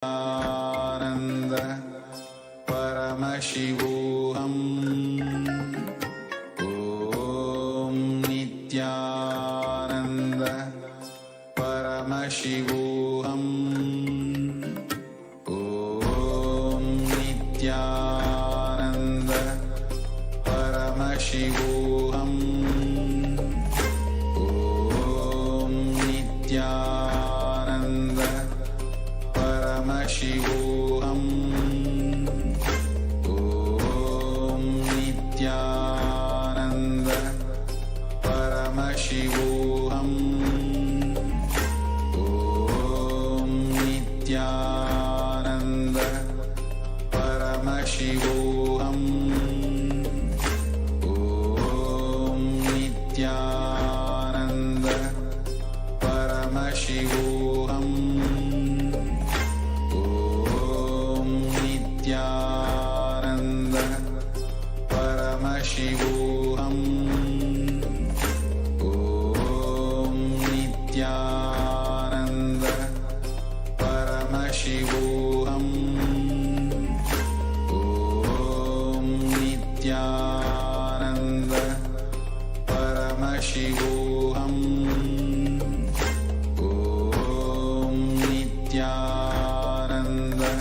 Ananda Paramashivoham. Om Nithyananda Paramashivoham. Om Nithyananda Paramashivoham. Om Nithyananda Paramashivoham. Om Nithyananda Paramashivoham. Om Nithyananda Paramashivoham. Om Nithyananda Paramashivoham. Om Nithyananda Paramashivoham. Om Nithyananda Paramashivoham. Om Nithyananda Paramashivoham. Om Nithyananda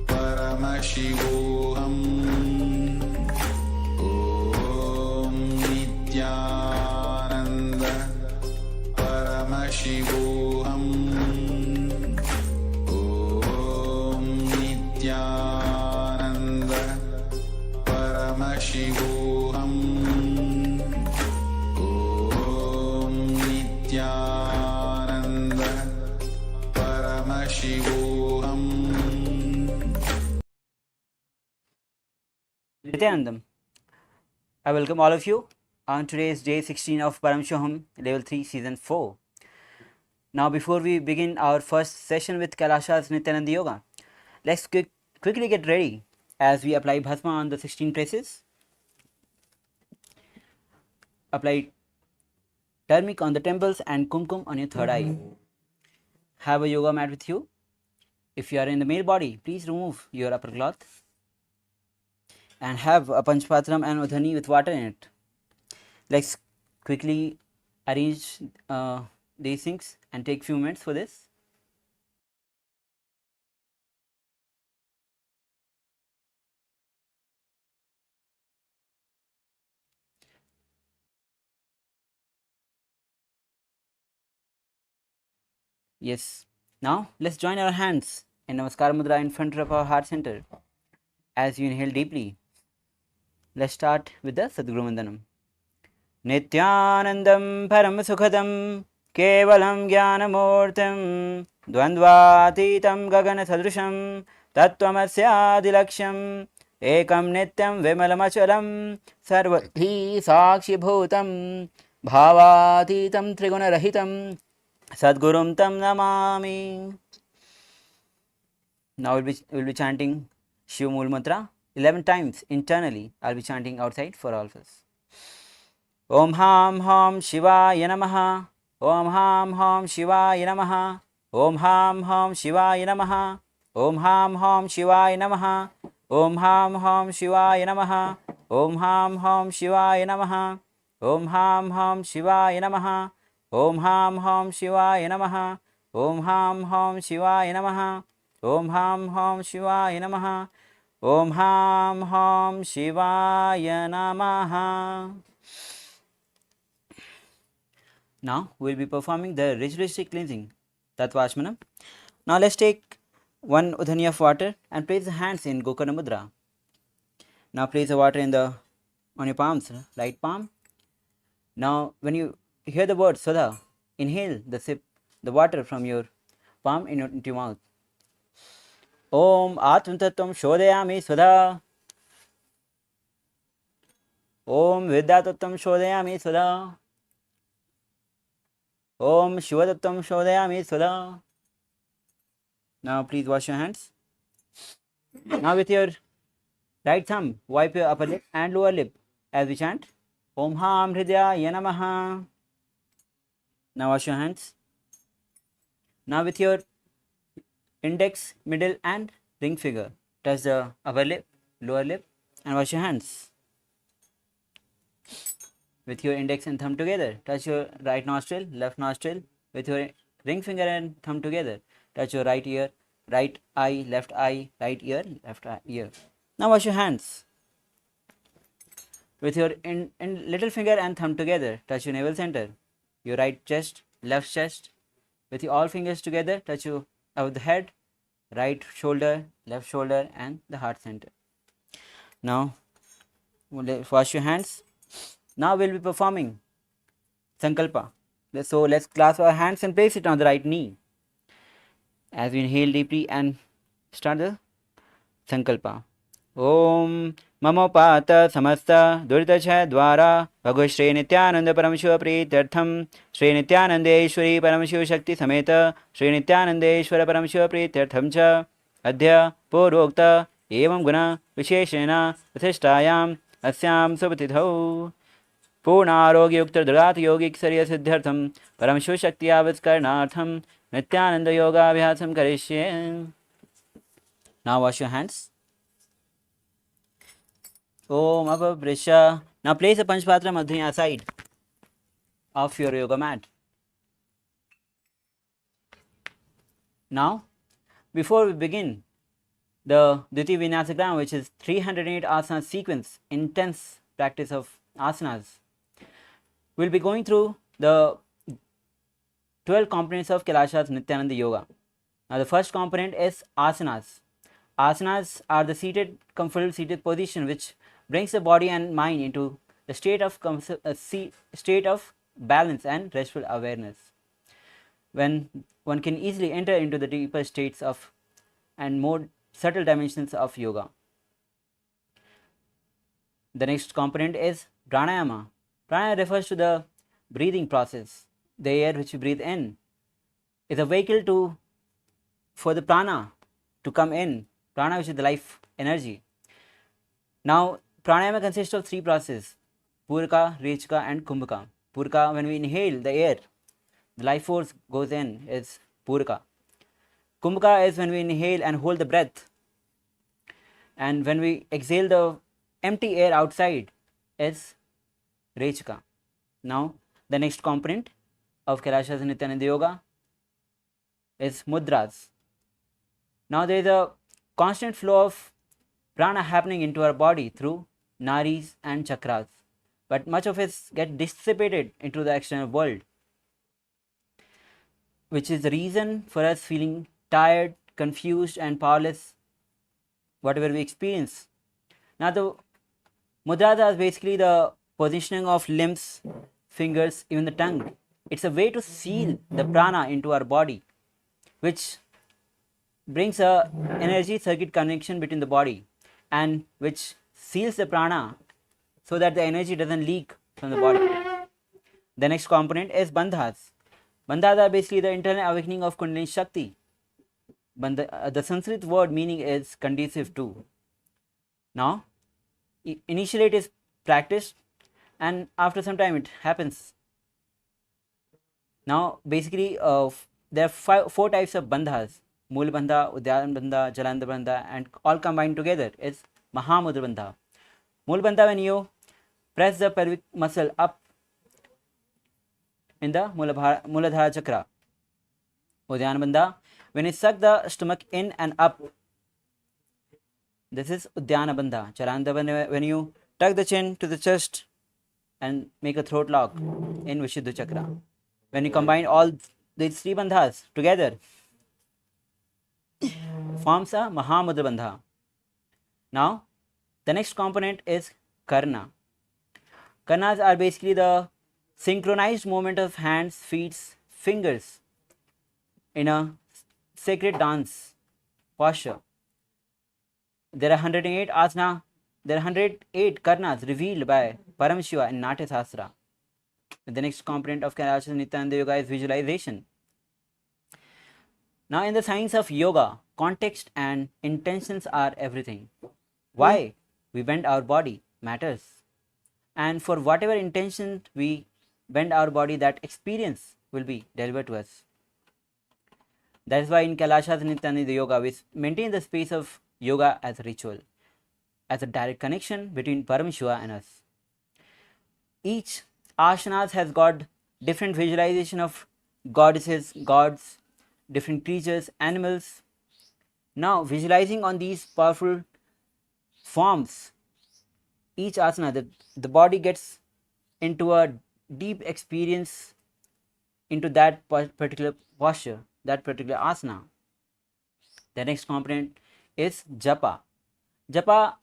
Paramashivoham. Om Nithyananda Paramashivoham. Om Nithyananda Paramashivoham. Om Nithyananda Paramashivoham. Nithyanandam. I welcome all of you on today's day 16 of Paramashivoham, level 3, season 4. Now, before we begin our first session with Kailasa's Nithyananda Yoga, let's quickly get ready as we apply Bhasma on the 16 places. Apply turmeric on the temples and kumkum on your third eye. Have a yoga mat with you. If you are in the male body, please remove your upper cloth and have a panchpatram and udhani with water in it. Let's quickly arrange these things and take few minutes for this. Yes. Now let's join our hands in Namaskar Mudra in front of our heart center. As you inhale deeply, let's start with the Sadguru Vandanam. Nithyanandam Paramasukhadam Kevalam Jnanamurtam Dvandvatitam Gagana Sadrusham Tattvamasya Ekam Nityam Vimalamachalam Sarvabhi Sakshi Bhutam Bhavatitam Triguna Rahitam Sadgurum Tam Namami. Now we'll be chanting Shiv Mool Mantra 11 times internally. I'll be chanting outside for all of us. Om Ham Ham Shivaya Namaha. Om Ham Ham Shivaya Namaha. Om Ham Ham Shivaya Namaha. Om Ham Ham Shivaya Namaha. Om Ham Ham Shivaya Namaha. Om Ham Ham Shivaya Namaha. Om Ham Ham Shivaya Namaha. Om Ham Ham Shivaya Namaha. Om Ham Ham Shivaya Namaha. Om Ham Ham Shivaya Namaha. Om Ham Ham Shivaya Namaha. Now we'll be performing the ritualistic cleansing, Tattvachmanam. Now let's take one udhani of water and place the hands in Gokarna Mudra. Now place the water on your palms, right palm. Now when you hear the word Sudha, inhale the water from your palm into your mouth. Om Atma Tattvam Shodhayami Sudha. Om Vidya Tattvam Shodhayami Sudha. Om Shiva Tattvam Shodhayami Sudha. Now please wash your hands. Now with your right thumb, wipe your upper lip and lower lip as we chant Om Ham Hridaya Namaha. Now wash your hands. Now with your index, middle and ring finger. Touch the upper lip, lower lip and wash your hands. With your index and thumb together, touch your right nostril, left nostril. With your ring finger and thumb together, touch your right ear, right eye, right ear, left ear. Now wash your hands. With your little finger and thumb together, touch your navel center, your right chest, left chest. With your all fingers together, touch your above the head, right shoulder, left shoulder and the heart center. Now wash your hands. Now we'll be performing Sankalpa. So let's clasp our hands and place it on the right knee. As we inhale deeply and start the Sankalpa. Om Mamopata Samasta Duritacha Dwara Bhagavad Shri Nithyananda Paramashiva Prityartham Shri Nithyanandeshwari Paramashiva Shakti Sameta Shri Nithyanandeshwara Paramashiva Prityartham Cha Adhya Purokta Evam Guna Visheshena Vathishthayam Asyam Subhatithau पूर्णारोग्ययुक्त दृढ़ात योगिक शरीर सिद्ध्यर्थम परमशिव शक्ति आविष्करणार्थम नित्यानंद योगाभ्यासम करिष्ये. Now wash your hands. Om Apavrisha. Now place a Panchpatra Madhya side of your yoga mat. Now, before we begin the Dviti Vinyasagram, which is 308 asana sequence, intense practice of asanas, we'll be going through the 12 components of Kailasa's Nithyananda Yoga. Now the first component is asanas. Asanas are the seated, comfortable seated position which brings the body and mind into the state of balance and restful awareness, when one can easily enter into the deeper states of and more subtle dimensions of yoga. The next component is pranayama. Pranayama refers to the breathing process. The air which we breathe in is a vehicle for the prana to come in. Prana, which is the life energy. Now, pranayama consists of three processes: puraka, rechaka and kumbhaka. Puraka, when we inhale the air, the life force goes in, is puraka. Kumbhaka is when we inhale and hold the breath, and when we exhale the empty air outside, is rechaka. Now, the next component of Kailasa's Nithyananda Yoga is mudras. Now, there is a constant flow of prana happening into our body through nadis and chakras, but much of it gets dissipated into the external world, which is the reason for us feeling tired, confused and powerless, whatever we experience. Now, the mudras are basically the positioning of limbs, fingers, even the tongue. It's a way to seal the prana into our body, which brings a energy circuit connection between the body and which seals the prana so that the energy doesn't leak from the body. The next component is bandhas. Bandhas are basically the internal awakening of Kundalini Shakti. The Sanskrit word meaning is conducive to. Now, initially it is practiced and after some time it happens. Now, basically there are four types of bandhas: Mool bandha, Udyana bandha, Jalandhar bandha, and all combined together is Mahamudra bandha. Mool bandha, when you press the pelvic muscle up in the Muladhara chakra. Udyana bandha, when you suck the stomach in and up, this is Udyana bandha. Jalandhar bandha, when you tuck the chin to the chest and make a throat lock in Vishuddha chakra. When you combine all these three bandhas together, forms a Mahamudra bandha. Now, the next component is karna. Karnas are basically the synchronized movement of hands, feet, fingers in a sacred dance posture. There are 108 asana. There are 108 karnas revealed by Paramashiva in Natya Sastra. The next component of Kailasa's Nithyananda Yoga is visualization. Now, in the science of yoga, context and intentions are everything. Why we bend our body matters. And for whatever intention we bend our body, that experience will be delivered to us. That is why in Kailasa Nithyananda Yoga, we maintain the space of yoga as a ritual, as a direct connection between Paramashiva and us. Each asanas has got different visualization of goddesses, gods, different creatures, animals. Now, visualizing on these powerful forms, each asana, the body gets into a deep experience into that particular posture, that particular asana. The next component is japa. Japa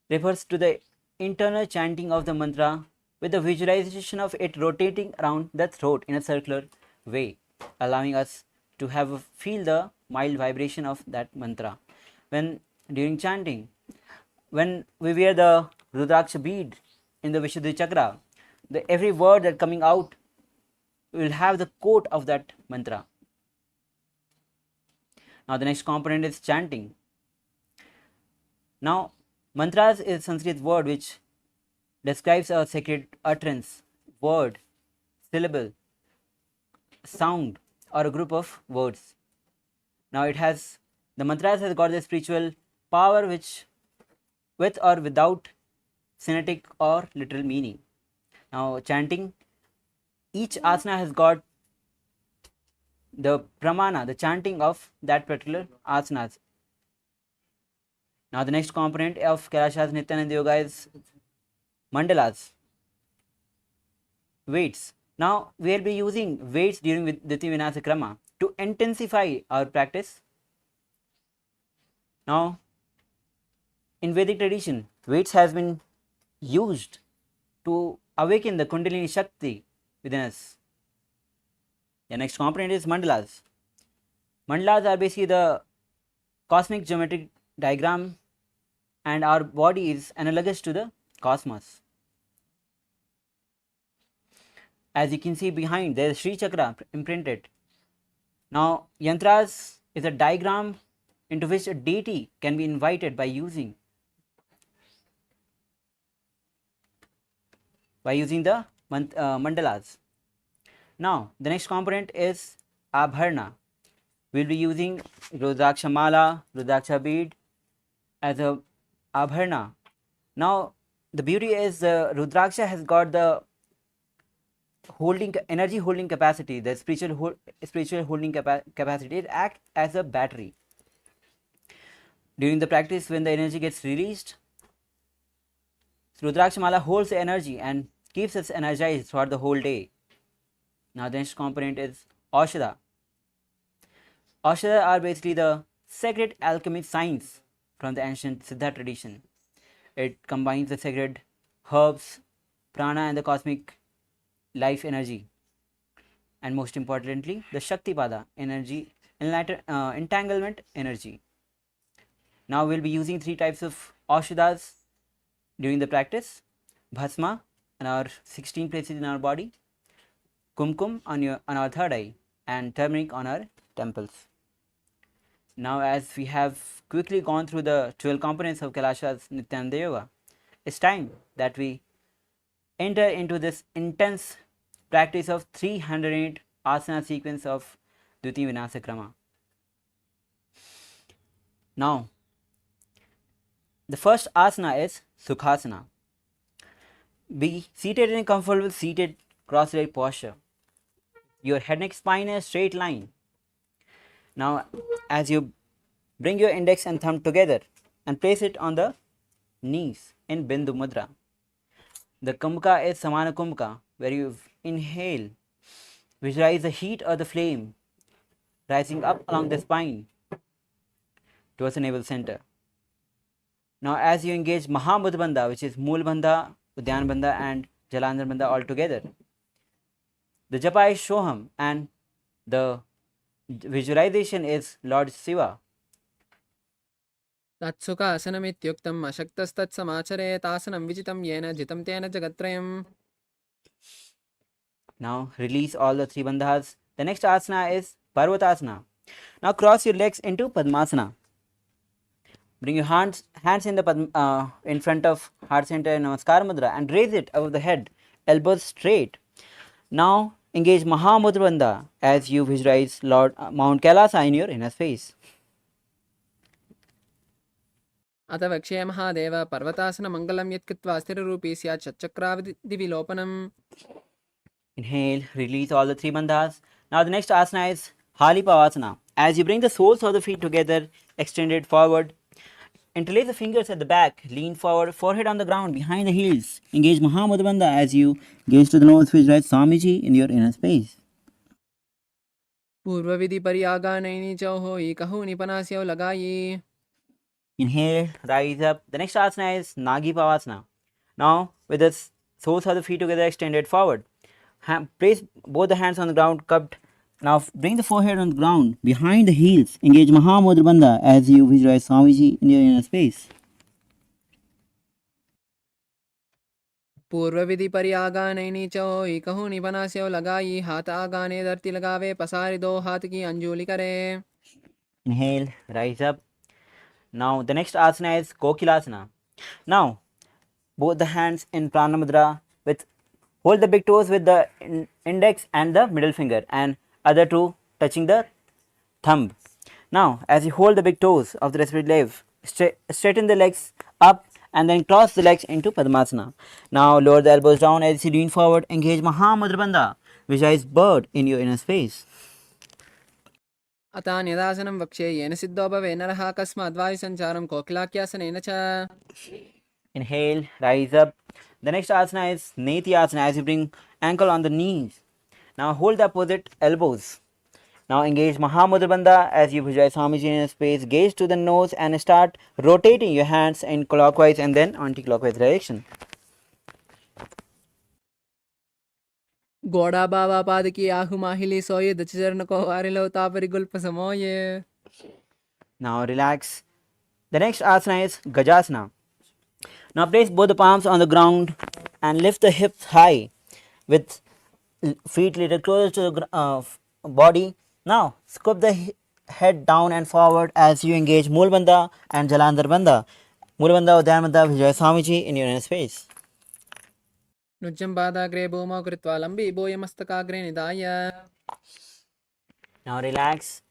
refers to the internal chanting of the mantra with the visualization of it rotating around the throat in a circular way, allowing us to feel the mild vibration of that mantra. When during chanting, when we wear the Rudraksha bead in the Vishuddhi chakra, every word that coming out will have the quote of that mantra. Now the next component is chanting. Now mantras is a Sanskrit word which describes a sacred utterance, word, syllable, sound, or a group of words. Now the mantras has got the spiritual power which with or without phonetic or literal meaning. Now chanting, each asana has got the pramana, the chanting of that particular asanas. Now the next component of Kailasa Nithyananda Yoga is mandalas, weights. Now we will be using weights during Dhiti Vinasa Krama to intensify our practice. Now in Vedic tradition, weights has been used to awaken the Kundalini Shakti within us. The next component is mandalas. Mandalas are basically the cosmic geometric diagram, and our body is analogous to the cosmos. As you can see behind, there is Sri Chakra imprinted. Now yantras is a diagram into which a deity can be invited by using the mandalas. Now the next component is abharna. We will be using Rudraksha mala, Rudraksha bead as a abharna. Now the beauty is the Rudraksha has got the energy holding capacity, the spiritual holding capacity. It acts as a battery. During the practice, when the energy gets released, Rudraksha mala holds the energy and keeps us energized throughout the whole day. Now the next component is Aushadha. Aushadha are basically the sacred alchemic science from the ancient Siddha tradition. It combines the sacred herbs, prana, and the cosmic life energy, and most importantly the Shakti Pada energy, entanglement energy. Now we will be using 3 types of Aushadhas during the practice: Bhasma on our 16 places in our body, Kumkum on our third eye, and turmeric on our temples. Now as we have quickly gone through the 12 components of Kailasa's Nithyananda Yoga, it's time that we enter into this intense practice of 308 asana sequence of Dviti Vinasa Krama. Now the first asana is Sukhasana. Be seated in a comfortable seated cross-legged posture. Your head, neck, spine in a straight line. Now as you bring your index and thumb together and place it on the knees in Bindu Mudra. The Kumbhaka is Samana Kumbhaka, where you inhale, visualize the heat of the flame rising up along the spine towards the navel center. Now as you engage Mahamudra Bandha, which is Mool Bandha, Udyan Bandha and Jalandhar Bandha all together, the japa is Shoham and the visualization is Lord Shiva. तत्सुखासनमित्युक्तम् अशक्तस्तत्समाचरेतासनं विजितं येन जितं तेन जगत्त्रयम्. Now release all the 3 bandhas. The next asana is Parvatasana. Now cross your legs into Padmasana. Bring your hands in the in front of heart center in Namaskar Mudra and raise it above the head, elbows straight. Now engage Mahamudra Bandha as you visualize Lord Mount Kailasa in your inner space. अथ वक्ष्ये महादेव पर्वतासनमङ्गलं यत्कृत्वा स्थिररूपी स्यात् षट्चक्रादिविलोपनम्. Inhale, release all the three bandhas. Now the next asana is Halipavasana. As you bring the soles of the feet together, extended forward, interlace the fingers at the back, lean forward, forehead on the ground, behind the heels. Engage Mahamudra Bandha as you gaze to the nose, visualize Swamiji in your inner space. पूर्वविधि पर्यागानैनि चौहो एकहो निपनास्यो लगायि. Inhale, rise up. The next asana is Nagi Pavasana. Now, with the soles of the feet together extended forward, place both the hands on the ground, cupped. Now, bring the forehead on the ground, behind the heels. Engage Mahamudra Bandha as you visualize Swamiji in your inner space. पूर्वविधि पर्यागानैनि चौहो एकहो निपनास्यो लगायि. हाथ आगाने धरती लगावे, पसारे दो हाथ की अंजुलि करे. Inhale, rise up. Now, the next asana is Kokilasana. Now, both the hands in Prana Mudra with hold the big toes with the index and the middle finger, and other two touching the thumb. Now, as you hold the big toes of the respiratory leg, straighten the legs up and then cross the legs into Padmasana. Now, lower the elbows down as you lean forward, engage Mahamudra Bandha, visualize bird in your inner space. अतान्यदासनं वक्ष्ये येन सिद्धो भवे नरः कस्माद्वायुसञ्चारं कोकिलाख्यासनेन च. Inhale, rise up. The next asana is Nithyananda as you bring ankle on the knees. Now hold the opposite elbows. Now engage Mahamudra Bandha as you visualize Swamiji in space. Gaze to the nose and start rotating your hands in clockwise and then anti-clockwise direction. घोड़ा बाबा पाद की आहु माहिली सोये दचरण को वारिलो तापरि गुल्प समोये. Now relax. The next asana is Gajasana. Now place both the palms on the ground and lift the hips high with feet little closer to the body. Now scoop the head down and forward as you engage Mool Bandha and Jalandhar Bandha. Mool Bandha, Udyan Bandha, Vijay Swamiji in your inner space. नुज्जं पादाग्रे भूमौ कृत्वा लम्बी भूयमस्तकाग्रे निधाय. Now relax.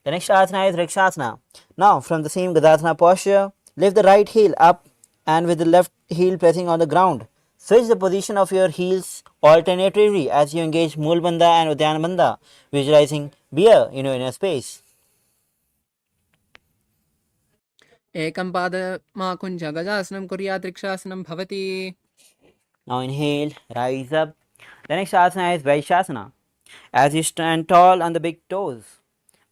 The next asana is Rikshasana. Now from the same Gajasana posture, lift the right heel up and with the left heel pressing on the ground. Switch the position of your heels alternatively as you engage Mool Bandha and Udyan Bandha, visualizing bear in your inner space. एकं पादमाकुञ्च गजासनं कुर्यात् रिक्षासनं भवति. Now inhale, rise up. The next asana is Vaishasana. As you stand tall on the big toes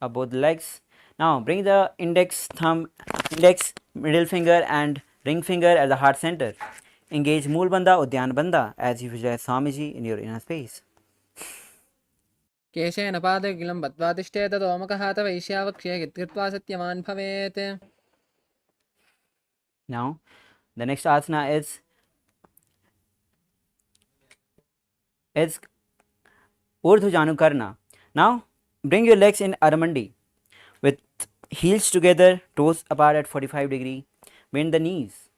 of both legs. Now bring the index, middle finger and ring finger at the heart center. Engage Mool Bandha, Udyan Bandha as you visualize Swamiji in your inner space. केशेन पादकिलं बद्ध्वा तिष्ठेत तोमकः तव ईश्यावक्ष्ये यत्कृत्वा सत्यवान् भवेत्. Now the next asana is Urdhva Janukarna. Now bring your legs in Aramandi with heels together, toes apart at 45 degree. Bend the knees.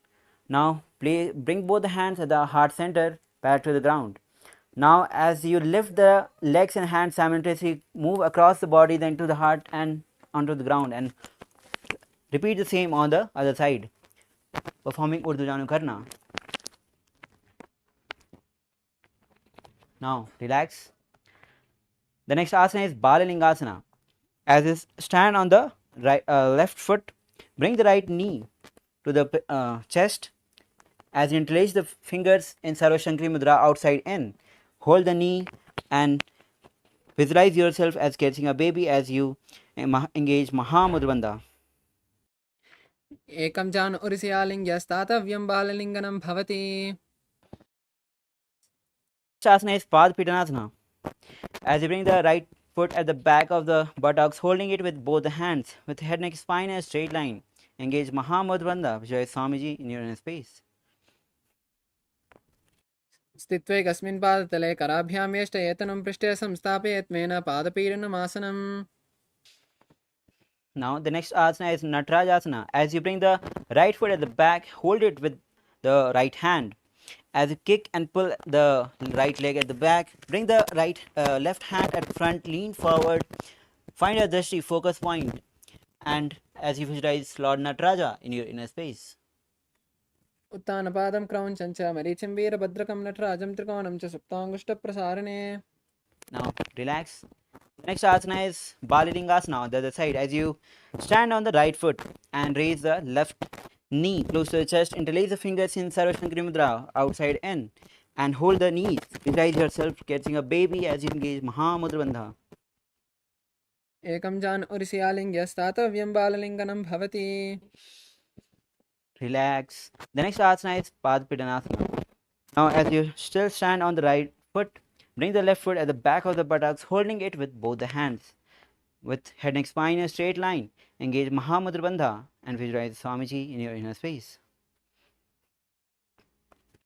Now bring both the hands at the heart center back to the ground. Now as you lift the legs and hands simultaneously, move across the body then to the heart and onto the ground, and repeat the same on the other side, performing Urdhva Janukarna. Now relax. The next asana is Balalingasana. As you stand on the left foot, bring the right knee to the chest. As you interlace the fingers in Sarva Shankari Mudra outside in, hold the knee and visualize yourself as catching a baby as you engage Mahamudra Bandha. एकं जान उरिसयालिङ्ग्यस्तातव्यं बाललिङ्गनं भवति. Asana is Padpitanasana. As you bring the right foot at the back of the buttocks, holding it with both the hands, with head, neck, spine in a straight line. Engage Mahamudra Bandha, visualize Swamiji in your inner space. स्थित्वे कस्मिन् पादतले कराभ्यां यष्टयेतनं पृष्ठे संस्थापयेत् main पादपीडनमासनम्. Now the next asana is Natarajasana. As you bring the right foot at the back, hold it with the right hand As you kick and pull the right leg at the back, bring the left hand at front, lean forward, find a drishti focus point, and as you visualize Lord Nataraja in your inner space. उत्तानपादं क्रौञ्चं च मरीचिं वीरभद्रकं नटराजं त्रिकोणं च सुप्ताङ्गुष्ठप्रसारणे. Now relax. The next asana is Balalingasana on the other side. As you stand on the right foot and raise the left knee close to the chest, interlace the fingers in Sarva Shankari Mudra outside in and hold the knees. Visualize yourself catching a baby as you engage Mahamudra Bandha. एकं जान् उर्सियालिङ्ग्यस्तातव्यं बाललिङ्गनं भवति. Relax. The next asana is Padpidanasana. Now as you still stand on the right foot, bring the left foot at the back of the buttocks, holding it with both the hands. With head and spine in a straight line, engage Mahamudra Bandha and visualize Swamiji in your inner space.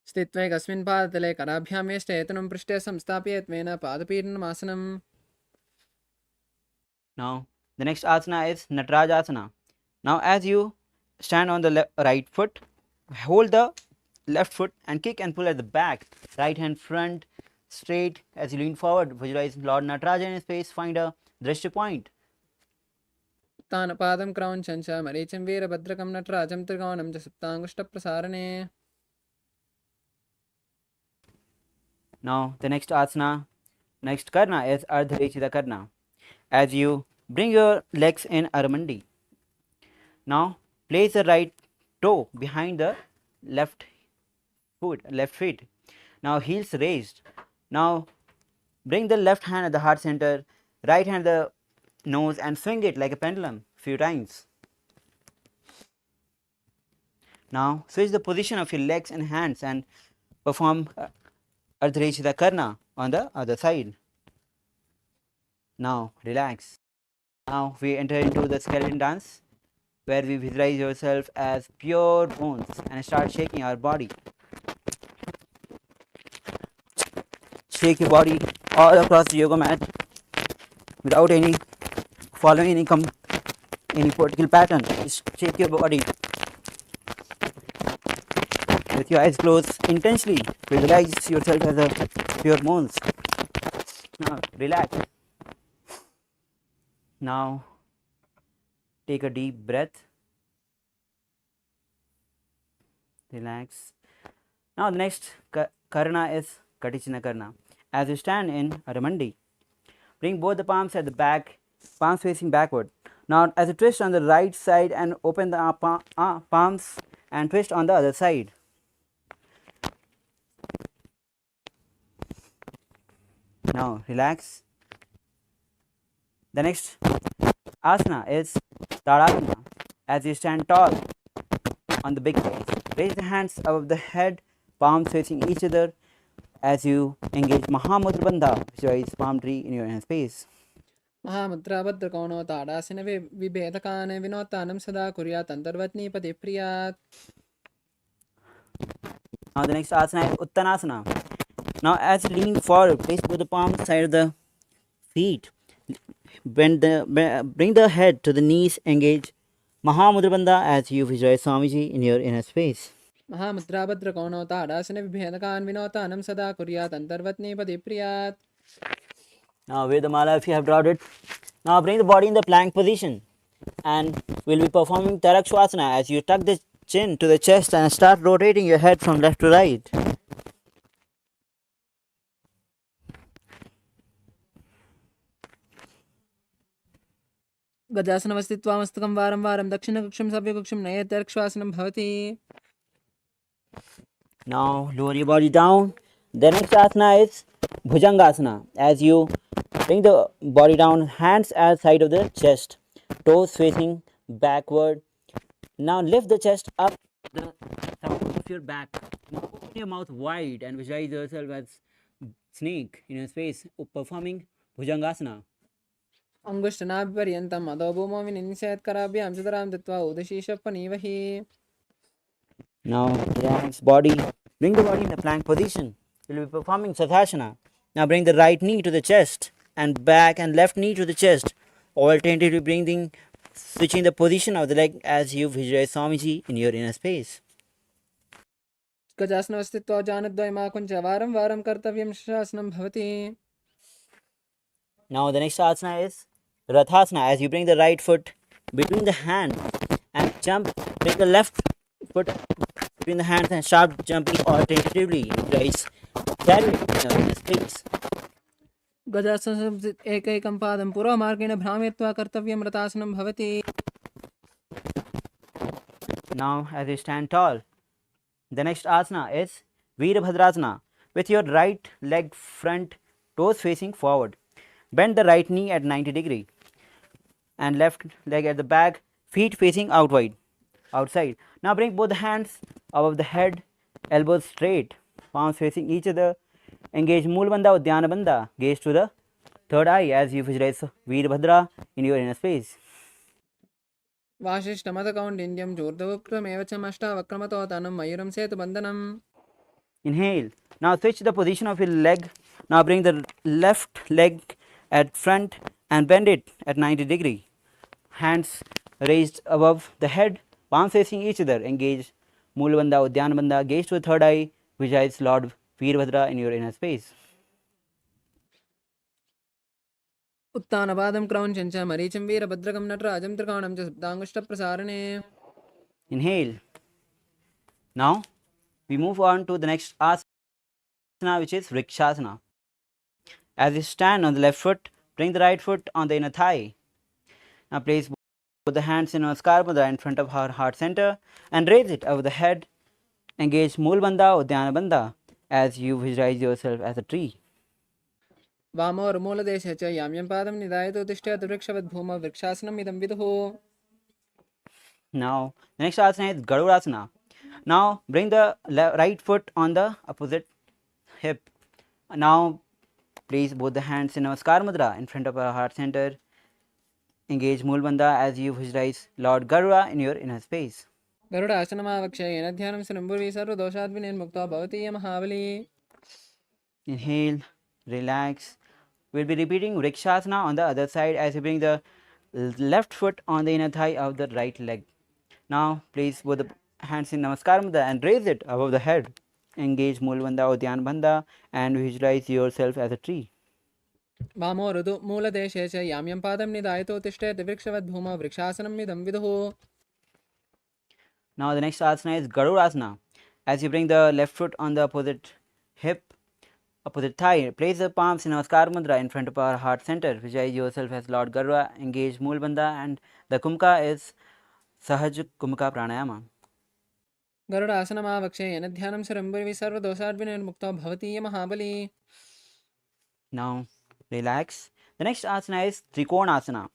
स्थित्वैकस्मिन् पादतले कराभ्यां यष्टेतनं पृष्ठे संस्थाप्य त्वेन पादपीडनमासनम्. Now the next asana is Natarajasana. Now as you stand on the right foot, hold the left foot and kick and pull at the back, right hand front straight. As you lean forward, visualize Lord Nataraja in his space, find a drishti point. उत्तानपादं क्रौञ्चं च मरीचिं वीरभद्रकं नटराजं त्रिकोणं च सुप्ताङ्गुष्ठप्रसारणे. Now the next asana, next karna is Ardharechita Karna. As you bring your legs in Aramandi, now place the right toe behind the left feet. Now heels raised. Now bring the left hand at the heart center, right hand at the nose and swing it like a pendulum few times. Now switch the position of your legs and hands and perform Ardharechita Karna on the other side. Now relax. Now we enter into the skeleton dance, where we visualize yourself as pure bones and start shaking our body. Shake your body all across the yoga mat without following any particular pattern. Just shake your body with your eyes closed. Intentionally visualize yourself as a pure bones. Now relax. Now take a deep breath. Relax. Now the next karna is Katichina Karna. As you stand in Aramandi, bring both the palms at the back, palms facing backward. Now as you twist on the right side and open the palms and twist on the other side. Now relax. The next asana is Tadasana. As you stand tall on the big toes, raise the hands above the head, palms facing each other. As you engage Mahamudra Bandha, visualize palm tree in your hand space. Mahamudra भद्रकोणो ताडासिन विभेदकान् विनोत्तानं सदा कुर्यात् अन्तर्वत्नीपति प्रियात्. Now the next asana is Uttanasana. Now as you lean forward, place both the palms side of the feet. Bring the head to the knees, engage Mahamudra Bandha as you visualize Swamiji in your inner space. Mahamudra भद्रकोणो ताडासिन विभेदकान् विनोत्तानं सदा कुर्यात् अन्तर्वत्नीपति प्रियात्. Now wear the mala if you have brought it. Now bring the body in the plank position and we'll be performing Tarakshvasana as you tuck the chin to the chest and start rotating your head from left to right. गजासनमस्तित्वा मस्तकं वारं वारं दक्षिणकक्षं सव्यकक्षं नयत्यर्क्ष्वासनं भवति. Now lower your body down. The next asana is Bhujangasana. As you bring the body down, hands at side of the chest, toes facing backward. Now lift the chest up the top of your back. Now open your mouth wide and visualize yourself as snake in your space performing Bhujangasana. अङ्गुष्ठनाभिपर्यन्तम् अधो भूमौ विनिन्दिशयत्कराभ्यां सुतरां दत्त्वा उदशीशपनीवहि. Now relax body. Bring the body in the plank position. We'll be performing Sathasana. Now bring the right knee to the chest and back and left knee to the chest. Alternatively switching the position of the leg as you visualize Swamiji in your inner space. गजासनवस्थित्वा जानद्वयमाकुञ्च वारं वारं कर्तव्यं शासनं भवति. Now the next asana is Rathasana. As you bring the right foot between the hands and jump, bring the left foot between the hands and start jumping alternatively. Guys, carry it in space. गजासनं एकैकं पादं पुरोमार्गेण भ्रामयित्वा कर्तव्यं रथासनं भवति. Now as you stand tall, the next asana is Veerabhadrasana. With your right leg front, toes facing forward. Bend the right knee at 90 degree and left leg at the back, feet facing outside. Now bring both the hands above the head, elbows straight, palms facing each other. Engage Moolabandha Udyanabandha, gaze to the third eye as you visualize Veerabhadra in your inner space. वासिष्ठमतकौण्डिन्यं चूर्धवक्त्रमेव च मष्टावक्रमतो तनं मयूरं सेतुबन्धनम्. Inhale. Now switch the position of your leg. Now bring the left leg at front and bend it at 90 degree. Hands raised above the head, palms facing each other. Engage Moolabandha Udyanabandha, gaze to the third eye, visualize Lord Veerabhadra in your inner space. उत्तानपादं क्रौञ्चं च मरीचिं वीरभद्रकं नटराजं त्रिकोणं च सप्ताङ्गुष्ठप्रसारणे. Inhale. Now we move on to the next asana, which is Vrikshasana. As you stand on the left foot, bring the right foot on the inner thigh. Now place both the hands in Namaskar Mudra in front of our heart center and raise it over the head. Engage Moolabandha Udyanabandha as you visualize yourself as a tree. वामोर्मूलदेशे च याम्यं पादं निधायतो तिष्ठेत् वृक्षवद्भूमौ वृक्षासनम् इदं विदुः. Now the next asana is Garudasana. Now bring the right foot on the opposite hip. Now place both the hands in Namaskar Mudra in front of our heart center. Engage Moolabandha as you visualize Lord Garuda in your inner space. गरुडासनमावक्ष्य येन ध्यानं शृण्वुर्वी सर्वदोषाद्विनिर्मुक्तो भवति य महाबली. Inhale, relax. We'll be repeating Vrikshasana on the other side as you bring the left foot on the inner thigh of the right leg. Now place both the hands in Namaskar Mudra and raise it above the head. Engage Moolabandha Udyanabandha and visualize yourself as a tree. वामो ऋतु मूलदेशे च याम्यं पादं निधायतो तिष्ठेत् वृक्षवद्भूमौ वृक्षासनम् इदं विदुः. Now the next asana is Garudasana. As you bring the left foot on the opposite hip, opposite thigh, place the palms in Namaskar Mudra in front of our heart center. Visualize yourself as Lord Garuda. Engage Moolabandha and the Kumka is Sahaj Kumka Pranayama. गरुडासनमावक्ष्य येन ध्यानं शृण्वुर्वी सर्वदोषाद्विनिर्मुक्तो भवति य महाबली. Now relax. The next asana is Trikonasana.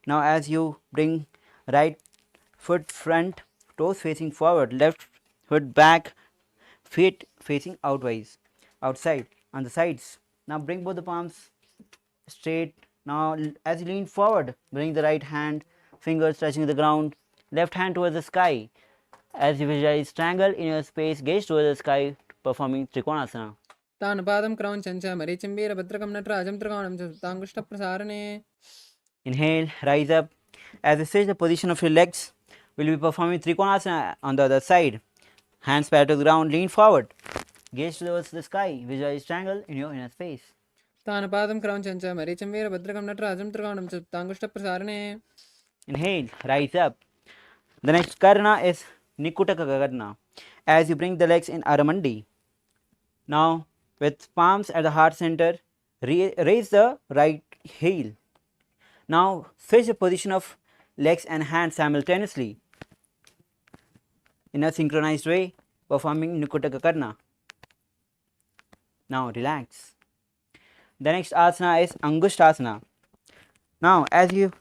Now as you bring right foot front, toes facing forward, left foot back, feet facing outside on the sides. Now bring both the palms straight. Now as you lean forward, bring the right hand, fingers touching the ground, left hand towards the sky. As you visualize triangle in your space, gaze towards the sky, performing Trikonasana. तान् पादं क्रौञ्चं च मरीचिं वीरभद्रकं नटराजं त्रिकोणं च सप्ताङ्गुष्ठप्रसारणे. Inhale, rise up. As you switch the position of your legs, we'll be performing Trikonasana on the other side. Hands parallel to the ground, lean forward. Gaze towards the sky, visualize triangle in your inner space. तान् पादं क्रौञ्चं च मरीचिं वीरभद्रकं नटराजं त्रिकोणं च सप्ताङ्गुष्ठप्रसारणे. Inhale, rise up. The next Karna is Nikutaka Karna. As you bring the legs in Aramandi. Now, with palms at the heart center, raise the right heel. Now, switch the position of legs and hands simultaneously in a synchronized way, performing Nikutaka Karna. Now, relax. The next asana is Angushtasana. Now, as you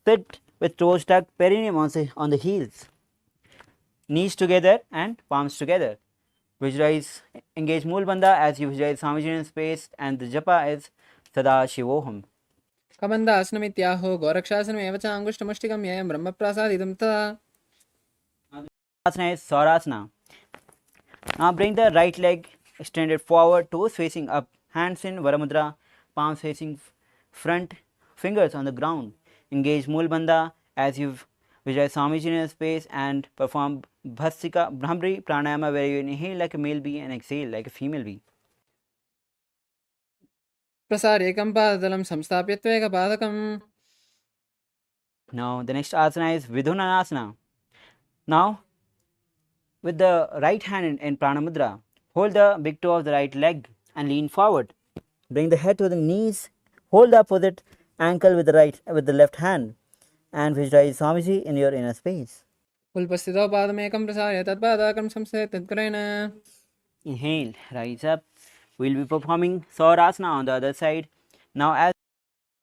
sit with toes tucked, perineum on the heels, knees together and palms together. Visualize, engage Moolabandha as you visualize Swamiji in space, and the japa is Sadashivoham. कबन्धासनमित्याहो गोरक्षासनमेव च अङ्गुष्ठमुष्टिकं ययं ब्रह्मप्रसादितं तदा. Asana is Saurasana. Now bring the right leg extended forward, toes facing up, hands in Varamudra, palms facing front, fingers on the ground. Engage Moolabandha as you Visualize Swamiji in your space and perform Bhasika Brahmari Pranayama, where you inhale like a male bee and exhale like a female bee. प्रसारेकं पादतलं संस्थाप्य त्वेकपादकम्. Now the next asana is Vidhunanasana. Now with the right hand in Pranamudra, hold the big toe of the right leg and lean forward. Bring the head to the knees. Hold the opposite ankle with the left hand and visualize Swamiji in your inner space. उल्पस्थितौ पादमेकं प्रसार्य तत्पादकं संस्थाप्य तत्करेण. Inhale, rise up. We'll be performing Saurasana on the other side. Now as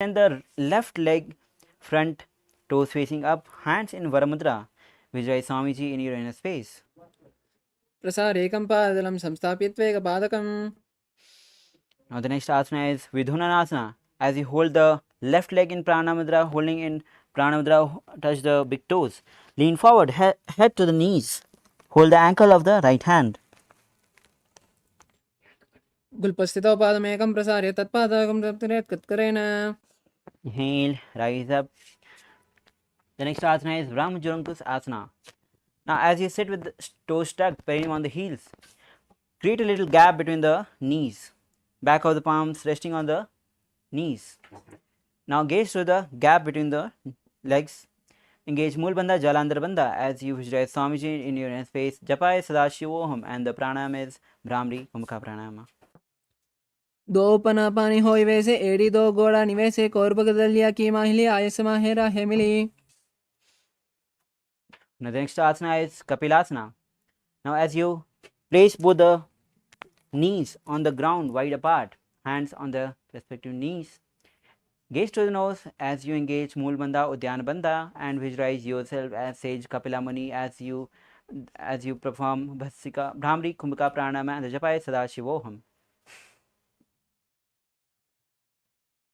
send the left leg front, toes facing up, hands in Varamudra. Visualize Swamiji in your inner space. प्रसारेकं पादतलं संस्थाप्य त्वेकपादकम्. Now the next asana is Vidhunanasana. As you hold the left leg in Pranamudra, holding in Pranamudra, touch the big toes. Lean forward, head to the knees. Hold the ankle of the right hand. गुल्पस्थितौ पादमेकं प्रसार्य तत्पादकं तत्करेण. Inhale, rise up. The next asana is Brahmajurangkus Asana. Now as you sit with the toes tucked, perineum on the heels, create a little gap between the knees. Back of the palms resting on the knees. Now gaze through the gap between the legs. Engage Mulbandha Jalandharbandha as you visualize Swamiji in your inner space. Japaya Sadashivoham and the pranayama is Brahmari Kumka Pranayama. दो पनापानी होई वैसे एड़ी दो गोड़ा निवैसे कोरबग दलिया की माहिली आयसमा Hera हेमिली. Now the next asana is Kapilasana. Now as you place both the knees on the ground wide apart, hands on the respective knees, gaze to the nose as you engage Mulbandha Udyanabandha and visualize yourself as sage Kapila Muni as you perform Bhasika Brahmari Kumbhaka Pranayama and the Japaya Sadashivoham.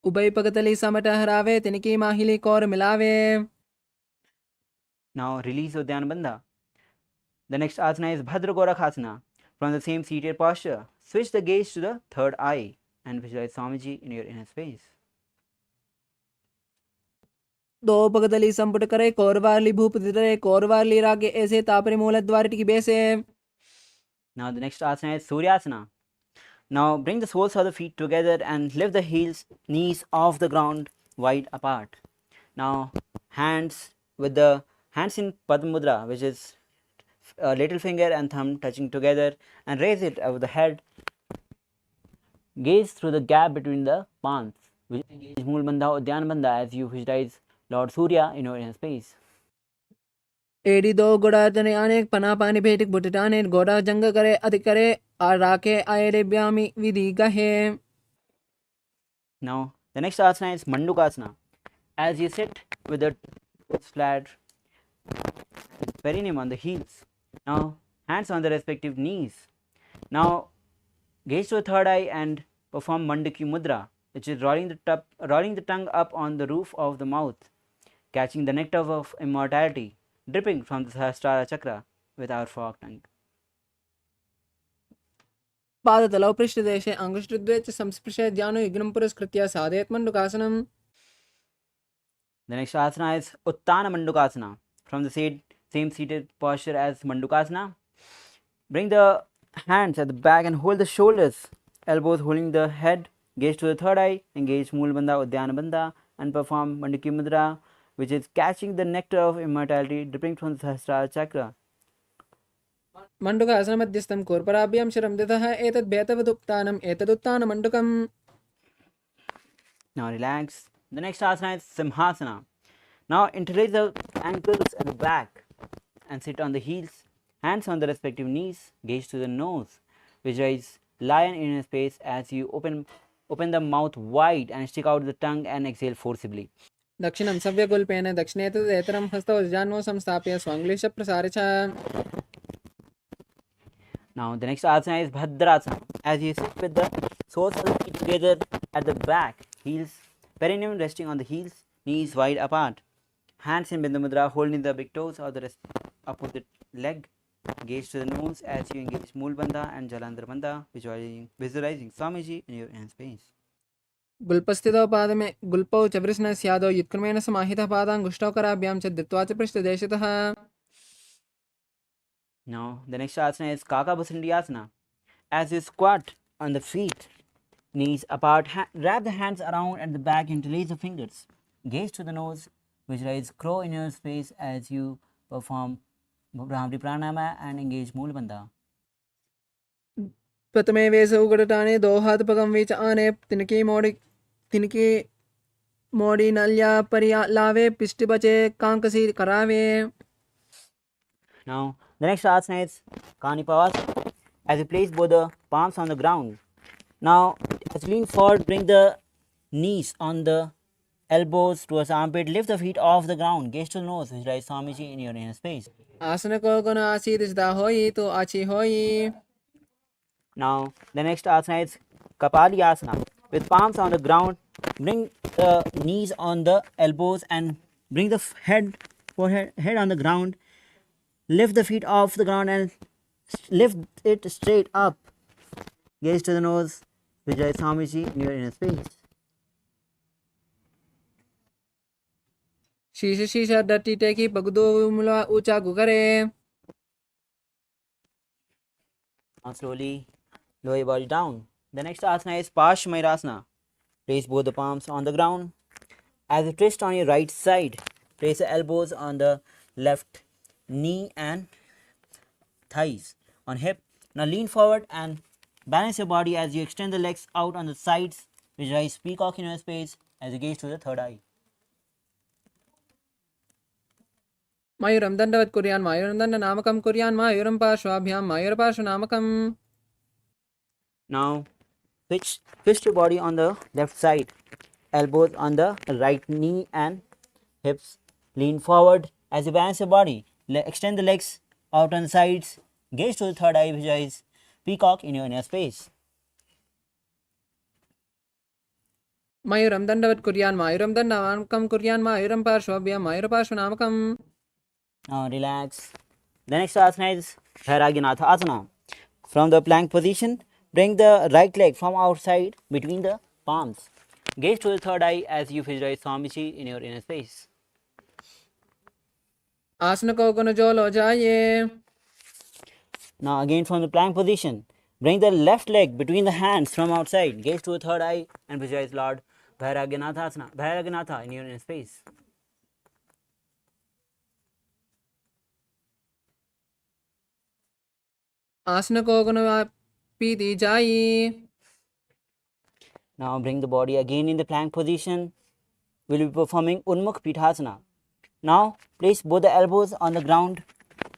उबई पगतली समट हरावे तिनकी माहिली core मिलावे. Now release Udyanabandha. The next asana is Bhadra Gorakhasana. From the same seated posture, switch the gaze to the third eye and visualize Swamiji in your inner space. दो पगतली संपुट करे कोरवाली भूप दितरे कोरवाली रागे ऐसे तापरे मूल द्वार की बेसे. Now the next asana is Suryasana. Now bring the soles of the feet together and lift the knees off the ground wide apart. Now hands in Padmudra, which is little finger and thumb touching together, and raise it over the head. Gaze through the gap between the palms. Engage Mulbandha Udyanabandha as you visualize Lord Surya in your inner space. एड़ी दो गोड़ा तने अनेक पनापानी भेटिक बुटटाने गोड़ा जंग करे अधिक करे आ राके आयरे ब्यामी विधि गहे. Now the next asana is Mandukasana. As you sit with the toes flat, perineum on the heels. Now hands on the respective knees. Now gaze to the third eye and perform Mandaki Mudra, which is rolling the tongue up on the roof of the mouth, catching the nectar of immortality dripping from the Sahasrara chakra with our forked tongue. पादतलौ पृष्ठदेशे अंगुष्ठद्वये च संस्पृश्य ध्यानो युग्नं पुरस्कृत्य साधयेत् मण्डूकासनम्. The next asana is Uttana Mandukasana. From the same seated posture as Mandukasana, bring the hands at the back and hold the shoulders, elbows holding the head, gaze to the third eye, engage Mulbandha Udyanabandha and perform Mandaki Mudra, which is catching the nectar of immortality dripping from the Sahasrara chakra. Mandukasana मध्यस्थं कोर्पराभ्यां शिरं दतः एतद् भेतवदुत्तानम् एतदुत्तान मण्डूकम्. Now relax. The next asana is Simhasana. Now interlace the ankles at the back and sit on the heels, hands on the respective knees, gaze to the nose. Visualize lion in your space as you open the mouth wide and stick out the tongue and exhale forcibly. दक्षिणं सव्यगुल्पेन दक्षिणेतरेतरं हस्तौ जान्वौ संस्थाप्य स्वाङ्गलिश प्रसारे च. Now the next asana is Bhadrasana. As you sit with the soles of the feet together at the back, heels, perineum resting on the heels, knees wide apart, hands in Bindu Mudra holding the big toes of the opposite leg. Gaze to the nose as you engage Mulbandha and Jalandharbandha, visualizing Swamiji in your inner space. गुल्पस्थितौ पादमे गुल्पौ च वृष्णस्यादौ युत्क्रमेण समाहितः पादाङ्गुष्ठौ कराभ्यां च धृत्वा च पृष्ठदेशतः. Now the next asana is Kakabhusandi asana. As you squat on the feet, knees apart, wrap the hands around at the back, interlace the fingers. Gaze to the nose, visualize crow in your space as you perform Brahmari Pranayama and engage Moolabandha. प्रथमे वेसौ गडटाने दो हाथ पगम विच आने तिनकी मोड़ी नल्या परिया लावे पिष्ट बचे कांकसी करावे. Now the next asana is Kanipavasana. As you place both the palms on the ground. Now as you lean forward, bring the knees on the elbows towards the armpit, lift the feet off the ground, gaze to the nose, visualize Swamiji in your inner space. आसन को गुण आसीत सिदा होई तो आची होई. Now the next asana is Kapali asana. With palms on the ground, bring the knees on the elbows and bring the head on the ground. Lift the feet off the ground and lift it straight up. Gaze to the nose, visualize Swamiji in your inner space. शीश शीशा डट्टी टेकी पगदो मुला ऊंचा गुगरे. Now slowly lower your body down. The next asana is Parsvamayurasana. Place both the palms on the ground. As you twist on your right side, place the elbows on the left knee and thighs on hip. Now lean forward and balance your body as you extend the legs out on the sides. Visualize peacock in your space as you gaze to the third eye. मयूरं दण्डवत् कुर्यान् मयूरं दण्डनामकं कुर्यान् मयूरं पार्श्वाभ्यां मयूरपार्श्वनामकम्. Now twist your body on the left side, elbows on the right knee and hips. Lean forward as you balance your body. Extend the legs out on the sides. Gaze to the third eye, visualize peacock in your inner space. मयूरं दण्डवत् कुर्यान् मयूरं दण्डनामकं कुर्यान् मयूरं पार्श्वाभ्यां मयूरपार्श्वनामकम्. Now relax. The next asana is Bhairaginatha asana. From the plank position, bring the right leg from outside between the palms. Gaze to the third eye as you visualize Swamiji in your inner space. आसन को गुण जो लो जाइए. Now again from the plank position, bring the left leg between the hands from outside. Gaze to the third eye and visualize Lord Bhairaginatha asana, Bhairaginatha in your inner space. आसन को गुण पीती जाई. Now bring the body again in the plank position. We will be performing Unmukh Pithasana. Now place both the elbows on the ground,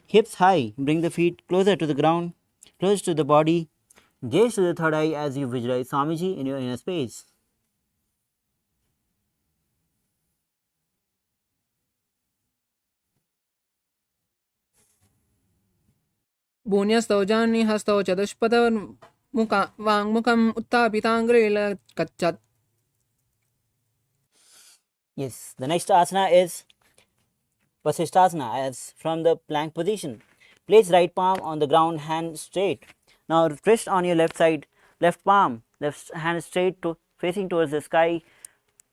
hips high. Bring the feet closer to the ground, close to the body. Gaze to the third eye as you visualize Swamiji in your inner space. भून्यस्तौ जाह्नि हस्तौ चतुष्पद वाङ्मुखम् उत्थापिताङ्ग्रिलकच्छत्. Yes, the next asana is Vasishthasana. As from the plank position, place right palm on the ground, hand straight. Now twist on your left side, left palm, left hand straight to facing towards the sky.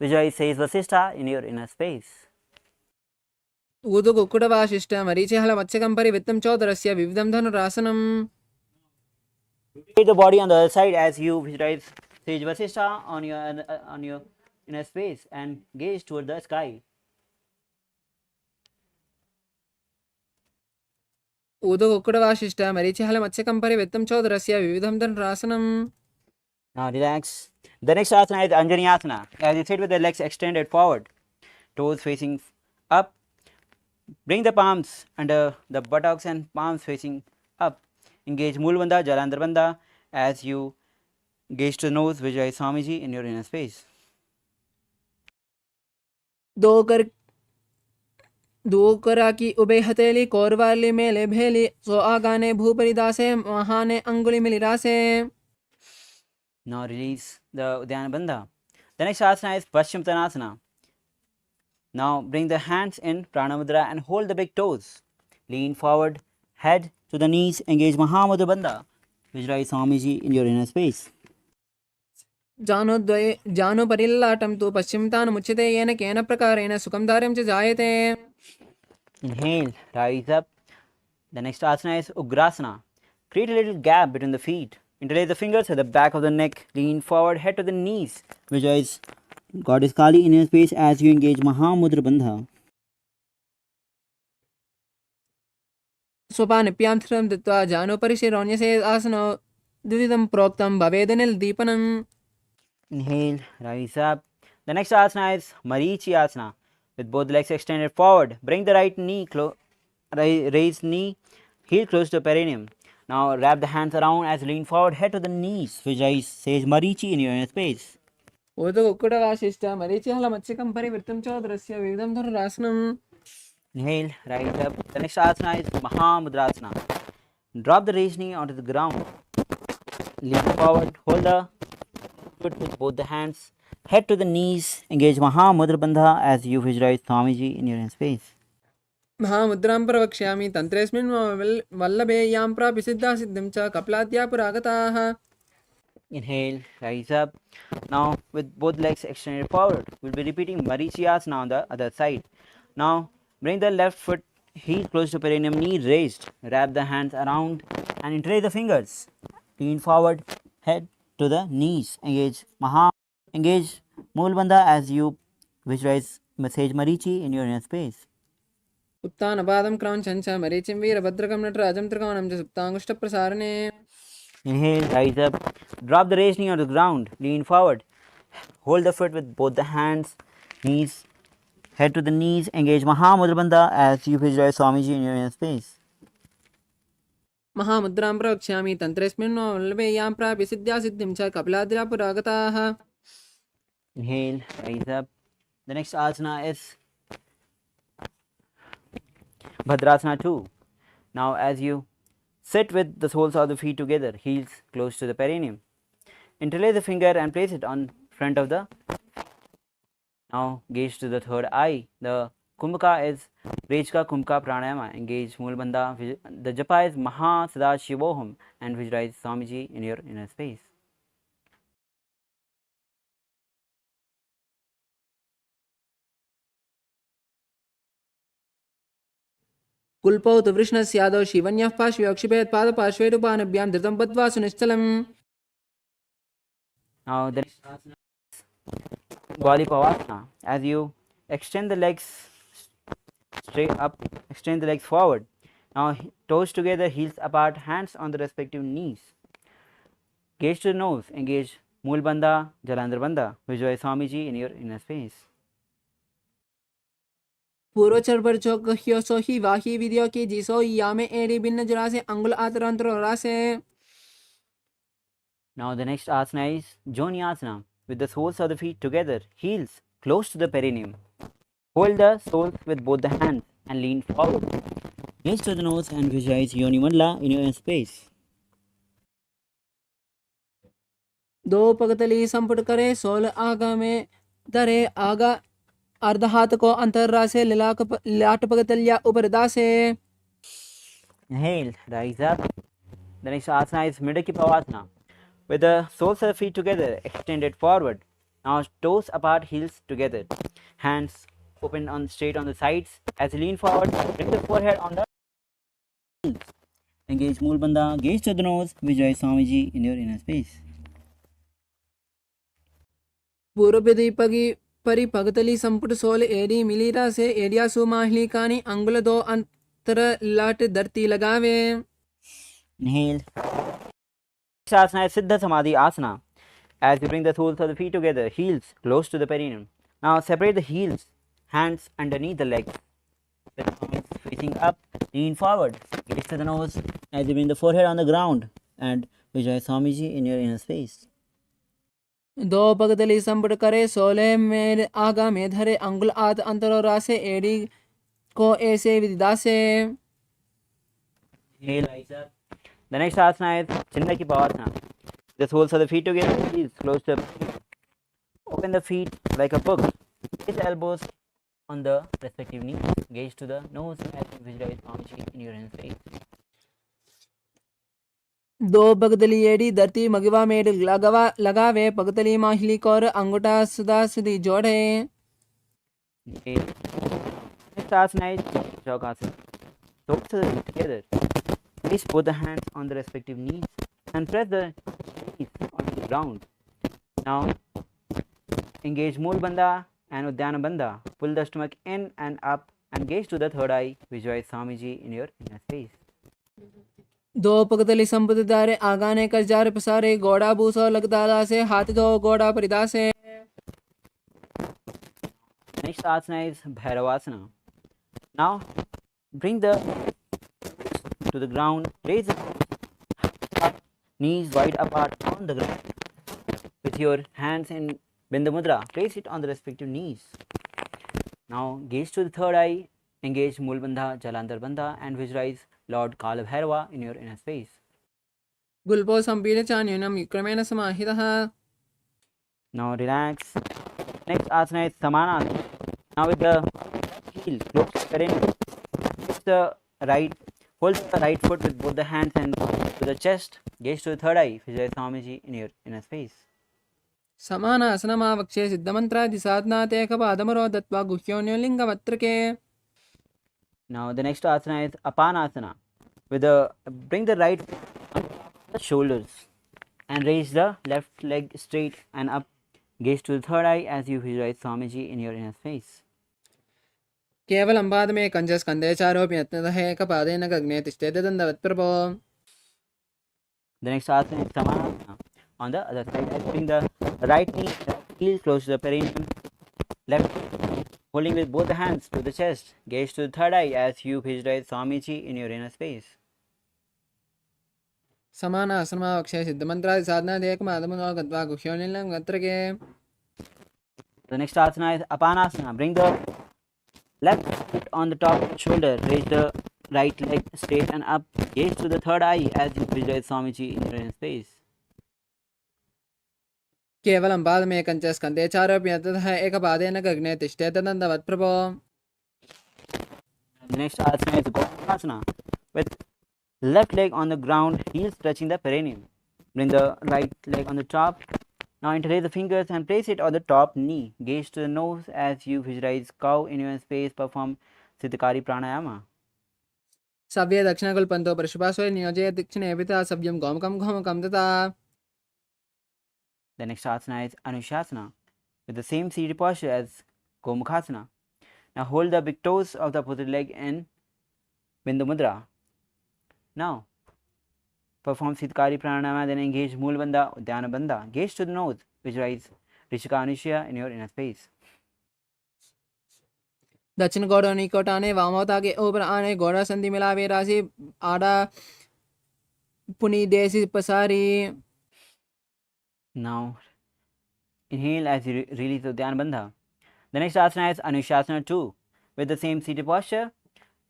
Visualize says Vasishtha in your inner space. ऊदु कुक्कुटवासिष्ठ मरीचिहल मत्स्यकं परिवृत्तं चोदरस्य विविधं धनुरासनम्. Take the body on the other side as you visualize Sage Vasishtha on your inner space and gaze toward the sky. ऊदु कुक्कुटवासिष्ठ मरीचिहल मत्स्यकं परिवृत्तं चोदरस्य विविधं धनुरासनम्. Now relax. The next asana is Anjani asana. As you sit with the legs extended forward, toes facing up. Bring the palms under the buttocks and palms facing up. Engage Moolabandha, Jalandhar Bandha as you gaze to the nose, visualize Swamiji in your inner space. दो करा की ube हथेली कोरवाली मेले भेली सो आगाने भूपरिदासे महाने अंगुली मिलिरासे. Now release the Uddiyana Bandha. The next asana is Paschimottanasana. Now bring the hands in Pranamudra and hold the big toes. Lean forward, head to the knees, engage Mahamudra Bandha. Visualize Swamiji in your inner space. जानो परिल्लाटं तु पश्चिमतानुमुच्यते येन केन प्रकारेण सुखं दार्यं च जायते. Inhale, rise up. The next asana is Ugrasana. Create a little gap between the feet. Interlace the fingers at the back of the neck. Lean forward, head to the knees. Visualize Goddess Kali in your space as you engage Mahamudra Bandha. स्वपानिप्यां स्थिरं दत्त्वा जानोपरि शिरोन्यसे आसनो द्विविधं प्रोक्तं भवेदनिर्दीपनम्. Inhale, rise up. The next asana is Marichi Asana. With both legs extended forward, bring the right knee raise knee, heel close to perineum. Now wrap the hands around as you lean forward, head to the knees. Visualize Sage Marichi in your inner space. उदकुक्कुटवासिष्ठ मरीचिहल मत्स्यकं परिवृत्तं च द्रस्य विविधं धनुरासनम्. Inhale, rise up. The next asana is Mahamudrasana. Drop the raised knee onto the ground. Lean forward, hold the foot with both the hands. Head to the knees. Engage Mahamudra Bandha as you visualize Swamiji in your inner space. महामुद्रां प्रवक्ष्यामि तन्त्रेऽस्मिन् मम वल्लभे यां प्राप्य सिद्धासिद्धिं च कपिलाद्या पुरागताः. Inhale, rise up. Now with both legs extended forward, we'll be repeating Marichiyasana on the other side. Now bring the left foot heel close to perineum, knee raised. Wrap the hands around and interlace the fingers. Lean forward, head to the knees. Engage Moolbandha as you visualize Sage Marichi in your inner space. उत्तानपादं क्रौञ्चं च मरीचिं वीरभद्रकं नटराजं त्रिकोणं च सुप्ताङ्गुष्ठप्रसारणे. Inhale, rise up. Drop the raised knee on the ground. Lean forward. Hold the foot with both the hands, knees, head to the knees. Engage Mahamudra Bandha as you visualize Swamiji in your inner space. महामुद्रां प्रवक्ष्यामि तन्त्रेऽस्मिन् मम वल्लभे यां प्राप्य सिद्धासिद्धिं च कपिलाद्या पुरागताः. Inhale, rise up. The next asana is Bhadrasana 2. Now as you sit with the soles of the feet together, heels close to the perineum. Interlace the finger and place it on front of the. Now gaze to the third eye. The Kumbhaka is Rejka Kumbhaka Pranayama. Engage Moolbandha. The Japa is Maha Sadashivoham and visualize Swamiji in your inner space. कुल्पौ तु वृष्णस्यादौ शिवन्यः पार्श्वयोक्षिपेत् पादपार्श्वैरुपानभ्यां धृतं बद्ध्वा सुनिश्चलम्. Now the next asana is Gvalipavasana. As you extend the legs straight up, extend the legs forward. Now toes together, heels apart, hands on the respective knees. Gaze to the nose, engage Moolbandha, Jalandhar Bandha. Visualize Swamiji in your inner space. पूर्वचर पर चौक ह्यो सो ही वाही विधियो की जिसो यामे एड़ी भिन्न जरासे अंगुल आतरंतर रासे. Now the next asana is Joni Asana. With the soles of the feet together, heels close to the perineum. Hold the soles with both the hands and lean forward. Gaze to the nose and visualize Yoni Mandala in your inner space. दो पगतली संपुट करे soul आगा में धरे आगा अर्ध हाथ को अंतर्रासे लाट पगतलिया ऊपर दासे. Inhale, rise up. The next asana is Midaki Pavasana. With the soles of the feet together, extended forward. Now toes apart, heels together. Hands open straight on the sides. As you lean forward, bring the forehead on the heels. Engage Moolbandha, gaze to the nose, visualize Swamiji in your inner space. पूर्व दीपगी परि पगतली संपुट soul AD मिलीरा से एडिया सुमाहली कानी अंगुल दो अंतर लाट धरती लगावे. Inhale. Next asana is Siddha Samadhi Asana. As you bring the soles of the feet together, heels close to the perineum. Now separate the heels, hands underneath the legs. The palms facing up, lean forward, gaze to the nose as you bring the forehead on the ground and visualize Swamiji in your inner space. दो पगतली संपुट करे सोले में आगा में धरे अंगुल आत अंतर रासे AD को ऐसे विदासे. Inhale, rise up. The next asana is Chindaki Pavasana. The soles of the feet together, heels close to the perineum. Open the feet like a book. Place elbows on the respective knees. Gaze to the nose as you visualize Swamiji in your inner space. दो पगतली एड़ी धरती मगवा made लगावे पगतली माहिली कौर अंगूठा सुधा सुधी जोड़े. Next asana is Yogasana. Toes together. Place both the hands on the respective knees and press the knees on the ground. Now engage Mool Bandha and Uddiyana Bandha. Pull the stomach in and up and gaze to the third eye. Visualize Swamiji in your inner space. दो पगतली संपत्ति दारे आगाने कर jar पसारे गोड़ा बूसो लगदाला से हाथ दो गोड़ा परिदा से. Next asana is Bhairavasana. Now bring the to the ground, raise the knees wide apart on the ground. With your hands in Bindu Mudra, place it on the respective knees. Now gaze to the third eye, engage Mool Bandha, Jalandhar Bandha and visualize Lord Kala Bhairava in your inner space. गुल्पो संपीन चान्यूनम क्रमेण समाहितः. Now relax. Next asana is Samanasana. Now with the heel close to the hold the right foot with both the hands and to the chest. Gaze to the third eye. Visualize Swamiji in your inner space. समानासनमावक्षे सिद्धमन्त्रादि साधनात् एकपादमरो दत्वा गुह्योन्योलिङ्गवत्रके. Now the next asana is Apanasana. Bring the right foot on the shoulders and raise the left leg straight and up. Gaze to the third eye as you visualize Swamiji in your inner space. केवलं पादमे कञ्चस्कन्धे चारोऽपि यत्नतः एकपादेन गगने तिष्ठेत दण्डवत्प्रभो. The next asana is Samanasana. On the other side, bring the right knee, heel close to the perineum, left holding with both the hands to the chest. Gaze to the third eye as you visualize Swamiji in your inner space. समानासनमावक्षे सिद्धमन्त्रादि साधनात् एकपादमरो दत्वा गुह्योन्योलिङ्गवत्रके. The next asana is Apanasana. Bring the left foot on the top of the shoulder. Raise the right leg straight and up. Gaze to the third eye as you visualize Swamiji in your inner space. केवलं पादमे कञ्चस्कन्धे चारोऽपि यत्नतः एकपादेन गगने तिष्ठेत दण्डवत्प्रभो. The next asana is Gopasana. With left leg on the ground, heels touching the perineum. Bring the right leg on the top. Now interlace the fingers and place it on the top knee. Gaze to the nose as you visualize cow in your space. Perform Siddhikari Pranayama. सव्ये दक्षिणकुल्पन्तो परशुपाशो नियोजय दक्षिणे पिता सव्यं गोमकं घोमकं तथा. The next asana is Anushasana. With the same seated posture as Gomukhasana. Now hold the big toes of the opposite leg in Bindu Mudra. Now perform Siddhikari Pranayama, then engage Mool Bandha, Uddiyana Bandha. Gaze to the nose. Visualize Rishika Anushya in your inner space. दक्षिण गोड़ा निकट आने वामोता के ऊपर आने गोड़ा संधि मिलावे राशि आड़ा पुनी देसी पसारी. Now inhale as you release the Uddiyana Bandha. The next asana is Anushasana 2. With the same seated posture,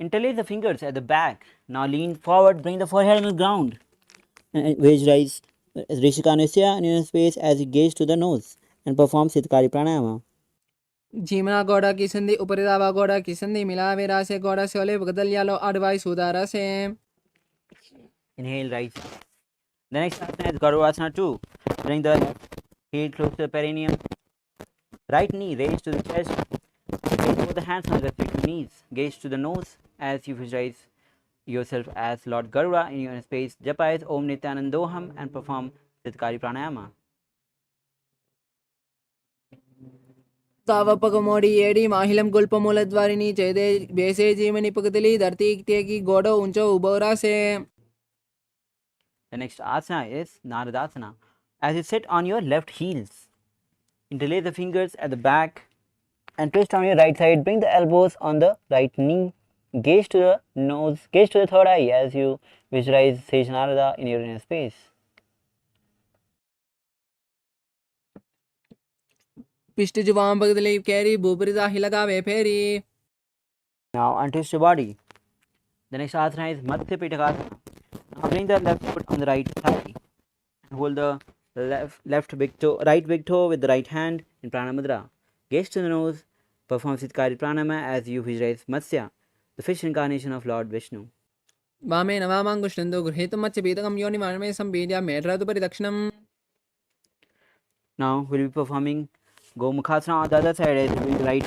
interlace the fingers at the back. Now lean forward, bring the forehead on the ground. And visualize Rishika Anushya in your space as you gaze to the nose and perform Siddhikari Pranayama. जीमना गोड़ा की संधि उपरिदावा गोड़ा की संधि मिलावे राशि गोड़ा से ओले बगदलियालो अडवाई सुधारा से. Inhale, right. The next asana is Garudasana 2. Bring the heel close to the perineum. Right knee raised to the chest. Place both the hands on the respective knees. Gaze to the nose as you visualize yourself as Lord Garuda in your space. Japa is Om Nithyanandoham and perform Siddhikari Pranayama. ताव पगमोड़ी एड़ी माहिलम गुल्प मूलद्वारिणी चेदे बेसे जीवनी पगदली धरती की गोड़ो ऊंचो उबोरा से. The next asana is Naradasana. As you sit on your left heels, interlace the fingers at the back and twist on your right side. Bring the elbows on the right knee. Gaze to the nose, gaze to the third eye as you visualize Sage Narada in your inner space. पिष्ट जुवाम बगदली कैरी बुबरिदा हिलगावे फेरी. Now untwist your body. The next asana is Matsya Pitakasana. Now bring the left foot on the right thigh and hold the right big toe with the right hand in Prana Mudra. Gaze to the nose. Perform Siddhikari Pranayama as you visualize Matsya, the fish incarnation of Lord Vishnu. वामेन वामाङ्गुष्ठन्तो गृहीतुं मत्स्यपीतकं योनिमानमे सम्पीड्य मेढ्रादुपरि दक्षिणम्. Now we'll be performing Gomukhasana on the other side, as doing the right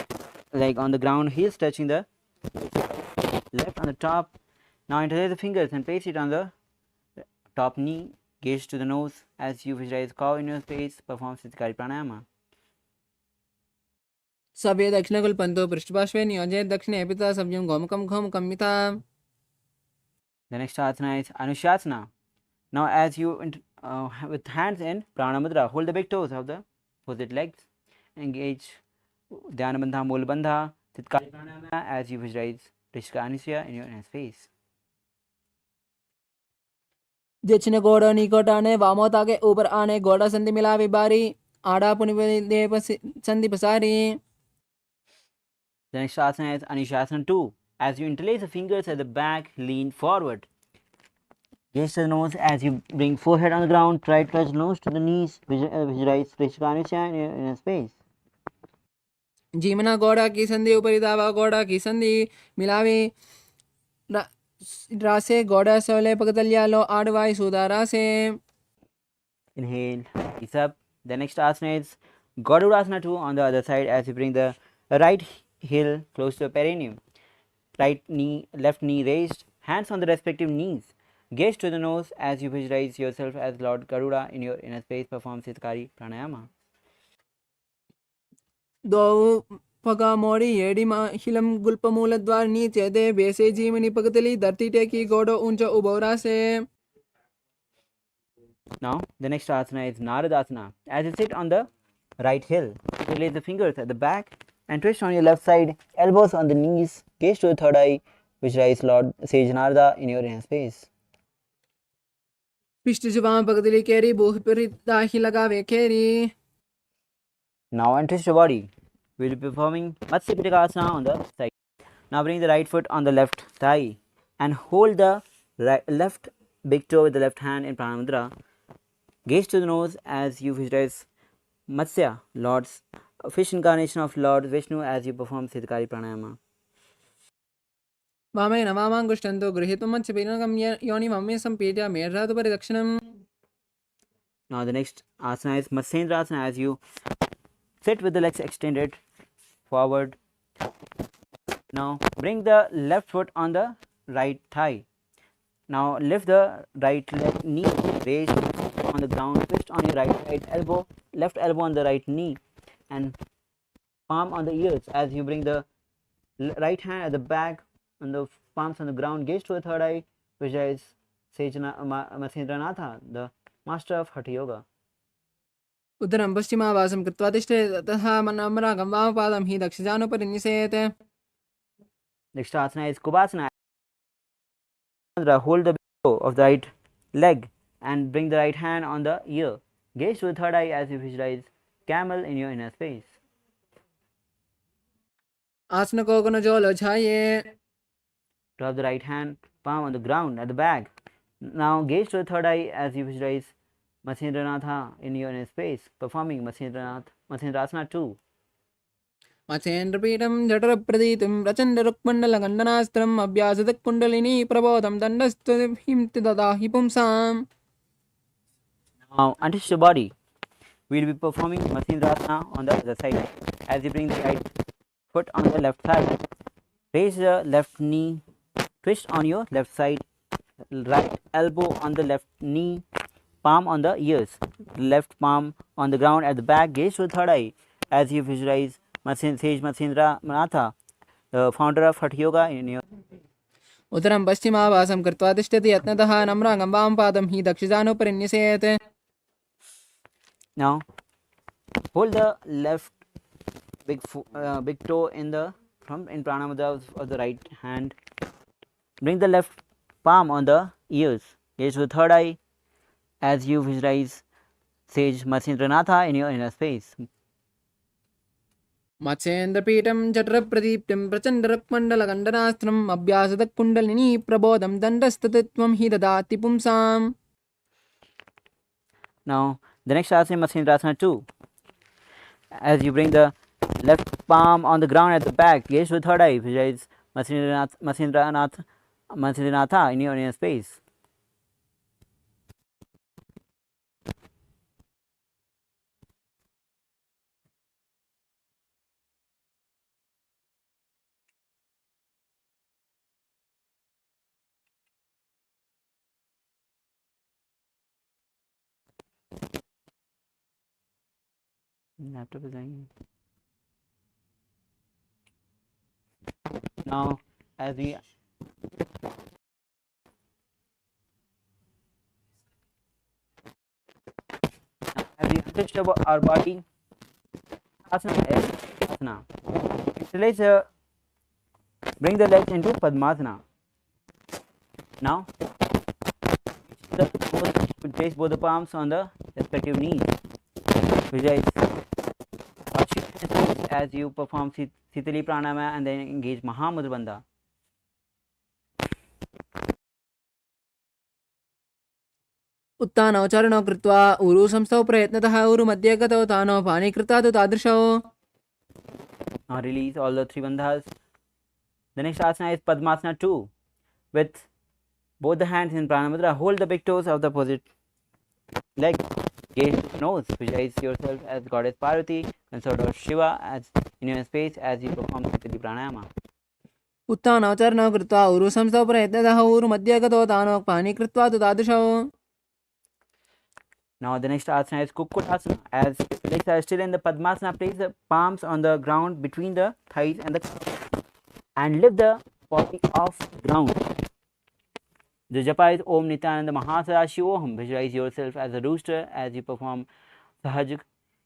leg on the ground, heels touching the left on the top. Now interlace the fingers and place it on the top knee, gaze to the nose as you visualize cow in your space, perform Siddhikari Pranayama. सव्ये दक्षिणकुल्पन्तो पृष्ठपार्श्वे नियोजयेत् दक्षिणे पिता सव्यं गोमुखं घोमुखं मिथा. The next asana is Anushasana. Now as you with hands in Prana Mudra, hold the big toes of the opposite legs, engage Dhyana Bandha, Mula Bandha, Siddhikari Pranayama as you visualize Rishika Anisya in your inner space. दक्षिण गोड़ निकट आने वामोता के ऊपर आने गोड़ा संधि मिलावी बारी आड़ा पुनि संधि पसारी. The next asana is Anushasana 2. As you interlace the fingers at the back, lean forward. Gaze to the nose as you bring forehead on the ground, try to touch nose to the knees, visualize Rishika Anisya in your inner space. जीमना गोड़ा की संधि ऊपरी दावा गोड़ा की संधि मिलावी रासे गोड़ा सोले पगतलिया लो आड़वाई सुदा रासे. Inhale, ease up. The next asana is Gadurasana 2 on the other side as you bring the right heel close to the perineum. Right knee, left knee raised, hands on the respective knees. Gaze to the nose as you visualize yourself as Lord Garuda in your inner space, perform Siddhikari Pranayama. दो पगा मोड़ी येड़ी helium गुल्प मूल द्वार नीचे दे बेसे जीमनी पगतली धरती टेकी गोड़ो ऊंचा उबोरा से. Now the next asana is Naradasana. As you sit on the right heel, interlace the fingers at the back and twist on your left side, elbows on the knees, gaze to the third eye, visualize Lord Sage Narada in your inner space. पिष्ट जुबान पगतली केरी बूह पर दाही लगावे केरी. Now untwist your body. We will be performing Matsya Pitakasana on the side. Now bring the right foot on the left thigh and hold the left big toe with the left hand in Prana Mudra. Gaze to the nose as you visualize Matsya, Lord's fish incarnation of Lord Vishnu as you perform Siddhikari Pranayama. वामेन वामाङ्गुष्ठन्तो गृहीतुं मत्स्यपीतकं योनिमानमे सम्पीड्य मेढ्रादुपरि दक्षिणम्. Now the next asana is Matsyendrasana as you sit with the legs extended forward. Now bring the left foot on the right thigh. Now lift the right leg knee raised on the ground, twist on your right side elbow, left elbow on the right knee and palm on the ears as you bring the right hand at the back and the palms on the ground, gaze to the third eye, visualize Matsyendranath, the master of Hatha Yoga. उदरं पश्चिमावासं कृत्वा तिष्ठेत् तथा मनमरागं वामपादं हि दक्षिणानुपरि निषेत्. Next asana is Kubhasana. Hold the toe of the right leg and bring the right hand on the ear. Gaze to the third eye as you visualize camel in your inner space. आसन को गुण जोलो छाये. Drop the right hand palm on the ground at the back. Now gaze to the third eye as you visualize Matsyendranath in your inner space, performing Matsyendrasana 2. मत्स्येन्द्रपीठं जठरप्रदीतिं प्रचण्डरुक्मण्डलगण्डनास्त्रम् अभ्यासदकुण्डलिनी प्रबोधं दण्डस्तुतिं ददाहि पुंसाम्. Now untwist your body. We will be performing Matsyendrasana on the other side as you bring the right foot on the left side. Raise the left knee, twist on your left side, right elbow on the left knee, palm on the ears, left palm on the ground at the back, gaze to the third eye as you visualize Sage Matsyendranath, the founder of Hatha Yoga in your. उदरं पश्चिमावासं कृत्वा तिष्ठति यत्नतः नम्रागं वामपादं हि दक्षिणानुपरि निषेत्. Now hold the left big toe in Pranamudra of the right hand. Bring the left palm on the ears. Gaze to the third eye as you visualize Sage Matsyendranath in your inner space. मत्स्येन्द्रपीठं जठरप्रदीप्तिं प्रचण्डरुक्मण्डलगण्डनास्त्रम् अभ्यासदकुण्डलिनी प्रबोधं दण्डस्तुतित्वं हि ददाति पुंसाम्. Now the next asana is Matsyendrasana 2. As you bring the left palm on the ground at the back, gaze to the third eye, visualize Matsyendranath Mansalinatha in your inner space. Laptop is dying. Now, as we untouched about our body, asana is asana. So let's bring the legs into Padmasana. Now, place both the palms on the respective knees. Visualize as you perform Sitali Pranayama and then engage Mahamudra Bandha. उत्थानोच्चारणो कृत्वा ऊरु संस्थौ प्रयत्नतः ऊरु मध्ये गतौ तानो पाणिकृता तु तादृशौ. Now release all the three bandhas. The next asana is Padmasana 2. With both the hands in Pranamudra, hold the big toes of the opposite leg. Gaze nose. Visualize yourself as Goddess Parvati and sort of Shiva as in your space as you perform Sitali Pranayama. उत्थानोच्चारणो कृत्वा ऊरु संस्थौ प्रयत्नतः ऊरु मध्ये गतौ तानो पाणिकृत्वा तु तादृशौ. Now the next asana is Kukkutasana. As legs are still in the Padmasana, place the palms on the ground between the thighs and the and lift the body off the ground. The japa is Om Nithyananda Mahasarashivoham. Visualize yourself as a rooster as you perform Sahaj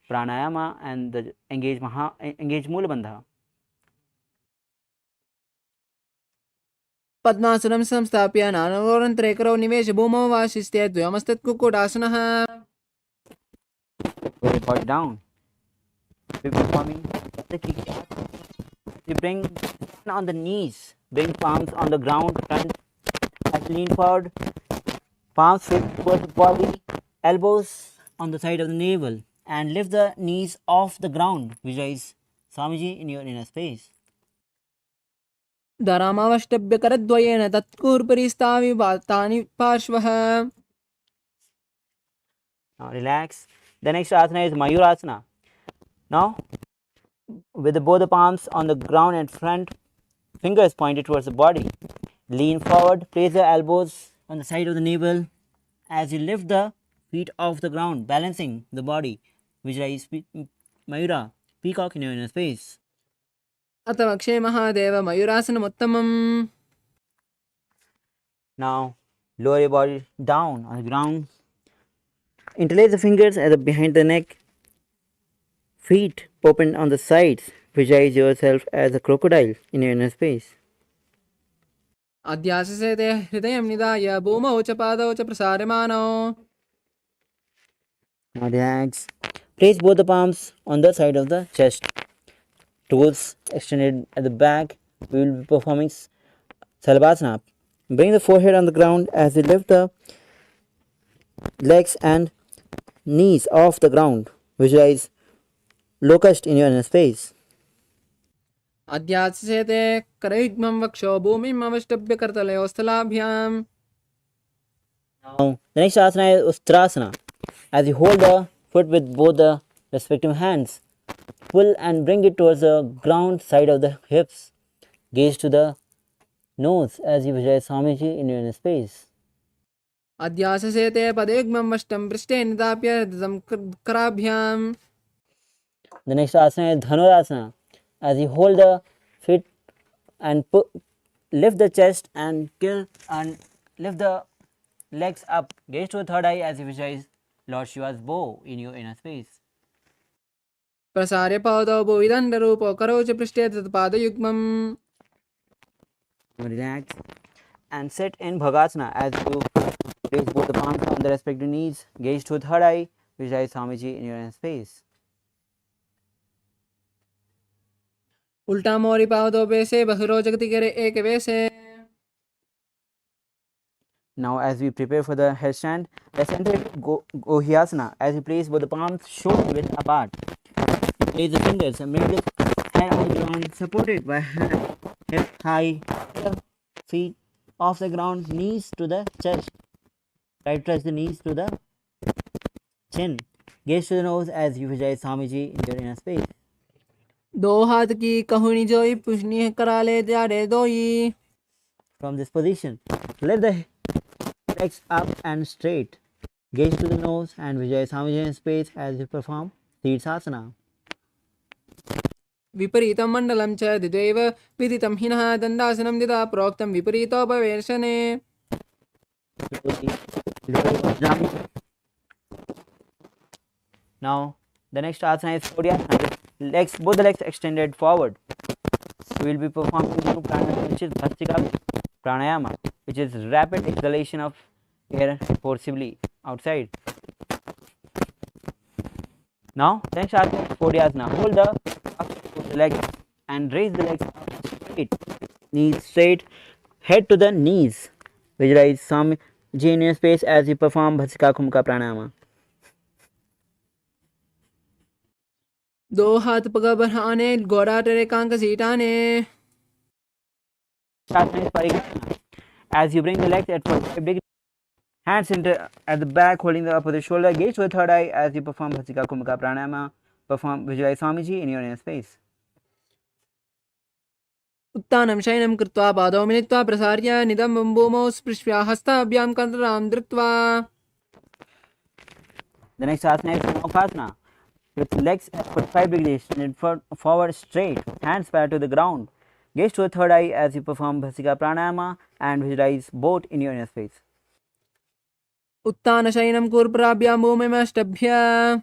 Pranayama and the engage Mula Bandha. पद्मासनं संस्थाप्य नानवरन्तरेकरौ निवेश भूमौ वा शिस्ते द्वयमस्तत् कुक्कुटासनः. Put your body down. We're performing the kick. You bring on the knees, bring palms on the ground, front, as lean forward, palms fit towards the body, elbows on the side of the navel, and lift the knees off the ground. Visualize Swamiji in your inner space. धरामावष्टभ्यकरद्वयेन तत्कूर्परिस्तानि पार्श्वः. Now relax. The next asana is Mayurasana. Now, with both the palms on the ground and front fingers pointed towards the body, lean forward, place the elbows on the side of the navel as you lift the feet off the ground, balancing the body. Visualize Mayura, peacock in your inner space. अथ वक्षे Mahadev मयूरासनमुत्तमम्. Now, lower your body down on the ground. Interlace the fingers behind the neck. Feet open on the sides. Visualize yourself as a crocodile in your inner space. अध्याससेते हृदयं निधाय भूमौ च पादौ च प्रसार्यमाणौ. Now relax. Place both the palms on the side of the chest. Toes extended at the back. We will be performing Salabhasana. Bring the forehead on the ground as you lift the legs and knees off the ground. Visualize locust in your inner space. अध्याससेते करयुग्मं वक्षो भूमिम् अवष्टभ्य करतलयोः स्थलाभ्याम्. Now, the next asana is Ustrasana. As you hold the foot with both the respective hands, pull and bring it towards the ground side of the hips. Gaze to the nose as you visualize Swamiji in your inner space. अध्याससेते पदयुग्मं वष्टं पृष्ठे निधाप्य धृतं कराभ्याम्. The next asana is Dhanurasana. As you hold the feet and lift the chest and lift the legs up. Gaze to the third eye as you visualize Lord Shiva's bow in your inner space. प्रसार्य पादौ भुविदण्डरूपौ करौ च पृष्ठे तत्पादयुग्मम्. Relax and sit in Bhagasana as you place both the palms on the respective knees. Gaze to the third eye. Visualize Swamiji in your inner space. उल्टा मोरी पादौ बेसे बहिरो जगति करे एक वेसे. Now as we prepare for the headstand, let's enter Gohyasana as you place both the palms shoulder width apart. Place the fingers and bring the hand on the ground supported by hand, hip high, feet off the ground, knees to the chest. Try to touch the knees to the chin. Gaze to the nose as you visualize Swamiji in your inner space. दो हाथ की कहुनी जोई पुष्णि कराले त्यारे दोई. From this position, lift the legs up and straight. Gaze to the nose and visualize Swamiji in space as you perform Sirsasana. विपरीतं मण्डलं च द्विदैव विदितं हिनः दण्डासनं दिदा प्रोक्तं विपरीतोपवेशने. Now the next asana is Kodyasana. Legs, both the legs extended forward. We will be performing new pranayama, which is Bhastika Pranayama, which is rapid exhalation of air forcibly outside. Now the next asana is Kodyasana. Hold the legs and raise the legs up straight, knees straight, head to the knees. Visualize some genius space as you perform Bhasika Kumka Pranayama. दो हाथ पग बढ़ाने गोड़ा टेरे कांक सीटाने. Asana is Parikrama. As you bring the legs at 45 degrees, hands at the back holding the opposite shoulder, gaze to the third eye as you perform Bhasika Kumka Pranayama. Visualize Swamiji in your inner space. उत्तानं शयनं कृत्वा पादौ मिलित्वा प्रसार्य निदं भूमौ स्पृश्य हस्ताभ्यां कन्दरां धृत्वा. The next asana is Samokasana. With legs at 45 degrees, extended forward straight, hands parallel to the ground. Gaze to the third eye as you perform Bhasika Pranayama and visualize both in your inner space. उत्तान शयनं कुर्प्राभ्यां भूमिमष्टभ्य.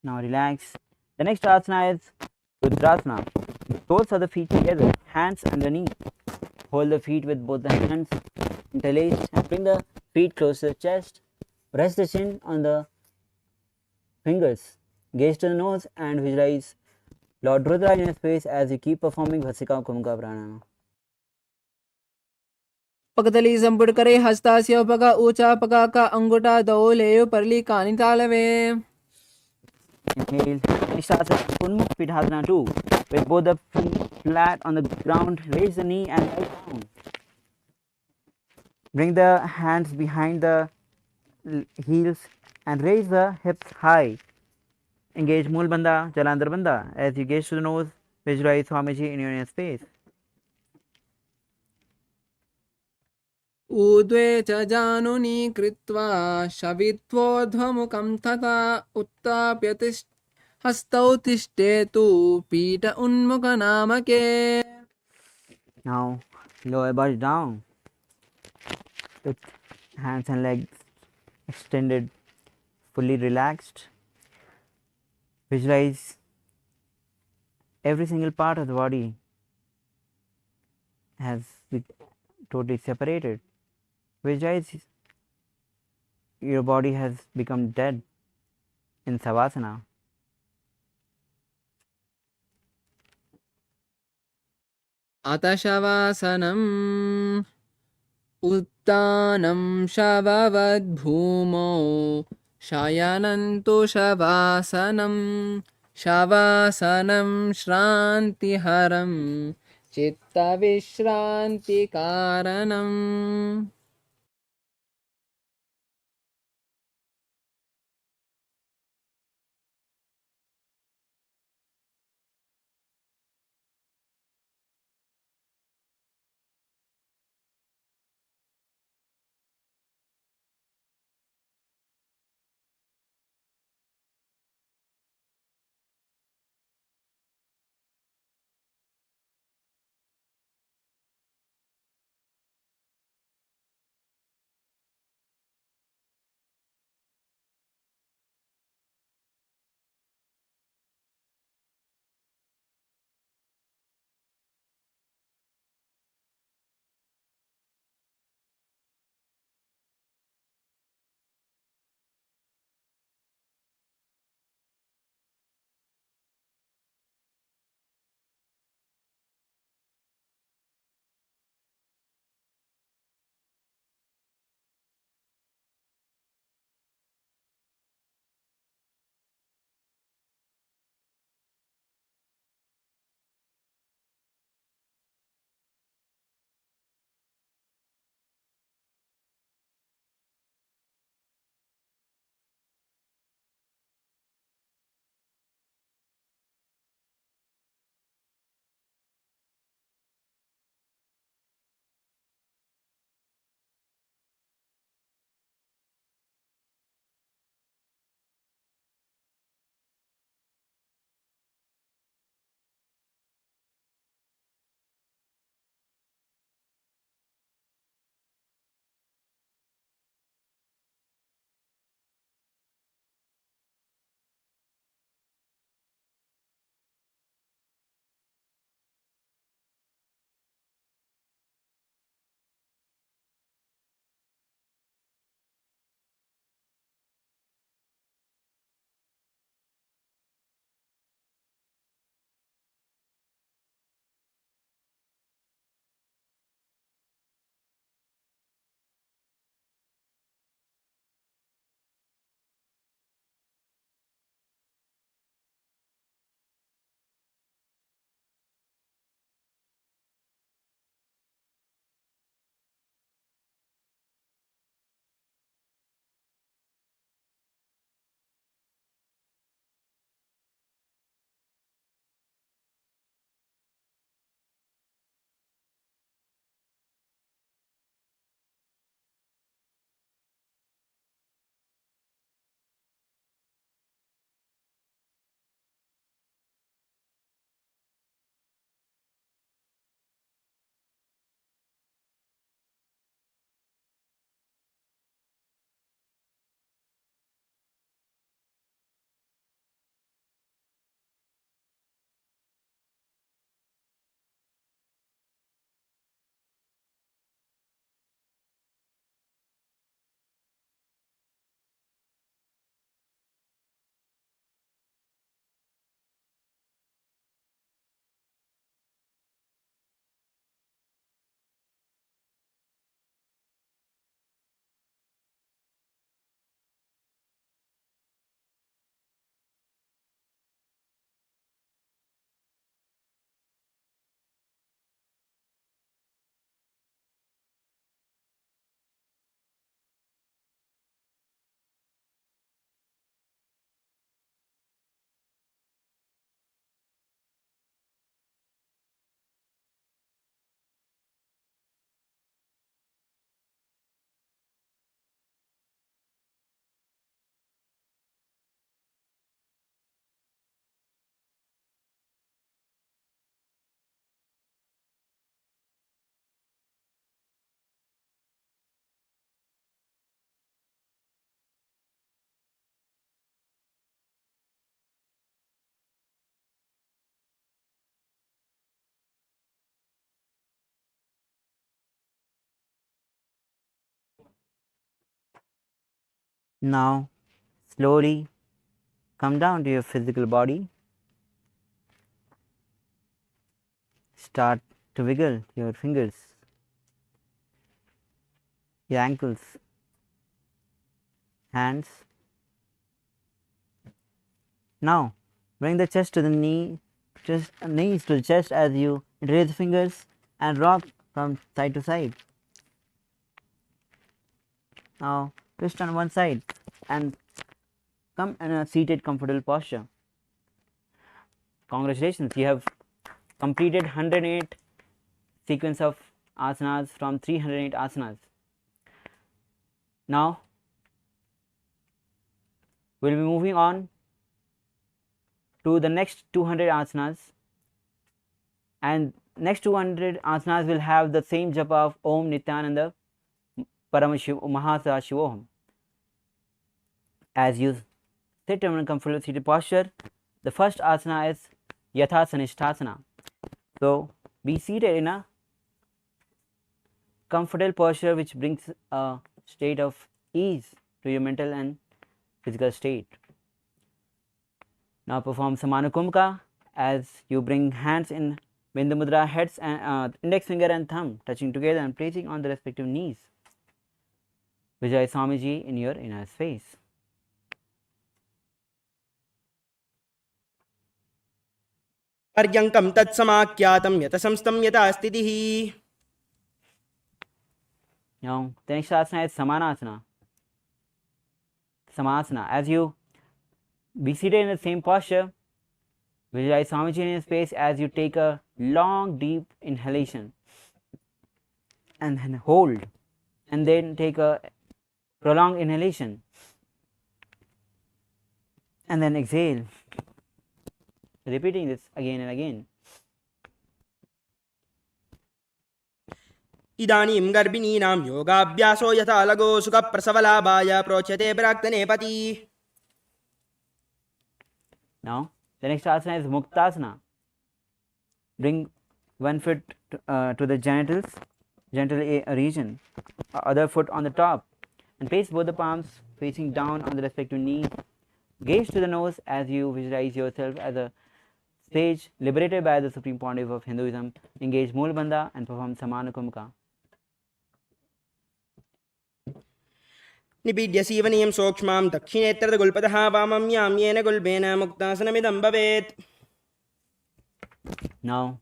Now relax. The next asana is Rudrasana. Toes of the feet together, hands underneath. Hold the feet with both the hands interlaced and bring the feet close to the chest. Rest the chin on the fingers. Gaze to the nose and visualize Lord Rudra in your space as you keep performing Bhasika Kumka Pranayama. पगतली संपुट करे हस्तास्य पगा ऊंचा पगा का अंगूठा दो ले परली कानी तालवे. Inhale. Next asana, Unmukh Pidhasana 2. With both the feet flat on the ground, raise the knee and lie down. Bring the hands behind the heels and raise the hips high. Engage Mool Bandha, Jalandhar Bandha. As you gaze to the nose, visualize Swamiji in your inner space. ऊर्ध्वे च जानुनी कृत्वा शवित्वोर्ध्वमुखं तथा उत्थाप्य हस्तौ तिष्ठेतु पीठ उन्मुखनामके. Now lower body down with hands and legs extended, fully relaxed. Visualize every single part of the body has been totally separated. Visualize your body has become dead in Savasana. अत शवासनम् उत्तानं शववद्भूमौ शयनं तु शवासनं. शवासनं श्रान्तिहरं चित्तविश्रान्तिकारणम्. Now slowly come down to your physical body. Start to wiggle your fingers, your ankles, hands. Now bring the chest to the knees to the chest as you raise the fingers and rock from side to side. Now twist on one side and come in a seated comfortable posture. Congratulations, you have completed 108 sequence of asanas from 308 asanas. Now we will be moving on to the next 200 asanas, and next 200 asanas will have the same japa of Om Nithyananda Paramashivoham. As you sit in a comfortable seated posture, the first asana is Yatha Sanishthasana. So be seated in a comfortable posture which brings a state of ease to your mental and physical state. Now perform Samanukumka as you bring hands in Bindu Mudra, heads and index finger and thumb touching together and placing on the respective knees. Vijay Swamiji in your inner space. पर्यङ्कं तत्समाख्यातं यतसंस्थं यथा स्थितिः. Now the next asana is Samanasana. Samasana. As you be seated in the same posture, visualize Swamiji in your space as you take a long deep inhalation and then hold, and then take a prolonged inhalation and then exhale, repeating this again and again. इदानीं गर्भिणीनां योगाभ्यासो यथा लगो सुखप्रसवलाभाय प्रोच्यते प्राक्तने पति. Now the next asana is Muktasana. Bring one foot to the genital region, other foot on the top, and place both the palms facing down on the respective knee. Gaze to the nose as you visualize yourself as a sage liberated by the Supreme Pontiff of Hinduism. Engage Moolbandha and perform Samanukumka. निपीड्य सीवनीयं सूक्ष्मां दक्षिणेत्रगुल्पतः वामं याम्येन गुल्बेन मुक्तासनमिदं भवेत्. Now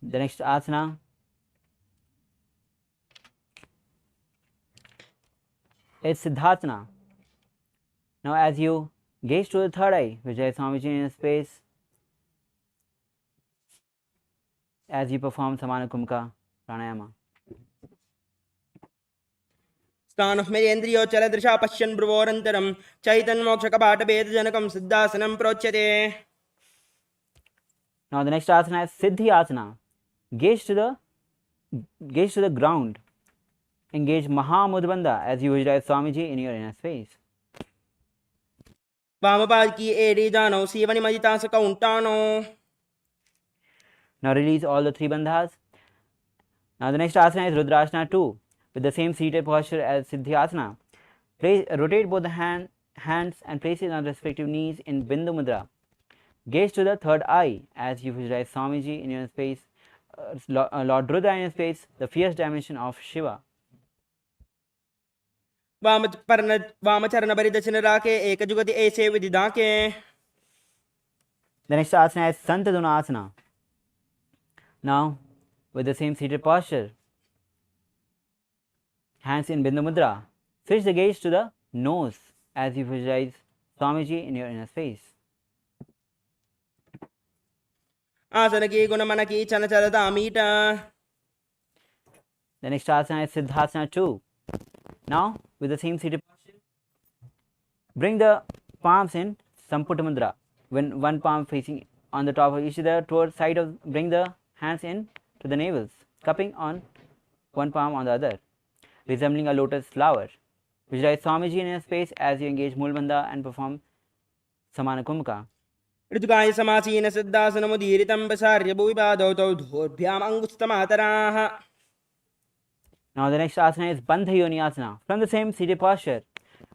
the next asana is Siddhasana. Now as you gaze to the third eye, Vijay Swamiji in space, as you perform Samanukumka Pranayama. स्थाणुःमेन्द्रियोच्चलदृशा पश्यन् भ्रुवोरन्तरं चैतन्मोक्षकपाटभेदजनकं सिद्धासनं प्रोच्यते. Now the next asana is Siddhi Asana. Gaze to the ground. Engage Mahamudbandha as you visualize Swamiji in your inner space. वामपादकी एडी जानो सीवनिमजितासकौण्टानो. Now release all the three bandhas. Now the next asana is Rudrasana 2 with the same seated posture as Siddhi Asana. Rotate both the hands and place it on respective knees in Bindu Mudra. Gaze to the third eye as you visualize Swamiji in your space, Lord Rudra in your space, the fierce dimension of Shiva. वामचरणपरिदर्शनराके एकजुगति ऐसे विदिदाके. The next asana is Santaduna Asana. Now with the same seated posture, hands in Bindu Mudra, switch the gaze to the nose as you visualize Swamiji in your inner space. आसनकी गुणमनकी चलचलतामीटा. The next asana is Siddhasana 2. Now with the same seated posture, bring the palms in Samputta Mudra. When one palm facing on the top of each other towards side of, bring the hands in to the navels, cupping on one palm on the other, resembling a lotus flower. Visualize Swamiji in your space as you engage Moolbandha and perform Samanukumka. ऋतुकाय समासीन सिद्धासनमुदीरितं प्रसार्य भुविपादौ तौ धोर्भ्याम् अङ्गुष्ठमातराः. Now the next asana is Bandha Yoni Asana. From the same seated posture,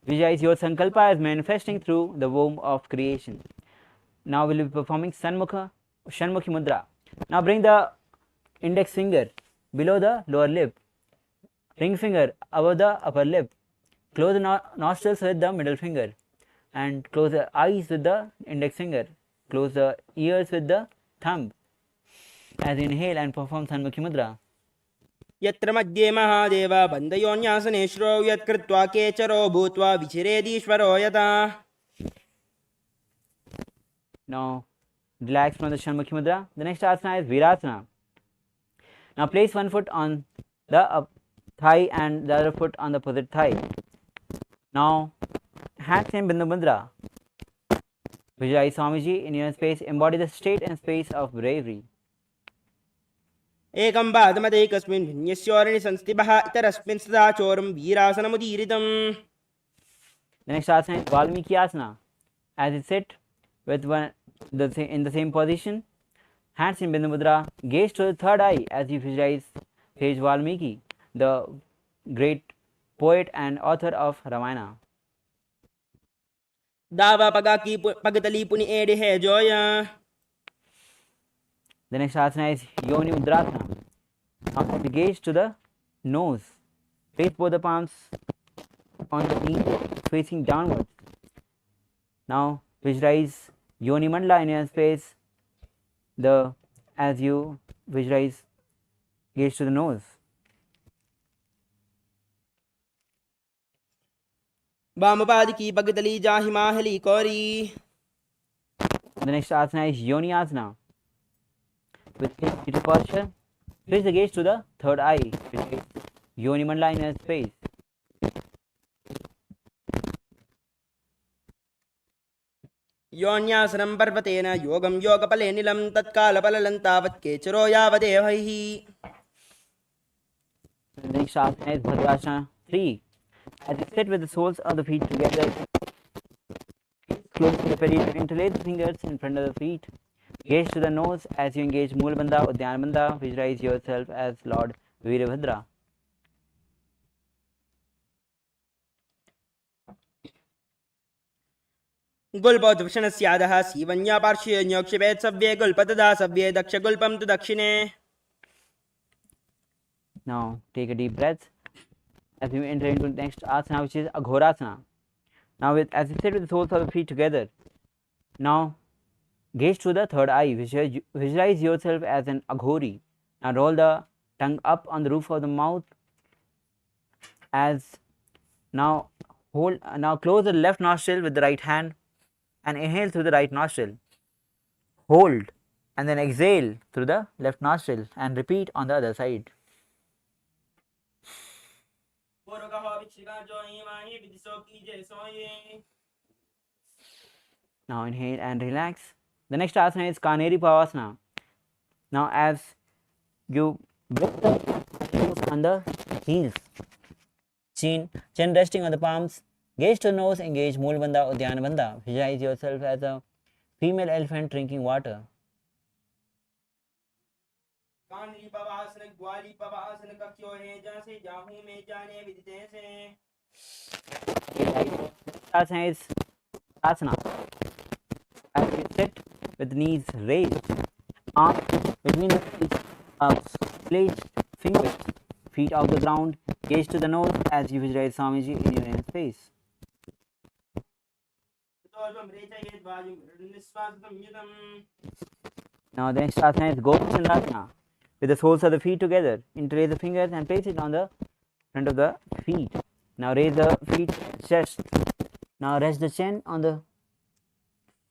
Visualize your sankalpa as manifesting through the womb of creation. Now we will be performing Shanmukhi Mudra. Now bring the index finger below the lower lip, ring finger above the upper lip, close the nostrils with the middle finger, and close the eyes with the index finger, close the ears with the thumb. As you inhale and perform Shanmukhi Mudra. यत्र मध्ये महादेव बन्धयोन्यासने श्रो यत्कृत्वा केचरो भूत्वा विचिरेदीश्वरो यथा. Now relax from the Shanmukhi Mudra. The next asana is Virasana. Now place one foot on the thigh and the other foot on the opposite thigh. Now hands in Bindu Mudra. Visualize Swamiji in your space. Embody the state and space of bravery. एकं पादमदैकस्मिन् भिन्यस्योरणि संस्थितः इतरस्मिन् सदा चोरं वीरासनमुदीरितम्. The next asana is Valmiki Asana. As you sit with in the same position, hands in Bindu Mudra, gaze to the third eye as you visualize sage Valmiki, the great poet and author of Ramayana. दावा पगाकी पगतली पुनि एडे है Zoya. The next asana is Yoni Mudrasana. Now gaze to the nose. Place both the palms on the knee facing downwards. Now visualize Yoni Mandala in your space. As you visualize, gaze to the nose. वामपादिकी पगतली जाहि माहली कौरी. The next asana is Yoni Asana. With seated posture, place the gaze to the third eye. Yoni Mandala in your space. योन्यासनं पर्वतेन योगं योगफले निलं तत्कालफलं तावत् केचरो यावदेवैः. The next asana is Bhadrasana 3. As you sit with the soles of the feet together, close to the period, interlace the fingers in front of the feet. Gaze to the nose as you engage Moolabandha, Udyanabandha. Visualize yourself as Lord Veerabhadra. गुल्पोद्भूषणस्यादः सीवन्या पार्श्वे न्योक्षिपेत् सव्ये गुल्पतदा सव्ये दक्षगुल्पं तु दक्षिणे. Now take a deep breath as we enter into the next asana, which is Aghorasana. Now as you sit with the soles of the feet together, now gaze to the third eye. Visualize yourself as an Aghori. Now roll the tongue up on the roof of the mouth. Now close the left nostril with the right hand and inhale through the right nostril. Hold and then exhale through the left nostril and repeat on the other side. Now inhale and relax. The next asana is Kaneri Pavasana. Now as you bring the toes on the heels, chin resting on the palms, gaze to the nose, engage Moolabandha, Udyanabandha. Visualize yourself as a female elephant drinking water. Asana is Asana. As you sit with knees raised, arms between the feet, placed fingers, feet off the ground, gaze to the nose as you visualize Swamiji in your inner space. Now the next asana is Gopachandasana. With the soles of the feet together, interlace the fingers and place it on the front of the feet. Now raise the feet, chest. Now rest the chin on the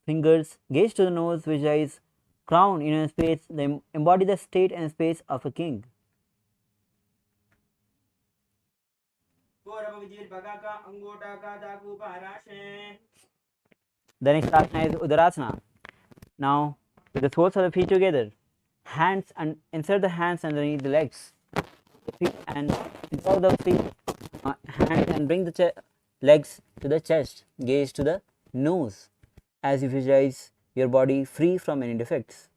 fingers, gaze to the nose, visualize crown in a space, then embody the state and space of a king. The next asana is Udarasana. Now with the soles of the feet together, hands and insert the hands underneath the legs, and insert the feet, hands and bring the legs to the chest. Gaze to the nose as you visualize your body free from any defects.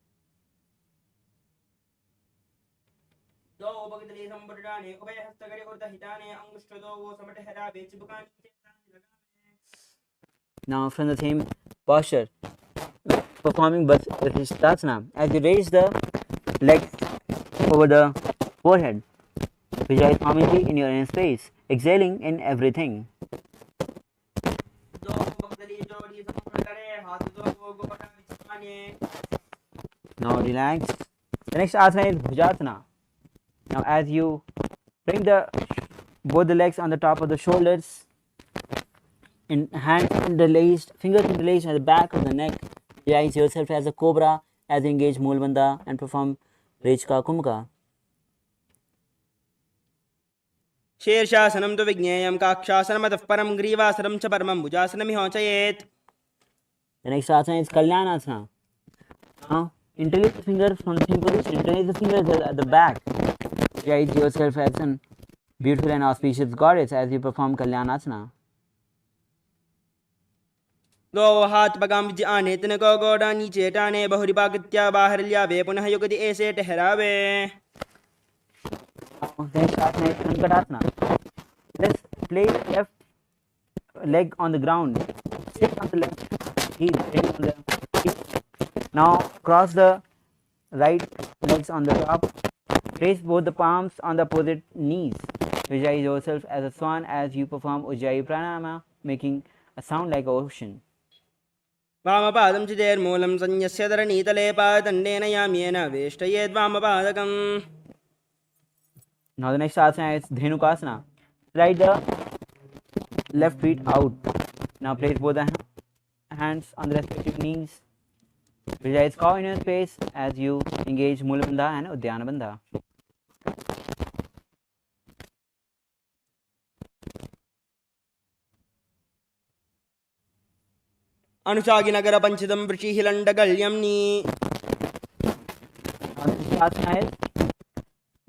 Now from the same posture, performing Vasishtasana, as you raise the legs over the forehead, visualize Swamiji in your inner space, exhaling in everything. Now relax. The next asana is Bhujasana. Now as you bring both the legs on the top of the shoulders, in hands interlaced, fingers interlaced at the back of the neck, visualize yourself as a cobra as you engage Mulbandha and perform Rechka Kumka. शीर्षासनं तु विज्ञेयं काक्षासनमतः परं ग्रीवासनं च परमं भुजासनमिहोचयेत्. The next asana is Kalyanasana. Now interlace the fingers from the same position, interlace the fingers at the back. Visualize yourself as a beautiful and auspicious goddess as you perform Kalyanasana. दो हाथ पगाम विज आने तन को गोड़ा नीचे टाने बहुरी बागत्या बाहर लिया वे पुनः युगति ऐसे ठहरावे. Next asana is Sankatasana. Let's place left leg on the ground. Sit on the left heel. Sit on the heel. Now cross the right legs on the top. Place both the palms on the opposite knees. Visualize yourself as a swan as you perform Ujjayi Pranayama, making a sound like an ocean. वामपादं चिदेर्मूलं संयस्य धरणीतले पादण्डेन याम्येन वेष्टयेद् वामपादकम्. Now the next asana is Dhenukasana. Slide the left feet out. Now place both the hands on the respective knees. Visualize cow in your space as you engage Mulabandha and Udyana Bandha. अनुशागिनगर पंचदं वृषिहिलण्डगल्यम्नि. Now the next asana is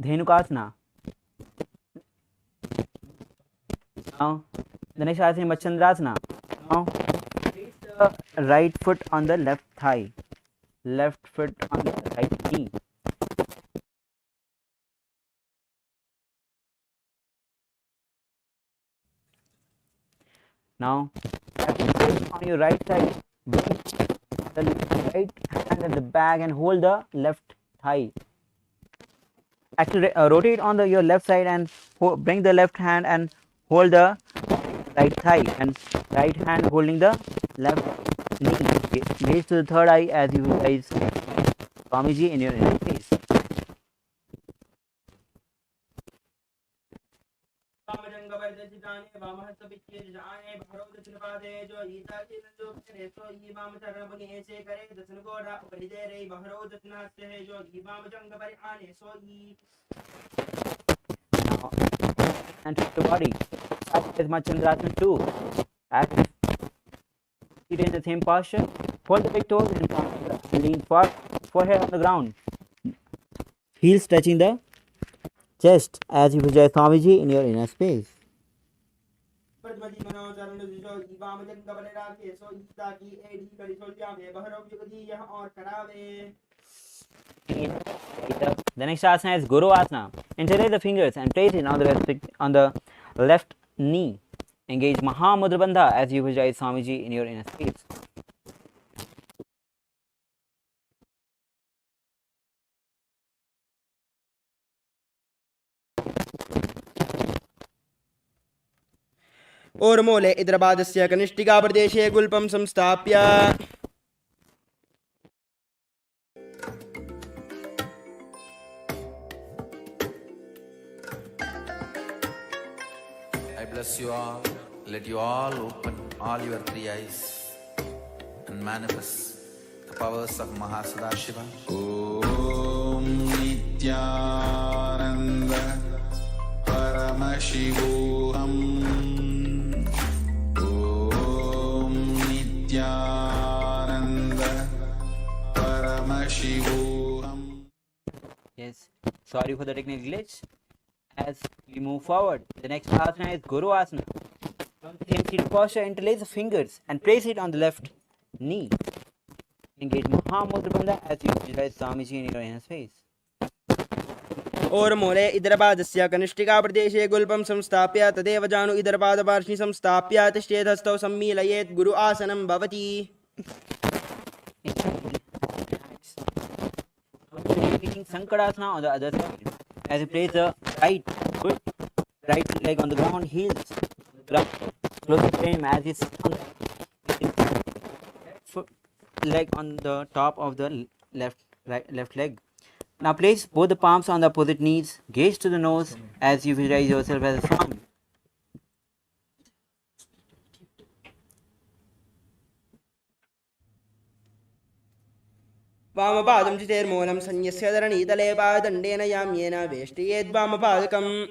Dhenukasana. Now the next asana is Machandrasana. Now place the right foot on the left thigh, left foot on the right knee. Now on your right side, bring the right hand at the back and hold the left thigh. Actually rotate on your left side and bring the left hand and hold the right thigh, and right hand holding the left knee. Gaze to the third eye as you visualize Swamiji in your inner space. Now, and to the body. As Machandrasana too. As sit in the same posture, fold the big toes and lean forehead on the ground. Heels touching the chest as you visualize Swamiji in your inner space. The next asana is Guru Asana. Interlace the fingers and place it on the left knee. Engage Mahamudra Bandha as you visualize Swamiji in your inner space. ओर्मूले इन्द्रपादस्य कनिष्ठिका प्रदेशे गुल्पं संस्थाप्य I bless you all. Let you all open all your three eyes and manifest the powers of Mahasadashiva. Om Nithyananda Paramashivoham. Om Nithyananda Paramashivoham. Yes, sorry for the technical glitch. As we move forward, the next asana is Guru Asana. From the same seated posture, interlace the fingers and place it on the left knee. Engage Mahamudra Bandha as you visualize Swamiji in your inner space. ओर्मूले इदरपादस्य कनिष्ठिकाप्रदेशे गुल्पं संस्थाप्य तदेव जानु इदरपादपार्श्वि संस्थाप्य तिष्ठेदस्थौ सम्मीलयेत् गुरु आसनं भवति. Taking Sankarasana on the other side. As you place the right leg on the ground, heels ground, close the frame as you sit on the leg on the top of the left leg. Now place both the palms on the opposite knees, gaze to the nose as you visualize yourself as a swan. वामपादं चितेर्मूलं संयस्य धरणीतले पादण्डेन याम्येन वेष्टयेद्वामपादकम्.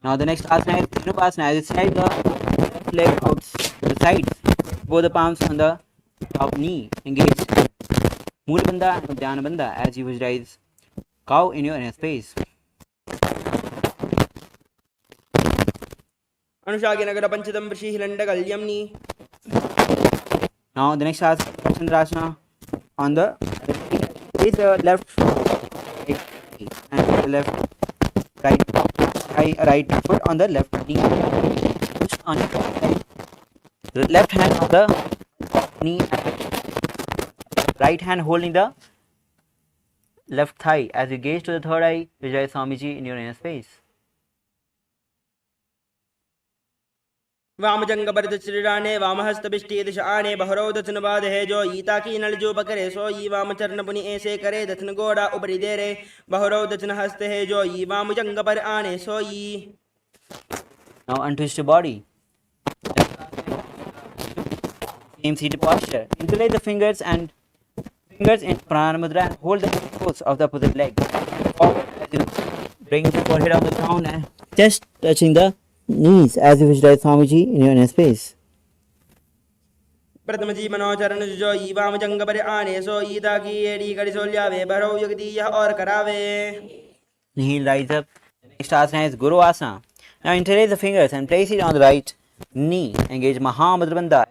Now the next asana is Trinupasana. As you slide the left leg out to the sides, both the palms on the top knee, engage Mula Bandha and Dhyana Bandha as you visualize cow in your inner space. अनुशागिनगर पंचदं वृषिहिलण्डकल्यम्नि. Now the next asana is Chandrasana. On the place the left and the right foot on the left knee. Push on the left hand on the knee, right hand holding the left thigh as you gaze to the third eye. Visualize Swamiji in your inner space. वामजंगपरिदश्रीराणे वामहस्तबिष्टि दिशाने बहरो दथन बाधे जो ईता की नल जो बकरे सो ई वाम चरण पुनि ऐसे करे दथन गोड़ा उपरि देरे बहरो दथन हस्त है जो ई वाम जंग पर आने सो ई. Now untwist your body. Same seated posture. Interlace the fingers in Pranayama Mudra and hold the toes of the opposite leg. Forward as you bring the forehead on the ground and chest touching the knees as you visualize Swamiji in your inner space. प्रथम जी मनोचरण जो ई वाम जंग पर आने सो ईता की एड़ी कड़ी सोल्यावे बहरो युगति यह और करावे. Heel rise up. The next asana is Guru Asana. Now interlace the fingers and place it on the right knee. Engage Mahamudra Bandha.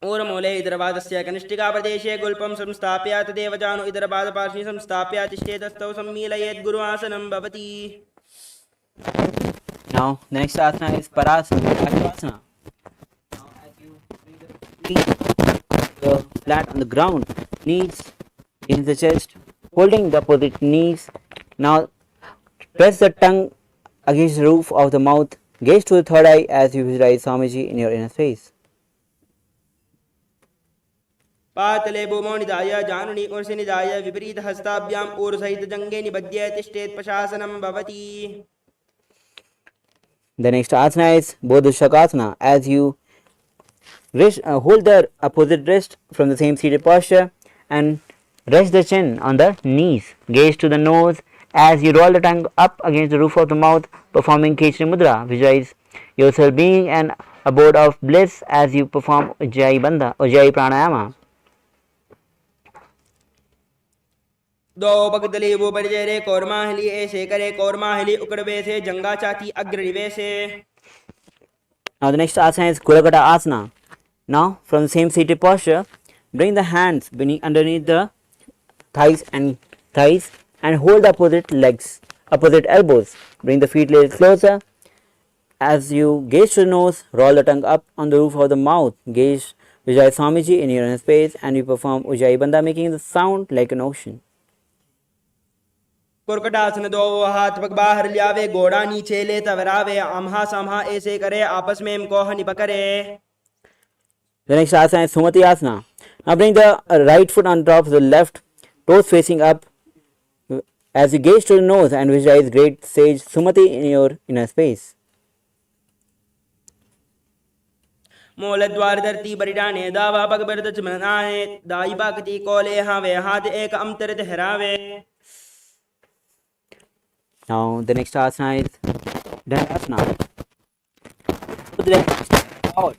ऊर्मूले इदरपादस्य कनिष्ठिकाप्रदेशे गुल्पं संस्थाप्य तदेव जानु इदरपादपार्श्वे संस्थाप्य तिष्ठेदस्थौ सम्मीलयेत् गुरु आसनं भवति. Now the next asana is Parasana. Now as you bring the feet flat on the ground, knees against the chest, holding the opposite knees. Now press the tongue against the roof of the mouth. Gaze to the third eye as you visualize Swamiji in your inner space. पातले भूमौ निधाय जानुनि उर्सि निधाय विपरीत हस्ताभ्याम् ऊर्सहित जंगे निबध्य तिष्ठेत् प्रशासनं भवति. The next asana is Bodhisattva. As you hold the opposite wrist from the same seated posture and rest the chin on the knees. Gaze to the nose as you roll the tongue up against the roof of the mouth, performing Kechari Mudra. Visualize yourself being an abode of bliss as you perform Ujjayi Pranayama. दो पगदली वो परिजरे कोरमाहली ऐसे करे कोरमाहली उकड़वे से जंगा चाती अग्रनिवे से. Now the next asana is Kulakata Asana. Now from the same seated posture, bring the hands underneath the thighs and hold the opposite elbows. Bring the feet a little closer. As you gaze to the nose, roll the tongue up on the roof of the mouth. Gaze Vijay Swamiji in your inner space and you perform Ujjayi Bandha, making the sound like an ocean. कुरकटासन दो हाथ पग बाहर लियावे गोड़ा नीचे ले तवरावे आमहा सामहा ऐसे करे आपस में कोह निपकरे. The next asana is Sumati Asana. Now bring the right foot on top of the left, toes facing up as you gaze to the nose and visualize great sage Sumati in your inner space. मूल द्वार धरती परिडाने दावा पग बरदच मनाए दाई बाकती कोले हावे हाथ एक Amtar ठहरावे. Now the next asana is Dandasana. Put the left forward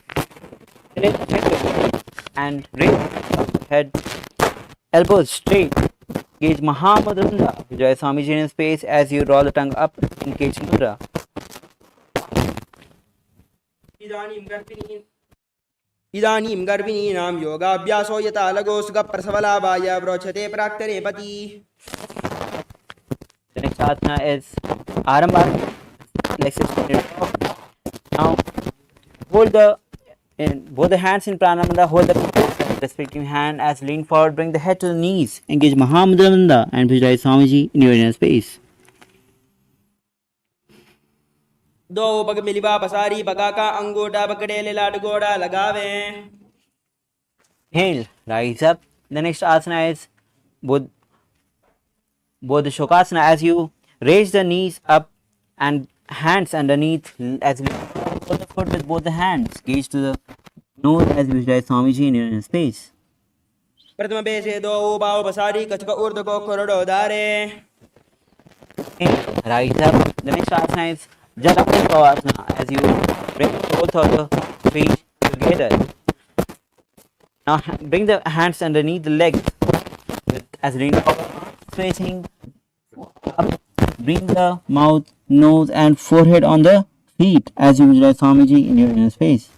and raise the head, elbows straight. Gauge Mahamudra Bandha. Vijay Swamiji in space as you roll the tongue up in Kechari Mudra. इदानीं गर्भिणीनां योगाभ्यासो यथा लगो सुखप्रसवलाभाय प्रोच्यते प्राक्तने पति. The next asana is Arambha. Legs extended. Now hold both the hands in Pranamanda. Hold the respective hand as lean forward. Bring the head to the knees. Engage Mahamudra and visualize Swamiji in your inner space. दो पग मिलिबा पसारी पगा का अंगूठा पकड़े ले लाड गोड़ा लगावे. Inhale, rise up. The next asana is both the Shokasana as you raise the knees up and hands underneath as you hold the foot with both the hands. Gaze to the nose as you visualize Swamiji in your inner space. प्रथम बेसे दो बाव पसारी कचक ऊर्ध को कोरडो दारे. Rise up. The next asana is Jatakasana as you bring both of the feet together. Now bring the hands underneath the legs as lean forward, facing up. Bring the mouth, nose and forehead on the feet as you visualize Swamiji in your inner space.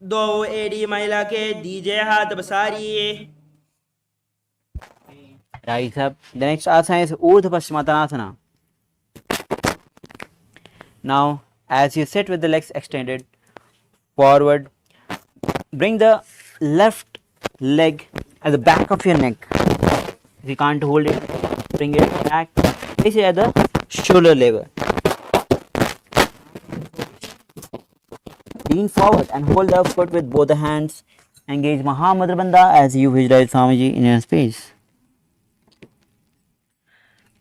दो AD महिला के दीजे हाथ पसारी. Rise up. The next asana is Urdhva Paschimottanasana. Now, as you sit with the legs extended forward, bring the left leg at the back of your neck. If you can't hold it, bring it back. Place it at the shoulder level. Lean forward and hold the foot with both the hands. Engage Mahamudra Bandha as you visualize Swamiji in your space.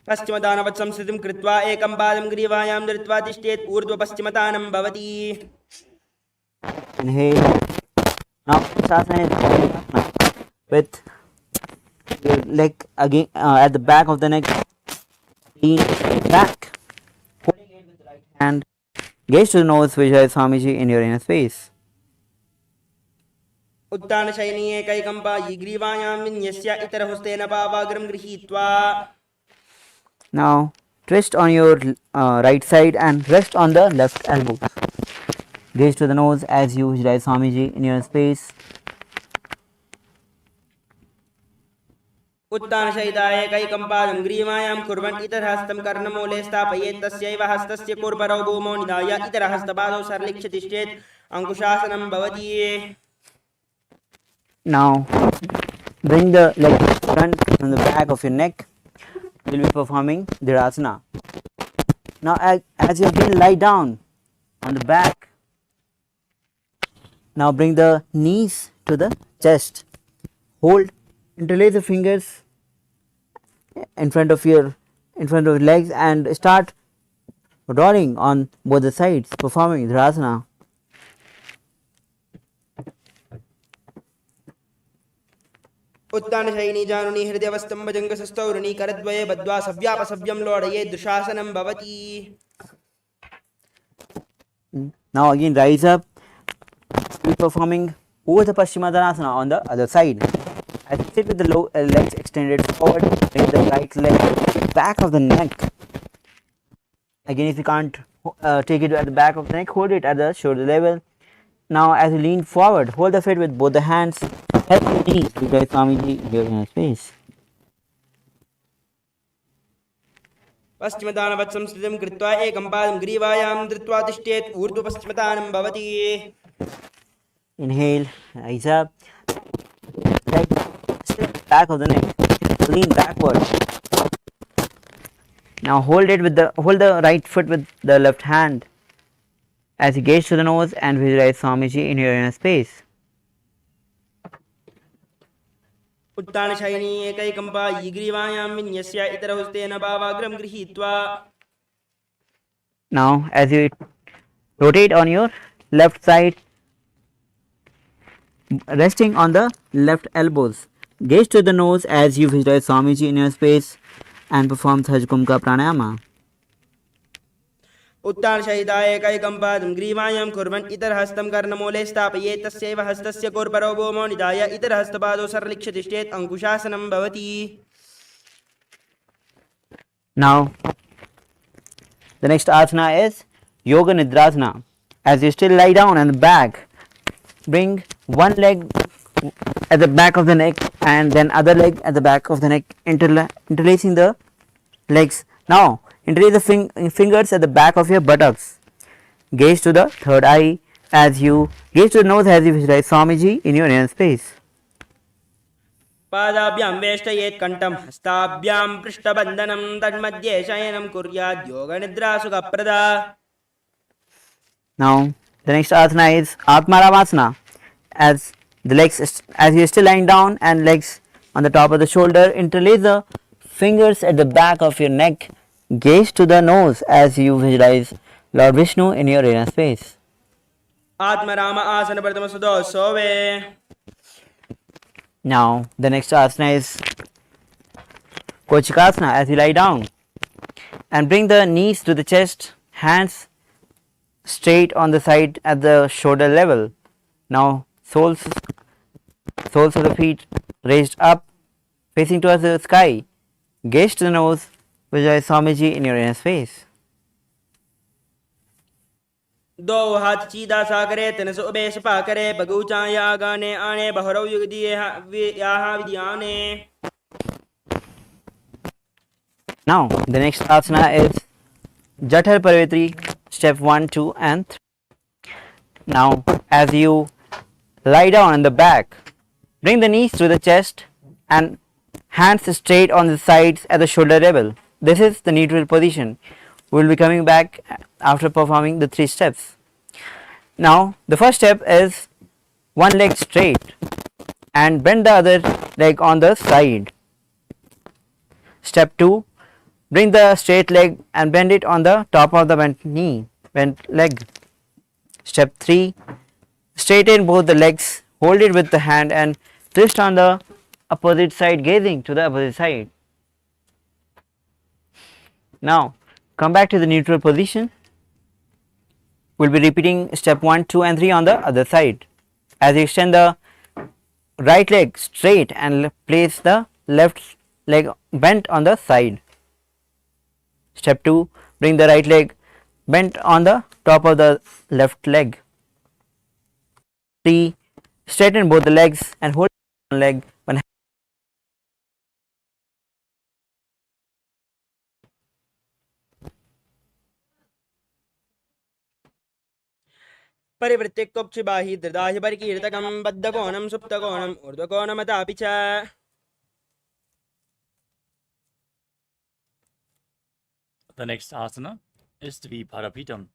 पश्चिमदानवत् संस्थितिं कृत्वा एकं पादं ग्रीवायां धृत्वा तिष्ठेत्. ऊर्ध्व पश्चिमतानं भवति. Inhale. Now asana is with your leg again at the back of the neck. Lean back. Holding it with the right hand. Gaze to the nose, visualize Swamiji in your inner space. उत्तान शयनी एकैकं पायि ग्रीवायां विन्यस्य इतरहस्तेन पावाग्रं गृहीत्वा. Now twist on your right side and rest on the left elbow. Gaze to the nose as you visualize Swamiji in your space. उत्तान शयिताय एकैकं पादं ग्रीवायां कुर्वन् इतरहस्तं कर्णमूले स्थापयेत्. तस्यैव हस्तस्य कुर्परौ भूमौ निधाय इतरहस्तपादौ सरलिक्ष्य तिष्ठेत्. अंकुशासनं भवति. Now bring the leg front from the back of your neck. You will be performing Dhirasana. Now as you again lie down on the back, now bring the knees to the chest. Hold, interlace the fingers in front of your legs and start rolling on both the sides, performing Dhirasana. उत्तान शयिनी जानुनी हृदयवस्तंभ जंगसस्तौरुणी करद्वये बद्ध्वा सव्यापसव्यं लोडये. दुशासनं भवति. Now again rise up. Be performing Urdhva Paschimottanasana on the other side. As you sit with the legs extended forward, bring the right leg back of the neck. Again, if you can't take it at the back of the neck, hold it at the shoulder level. Now as you lean forward, hold the feet with both the hands. Help the knees to guide Swamiji here in your space. पश्चिमदानवत् संस्थितिं कृत्वा एकं पादं ग्रीवायां धृत्वा तिष्ठेत्. ऊर्ध्व पश्चिमतानं भवति. Inhale, rise up. Leg back of the neck. Lean backward. Now hold the right foot with the left hand as you gaze to the nose and visualize Swamiji in your inner space. उत्तान शयिनी एकैकं पायि ग्रीवायां विन्यस्य इतरहस्तेन पावाग्रं गृहीत्वा. Now as you rotate on your left side, resting on the left elbows, gaze to the nose as you visualize Swamiji in your space and perform Sajkumka Pranayama. उत्तान शयिताय एकैकं पादं ग्रीवायां कुर्वन् इतरहस्तं कर्णमूले स्थापयेत्. तस्यैव हस्तस्य कुर्परौ भूमौ निधाय इतरहस्तपादौ सरलिक्ष्य तिष्ठेत्. अंकुशासनं भवति. Now the next asana is Yoga Nidrasana. As you still lie down on the back, bring one leg at the back of the neck and then other leg at the back of the neck, interlacing the legs. Now interlace the fingers at the back of your buttocks. Gaze to the third eye as you gaze to the nose as you visualize Swamiji in your inner space. पादाभ्यां वेष्टयेत् कण्ठं हस्ताभ्यां पृष्ठबन्धनं तन्मध्ये शयनं कुर्यात् योगनिद्रा सुखप्रदा. Now the next asana is Atmaramasana. As you're still lying down and legs on the top of the shoulder, interlace the fingers at the back of your neck. Gaze to the nose as you visualize Lord Vishnu in your inner space. Atmaram आसन प्रथम सुदो सोवे. Now the next asana is Kochikasana. As you lie down and bring the knees to the chest, hands straight on the side at the shoulder level. Now soles of the feet raised up, facing towards the sky. Gaze to the nose, visualize Swamiji in your inner space. दो हाथ सीधा सा करे Tanas ube Sapa करे बगूचा या गाने आने बहरव युग दिए यहाँ विद्याने. Now the next asana is Jathar Parvetri, step 1, 2 and 3. Now as you lie down on the back, bring the knees to the chest and hands straight on the sides at the shoulder level. This is the neutral position. We will be coming back after performing the 3 steps. Now the first step is one leg straight and bend the other leg on the side. Step 2, bring the straight leg and bend it on the top of the bent leg. Step 3, straighten both the legs, hold it with the hand and twist on the opposite side, gazing to the opposite side. Now come back to the neutral position. We'll be repeating step 1, 2 and 3 on the other side. As you extend the right leg straight and place the left leg bent on the side. Step 2, bring the right leg bent on the top of the left leg. 3, straighten both the legs and hold one leg one. परिवृत्ति कोक्षिबाहि दृदाहि परिकीर्तकं बद्धकोणं सुप्तकोणं ऊर्ध्वकोणमतापि च. The next asana is Dviparapitam.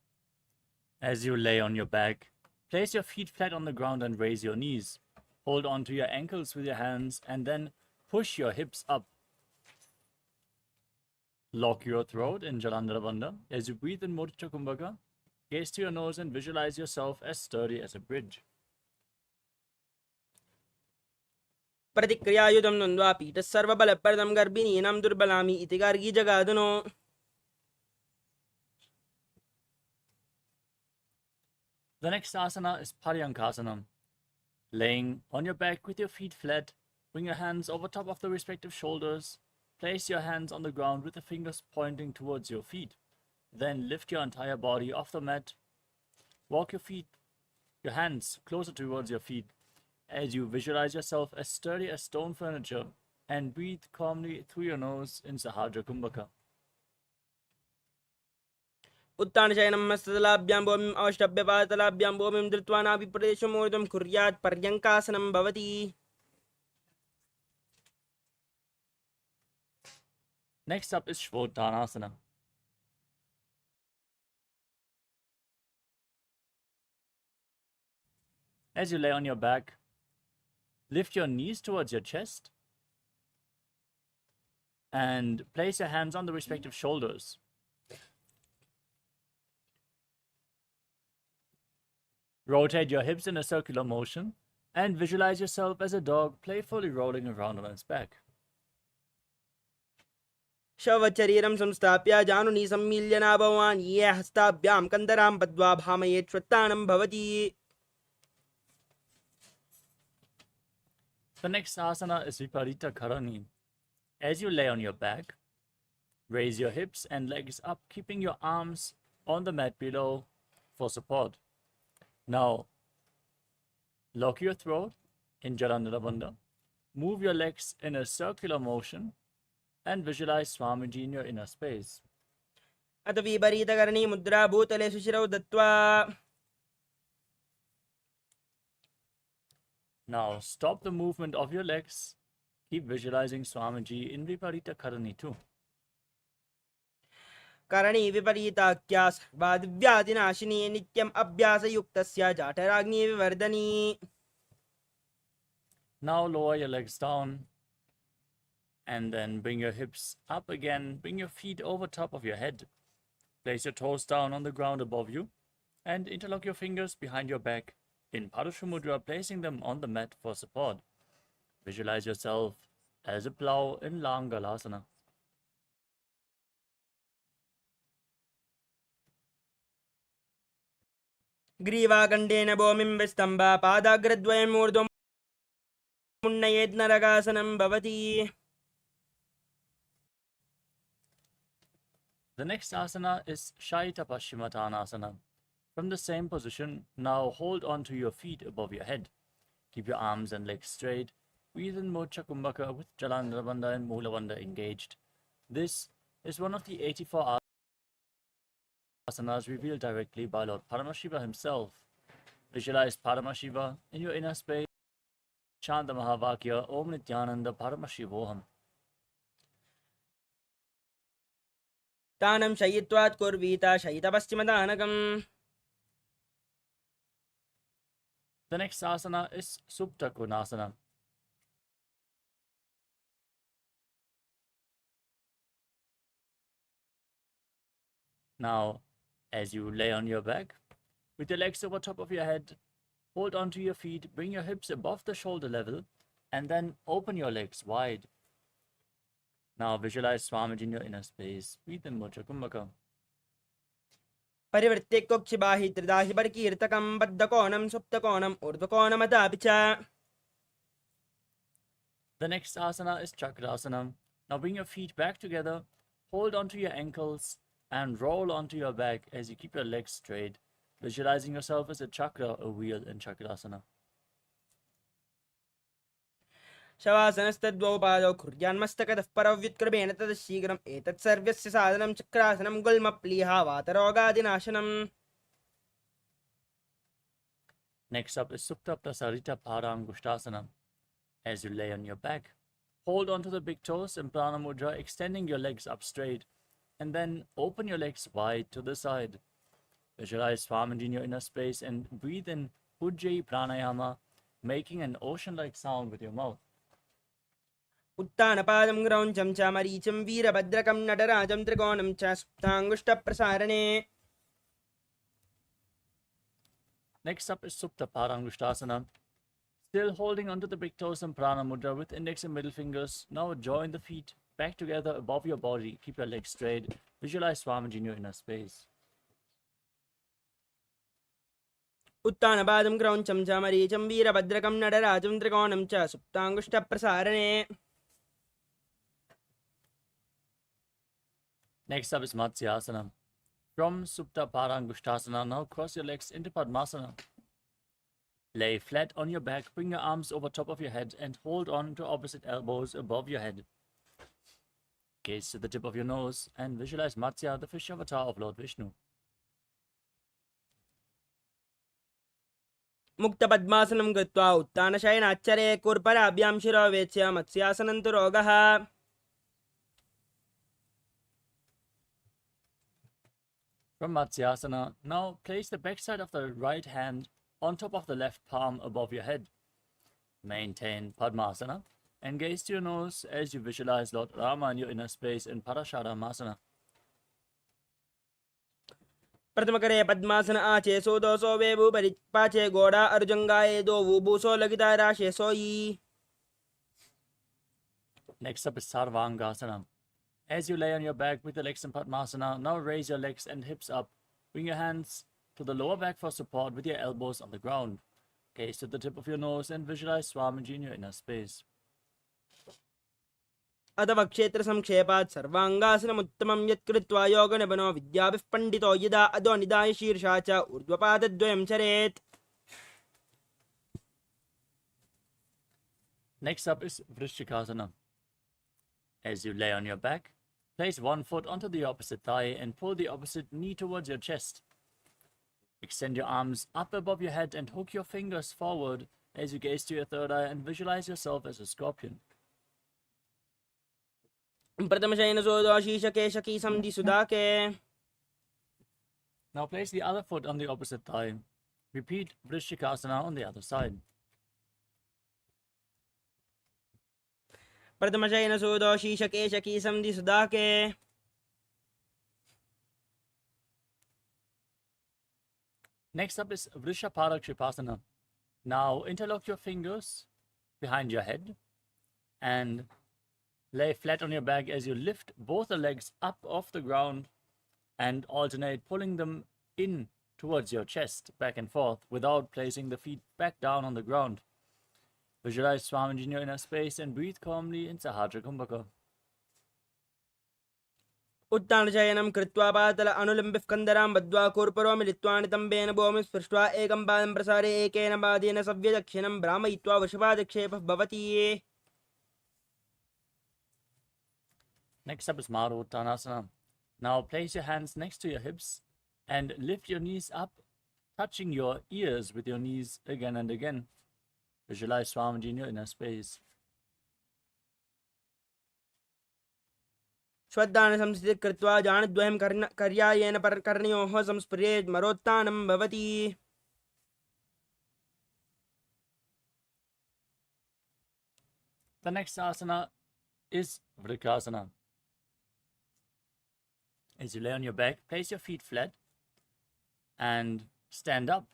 As you lay on your back, place your feet flat on the ground and raise your knees. Hold on to your ankles with your hands and then push your hips up. Lock your throat in Jalandhara Bandha. As you breathe in Mudra Kumbhaka, gaze to your nose and visualize yourself as sturdy as a bridge. प्रतिक्रियायुधं नन्द्वा पीठः सर्वबलप्रदं गर्भिणीनां दुर्बलामि इति Gargi जगादुनो. The next asana is Paryankasanam. Laying on your back with your feet flat, bring your hands over top of the respective shoulders. Place your hands on the ground with the fingers pointing towards your feet. Then lift your entire body off the mat. Walk your hands closer towards your feet as you visualize yourself as sturdy as stone furniture and breathe calmly through your nose in Sahadra Kumbhaka. उत्तानशयनं हस्ततलाभ्यां भूमिम् अवष्टभ्यपादतलाभ्यां भूमिं धृत्वा नाभिप्रदेशमूर्ध्वं कुर्यात् पर्यङ्कासनं भवति. Next up is Shvottanasana. As you lay on your back, lift your knees towards your chest and place your hands on the respective shoulders. Rotate your hips in a circular motion and visualize yourself as a dog playfully rolling around on its back. शवचरीरं संस्थाप्य जानुनी सम्मील्य नाभवान् ये हस्ताभ्यां कन्दरां बद्ध्वा भामयेत् श्वत्तानं भवति. The next asana is Viparita Karani. As you lay on your back, raise your hips and legs up, keeping your arms on the mat below for support. Now, lock your throat in Jalandhara Bandha. Move your legs in a circular motion and visualize Swamiji in your inner space. अथ विपरीतकरणी मुद्रा भूतले सुशिरौ दत्त्वा. Now, stop the movement of your legs. Keep visualizing Swamiji in Viparita Karani too. करणी विपरीताख्या सर्वादिव्याधिनाशिनी नित्यम् अभ्यासयुक्तस्य जाठराग्नि विवर्धनी. Now, lower your legs down and then bring your hips up again. Bring your feet over top of your head. Place your toes down on the ground above you and interlock your fingers behind your back in Padusha Mudra, placing them on the mat for support. Visualize yourself as a plow in Langalasana. ग्रीवाकण्डेन भूमिं विस्तम्भ पादाग्रद्वयम् ऊर्ध्वम् उन्नयेत् नरकासनं भवति. The next asana is Shaita Paschimottanasana. From the same position, now hold on to your feet above your head. Keep your arms and legs straight. Breathe in Mocha Kumbhaka with Jalandhara Bandha and Mula Bandha engaged. This is one of the 84 asanas revealed directly by Lord Paramashiva himself. Visualize Paramashiva in your inner space. Chant the Mahavakya Om Nithyananda Paramashivoham. तानं शयित्वात् कुर्वीता शयितपश्चिमदानकम्. The next asana is Supta Konasana. Now, as you lay on your back, with your legs over top of your head, hold onto your feet, bring your hips above the shoulder level, and then open your legs wide. Now visualize Swamiji in your inner space. Breathe in Mocha Kumbhaka. परिवृत्ते कोक्षिबाहि त्रिदाहि परकीर्तकं बद्धकोणं सुप्तकोणम् ऊर्ध्वकोणमतापि च. The next asana is Chakrasana. Now bring your feet back together, hold onto your ankles, and roll onto your back as you keep your legs straight, visualizing yourself as a chakra, a wheel in Chakrasana. शवासनस्तद्वौ पादौ कुर्यान्मस्तकतः परौ व्युत्क्रमेण ततः शीघ्रम् एतत् सर्वस्य साधनं चक्रासनं गुल्मप्लीहा वातरोगादिनाशनम्. Next up is Supta Prasarita Paramātma. As you lay on your back, hold onto the big toes in Prana Mudra, extending your legs up straight, and then open your legs wide to the side. Visualize Swamiji in your inner space and breathe in Ujjayi Pranayama, making an ocean-like sound with your mouth. उत्तानपादं ग्रौञ्चं च मरीचं वीरभद्रकं नटराजं त्रिकोणं च सुप्ताङ्गुष्ठप्रसारणे. Next up is Supta Paramātma. Still holding onto the big toes in Prana Mudra with index and middle fingers. Now join the feet back together above your body. Keep your legs straight. Visualize Swamiji in your inner space. उत्तानपादं ग्रौञ्चं च मरीचं वीरभद्रकं नटराजं त्रिकोणं च सुप्ताङ्गुष्ठप्रसारणे. Next up is Matsyasana. From Supta Paramātma, now cross your legs into Padmasana. Lay flat on your back, bring your arms over top of your head and hold on to opposite elbows above your head. Gaze to the tip of your nose and visualize Matsya, the fish avatar of Lord Vishnu. मुक्तपद्मासनं कृत्वा उत्तानशयनाच्चरे कुर्पराभ्यां शिरो वेच्य मत्स्यासनं तु रोगः. From Matsyasana, now place the backside of the right hand on top of the left palm above your head. Maintain Padmasana and gaze to your nose as you visualize Lord Rama in your inner space in Parasharamasana. प्रथमकरे पद्मासन आचे सोदोसो वेबु परिपाचे गोड़ा अर्जुंगाए दो वुबुसो लगिता राशे सोई. Next up is Sarvangasana. As you lay on your back with the legs in Padmasana, now raise your legs and hips up. Bring your hands to the lower back for support with your elbows on the ground. Gaze to the tip of your nose and visualize Swamiji in your inner space. अथवा क्षेत्र संक्षेपात् सर्वांगासनमुत्तमं यत्कृत्वा योगनिबनो विद्याभिः पण्डितो यदा अधो निधाय शीर्षा च ऊर्ध्वपादद्वयं चरेत्. Next up is Vrishchikasana. As you lay on your back, place one foot onto the opposite thigh and pull the opposite knee towards your chest. Extend your arms up above your head and hook your fingers forward as you gaze to your third eye and visualize yourself as a scorpion. Now place the other foot on the opposite thigh. Repeat Vrishchikasana on the other side. प्रथमशयन सूदो शीशकेशकी संधि सुदाके. Next up is Vrishaparakshipasana. Now interlock your fingers behind your head and lay flat on your back as you lift both the legs up off the ground and alternate pulling them in towards your chest, back and forth, without placing the feet back down on the ground. Visualize Swamiji in your inner space and breathe calmly in Sahasra Kumbhaka. उत्तानशयनं कृत्वा पातल अनुलम्बिः कन्दरां बद्ध्वा कूर्परो मिलित्वा नितम्बेन भूमिं स्पृष्ट्वा एकं पादं प्रसारे एकेन पादेन सव्यदक्षिणं भ्रामयित्वा वृषभादिक्षेपः भवति. Next up is Maruttanasana. Now place your hands next to your hips and lift your knees up, touching your ears with your knees again and again. Visualize Swamiji in your inner space. श्वद्धान संस्थितिः कृत्वा जानद्वयं कर्यायेन कर्णयोः संस्पृशेत् मरोत्थानं भवति. The next asana is Vrikasana. As you lay on your back, place your feet flat and stand up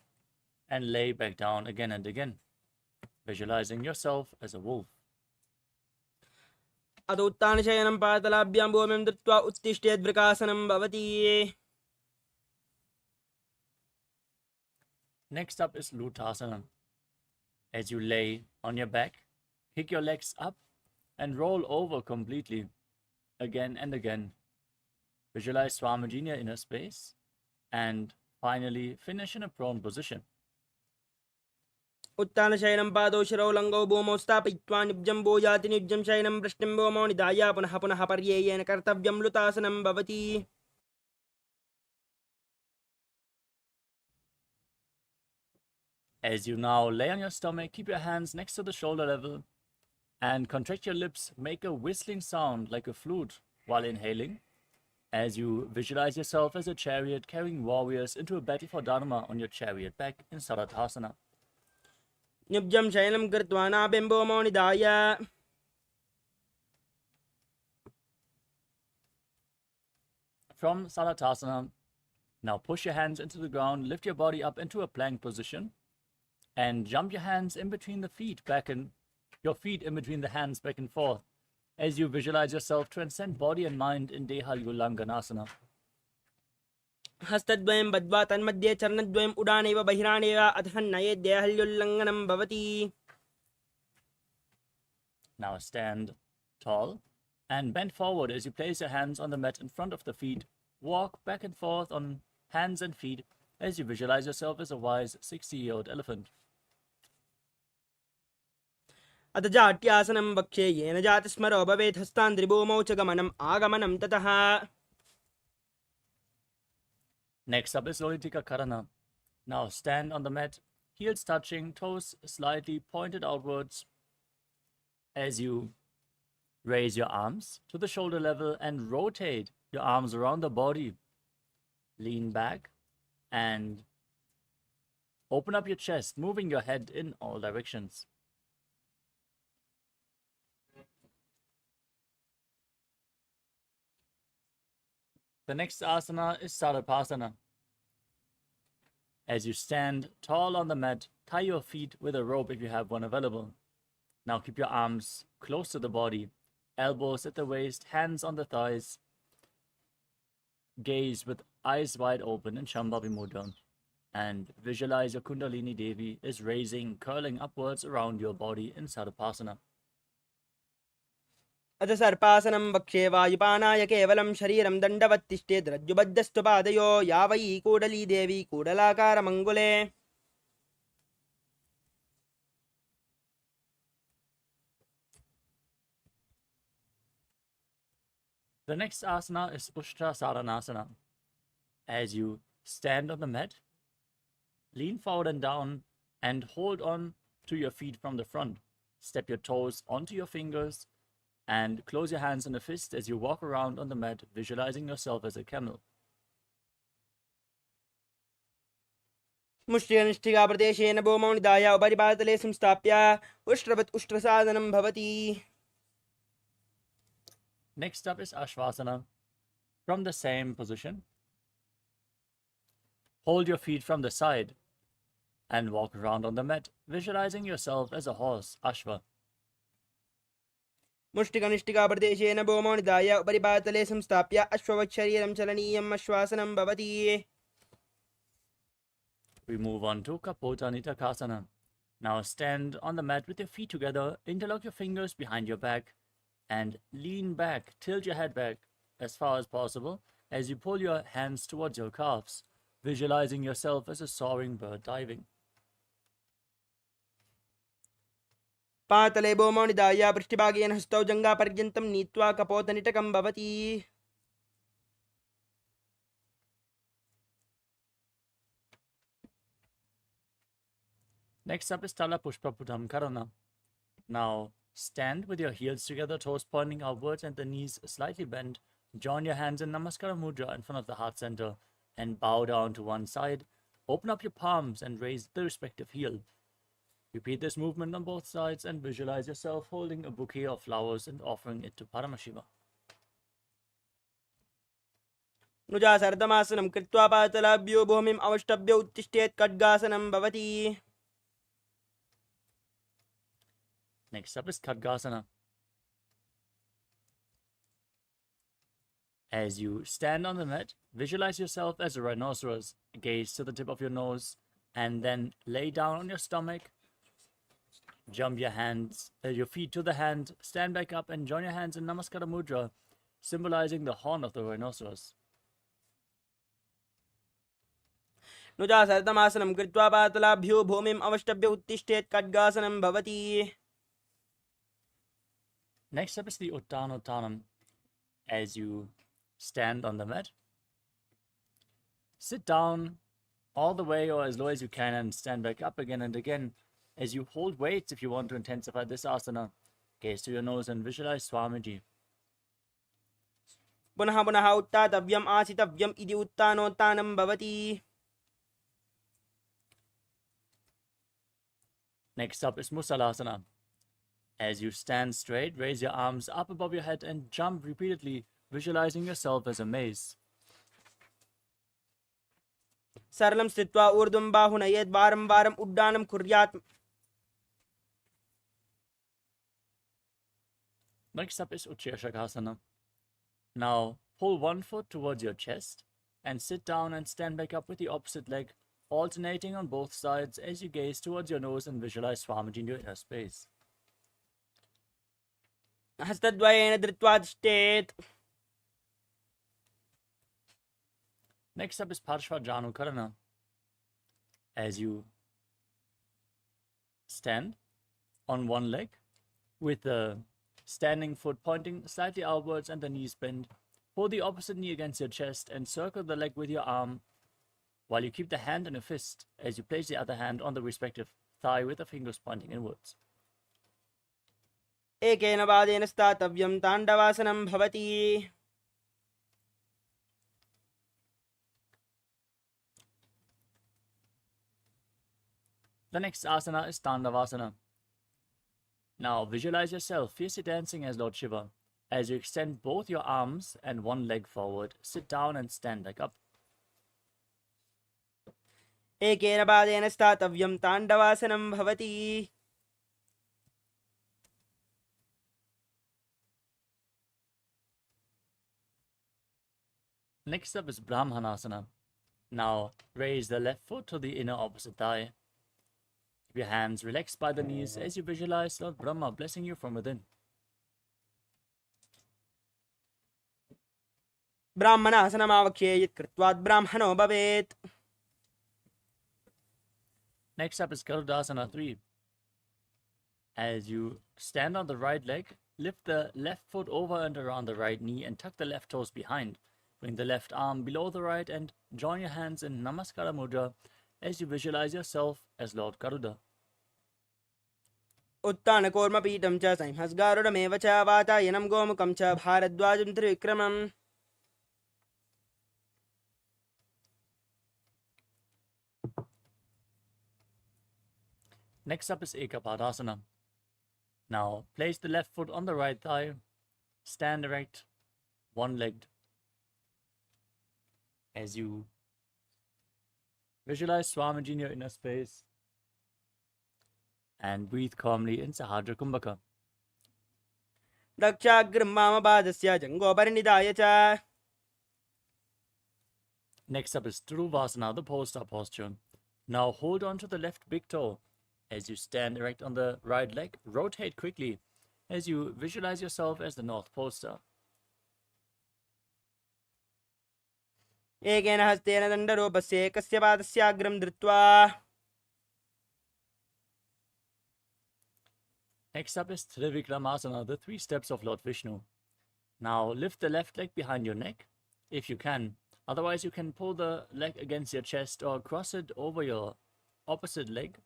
and lay back down again and again, visualizing yourself as a wolf. अथ उत्तानशयनं पातलाभ्यां भूमिं दत्त्वा उत्तिष्ठेत् वृकासनं भवति. Next up is Lutasana. As you lay on your back, kick your legs up and roll over completely, again and again. Visualize Swamiji in your inner space and finally finish in a prone position. उत्तानशयनं पादौ शिरौ लङ्गौ भूमौ स्थापयित्वा निब्जं भूयाति निब्जं शयनं वृष्टिं भूमौ निधाय पुनः पुनः पर्ययेन कर्तव्यं लुतासनं भवति. As you now lay on your stomach, keep your hands next to the shoulder level and contract your lips. Make a whistling sound like a flute while inhaling, as you visualize yourself as a chariot carrying warriors into a battle for Dharma on your chariot back in Sarathasana. निब्जं शयनं कृत्वा नाभिं भूमौ निधाय. From Sarathasana, now push your hands into the ground, lift your body up into a plank position, and jump your hands in between the feet, your feet in between the hands back and forth, as you visualize yourself transcend body and mind in Dehalyulanganasana. हस्तद्वयं बद्ध्वा तन्मध्ये चरणद्वयम् उडानेव बहिरानेव अतः नयेत् देहल्युल्लङ्घनं भवति. Now stand tall and bend forward as you place your hands on the mat in front of the feet. Walk back and forth on hands and feet as you visualize yourself as a wise 60-year-old elephant. अथ जाट्यासनं वक्ष्ये येन जातिस्मरो भवेत् हस्तान्द्रिभूमौ च गमनम् आगमनं ततः. Next up is Lolitika Karana. Now stand on the mat, heels touching, toes slightly pointed outwards, as you raise your arms to the shoulder level and rotate your arms around the body. Lean back and open up your chest, moving your head in all directions. The next asana is Sarapasana. As you stand tall on the mat, tie your feet with a rope if you have one available. Now keep your arms close to the body, elbows at the waist, hands on the thighs. Gaze with eyes wide open in Shambhavi Mudra. And visualize your Kundalini Devi is raising, curling upwards around your body in Sarapasana. अथ सर्पासनं वक्षे वायुपानाय केवलं शरीरं दण्डवत्तिष्ठेत् रज्जुबद्धस्तु पादयो या वै कूडली देवी कूडलाकारमङ्गुले. The next asana is Ushtrasaranasana. As you stand on the mat, lean forward and down and hold on to your feet from the front. Step your toes onto your fingers and close your hands in a fist as you walk around on the mat, visualizing yourself as a camel. मुष्टिकनिष्ठिकाप्रदेशेन भूमौ निधाय उपरि पादतले संस्थाप्य उष्ट्रवत् उष्ट्रसाधनं भवति. Next up is Ashvasana. From the same position, hold your feet from the side and walk around on the mat, visualizing yourself as a horse, Ashva. मुष्टिकनिष्ठिकाप्रदेशेन भूमौ निधाय उपरि पादतले संस्थाप्य अश्ववत् शरीरं चलनीयम् अश्वासनं भवति. We move on to Kapota Nitakasana. Now stand on the mat with your feet together, interlock your fingers behind your back, and lean back, tilt your head back as far as possible as you pull your hands towards your calves, visualizing yourself as a soaring bird diving. पातले भूमौ निधाय पृष्ठभागेन हस्तौ जङ्घापर्यन्तं नीत्वा कपोतनिटकं भवति. Next up is Tala Pushpa Putam Karana. Now stand with your heels together, toes pointing outwards and the knees slightly bent. Join your hands in Namaskara Mudra in front of the heart center and bow down to one side. Open up your palms and raise the respective heel. Repeat this movement on both sides and visualize yourself holding a bouquet of flowers and offering it to Paramashiva. नुजासर्दमासनं कृत्वा पातलाभ्यो भूमिम् अवष्टभ्य उत्तिष्ठेत् खड्गासनं भवति. Next up is Khadgasana. As you stand on the mat, visualize yourself as a rhinoceros. Gaze to the tip of your nose and then lay down on your stomach. Jump your feet to the hand, stand back up and join your hands in Namaskara Mudra, symbolizing the horn of the rhinoceros. नुजासर्दमासनं कृत्वा पातलाभ्यो भूमिम् अवष्टभ्य उत्तिष्ठेत् खड्गासनं भवति. Next up is the Uttanottanam. As you stand on the mat, sit down all the way or as low as you can and stand back up again and again as you hold weights if you want to intensify this asana. Gaze to your nose and visualize Swamiji. पुनः पुनः उत्थातव्यम् आसितव्यम् इति उत्थानोत्थानं भवति. Next up is Musalasana. As you stand straight, raise your arms up above your head and jump repeatedly, visualizing yourself as a mace. सरलं स्थित्वा ऊर्ध्वं बाहुनयेत् वारं वारम् उड्डानं कुर्यात्. Next up is Utshirshakasana. Now pull one foot towards your chest and sit down and stand back up with the opposite leg, alternating on both sides as you gaze towards your nose and visualize Swamiji in your inner space. हस्तद्वयेन धृत्वा तिष्ठेत्. Next up is Parshva Karana. As you stand on one leg with the standing foot pointing slightly outwards and the knees bent, pull the opposite knee against your chest and circle the leg with your arm while you keep the hand in a fist as you place the other hand on the respective thigh with the fingers pointing inwards. एकेन पादेन स्थातव्यं ताण्डवासनं भवति. The next asana is Tandavasana. Now visualize yourself fiercely dancing as Lord Shiva. As you extend both your arms and one leg forward, sit down and stand back up. एकेन पादेन स्थातव्यं ताण्डवासनं भवति. Next up is Brahmanasana. Now raise the left foot to the inner opposite thigh. Keep your hands relaxed by the knees as you visualize Lord Brahma blessing you from within. ब्राह्मणासनमावक्ष्ये यत् कृत्वात् ब्राह्मणो भवेत्. Next up is Garudasana 3. As you stand on the right leg, lift the left foot over and around the right knee and tuck the left toes behind. Bring the left arm below the right and join your hands in Namaskara Mudra as you visualize yourself as Lord Garuda. उत्तानकूर्मपीठं च संहस्गारुडमेव च वातायनं गोमुखं च भारद्वाजं त्रिविक्रमम्. Next up is Ekapadasana. Now place the left foot on the right thigh, stand erect, one-legged. As you visualize Swamiji in your inner space and breathe calmly in Sahadra Kumbhaka. दक्षाग्रं वामपादस्य जङ्घोपरिनिधाय च. Next up is Dhruvasana, the pole star posture. Now hold on to the left big toe. As you stand erect on the right leg, rotate quickly as you visualize yourself as the North Pole Star. एकेन हस्तेन दण्डरूपस्य एकस्य पादस्याग्रं धृत्वा. Next up is Trivikramasana, the 3 steps of Lord Vishnu. Now lift the left leg behind your neck, if you can. Otherwise, you can pull the leg against your chest or cross it over your opposite leg.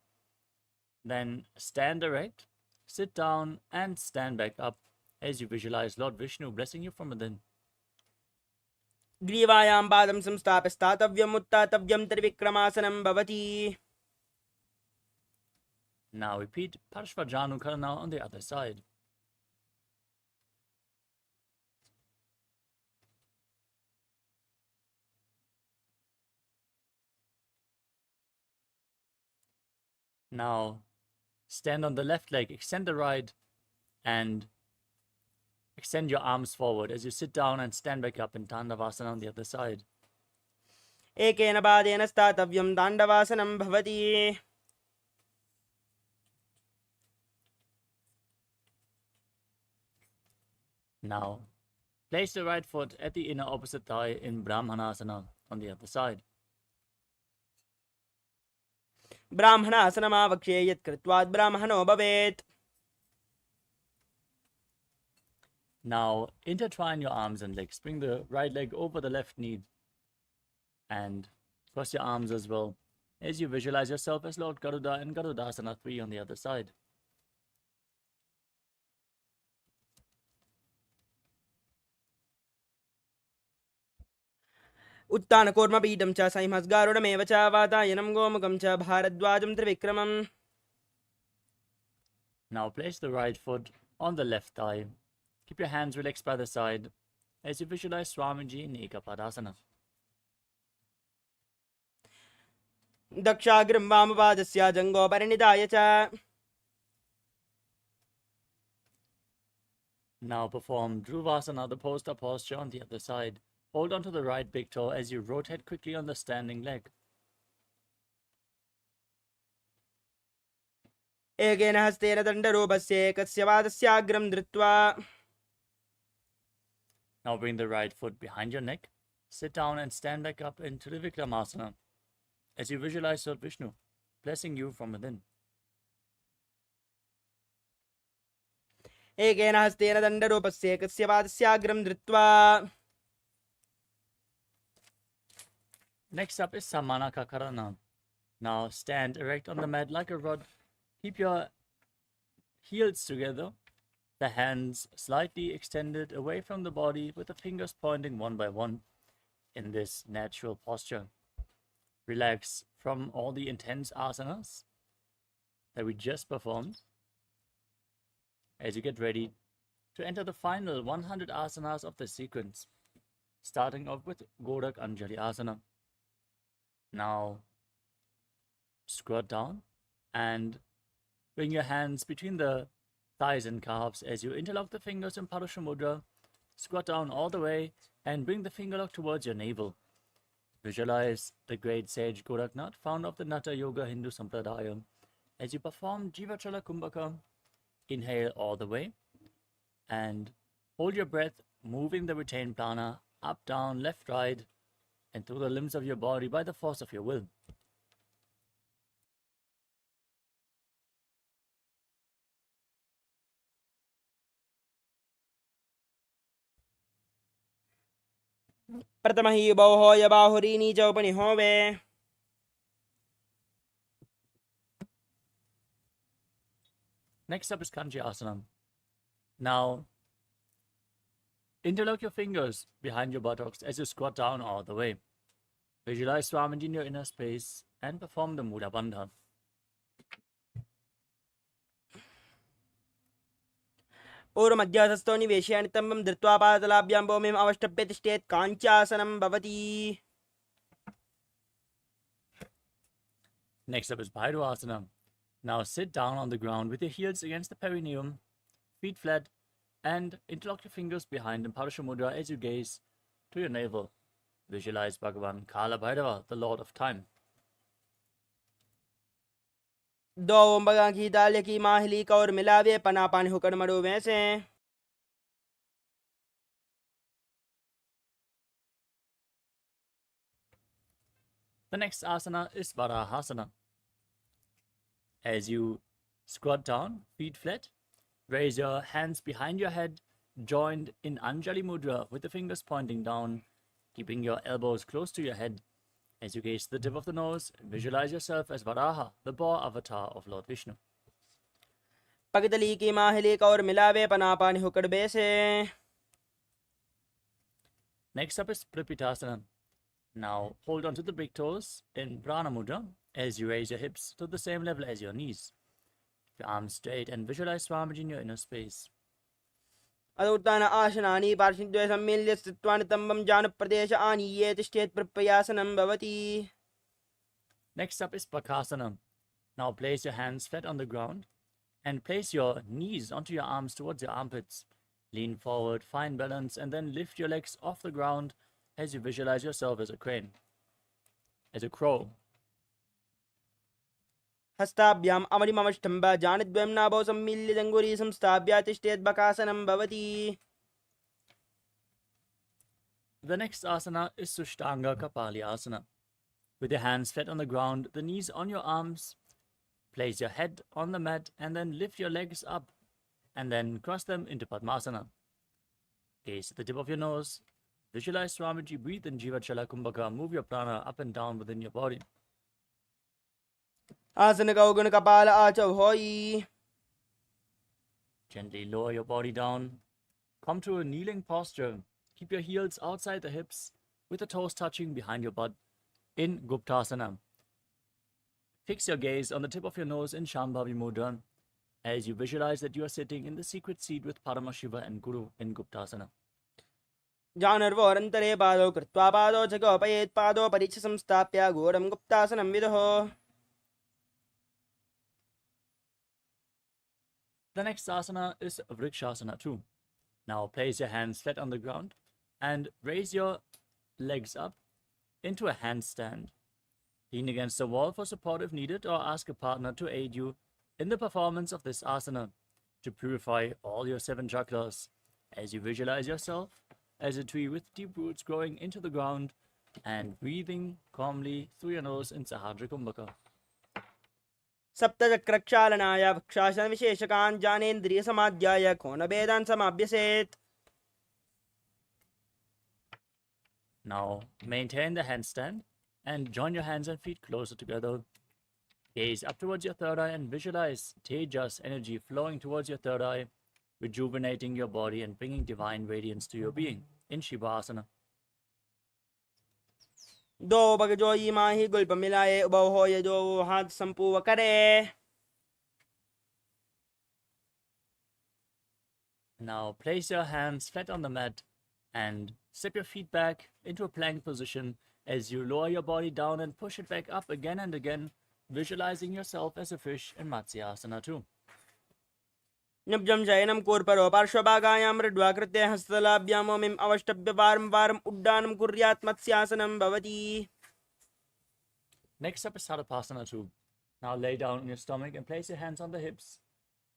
Then stand erect, sit down, and stand back up as you visualize Lord Vishnu blessing you from within. ग्रीवायां पादं संस्थाप्य स्थातव्यम् उत्थातव्यं त्रिविक्रमासनं भवति. Now repeat Parshvajanukarana on the other side. Now stand on the left leg, extend the right, and extend your arms forward as you sit down and stand back up in Tandavasana on the other side. एकेन पादेन स्थातव्यं ताण्डवासनं भवति. Now place the right foot at the inner opposite thigh in Brahmanasana on the other side. ब्राह्मणासनमावक्ष्ये यत् कृत्वात् ब्राह्मणो भवेत्. Now intertwine your arms and legs. Bring the right leg over the left knee and cross your arms as well as you visualize yourself as Lord Garuda in Garudasana 3 on the other side. उत्तानकूर्मपीठं च संहस्गारुडमेव च वातायनं गोमुखं च भारद्वाजं त्रिविक्रमम्. Now place the right foot on the left thigh. Keep your hands relaxed by the side as you visualize Swamiji in Ekapadasana. दक्षाग्रं वामपादस्य जङ्घोपरिनिधाय च. Now perform Dhruvasana, the poster posture on the other side. Hold on to the right big toe as you rotate quickly on the standing leg. एकेन हस्तेन दण्डरूपस्य एकस्य पादस्याग्रं धृत्वा. Now bring the right foot behind your neck. Sit down and stand back up in Trivikramasana as you visualize Lord Vishnu blessing you from within. एकेन हस्तेन दण्डरूपस्य एकस्य पादस्याग्रं धृत्वा. Next up is Samanakakarana. Now stand erect on the mat like a rod. Keep your heels together, the hands slightly extended away from the body with the fingers pointing one by one in this natural posture. Relax from all the intense asanas that we just performed as you get ready to enter the final 100 asanas of the sequence, starting off with Gorak Anjali Asana. Now squat down and bring your hands between the thighs and calves as you interlock the fingers in Parusha Mudra. Squat down all the way and bring the finger lock towards your navel. Visualize the great sage Goraknath, founder of the Natha Yoga Hindu Sampradaya. As you perform Jivachala Kumbhaka, inhale all the way and hold your breath, moving the retained prana up, down, left, right, and through the limbs of your body by the force of your will. प्रथम हि बौहोय बाहुरीनी च उपनिहोवे Next up is Kanji Asana. Now, interlock your fingers behind your buttocks as you squat down all the way. Visualize Swamiji in your inner space and perform the Mudra Bandha. पूर्वमध्यासस्थो निवेशयामि तम्बं धृत्वा पादतलाभ्यां भूमिम् अवष्टभ्य तिष्ठेत् काञ्चासनं भवति. Next up is Bhairava. Now sit down on the ground with your heels against the perineum, feet flat, and interlock your fingers behind in Parasha Mudra as you gaze to your navel. Visualize Bhagavan Kala Bhairava, the Lord of Time. दो ओम बगा की दाल की माहली का और मिलावे पना पानी होकर मरो वैसे. The next asana is Varahasana. As you squat down, feet flat, raise your hands behind your head, joined in Anjali Mudra with the fingers pointing down, keeping your elbows close to your head. As you gaze to the tip of the nose, visualize yourself as Varaha, the boar avatar of Lord Vishnu. पगतली की माहली का और मिलावे पना पानी होकर बैसे. Next up is Prapitasana. Now hold on to the big toes in Prana Mudra as you raise your hips to the same level as your knees. Keep your arms straight and visualize Swamiji in your inner space. अदुत्तान आसनानि पार्श्वद्वये सम्मिल्य स्थित्वानि तम्बं जानप्रदेश आनीये तिष्ठेत् प्रप्यासनं भवति. Next up is Bakasana. Now place your hands flat on the ground and place your knees onto your arms towards your armpits. Lean forward, find balance, and then lift your legs off the ground as you visualize yourself as a crane, as a crow. हस्ताभ्याम् अमरिममष्टम्ब जानद्वयं नाभौ सम्मिल्य जङ्घूरी संस्थाप्य तिष्ठेत् बकासनं भवति. The next asana is Sushtanga Kapali Asana. With your hands flat on the ground, the knees on your arms, place your head on the mat and then lift your legs up and then cross them into Padmasana. Gaze at the tip of your nose. Visualize Swamiji, breathe in Jiva Chala Kumbhaka, move your prana up and down within your body. आसन गौगुण कपाल आचौ होई. Gently lower your body down. Come to a kneeling posture. Keep your heels outside the hips with the toes touching behind your butt in Guptasana. Fix your gaze on the tip of your nose in Shambhavi Mudra as you visualize that you are sitting in the secret seat with Paramashiva and Guru in Guptasana. जानर्वोरन्तरे पादौ कृत्वा पादौ च गोपयेत् पादौ परीक्ष संस्थाप्य घोरं गुप्तासनं विदुः. The next asana is Vrikshasana too. Now place your hands flat on the ground and raise your legs up into a handstand. Lean against the wall for support if needed or ask a partner to aid you in the performance of this asana to purify all your 7 chakras as you visualize yourself as a tree with deep roots growing into the ground and breathing calmly through your nose in Sahadra Kumbhaka. सप्तचक्रक्षालनाय वक्षासन विशेषकान् जानेन्द्रिय समाध्याय कोणभेदान् समाभ्यसेत्. Now maintain the handstand and join your hands and feet closer together. Gaze up towards your third eye and visualize Tejas energy flowing towards your third eye, rejuvenating your body and bringing divine radiance to your being in Shivasana. दो bug जोई माही गुल्प मिलाए उबौ होय जो हाथ संपूव करे. Now place your hands flat on the mat and step your feet back into a plank position as you lower your body down and push it back up again and again, visualizing yourself as a fish in Matsyasana too. निब्जं शयनं कूर्परो पार्श्वभागायां मृड्वा कृत्य हस्तलाभ्यां मोमिम् अवष्टभ्य वारं वारम् उड्डानं कुर्यात् मत्स्यासनं भवति. Next up is Sadapasana too. Now lay down on your stomach and place your hands on the hips.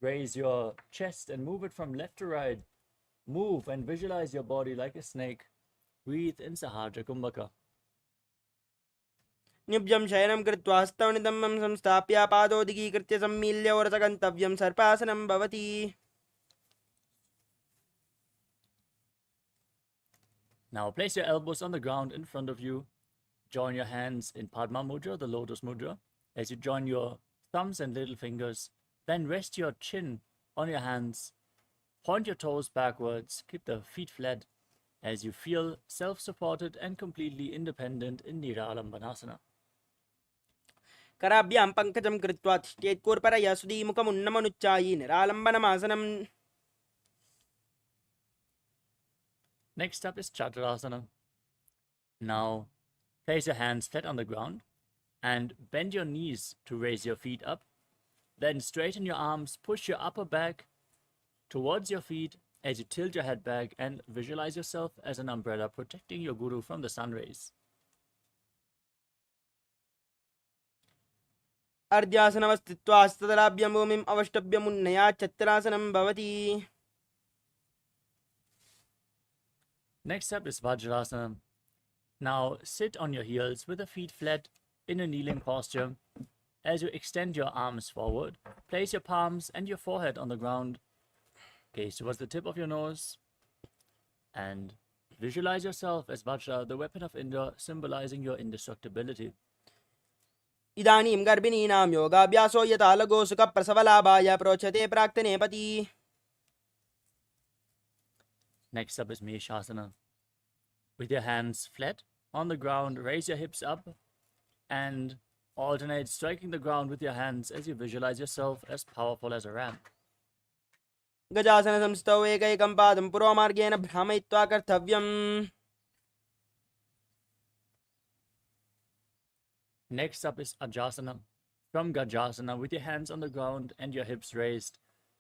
Raise your chest and move it from left to right. Move and visualize your body like a snake Breathe in Sahasrara Kumbhaka. निभ्यं शयनं कृत्वा हस्तौ नितम्बं संस्थाप्य पादोदीकृत्य सम्मील्य उरसगन्तव्यं सर्पासनं भवति. Now place your elbows on the ground in front of you. Join your hands in Padma Mudra, the lotus mudra. As you join your thumbs and little fingers, then rest your chin on your hands. Point your toes backwards. Keep the feet flat as you feel self-supported and completely independent in Niralambanasana. कराभ्यां पङ्कजं कृत्वा तिष्ठेत्कूर्परया सुधीमुखमुन्नमनुच्चायि निरालम्बनमासनम्. Next up is Chaturasana. Now place your hands flat on the ground and bend your knees to raise your feet up. Then straighten your arms, push your upper back towards your feet as you tilt your head back and visualize yourself as an umbrella protecting your guru from the sun rays. अर्ध्यासनवस्थित्वा हस्तदलाभ्यां भूमिम् अवष्टभ्यमुन्नया चत्रासनं भवति. Next up is Vajrasana. Now sit on your heels with the feet flat in a kneeling posture. As you extend your arms forward, place your palms and your forehead on the ground. Gaze towards the tip of your nose and visualize yourself as Vajra, the weapon of Indra, symbolizing your indestructibility. इदानीं गर्भिणीनां योगाभ्यासो यथा लगो सुखप्रसवलाभाय प्रोच्यते प्राक्तने पति. Next up is Meshasana. With your hands flat on the ground, raise your hips up and alternate striking the ground with your hands as you visualize yourself as powerful as a ram. गजासनसंस्थौ एकैकं पादं पुरोमार्गेण भ्रामयित्वा कर्तव्यम्. Next up is Ajasana. From Gajasana, with your hands on the ground and your hips raised,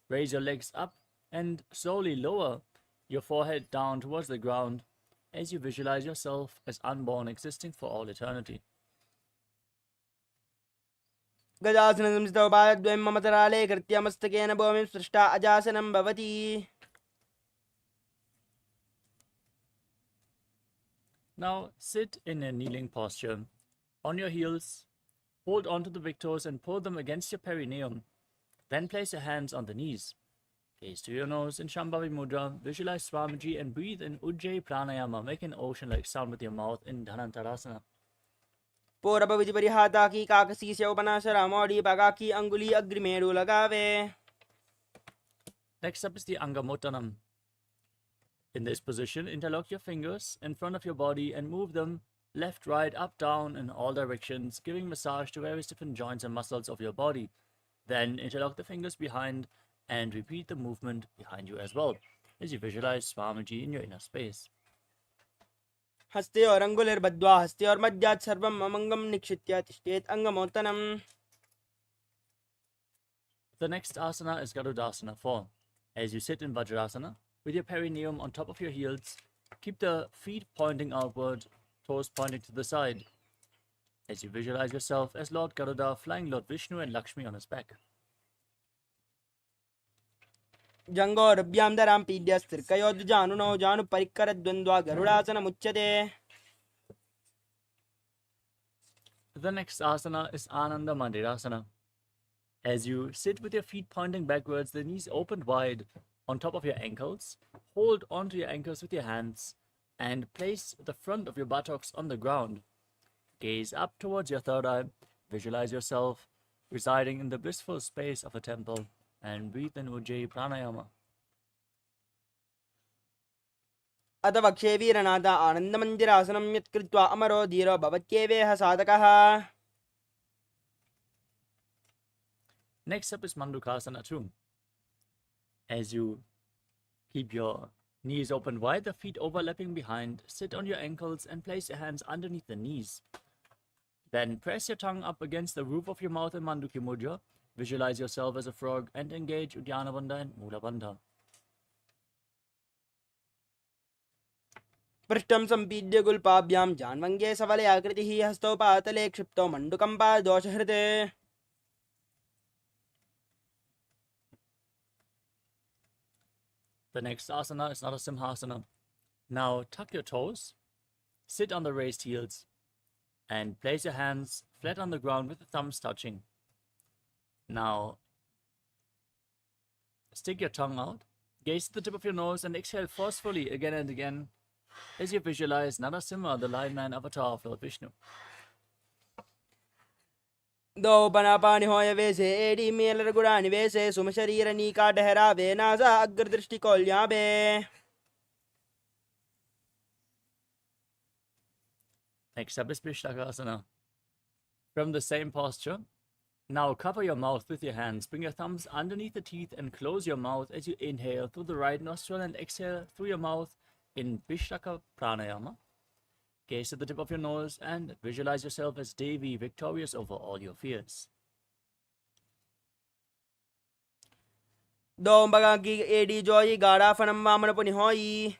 raise your legs up and slowly lower your forehead down towards the ground as you visualize yourself as unborn, existing for all eternity. गजासनसंस्थौ पादद्वयं ममतराले कृत्य मस्तकेन भूमिं स्पृष्ट्वा अजासनं भवति. Now sit in a kneeling posture. On your heels, hold onto the big toes and pull them against your perineum. Then place your hands on the knees. Gaze to your nose in Shambhavi Mudra. Visualize Swamiji and breathe in Ujjayi Pranayama. Make an ocean-like sound with your mouth in Dhanantarasana. पौरभविधिपरिहाता की काकसी से उपनाशरा मौड़ी बगा की अंगुली अग्रिमेरु लगावे. Next up is the Angamottanam. In this position, interlock your fingers in front of your body and move them left, right, up, down in all directions, giving massage to various different joints and muscles of your body. Then interlock the fingers behind and repeat the movement behind you as well, as you visualize Swamiji in your inner space. हस्ते और अंगुलिर्बद्ध्वा हस्ते और मध्यात् सर्वम् अमङ्गं निक्षित्य तिष्ठेत् अंगमोत्तनम्. The next asana is Garudasana form. As you sit in Vajrasana, with your perineum on top of your heels, keep the feet pointing outward, toes pointing to the side, as you visualize yourself as Lord Garuda flying Lord Vishnu and Lakshmi on his back. जङ्गोरभ्यां दरां पीड्यस्तिर्कयोद्जानुनो जानुपरिक्करद्वन्द्वा गरुडासनमुच्यते. The next asana is Ananda Mandirasana. As you sit with your feet pointing backwards, the knees opened wide on top of your ankles, hold onto your ankles with your hands and place the front of your buttocks on the ground. Gaze up towards your third eye, visualize yourself residing in the blissful space of a temple and breathe in Ujjayi Pranayama. अथ वक्षे वीरनाथ आनन्दमन्दिरासनं यत्कृत्वा अमरो धीरो भवत्येवेह साधकः. Next up is Mandukasana too. As you keep your knees open wide, the feet overlapping behind, sit on your ankles and place your hands underneath the knees. Then press your tongue up against the roof of your mouth in Manduki Mudra. Visualize yourself as a frog and engage Uddiyana Bandha and Mula Bandha. पृष्ठं सम्पीड्य गुल्पाभ्यां जान्वङ्गे सफले आकृतिः हस्तौ पातले क्षिप्तौ मण्डुकं पादोषहृते. The next asana is Narasimhasana. Now tuck your toes sit on the raised heels and place your hands flat on the ground with the thumbs touching. Now, stick your tongue out, gaze at the tip of your nose, and exhale forcefully again and again as you visualize Narasimha, the lion man avatar of Lord Vishnu. दो बना पानी होय वैसे AD Mailer गुड़ानी वैसे सुम शरीर नीका डहरावे नाजा अग्र दृष्टि कोल्याबे. Next up is Vishlakasana. From the same posture, now cover your mouth with your hands. Bring your thumbs underneath the teeth and close your mouth as you inhale through the right nostril and exhale through your mouth in Vishlaka Pranayama. Gaze at the tip of your nose and visualize yourself as Devi, victorious over all your fears. दो बगा की AD जोई गाड़ा फनम वामन पुनि होई.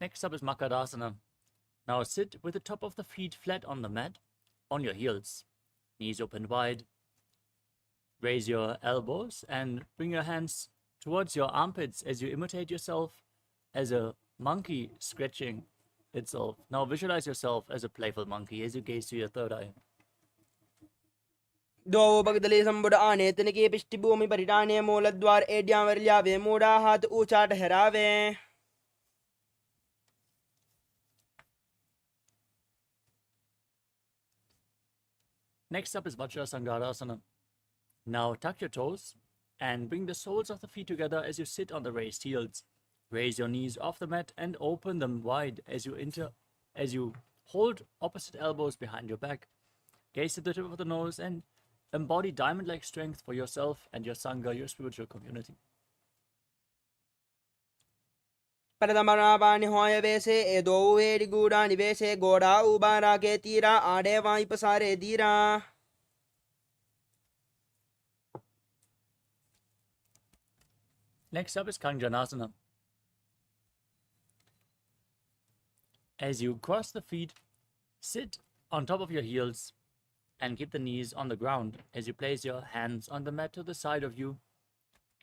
Next up is Makarasana. Now sit with the top of the feet flat on the mat, on your heels, knees open wide. Raise your elbows and bring your hands towards your armpits as you imitate yourself as a monkey scratching itself. Now visualize yourself as a playful monkey as you gaze to your third eye. दो बगदले संबुड आने तिनके पिष्टि भूमि परिटाने मूल द्वार एडियां वरल्यावे मूड़ा हाथ ऊंचा ठहरावे. Next up is Vajrasangarasana. Now tuck your toes and bring the soles of the feet together as you sit on the raised heels. Raise your knees off the mat and open them wide as you hold opposite elbows behind your back. Gaze at the tip of the nose and embody diamond-like strength for yourself and your Sangha, your spiritual community. परदमना पानी होय वैसे ए दो AD गुड़ानी वैसे गोड़ा उबारा के तीरा आड़े Y पसारे दीरा. Next up is Kanjanasana. As you cross the feet, sit on top of your heels and keep the knees on the ground as you place your hands on the mat to the side of you.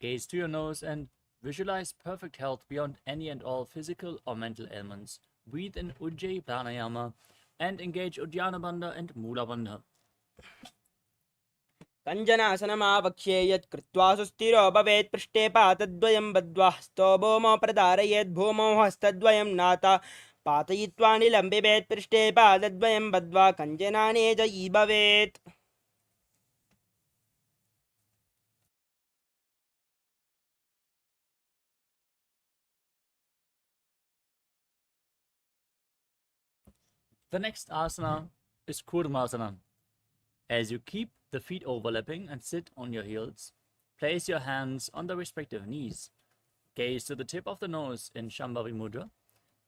Gaze to your nose and visualize perfect health beyond any and all physical or mental ailments. Breathe in Ujjayi Pranayama and engage Uddiyana Bandha and Mula Bandha. कञ्जनासनमावक्ष्ये यत् कृत्वा सुस्थिरो भवेत् पृष्ठे पातद्वयं बद्ध्वा हस्तो भूमौ प्रधारयेत् भूमौ हस्तद्वयं नाता पातयित्वा निलम्बिवेत् पृष्ठे पादद्वयं बद्ध्वा कञ्जनाने जयी भवेत्. The next asana is Kurmasana. As you keep the feet overlapping and sit on your heels, place your hands on the respective knees. Gaze to the tip of the nose in Shambhavi Mudra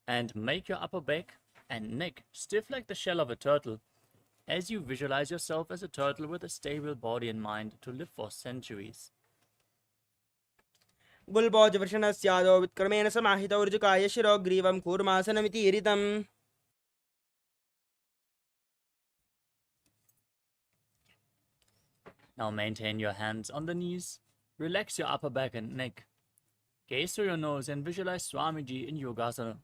and make your upper back and neck stiff like the shell of a turtle as you visualize yourself as a turtle with a stable body and mind to live for centuries. गुल्बोज वृषणस्यादो विक्रमेण समाहितौ ऋजुकाय शिरो ग्रीवं कूर्मासनमिति ईरितम्. Now maintain your hands on the knees, relax your upper back and neck. Gaze through your nose and visualize Swamiji in Yogasana.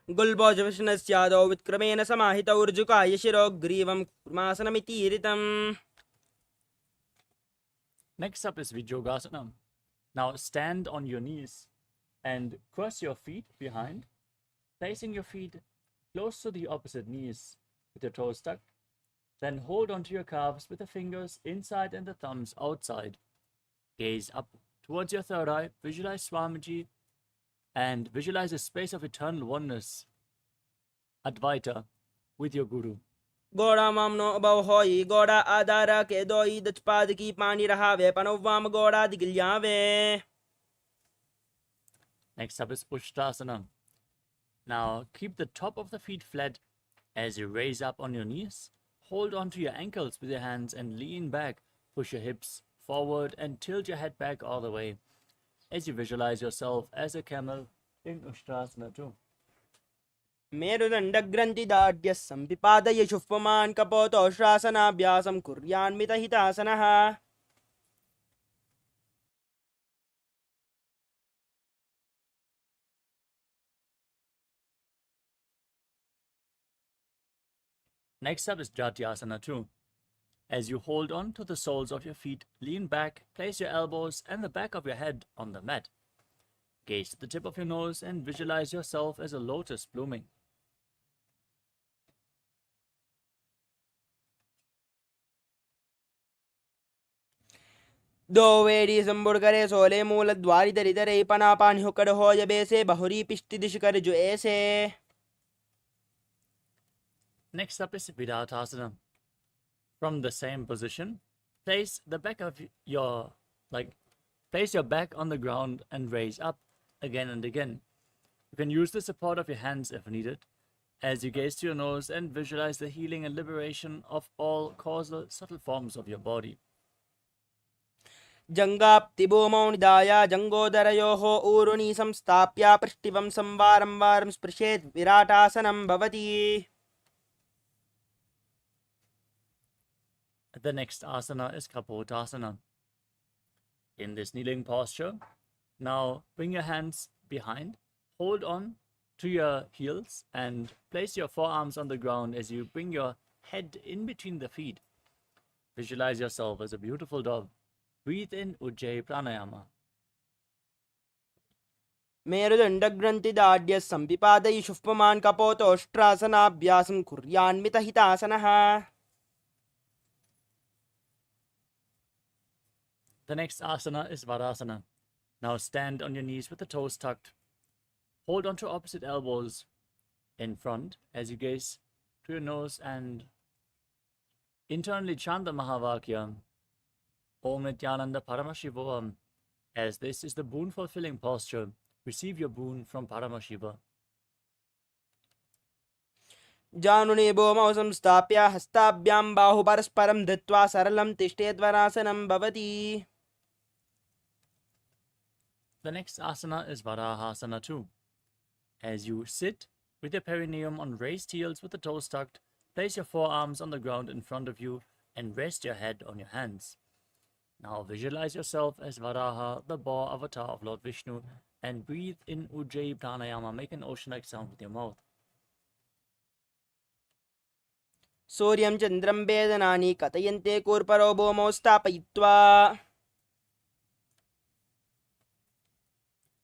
गुल्बोज वृषणस्यादो विक्रमेण समाहितौ ऋजुकाय शिरो ग्रीवं कूर्मासनमिति ईरितम्. Next up is Vijogasana. Now stand on your knees and cross your feet behind, placing your feet close to the opposite knees with your toes tucked. Then hold onto your calves with the fingers inside and the thumbs outside. Gaze up towards your third eye, visualize Swamiji and visualize a space of eternal oneness, Advaita, with your Guru. गोड़ा मामनो above होई गोड़ा आधारा के दोई दचपाद की पानी रहावे पनोवाम गोड़ा दिगिल्यावे. Next up is Ushtrasana. Now keep the top of the feet flat as you raise up on your knees. Hold onto your ankles with your hands and lean back. Push your hips forward and tilt your head back all the way as you visualize yourself as a camel in Ushtrasana too. मेरुदंड ग्रंथि दाढ्य संपिपादय शुष्पमान कपोतो श्वासनाभ्यासं कुर्यान्मितहितासनः. Next up is Jatyasana 2. As you hold on to the soles of your feet, lean back, place your elbows and the back of your head on the mat. Gaze at the tip of your nose and visualize yourself as a lotus blooming. दो वेड़ी संबुड़ करे सोले मूल द्वारी दरी दरे पना पानी हुकड़ हो जबे से बहुरी पिष्टि दिश कर जो ऐसे. Next up is Vidatasana. From the same position, place the back of your, place your back on the ground and raise up again and again. You can use the support of your hands if needed, as you gaze to your nose and visualize the healing and liberation of all causal subtle forms of your body. जंगाप्ति भूमौ निधाय जंगोदरयोः ऊरुनी संस्थाप्य पृष्ठिवं संवारं वारं स्पृशेत् विराटासनं भवति. The next asana is Kapotasana. In this kneeling posture, now bring your hands behind, hold on to your heels and place your forearms on the ground as you bring your head in between the feet. Visualize yourself as a beautiful dove. Breathe in Ujjayi Pranayama. मेरुदण्डग्रन्थिदाढ्य संविपादयि शुष्पमान् कपोतोष्ट्रासनाभ्यासं कुर्यान्मितहितासनः. The next asana is Varasana. Now stand on your knees with the toes tucked. Hold on to opposite elbows in front as you gaze to your nose and internally chant the Mahavakya, Om Nithyananda Paramashivoham, as this is the boon fulfilling posture. Receive your boon from Paramashiva. जानुने भूमौ संस्थाप्य हस्ताभ्यां बाहु परस्परं धृत्वा सरलं तिष्ठेद्वरासनं भवति. The next asana is Varahasana 2. As you sit with your perineum on raised heels with the toes tucked, place your forearms on the ground in front of you and rest your head on your hands. Now visualize yourself as Varaha, the boar avatar of Lord Vishnu, and breathe in Ujjayi Pranayama. Make an ocean-like sound with your mouth. सूर्यं चन्द्रं वेदनानि कथयन्ते कूर्परो भूमौ स्थापयित्वा.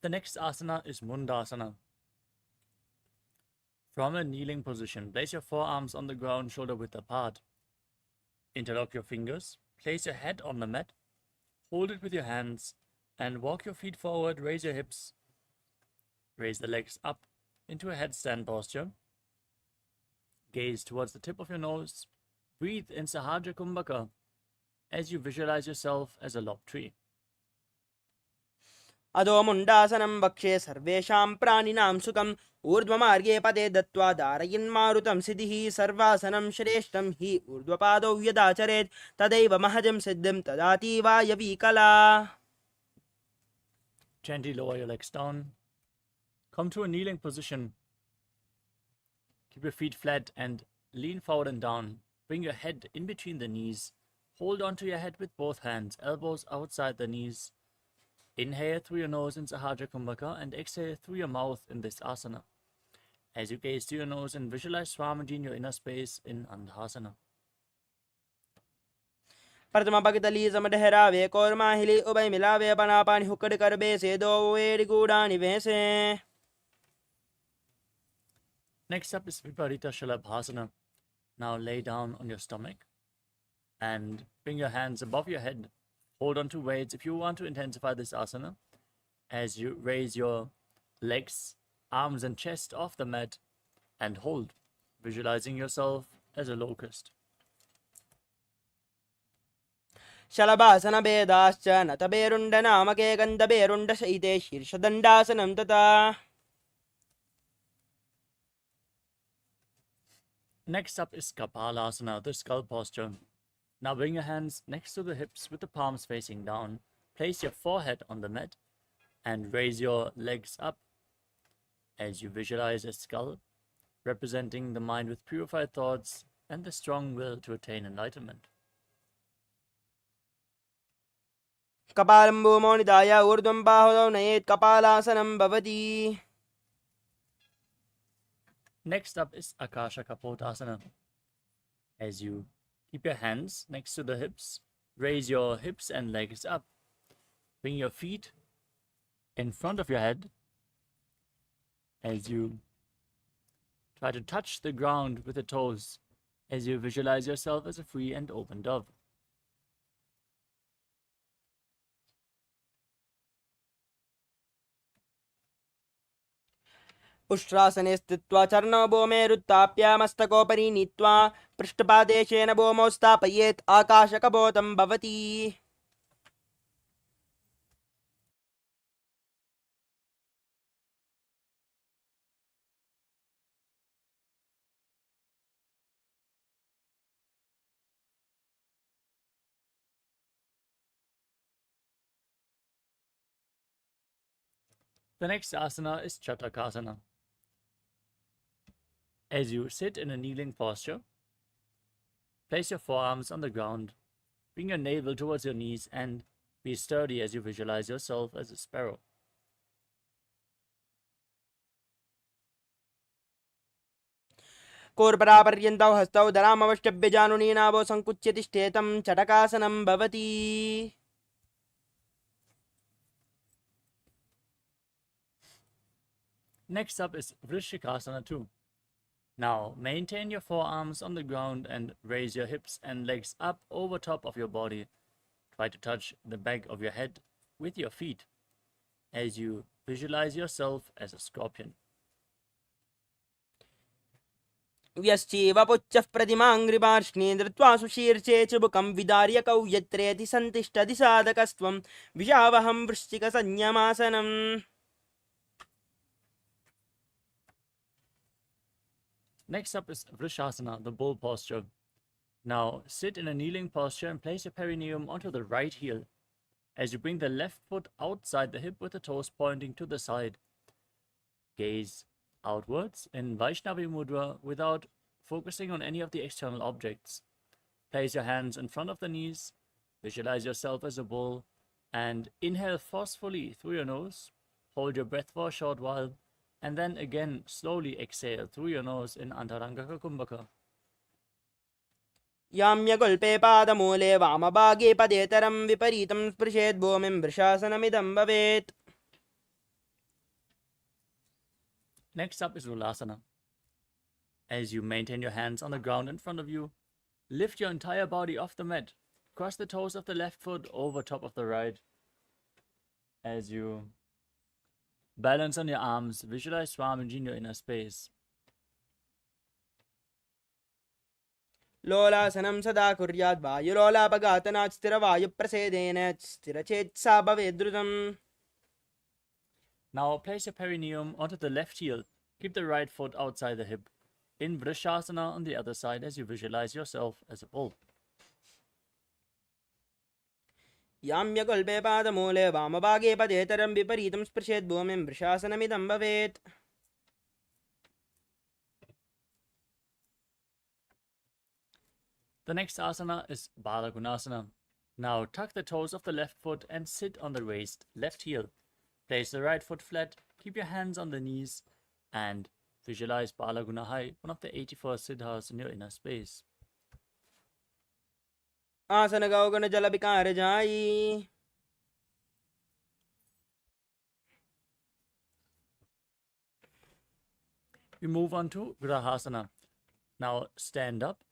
The next asana is Mundasana. From a kneeling position, place your forearms on the ground, shoulder width apart. Interlock your fingers, place your head on the mat, hold it with your hands, and walk your feet forward, raise your hips, raise the legs up into a headstand posture. Gaze towards the tip of your nose, breathe in Sahaja Kumbhaka as you visualize yourself as a lopped tree. अधो मुण्डासनं वक्षे सर्वेषां प्राणिनां सुखम् ऊर्ध्वमार्गे पदे दत्त्वा धारयन्मारुतं सिद्धिः सर्वासनं श्रेष्ठं हि ऊर्ध्वपादौ यदाचरेत् तदैव महजं सिद्धिं तदाति वायवी कला. Gently lower your legs down. Come to a kneeling position. Keep your feet flat and lean forward and down. Bring your head in between the knees. Hold on to your head with both hands, elbows outside the knees. Inhale through your nose in Sahaja Kumbhaka and exhale through your mouth in this asana. As you gaze to your nose and visualize Swamiji in your inner space in Andhasana. प्रथम भगतली समडहरावे कोरमाहिली उभय मिलावे पनापानि हुक्कड़ करबे से दो वेड़ गूढ़ानि वैसे. Next up is Viparita Shalabhasana. Now lay down on your stomach and bring your hands above your head. Hold on to weights if you want to intensify this asana. As you raise your legs, arms and chest off the mat and hold, visualizing yourself as a locust. शलभासन भेदाश्च नतबेरुण्ड नामके गन्धबेरुण्ड शयिते शीर्षदण्डासनं तथा. Next up is Kapalasana, the skull posture. Now bring your hands next to the hips with the palms facing down. Place your forehead on the mat and raise your legs up as you visualize a skull representing the mind with purified thoughts and the strong will to attain enlightenment. कपालं भूमौ निधाय ऊर्ध्वं बाहुदौ नयेत् कपालासनं भवति. Next up is Akasha Kapotasana. As you keep your hands next to the hips, raise your hips and legs up. Bring your feet in front of your head as you try to touch the ground with the toes as you visualize yourself as a free and open dove. उष्ट्रासने स्थित्वा चरणौ भूमेरुत्थाप्य मस्तकोपरि नीत्वा पृष्ठपादेशेन भूमौ स्थापयेत् आकाशकपोतं भवति. The next asana is Chatakasana. As you sit in a kneeling posture, place your forearms on the ground, bring your navel towards your knees, and be sturdy as you visualize yourself as a sparrow. कोर्परापर्यन्तौ हस्तौ धरामवष्टभ्यजानुनीनाभो सङ्कुच्य तिष्ठेतं चटकासनं भवति. Next up is Vrishikasana 2. Now, maintain your forearms on the ground and raise your hips and legs up over top of your body. Try to touch the back of your head with your feet as you visualize yourself as a scorpion. व्यश्चैव पुच्छः प्रतिमाङ्घ्रिपार्ष्णे धृत्वा सुशीर्षे चुबुकं विदार्यकौ यत्रेति सन्तिष्ठति साधकस्त्वं विशावहं वृश्चिकसंज्ञमासनम्. Next up is Vrishasana, the bull posture. Now, sit in a kneeling posture and place your perineum onto the right heel as you bring the left foot outside the hip with the toes pointing to the side. Gaze outwards in Vaishnavi Mudra without focusing on any of the external objects. Place your hands in front of the knees, visualize yourself as a bull, and inhale forcefully through your nose. Hold your breath for a short while, and then again slowly exhale through your nose in Antarangaka Kumbhaka. याम्यगुल्पे पादमूले वामभागे पदेतरं विपरीतं स्पृशेत् भूमिं वृषासनमिदं भवेत्. Next up is Ulasana. As you maintain your hands on the ground in front of you, lift your entire body off the mat. Cross the toes of the left foot over top of the right. As you balance on your arms, visualize Swamiji in your inner space. लोलासनं सदा कुर्यात् वायुलोलापघातनात् स्थिरवायुप्रसेदेन स्थिरचेत्सा भवेद्रुतम्. Now place your perineum onto the left heel. Keep the right foot outside the hip. In Vrishasana on the other side as you visualize yourself as a bull. याम्यगुल्पे पादमूले वामभागे पदेतरं विपरीतं स्पृशेत् भूमिं वृषासनमिदं भवेत्. The next asana is Balagunasana. Now tuck the toes of the left foot and sit on the raised left heel. Place the right foot flat, keep your hands on the knees, and visualize Balagunahai, one of the 84 siddhas in your inner space. आसनगौगणजलविकारजायी. We move on to Grahasana. Now stand up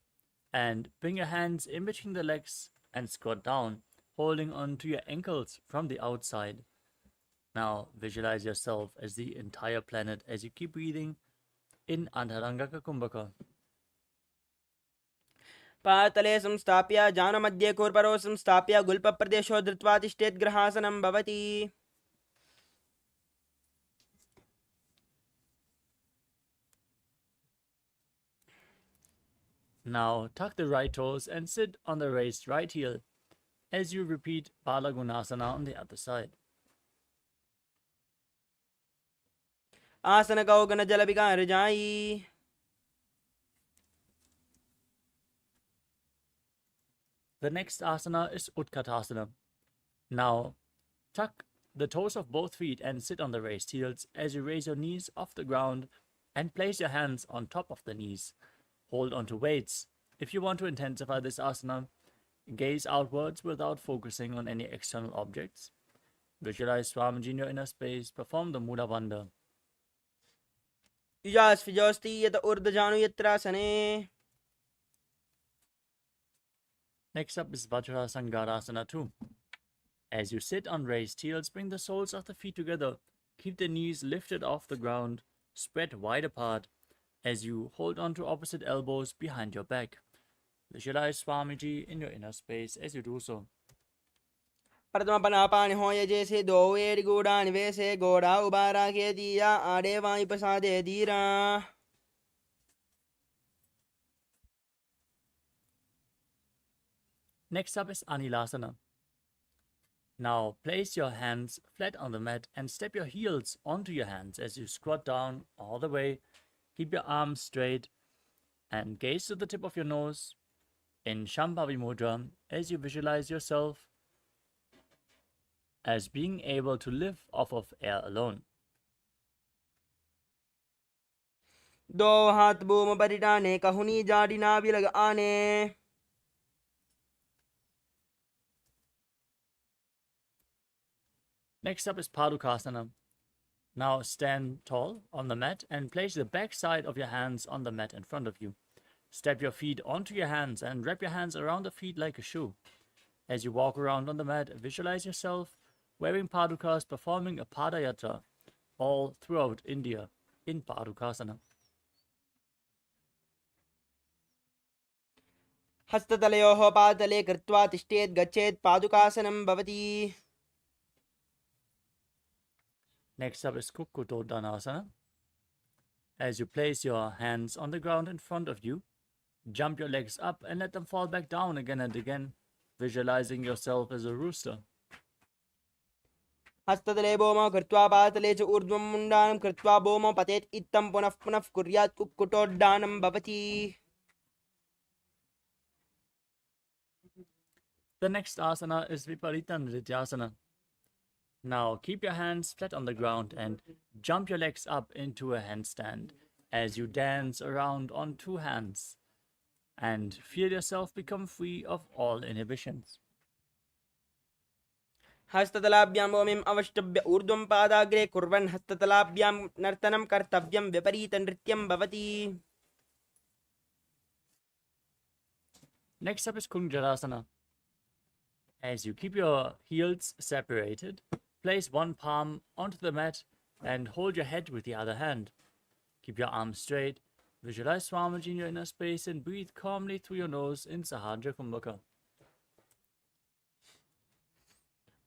and bring your hands in between the legs and squat down, holding on to your ankles from the outside. Now visualize yourself as the entire planet as you keep breathing in Antarangaka Kumbhaka. पातले संस्थाप्य जानमध्ये कूर्परो संस्थाप्य गुल्पप्रदेशो धृत्वा तिष्ठेत् ग्रहासनं भवति. Now tuck the right toes and sit on the raised right heel as you repeat Balagunasana on the other side. आसनगौगणजलविकारजायी. The next asana is Utkatasana. Now, tuck the toes of both feet and sit on the raised heels as you raise your knees off the ground and place your hands on top of the knees. Hold onto weights If you want to intensify this asana, gaze outwards without focusing on any external objects. Visualize Swamiji in your inner space. Perform the Mula Bandha. Yujasvijosti yata urdajanu yatrasane. Next up is Vajrasangarasana 2. As you sit on raised heels, bring the soles of the feet together. Keep the knees lifted off the ground, spread wide apart as you hold on to opposite elbows behind your back. Visualize Swamiji in your inner space as you do so. Pradamapanapani hoya jese do eri goda nivese goda ubara ke diya ade vai pasade dira. Next up is Anilasana. Now place your hands flat on the mat and step your heels onto your hands as you squat down all the way. Keep your arms straight and gaze to the tip of your nose in Shambhavi Mudra as you visualize yourself as being able to live off of air alone. Do hat boom baritane kahuni jadina bilag ane. Next up is Padukasana. Now stand tall on the mat and place the back side of your hands on the mat in front of you. Step your feet onto your hands and wrap your hands around the feet like a shoe. As you walk around on the mat, visualize yourself wearing padukas, performing a padayatra all throughout India in Padukasana. Hastatalayoho padale kritva tishtet gachet padukasanam bhavati. Next up is Kukkutoddanasana. As you place your hands on the ground in front of you, jump your legs up and let them fall back down again and again, visualizing yourself as a rooster. Hastatale boma kritva patale cha urdvam mundanam kritva boma patet ittam punaf punaf kuryat kukkutoddanam bhavati. The next asana is Viparita Nrityasana. Now keep your hands flat on the ground and jump your legs up into a handstand as you dance around on two hands and feel yourself become free of all inhibitions. Hastatalabyam bomim avashtabya urdvam padagre kurvan hastatalabyam nartanam kartavyam viparita nrityam bhavati. Next up is Kunjarasana. As you keep your heels separated, place one palm onto the mat and hold your head with the other hand. Keep your arms straight, visualize Swamiji in your inner space and breathe calmly through your nose in Sahajra Kumbhaka.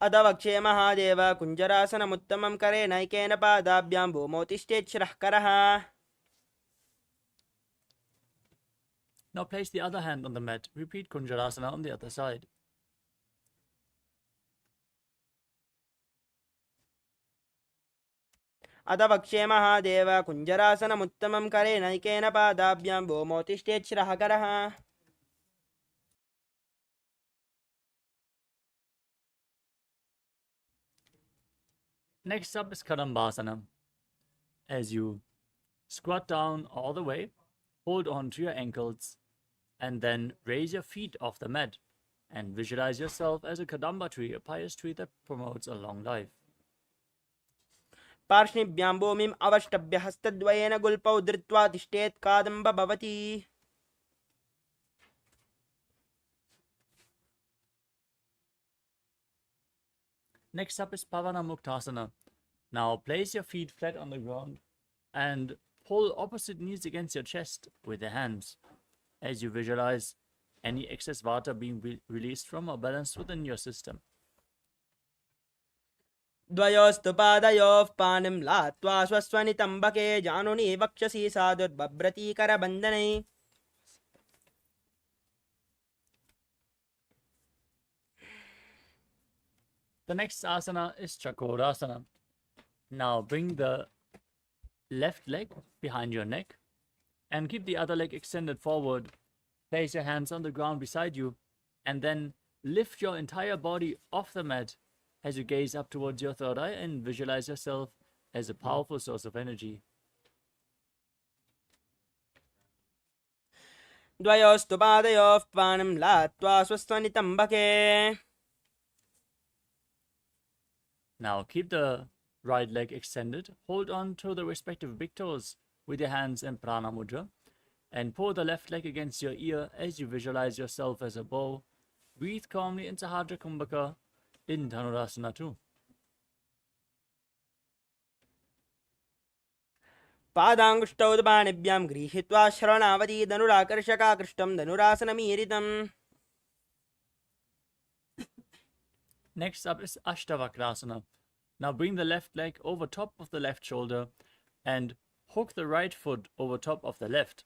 Adavakshe Mahadeva Kunjarasanam uttamam kare naikena padabhyam bhumotishtet shrah karaha. Now place the other hand on the mat. Repeat Kunjarasana on the other side. Adavakshe Mahadeva Kunjarasanam uttamam kare naikena padabhyam bhumotishtet shrah karaha. Next up is Kadambasana. As you squat down all the way, hold on to your ankles, and then raise your feet off the mat and visualize yourself as a Kadamba tree, a pious tree that promotes a long life. Parshnibhyam bomim avashtabya hastadvayena gulpau dhritva tishtet kadamba bhavati. Next up is Pavana Muktasana. Now place your feet flat on the ground and pull opposite knees against your chest with your hands as you visualize any excess vata being released from or balanced within your system. Dvayostu padayof panim latva swaswani tambake januni vakshasi sadur babrati karabandhanai. The next asana is Chakorasana. Now bring the left leg behind your neck and keep the other leg extended forward. Place your hands on the ground beside you and then lift your entire body off the mat as you gaze up towards your third eye and visualize yourself as a powerful source of energy. द्वयोस्तु पादयोः पानं लात्वा स्वस्वनितम्बके. Now keep the right leg extended. Hold on to the respective big toes with your hands in prana mudra. And pull the left leg against your ear as you visualize yourself as a bow. Breathe calmly into Sahadra Kumbhaka in Dhanurasana 2. पादाङ्गुष्ठौ पाणिभ्यां गृहीत्वा शरणावधि धनुराकर्षकाकृष्टं धनुरासनमीरितम्. Next up is Ashtavakrasana. Now bring the left leg over top of the left shoulder and hook the right foot over top of the left.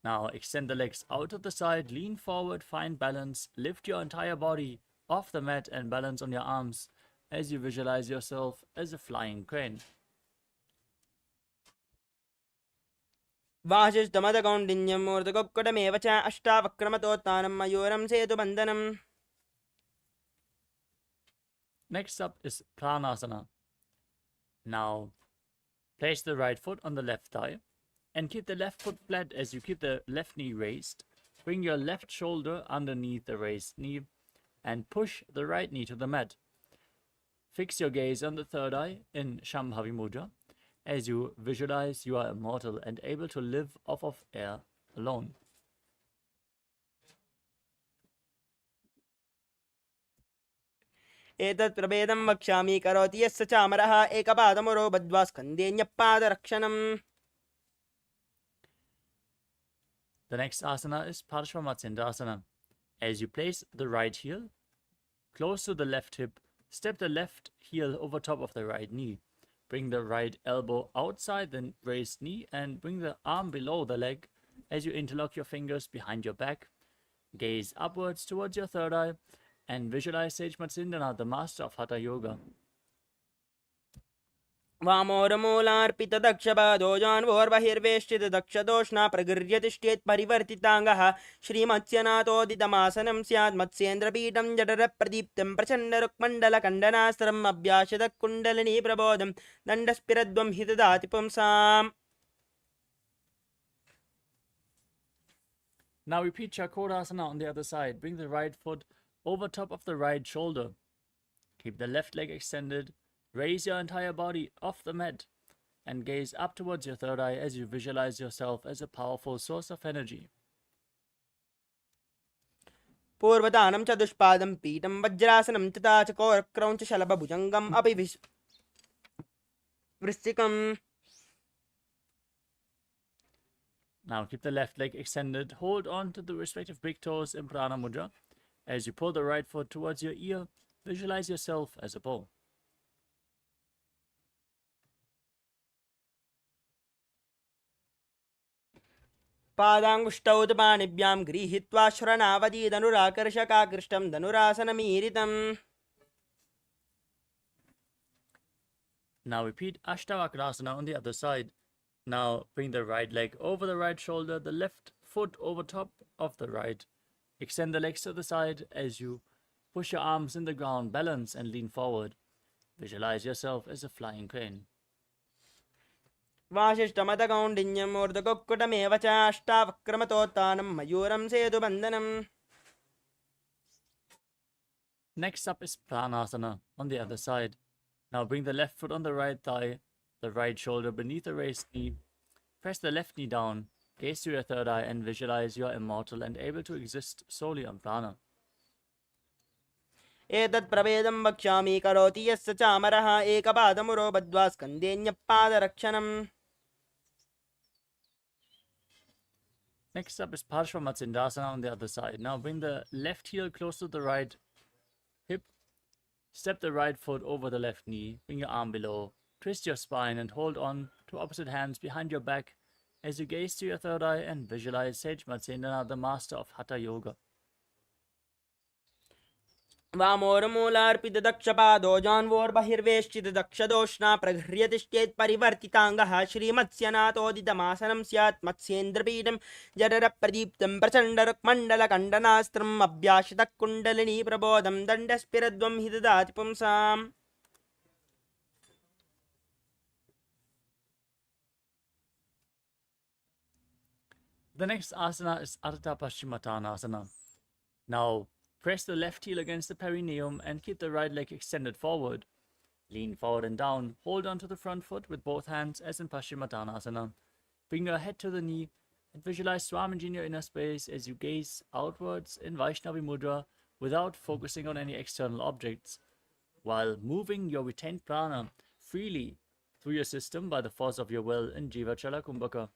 Now extend the legs out to the side, lean forward, find balance, lift your entire body off the mat and balance on your arms as you visualize yourself as a flying crane. वासिष्ठमदकौण्डिन्यं मूर्धकुक्कुटमेव च अष्टावक्रमतोत्थानं मयूरं सेतुबन्धनम्. Next up is Pranasana. Now place the right foot on the left thigh and keep the left foot flat as you keep the left knee raised. Bring your left shoulder underneath the raised knee and push the right knee to the mat. Fix your gaze on the third eye in Shambhavi Mudra as you visualize you are immortal and able to live off of air alone. एतत् प्रभेदं वक्ष्यामि करोति यस्य चामरः एकपादमुरो बद्ध्वा स्कन्धेऽन्यपादरक्षणम्. The next asana is Parshvamatsindasana. As you place the right heel close to the left hip, step the left heel over top of the right knee. Bring the right elbow outside the raised knee and bring the arm below the leg as you interlock your fingers behind your back. Gaze upwards towards your third eye and visualize Sage Matsindana, the master of Hatha Yoga. वामोरमूलार्पितदक्षपादोजान्वोर्बहिर्वेष्टितदक्षदोष्णा प्रगृह्यतिष्ठेत् परिवर्तिताङ्गः श्रीमत्स्यनाथोदितमासनं स्यात् मत्स्येन्द्रपीठं जठरप्रदीप्तं प्रचण्डरुक्मण्डलकण्डनास्त्रम् अभ्यासदकुण्डलिनी प्रबोधं दण्डस्फिरद्वं हि ददाति पुंसाम्. Now repeat Chakrasana on the other side. Bring the right foot over top of the right shoulder. Keep the left leg extended. Raise your entire body off the mat and gaze up towards your third eye as you visualize yourself as a powerful source of energy. पूर्वदानं च दुष्पादं पीठं वज्रासनं तथा च कोरक्रौञ्च शलभभुजङ्गम् अपि वृश्चिकम्. Now keep the left leg extended. Hold on to the respective big toes in Prana Mudra. As you pull the right foot towards your ear, visualize yourself as a bow. पादाङ्गुष्ठौ पाणिभ्यां गृहीत्वा श्रवणावधि धनुराकर्षकाकृष्टं धनुरासनमीरितम्. Now repeat Ashtavakrasana on the other side. Now bring the right leg over the right shoulder, the left foot over top of the right. Extend the legs to the side as you push your arms in the ground, balance and lean forward. Visualize yourself as a flying crane. वासिष्ठमदकौण्डिन्यं मूर्धकुक्कुटमेव च अष्टावक्रमतोत्थानं मयूरं सेतुबन्धनम्. Next up is Pranasana on the other side. Now bring the left foot on the right thigh, the right shoulder beneath the raised knee. Press the left knee down, gaze to your third eye and visualize you are immortal and able to exist solely on prana. एतत् प्रभेदं वक्ष्यामि करोति यस्य चामरः एकपादमुरो बद्ध्वा स्कन्धेऽन्यपादरक्षणम्. Next up is Parshvamatsindasana on the other side. Now bring the left heel close to the right hip. Step the right foot over the left knee. Bring your arm below. Twist your spine and hold on to opposite hands behind your back as you gaze to your third eye and visualize Sage Matsindana, the master of Hatha Yoga. वामोरमूलार्पितदक्षपादोजान्वोर्बहिर्वेष्टितदक्षदोष्णा प्रगृह्यतिष्ठेत् परिवर्तिताङ्गः श्रीमत्स्यनाथोदितमासनं स्यात् मत्स्येन्द्रपीठं जठरप्रदीप्तं प्रचण्डरुक्मण्डलकण्डनास्त्रम् अभ्यासितकुण्डलिनी प्रबोधं दण्डस्फिरद्वं हि ददाति पुंसाम्. The next asana is Ardha Paschimottanasana. Now, press the left heel against the perineum and keep the right leg extended forward. Lean forward and down. Hold on to the front foot with both hands as in Paschimottanasana. Bring your head to the knee and visualize Swamiji in your inner space as you gaze outwards in Vaishnavi Mudra without focusing on any external objects, while moving your retained prana freely through your system by the force of your will in Jivachala Kumbhaka.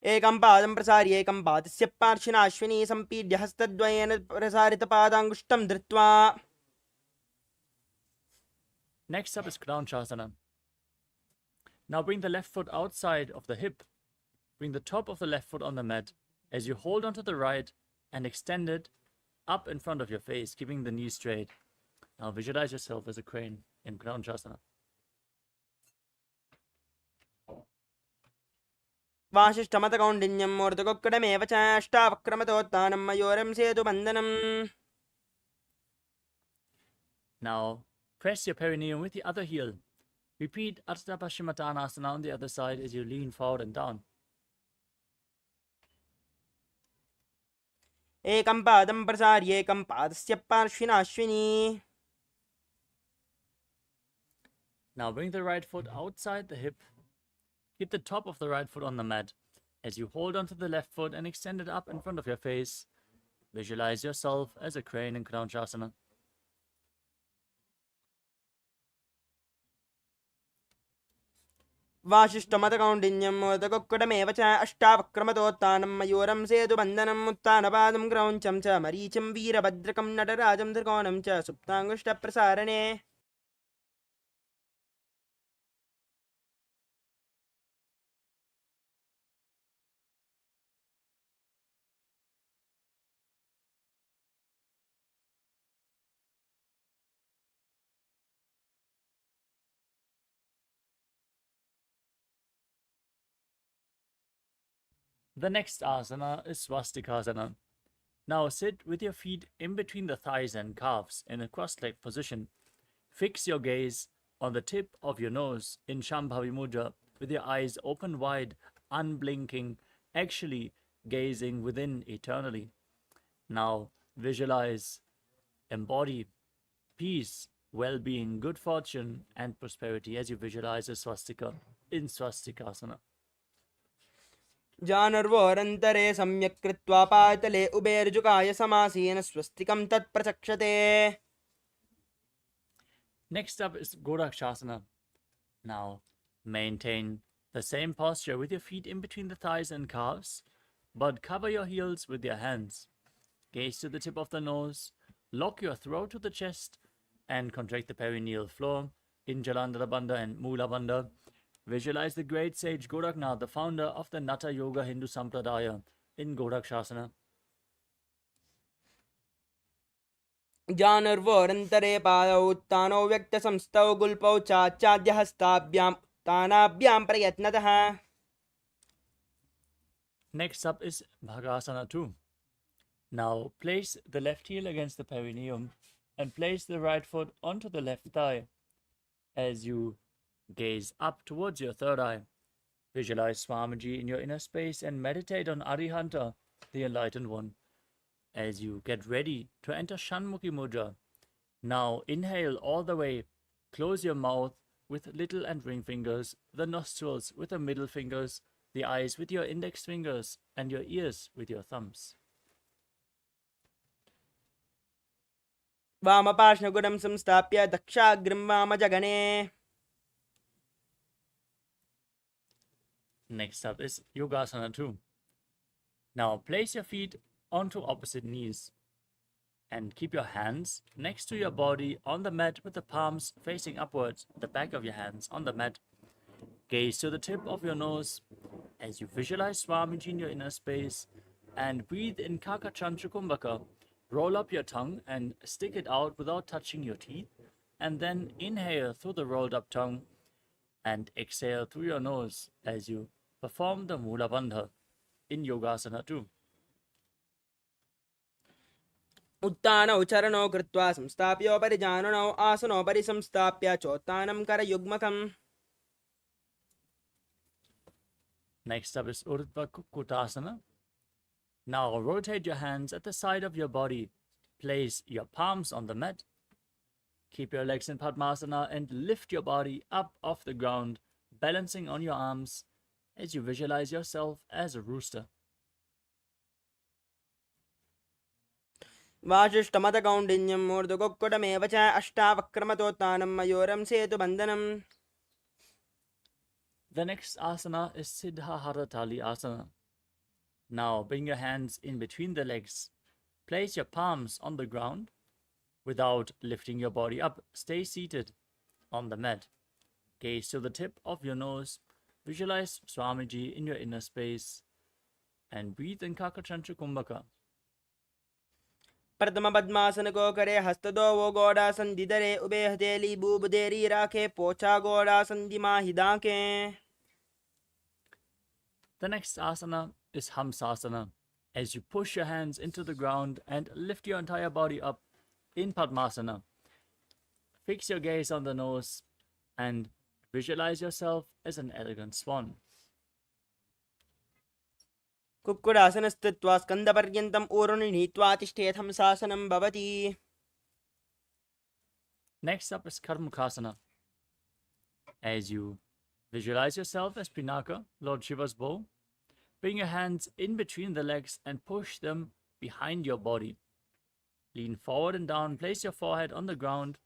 एकं पादं प्रसार्य एकं पादस्य पार्श्विना अश्विनी सम्पीड्य हस्तद्वयेन प्रसारितपादाङ्गुष्ठं धृत्वा. Next up is Kranchasana. Now bring the left foot outside of the hip. Bring the top of the left foot on the mat as you hold onto the right and extend it up in front of your face, keeping the knees straight. Now visualize yourself as a crane in Kranchasana. वाशिष्ठमतकौण्डिन्यं मूर्धकोक्कडमेव च अष्टावक्रमतोत्थानं मयूरं सेतुबन्धनम्. Now press your perineum with the other heel. Repeat Ardha Paschimottanasana on the other side as you lean forward and down. एकं पादं प्रसार्य एकं पादस्य पार्श्विना Ashwini. Now bring the right foot outside the hip. Keep the top of the right foot on the mat as you hold onto the left foot and extend it up in front of your face. Visualize yourself as a crane in Kranchasana. वाशिष्ठमतकौण्डिन्यं मूर्धकोक्कडमेव च अष्टावक्रमतोत्थानं मयूरं सेतुबन्धनम्. उत्थानपादं क्रौञ्चं च मरीचिं वीरभद्रकं नटराजं त्रिकोणं च सुप्ताङ्गुष्ठप्रसारणे. The next asana is Swastikasana. Now sit with your feet in between the thighs and calves in a cross-legged position. Fix your gaze on the tip of your nose in Shambhavi Mudra with your eyes open wide, unblinking, actually gazing within eternally. Now visualize, embody peace, well-being, good fortune and prosperity as you visualize a swastika in Swastikasana. जानर्वोरन्तरे सम्यक् कृत्वा पातले उभेर्जुकाय समासीन स्वस्तिकं तत्प्रचक्षते. Next up is Gorakshasana. Now maintain the same posture with your feet in between the thighs and calves, but cover your heels with your hands. Gaze to the tip of the nose, lock your throat to the chest, and contract the perineal floor in Jalandhara Bandha and Mula Bandha. Visualize the great sage Goraknath, the founder of the Natha Yoga Hindu Sampradaya, in Gorakshasana. जानर्वोरन्तरे पादौ उत्थानौ व्यक्तसंस्थौ गुल्पौ चाच्याद्यहस्ताभ्यां तानाभ्यां प्रयत्नतः. Next up is Bhagasana 2. Now place the left heel against the perineum and place the right foot onto the left thigh as you gaze up towards your third eye. Visualize Swamiji in your inner space and meditate on Arihanta, the enlightened one, as you get ready to enter Shanmukhi Mudra. Now inhale all the way. Close your mouth with little and ring fingers, the nostrils with the middle fingers, the eyes with your index fingers, and your ears with your thumbs. वामपार्श्वगुडं संस्थाप्य दक्षाग्रं वामजगणे. Next up is Yogasana 2. Now place your feet onto opposite knees and keep your hands next to your body on the mat with the palms facing upwards, the back of your hands on the mat. Gaze to the tip of your nose as you visualize Swamiji in your inner space and breathe in Kakachantra Kumbhaka. Roll up your tongue and stick it out without touching your teeth, and then inhale through the rolled up tongue and exhale through your nose as you perform the Mula Bandha in Yogasana 2. उत्तानौ चरणौ कृत्वा संस्थाप्योपरि जाननौ आसनोपरि संस्थाप्य चोत्तानं करयुग्मकम्. Next up is Urdhva Kukkutasana. Now rotate your hands at the side of your body. Place your palms on the mat. Keep your legs in Padmasana and lift your body up off the ground, balancing on your arms as you visualize yourself as a rooster. वासिष्ठमतकौण्डिन्यं मूर्धकोक्कुटमेव च अष्टावक्रमतोत्थानं मयूरं सेतुबन्धनम्. The next asana is Siddha Haratali Asana. Now bring your hands in between the legs. Place your palms on the ground without lifting your body up. Stay seated on the mat. Gaze to the tip of your nose. Visualize Swamiji in your inner space. And breathe in Kakachantra Kumbhaka. प्रथम पद्मासन को करे हस्त दो वो गोड़ासन दिदरे ube हथेली boob देरी राखे पोछा गोड़ासन दिमा हिदाके. The next asana is Hamsasana. As you push your hands into the ground and lift your entire body up in Padmasana. Fix your gaze on the nose and visualize yourself as an elegant swan. कुक्कुटासनस्थित्वा स्कन्दपर्यन्तम् ऊरुनि नीत्वा तिष्ठेत् हंसासनं भवति. Next up is Karmukasana. As you visualize yourself as Pinaka, Lord Shiva's bow, bring your hands in between the legs and push them behind your body. Lean forward and down, place your forehead on the ground,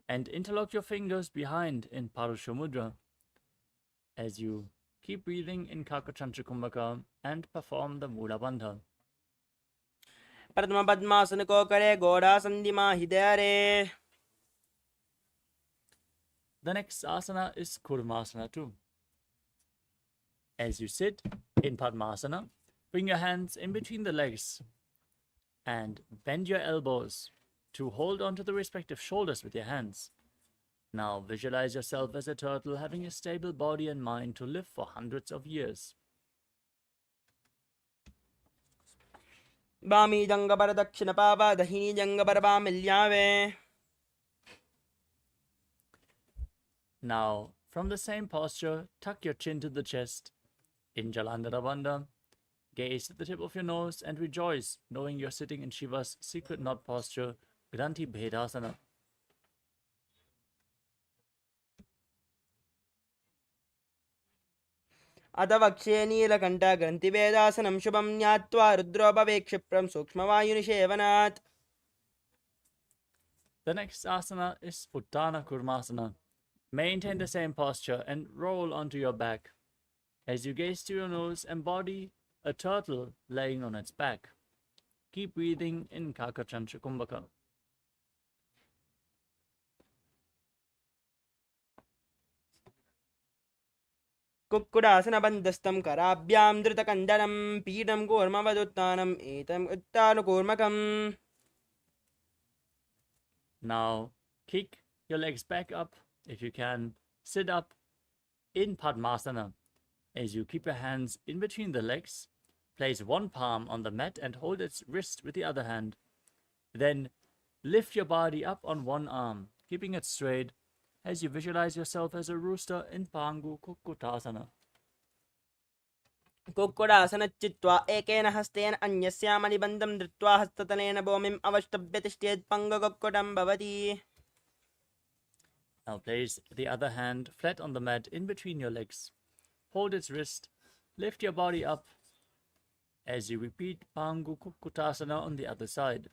and interlock your fingers behind in Parusha Mudra. As you keep breathing in Kakachantra Kumbhaka and perform the Mula Bandha. प्रथम पद्मासन को करे गोड़ासन दिमा हिदरे. The next asana is Kurmasana too. As you sit in Padmasana, bring your hands in between the legs and bend your elbows to hold onto the respective shoulders with your hands. Now visualize yourself as a turtle having a stable body and mind to live for hundreds of years. बामी जंगबर दक्षिण पावा दहिनी जंगबर बामिल्यावे. Now, from the same posture, tuck your chin to the chest. In Jalandhara Bandha, gaze at the tip of your nose and rejoice, knowing you're sitting in Shiva's secret knot posture, Granthi Bhedasana. अथ वक्षे नीलकण्ठ ग्रन्थिभेदासनं शुभं ज्ञात्वा रुद्रोपवेक्षिप्रं सूक्ष्मवायुनिषेवनात्. The next asana is Uttana Kurmasana. Maintain the same posture and roll onto your back. As you gaze to your nose, embody a turtle laying on its back. Keep breathing in Kakachantra Kumbhaka. कुक्कुटासनबन्धस्थं कराभ्यां धृतकण्डनं पीठं कूर्मवदुत्थानम् एतम् उत्तानकूर्मकम्. Now, kick your legs back up if you can. Sit up in Padmasana. As you keep your hands in between the legs, place one palm on the mat and hold its wrist with the other hand. Then lift your body up on one arm, keeping it straight as you visualize yourself as a rooster in Pangu Kukkutasana. कुक्कुटासनच्चित्वा एकेन हस्तेन अन्यस्याम निबन्धं धृत्वा हस्ततलेन भूमिम् अवष्टभ्य तिष्ठेत् पङ्गकुक्कुटं भवति. Now place the other hand flat on the mat in between your legs. Hold its wrist, lift your body up as you repeat Pangu Kukkutasana on the other side.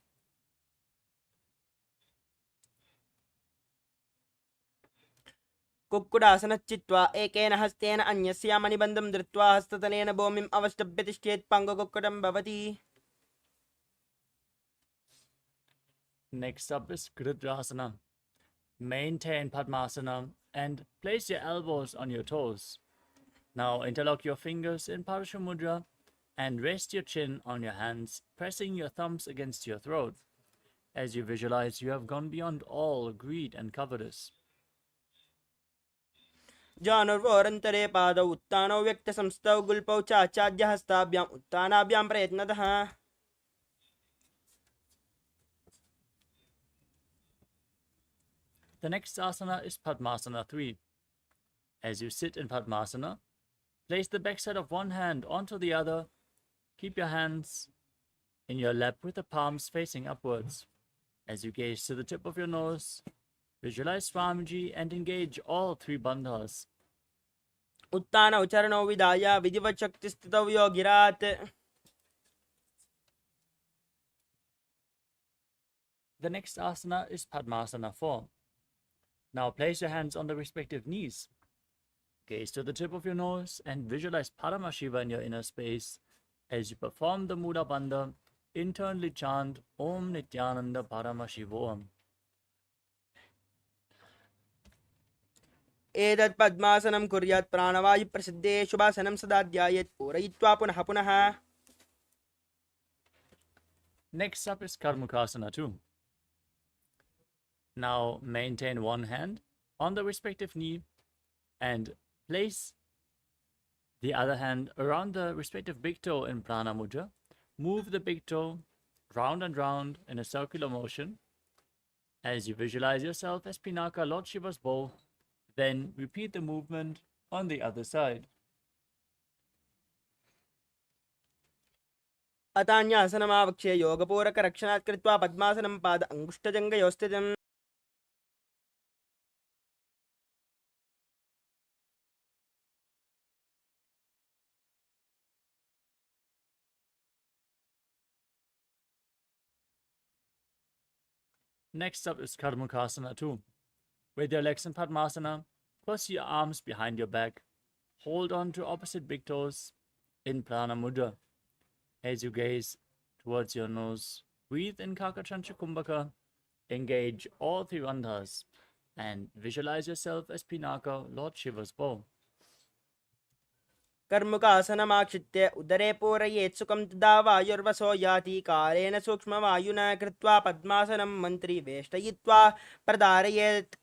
कुक्कुटासनच्चित्वा एकेन हस्तेन अन्यस्याम निबन्धं धृत्वा हस्ततलेन भूमिम् अवष्टभ्य तिष्ठेत् पङ्गकुक्कुटं भवति. Next up is Gridrasana. Maintain Padmasana and place your elbows on your toes. Now interlock your fingers in Parasha Mudra and rest your chin on your hands, pressing your thumbs against your throat. As you visualize, you have gone beyond all greed and covetous. जानुर्वोरन्तरे पादौ उत्तानौ व्यक्तसंस्थौ गुल्पौ चाचाद्यहस्ताभ्याम् उत्तानाभ्यां प्रयत्नतः. The next asana is Padmasana 3. As you sit in Padmasana, Place the backside of one hand onto the other. Keep your hands in your lap with the palms facing upwards. As you gaze to the tip of your nose, visualize Swamiji and engage all three bandhas. उत्तान उच्चारणौ विधाय विधिवत् शक्तिस्थितौ योगिरात्. The next asana is Padmasana 4. Now place your hands on the respective knees. Gaze to the tip of your nose and visualize Paramashiva in your inner space. As you perform the Muda Bandha, internally chant Om Nithyananda Paramashivoham. एतत् पद्मासनं कुर्यात् प्राणवायु प्रसिद्धे शुभासनं सदा ध्यायेत् पूरयित्वा पुनः पुनः. Next up is Karmukasana 2. Now maintain one hand on the respective knee and place the other hand around the respective big toe in Prana Mudra. Move the big toe round and round in a circular motion as you visualize yourself as Pinaka, Lord Shiva's bow. Then repeat the movement on the other side. अतान्यासनमावक्ष्य योगपूरकरक्षणात् कृत्वा पद्मासनं पाद अङ्गुष्ठजङ्घयोः स्थितम्. Next up is Karmukasana 2. With your legs in Padmasana, cross your arms behind your back. Hold on to opposite big toes in Prana Mudra. As you gaze towards your nose, breathe in Kakachancha Kumbhaka. Engage all three bandhas and visualize yourself as Pinaka, Lord Shiva's bow. कर्मुकासनमाक्षित्य उदरे पूरयेत् सुखं तदा वायुर्वसो याति कालेन सूक्ष्मवायुना कृत्वा पद्मासनं मन्त्री वेष्टयित्वा प्रधारयेत्.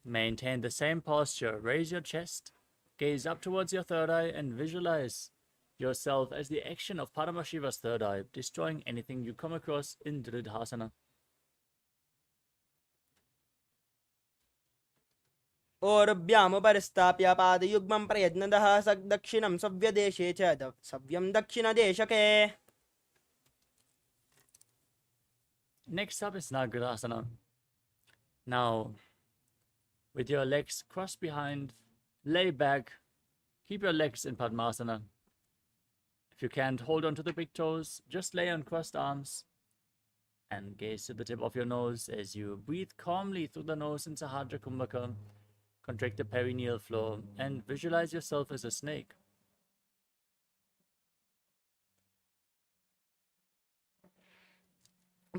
Maintain the same posture. Raise your chest, gaze up towards your third eye, and visualize yourself as the action of Paramashiva's third eye, destroying anything you come across in Dridhasana. ओरुभ्यामुपरिस्थाप्य पादयुग्मं प्रयत्नतः दक्षिणं सव्यदेशे च सव्यं दक्षिणदेशके. Next up is Nagarasana. Now, with your legs crossed behind, lay back, keep your legs in Padmasana. If you can't hold on to the big toes, just lay on crossed arms and gaze to the tip of your nose as you breathe calmly through the nose in Sahadra Kumbhaka. Contract the perineal floor and visualize yourself as a snake.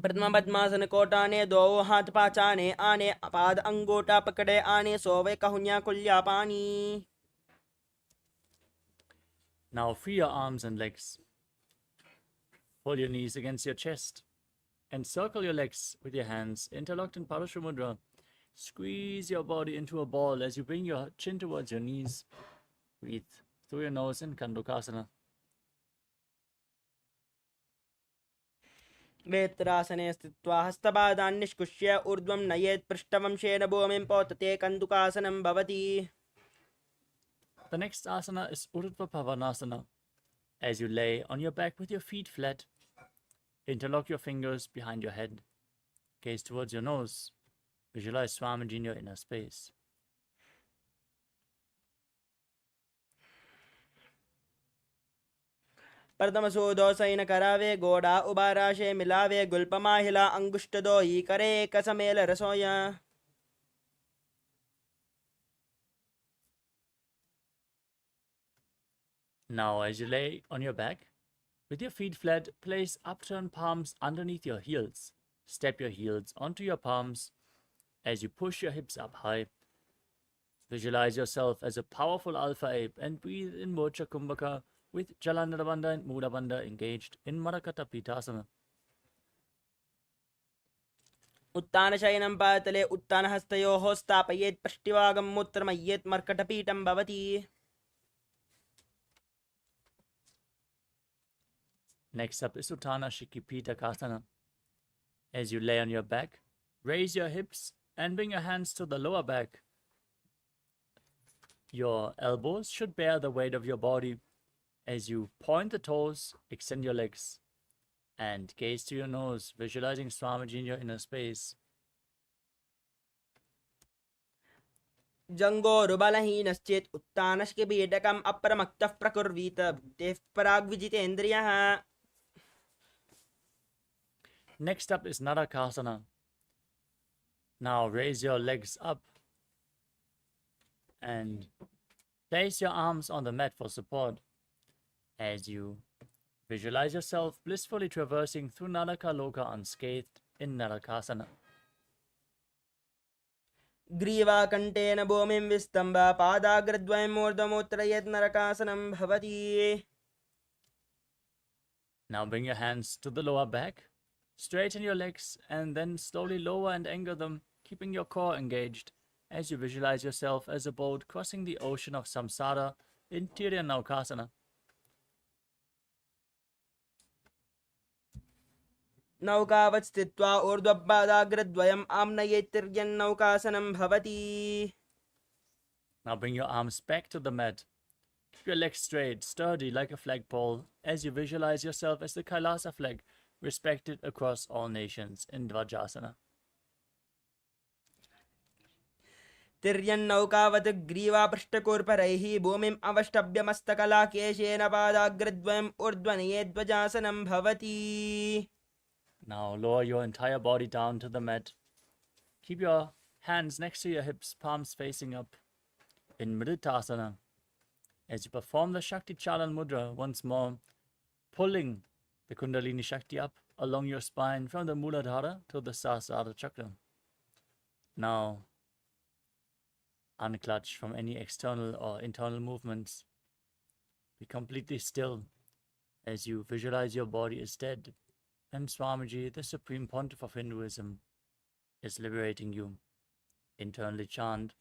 प्रथम पद्मासन कोटाने दो हाथ पाचाने आने पाद अंगूठा पकड़े आने सोवे कहुन्या कुल्या पानी. Now free your arms and legs. Pull your knees against your chest and circle your legs with your hands interlocked in Parashumudra. Squeeze your body into a ball as you bring your chin towards your knees. Breathe through your nose in Kandukasana. वेत्रासने स्थित्वा हस्तपादान् निष्कुष्य ऊर्ध्वं नयेत् पृष्ठवंशेन भूमिं पोतते कन्दुकासनं भवति. The next asana is Urdhva Pavanasana. As you lay on your back with your feet flat, interlock your fingers behind your head. Gaze towards your nose. Visualize Swamiji in your inner space. प्रथमसोदो सैन करावे गोड़ा उबाराशे मिलावे गुल्पमाहिला अंगुष्टदो ही करे कसमेल रसोया. Now, as you lay on your back, with your feet flat, place upturned palms underneath your heels. Step your heels onto your palms as you push your hips up high. Visualize yourself as a powerful alpha ape and breathe in Mocha Kumbhaka with Jalandhara Bandha and Muda Bandha engaged in Marakata Pitasana. उत्तानशयनं पातले उत्तानहस्तयोः स्थापयेत् पृष्ठभागं मूत्रमय्येत् मर्कटपीठं भवति. Next up is Uttana Shikipita Kasana. As you lay on your back, raise your hips and bring your hands to the lower back. Your elbows should bear the weight of your body as you point the toes, extend your legs, and gaze to your nose, visualizing Swamiji in your inner space. जङ्गोरुबलहीनश्चेत् उत्तानश्किबीडकम् अप्रमत्तः प्रकुर्वीत बुद्धेः पराग्विजितेन्द्रियः. Next up is Narakasana. Now raise your legs up and place your arms on the mat for support as you visualize yourself blissfully traversing through Naraka Loka unscathed in Narakasana. ग्रीवाकण्ठेन भूमिं विस्तम्भ पादाग्रद्वयम् ऊर्ध्वमुत्तरयत् नरकासनं भवति. Now bring your hands to the lower back, straighten your legs, and then slowly lower and anchor them, keeping your core engaged as you visualize yourself as a boat crossing the ocean of samsara in Tiryannaukasana. नौकावत् स्थित्वा ऊर्ध्वपादाग्रद्वयम् आम्नयेत् तिर्यन्नौकासनं भवति. Now bring your arms back to the mat. Keep your legs straight, sturdy like a flagpole, as you visualize yourself as the Kailasa flag, respected across all nations in Dvajasana. तिर्यन्नौकावत् ग्रीवापृष्ठकूर्परैः भूमिम् अवष्टभ्य मस्तकलाकेशेन पादाग्रद्वयम् ऊर्ध्वनयेत् ध्वजासनं भवति. Now lower your entire body down to the mat. Keep your hands next to your hips, palms facing up in Mritasana. As you perform the Shakti Chalan Mudra once more, pulling the Kundalini Shakti up along your spine from the Muladhara to the Sahasrara Chakra. Now, unclutch from any external or internal movements. Be completely still as you visualize your body is dead and Swamiji, the Supreme Pontiff of Hinduism, is liberating you. Internally chant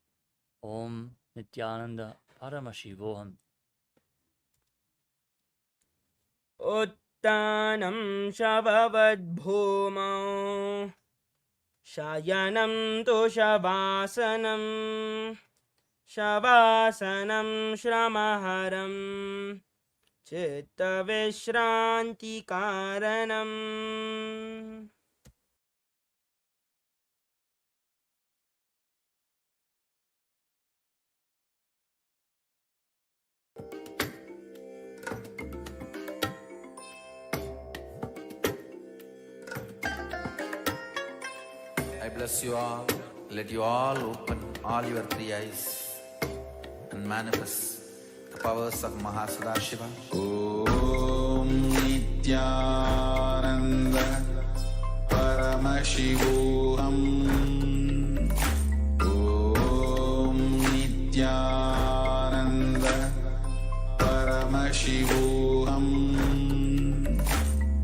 Om Nithyananda Paramashivoham. उत्तानं शववद्भूमौ शयनं तु शवासनं शवासनं श्रमहरं चित्तविश्रान्तिकारणम्. I bless you all. Let you all open all your three eyes and manifest the powers of Mahasudashiva. Om Nithyananda Paramashivoham. Om Nithyananda Paramashivoham.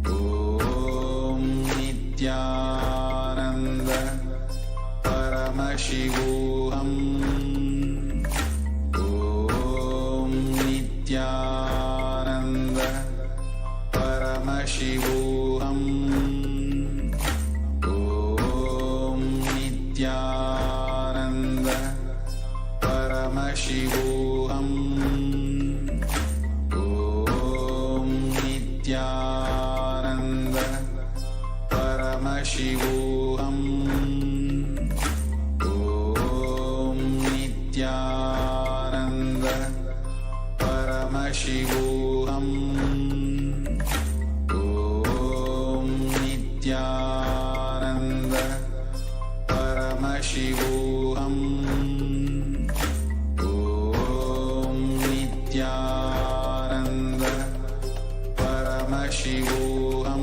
Om Nithyananda Paramashivoham. Om Nithyananda Paramashivoham. Om Nithyananda Paramashivoham. Om Nithyananda Paramashivoham. Om Nithyananda Paramashivoham. Om Nithyananda Paramashivoham. Om Nithyananda Paramashivoham.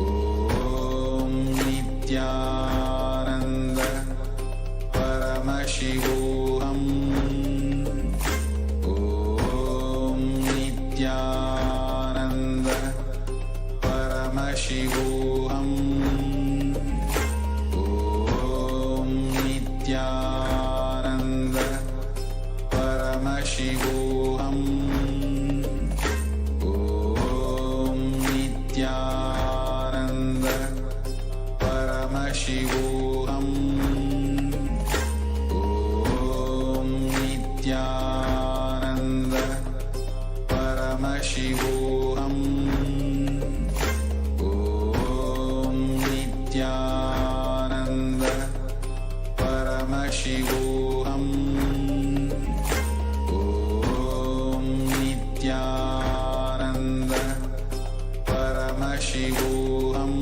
Om Nithyananda Paramashivoham. Om Nithyananda Paramashivoham. Om Nithyananda Paramashivoham. Om Nithyananda Paramashivoham. Om Nithyananda Paramashivoham. Om Nithyananda Paramashivoham. Om Nithyananda Paramashivoham.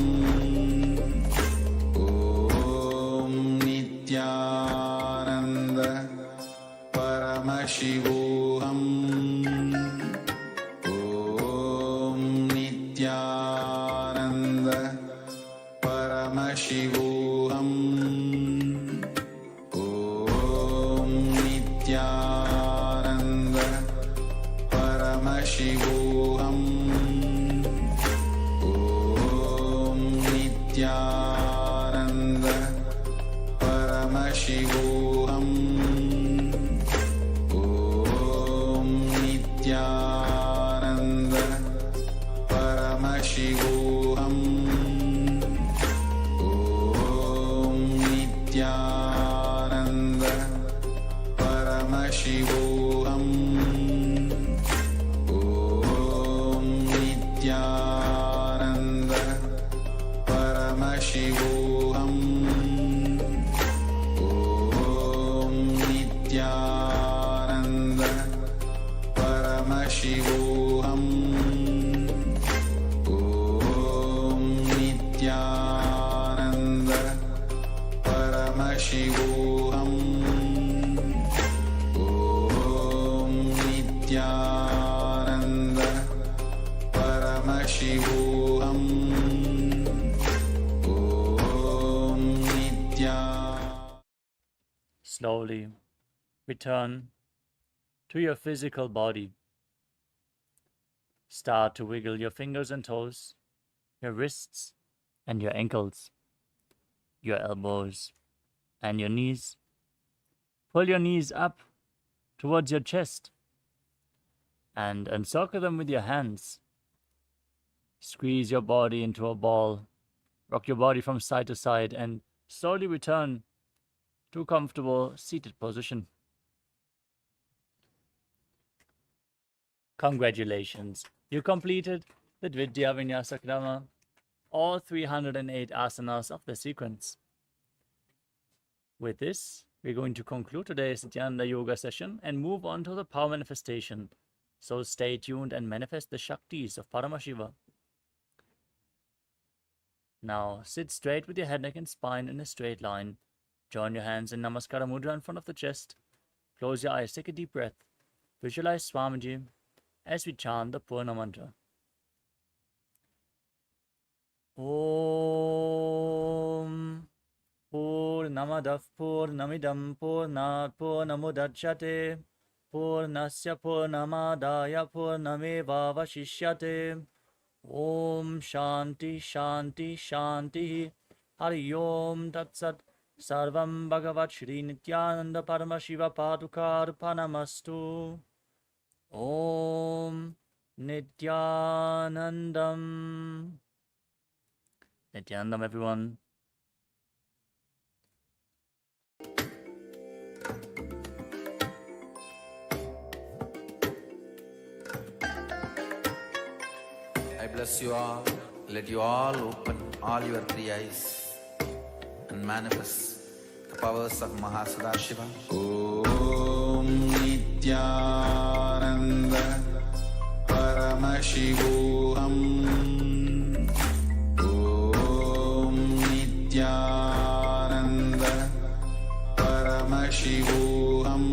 Om Nithyananda Paramashivoham. Om Nithyananda Paramashivoham. Om Nithyananda Paramashivoham. Om Nithyananda Paramashivoham. Om Nithyananda Paramashivoham. Om Nithyananda Paramashivoham. Om Nithyananda Paramashivoham. Om Nithyananda Paramashivoham. Om Nithyananda Paramashivoham. Om Nithyananda Paramashivoham. Om Nithyananda. Slowly return to your physical body. Start to wiggle your fingers and toes, your wrists and your ankles, your elbows and your knees. Pull your knees up towards your chest and encircle them with your hands. Squeeze your body into a ball. Rock your body from side to side and slowly return to a comfortable seated position. Congratulations, you completed the Dvidya Vinyasa Krama, all 308 asanas of the sequence. With this, we're going to conclude today's Nithyananda Yoga session and move on to the power manifestation. So stay tuned and manifest the Shaktis of Paramashiva. Now, sit straight with your head, neck and spine in a straight line. Join your hands in Namaskara Mudra in front of the chest. Close your eyes, take a deep breath. Visualize Swamiji as we chant the Purna Mantra. Om Purnamadav Purnamidam Purnat Purnamudachyate Purnasya Purnamadaya Purnameva Vashishyate. Om Shanti Shanti Shanti Hari Om Tat Sat. Sarvam Bhagavat Shri Nithyananda Paramashiva Padukar Panamastu. Om Nithyanandam. Nithyanandam, everyone. I bless you all. Let you all open all your three eyes and manifest the powers of Mahasada Om Nithyananda Paramashivoham. Om Nithyananda Paramashivoham.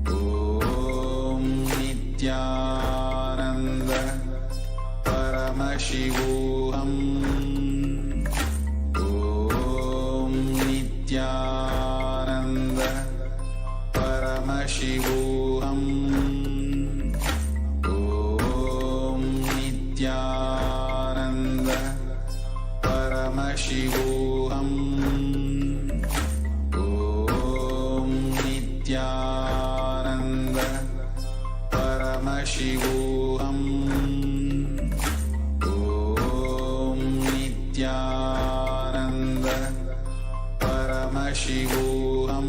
Om Nithyananda Paramashivoham. Om Nithyananda Paramashivoham. Om Nithyananda Paramashivoham. Om Nithyananda Paramashivoham. Om Nithyananda Paramashivoham.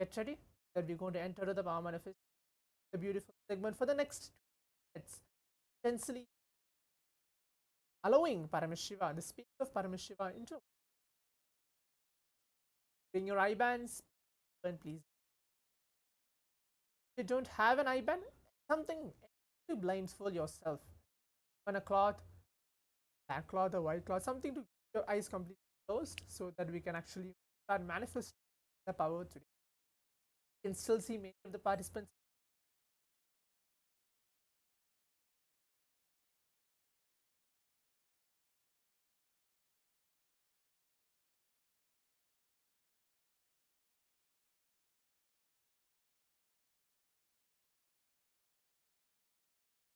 Get ready that we're going to enter the power manifest, the beautiful segment for the next 2 minutes. Essentially allowing Paramashiva, the space of Paramashiva into. Bring your eye bands, and please. If you don't have an eye band, something to blindfold yourself. On a cloth, black cloth or white cloth, something to keep your eyes completely closed so that we can actually start manifesting the power today. You can still see many of the participants.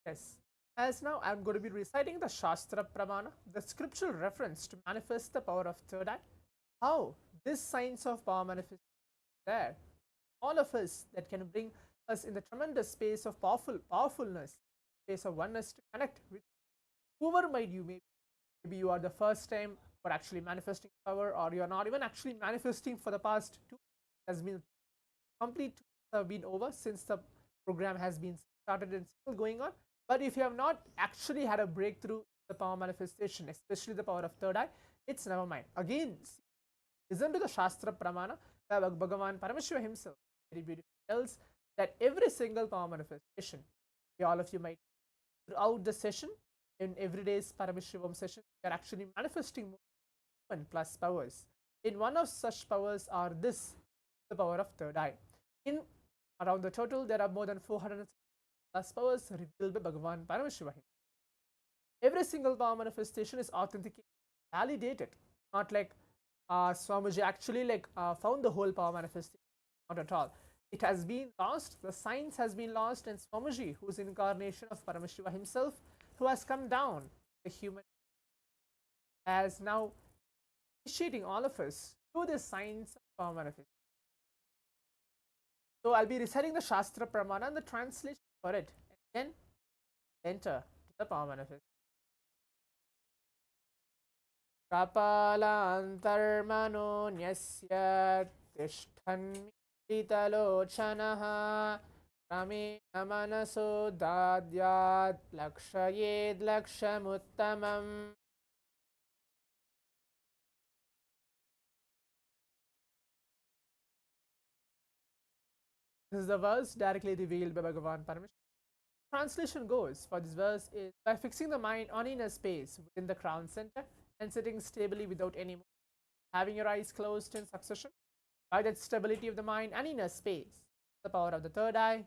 Yes. As now I'm going to be reciting the Shastra Pramana, the scriptural reference to manifest the power of third eye. How this science of power manifestation is there. All of us that can bring us in the tremendous space of powerfulness, space of oneness to connect with whoever might you may be. Maybe you are the first time for actually manifesting power, or you are not even actually manifesting for the past 2 has been complete have been over since the program has been started and still going on. But if you have not actually had a breakthrough in the power manifestation, especially the power of third eye, it's never mind. Again, listen to the Shastra Pramana, where Bhagavan Paramashivam himself very beautifully tells that every single power manifestation, all of you might throughout the session, in every day's Paramashivoham session, we are actually manifesting more plus powers. In one of such powers are this, the power of third eye. In around the total, there are more than 400 plus powers revealed by Bhagavan Paramashivam. Every single power manifestation is authenticated, validated, not like Swamiji actually found the whole power manifestation, not at all. It has been lost, the science has been lost, and Swamiji, who is incarnation of Paramashiva himself, who has come down, the human, as now initiating all of us through the science of power manifestation. So I'll be reciting the Shastra Pramana and the translation for it, and then enter to the power manifestation. Kapalantarmano nyasya tishthanmitalochanaha ramena manaso dadyat lakshayed lakshamuttamam. This is the verse directly revealed by Bhagavan Paramashivam. Translation goes for this verse is by fixing the mind on inner space within the crown center and sitting stably without any movement, having your eyes closed in succession. By that stability of the mind and inner space, the power of the third eye,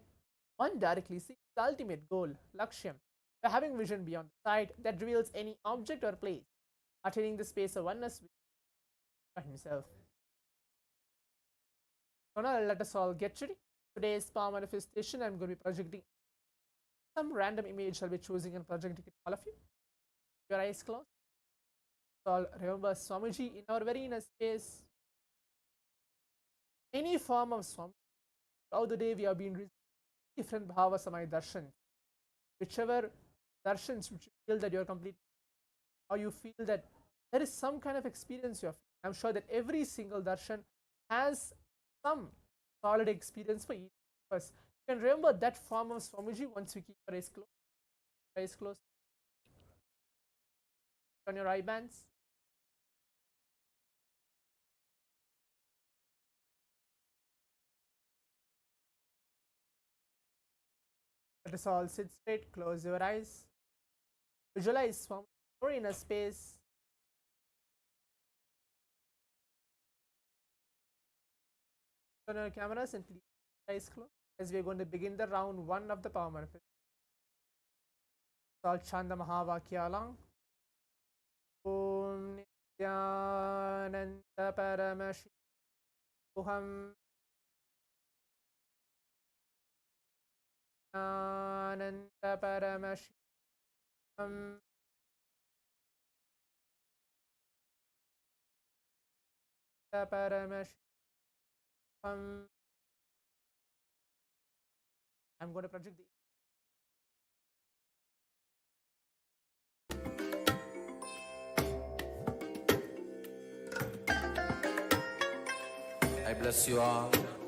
one directly sees the ultimate goal, lakshyam, by having vision beyond the sight that reveals any object or place, attaining the space of oneness with himself. So now let us all get ready. Today's power manifestation, I'm going to be projecting some random image. I'll be choosing and projecting it all of you. Your eyes closed. So remember Swamiji in our very inner space. Any form of Swami. Throughout the day we have been receiving different bhava samay darshans. Whichever darshans which you feel that you are complete, or you feel that there is some kind of experience you have. I'm sure that every single darshan has some solid experience for each of us. You can remember that form of Swamiji once we keep our eyes closed. Eyes closed. On your eye bands. Let us all sit straight, close your eyes. Visualize Swami or inner space. Turn your cameras and please eyes closed as we are going to begin the round 1 of the power manifestation. All Chanda Mahavakya along. Om Nithyananda Paramashivoham. Ananda Paramashivam. Paramashivam. I'm going to project the I bless you all.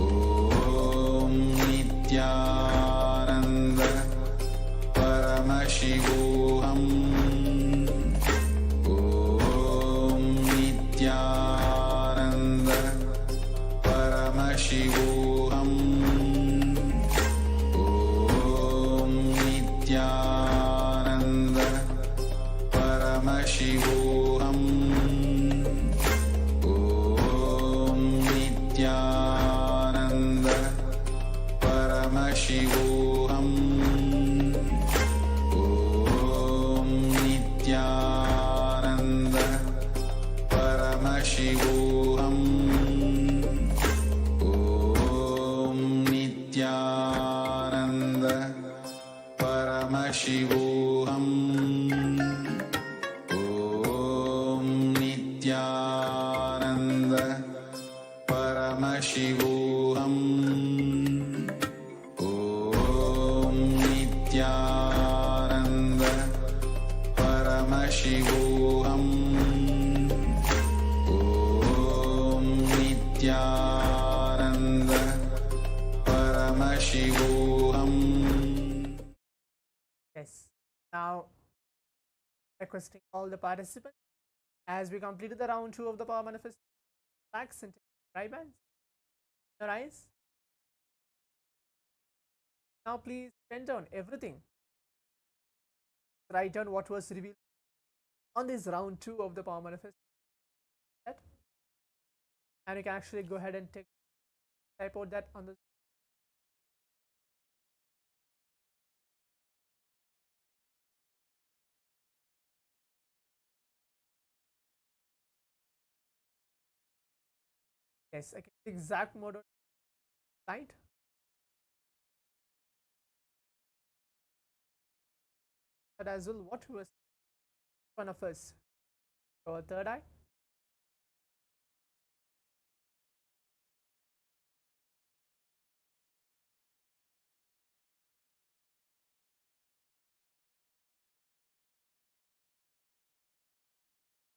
Om Nithyananda Paramashivoham. Paramashivoham. Om Nithyananda Paramashivoham. Om Nithyananda Paramashivoham. Om Nithyananda Paramashivoham. Om Nithyananda Paramashivoham. Om Nithyananda Paramashivoham. Om Nithyananda Paramashivoham. Yes. Now, requesting all the participants, as we completed the round 2 of the power manifest, relax and take right hands, your eyes. Now, please pen down everything. Write down what was revealed on this round 2 of the power manifest. And you can actually go ahead and type out that on the yes, I can exact mode on right. But as well, what was one of us? Our third eye.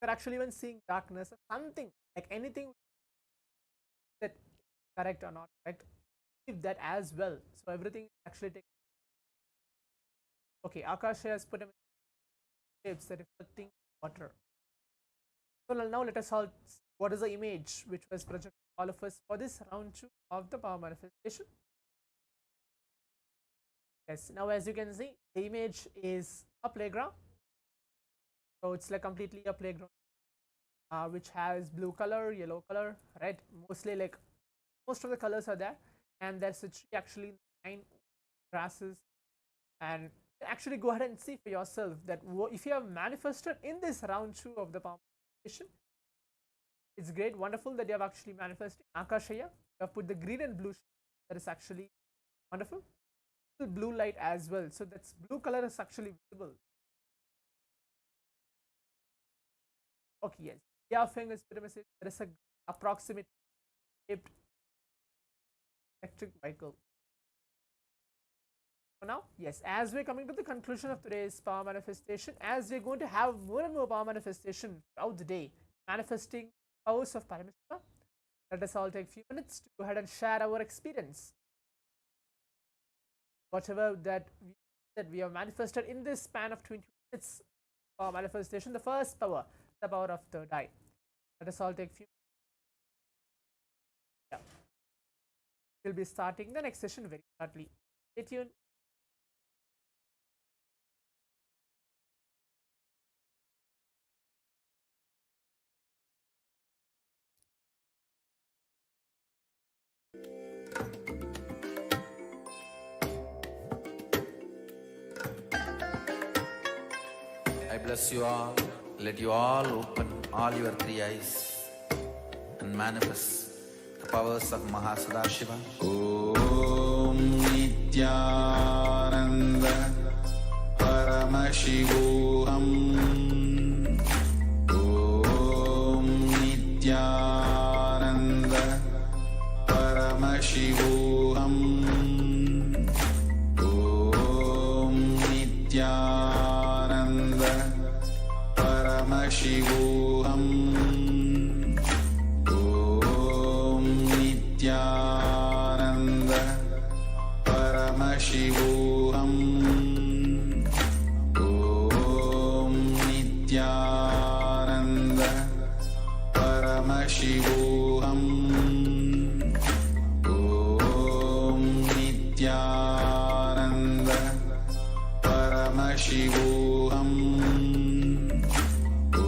You're actually even seeing darkness or something, like anything that correct or not correct, if that as well. So everything is actually taken. Okay, Akash has put them in shapes that reflecting water. So now let us all see what is the image which was projected to all of us for this round 2 of the power manifestation. Yes, now as you can see, the image is a playground. So it's like completely a playground, which has blue color, yellow color, red, mostly like most of the colors are there, and there's a tree actually, 9 grasses, and actually go ahead and see for yourself that if you have manifested in this round 2 of the power manifestation, it's great, wonderful that you have actually manifested. Akashaya, you have put the green and blue, that is actually wonderful. Blue light as well, so that's blue color is actually visible. Okay, yes, yeah, fingers, there is a approximate shaped electric vehicle. So now, yes, as we're coming to the conclusion of today's power manifestation, as we're going to have more and more power manifestation throughout the day, manifesting powers of Paramashiva, let us all take a few minutes to go ahead and share our experience. Whatever that we have manifested in this span of 20 minutes power manifestation, the first power, the power of third eye. Let us all take a few minutes. Yeah. We'll be starting the next session very shortly. Stay tuned. I bless you all. Let you all open all your 3 eyes and manifest the powers of Mahasudashiva. Om Nithyananda Paramashivoham. Om Nithyananda Paramashivoham. Om Nithyananda Paramashivoham. Om Nithyananda Paramashivoham. Om Nithyananda Paramashivoham. Om Nithyananda Paramashivoham. Om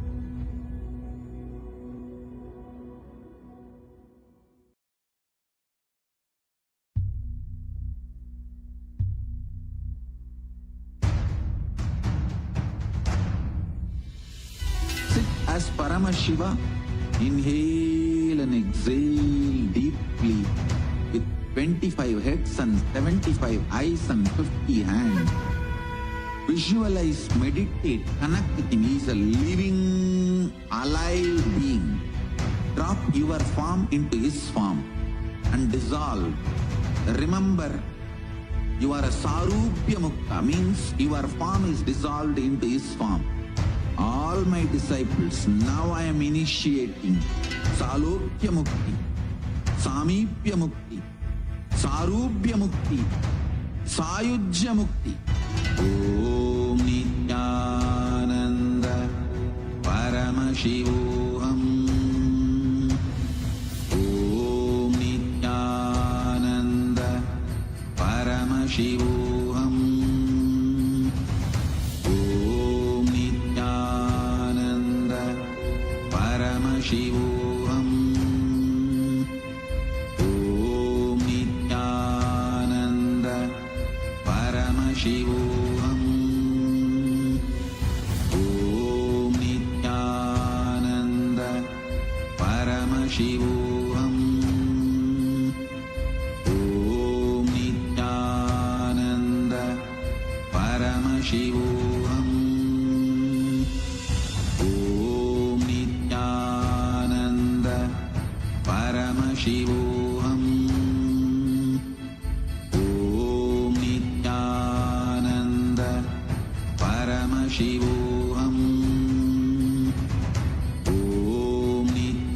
as Paramashiva, inhale and exhale deeply with 25 heads and 75 eyes and 50 hands. Visualize, meditate, connect with him. He is a living, alive being. Drop your form into his form and dissolve. Remember, you are a Sarupya Mukta, means your form is dissolved into his form. All my disciples, now I am initiating Salokya Mukti, Samipya Mukti, Sarupya Mukti, Sayujya Mukti. Om Nithyananda Paramashivoham. Om Nithyananda Paramashivoham. Om Nithyananda Paramashivoham. Om Nithyananda Paramashivoham. Paramashivoham. Om Nithyananda Paramashivoham. Om Nithyananda Paramashivoham. Om Nithyananda Paramashivoham. Paramashivoham. Om Nithyananda Paramashivoham. Om Nithyananda Paramashivoham. Om Nithyananda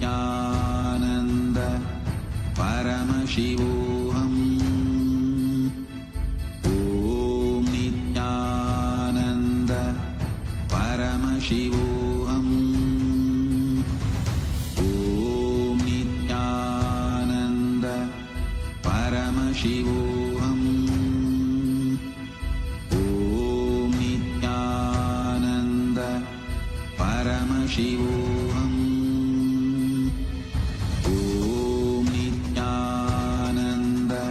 Paramashivoham. Paramashivoham. Om Nithyananda Paramashivoham. Om Nithyananda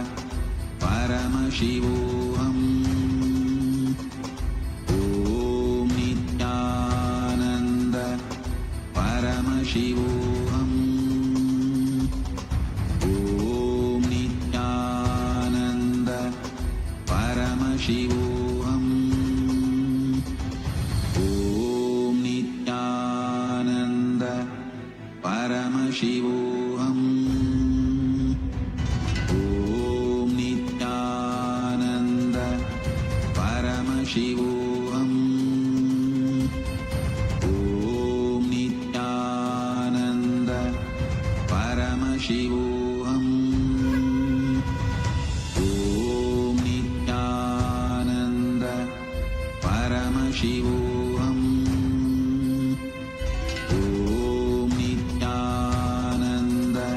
Paramashivoham. Om Nithyananda Paramashivoham. Paramashivoham. Om Nithyananda Paramashivoham. Om Nithyananda Paramashivoham. Om Nithyananda Paramashivoham. Paramashivoham. Om Nithyananda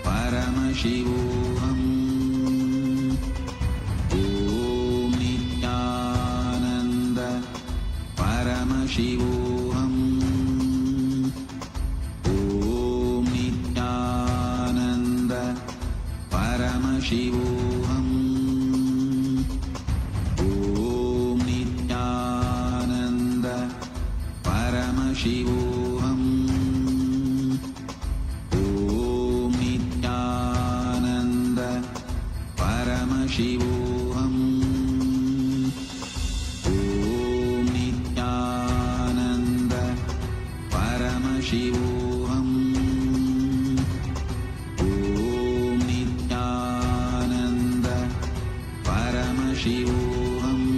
Paramashivoham. Om Nithyananda Paramashivoham. Om Nithyananda Paramashivoham. Paramashivoham. Om Nithyananda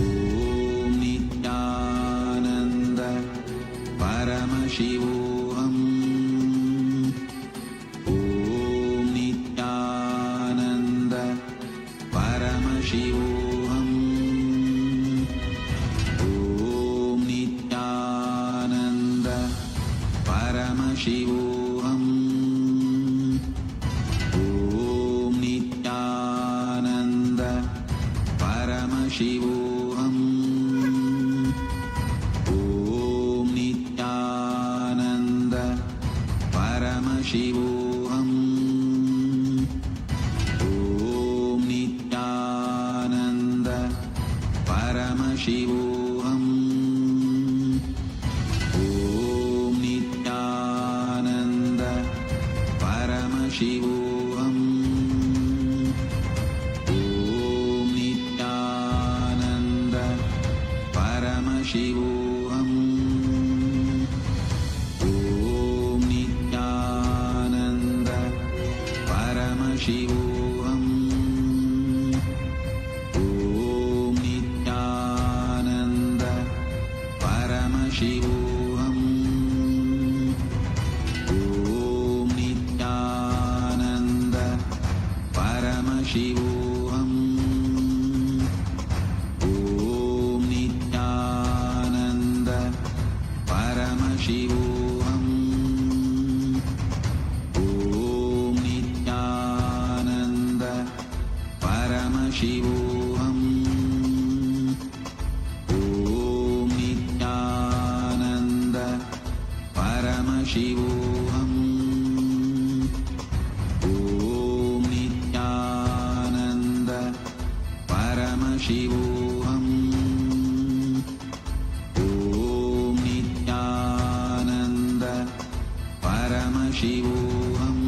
Paramashivoham. Om Nithyananda Paramashivoham. Om Nithyananda Paramashivoham. Om Nithyananda Paramashivoham. Om Nithyananda Paramashivoham. Om Nithyananda Paramashivoham. Om Nithyananda Paramashivoham. Paramashivoham. Om Nithyananda Paramashivoham. Om Nithyananda Paramashivoham. Om Nithyananda Paramashivoham. Om Nithyananda Paramashivoham. Om Nithyananda Paramashivoham. Om Nithyananda Paramashivoham. Om Nithyananda Paramashivoham. Om Nithyananda Paramashivoham.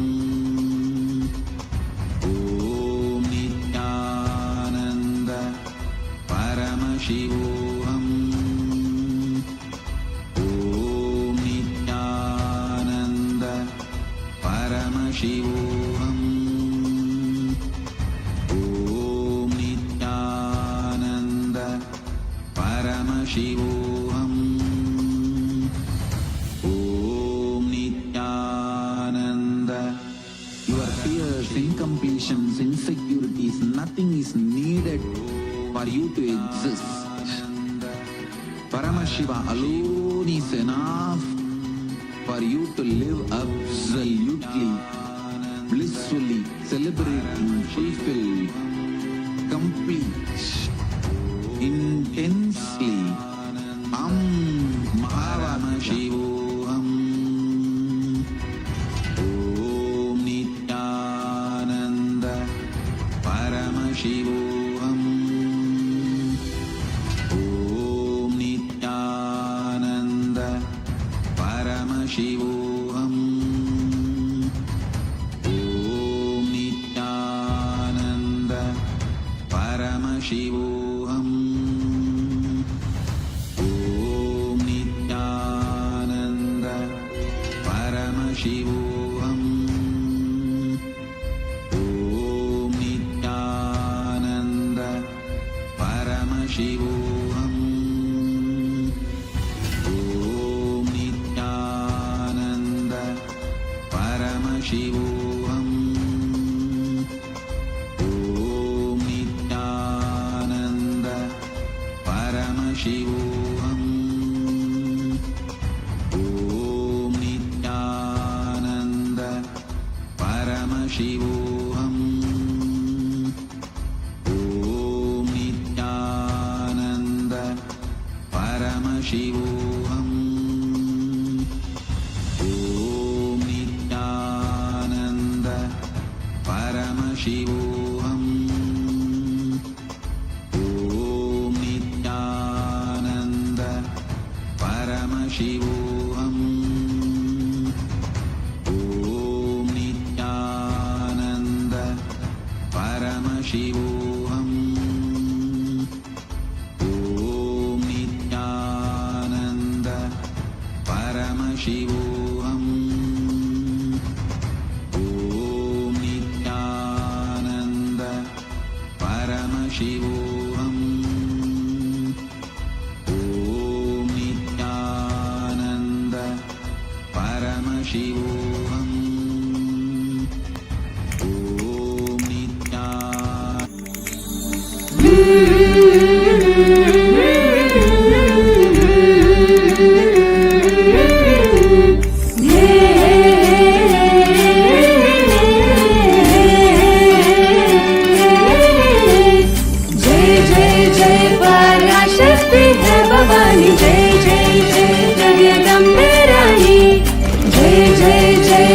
Om Nithyananda Paramashivoham. Om Nithyananda Paramashivoham. Om Nithyananda Paramashivoham. Om Nithyananda. Your fears, incompletions, insecurities, nothing is needed for you to exist. Paramashiva alone is enough for you to live absolutely, blissfully, celebrating, fulfilled, complete, intensely. Paramashivoham. Om Nithyananda Paramashivoham. Om Nithyananda Paramashivoham. Om Nithyananda Paramashivoham. Om Nithyananda Paramashivoham. Om Nithyananda Paramashivoham. Om Nithyananda Paramashivoham. Om Nithyananda Paramashivoham. Om Nithyananda Paramashivoham. Om Nithyananda Paramashivoham. Om Nithyananda Paramashivoham. Om Nithyananda Paramashivoham. Om Nithyananda Paramashivoham. Om Nithyananda Paramashivoham. Om Nithyananda Paramashivoham. Om Nithyananda Paramashivoham. Om जय जय जय पराशक्ति है भवानी, जय जय जय जगदम्बे रानी, जय जय जय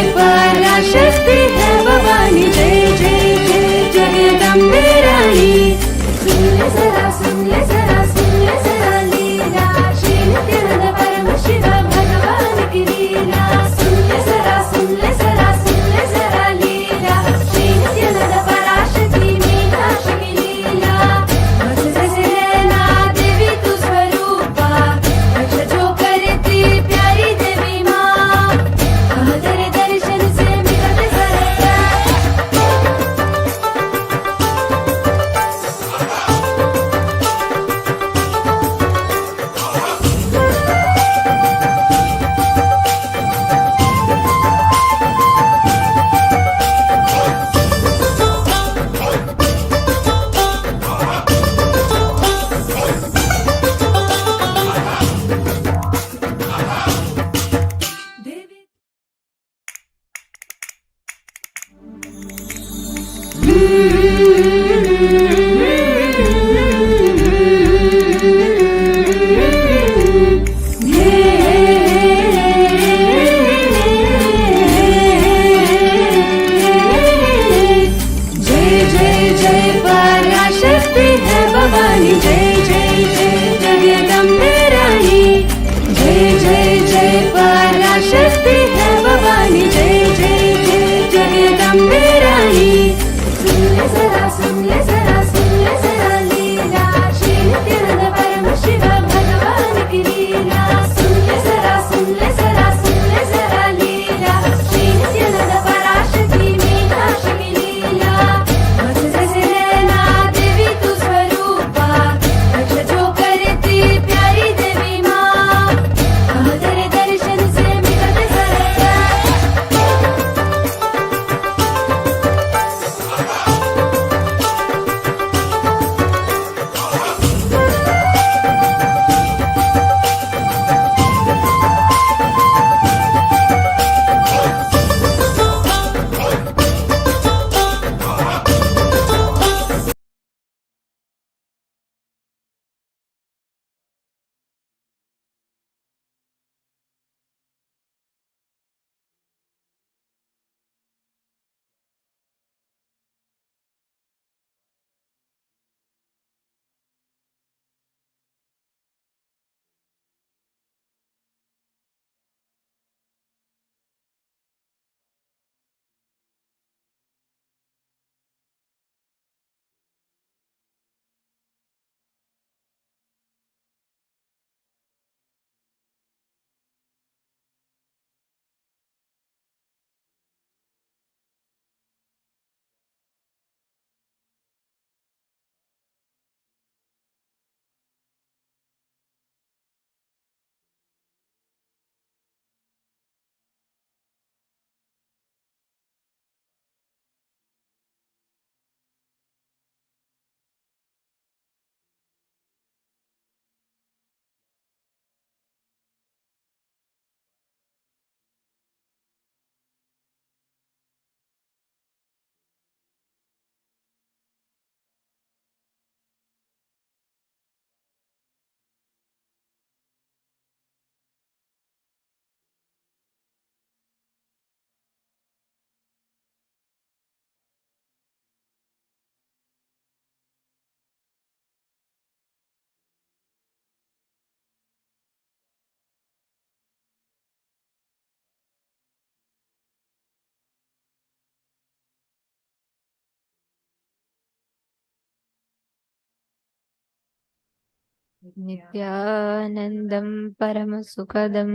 नित्यानन्दं परमसुखदं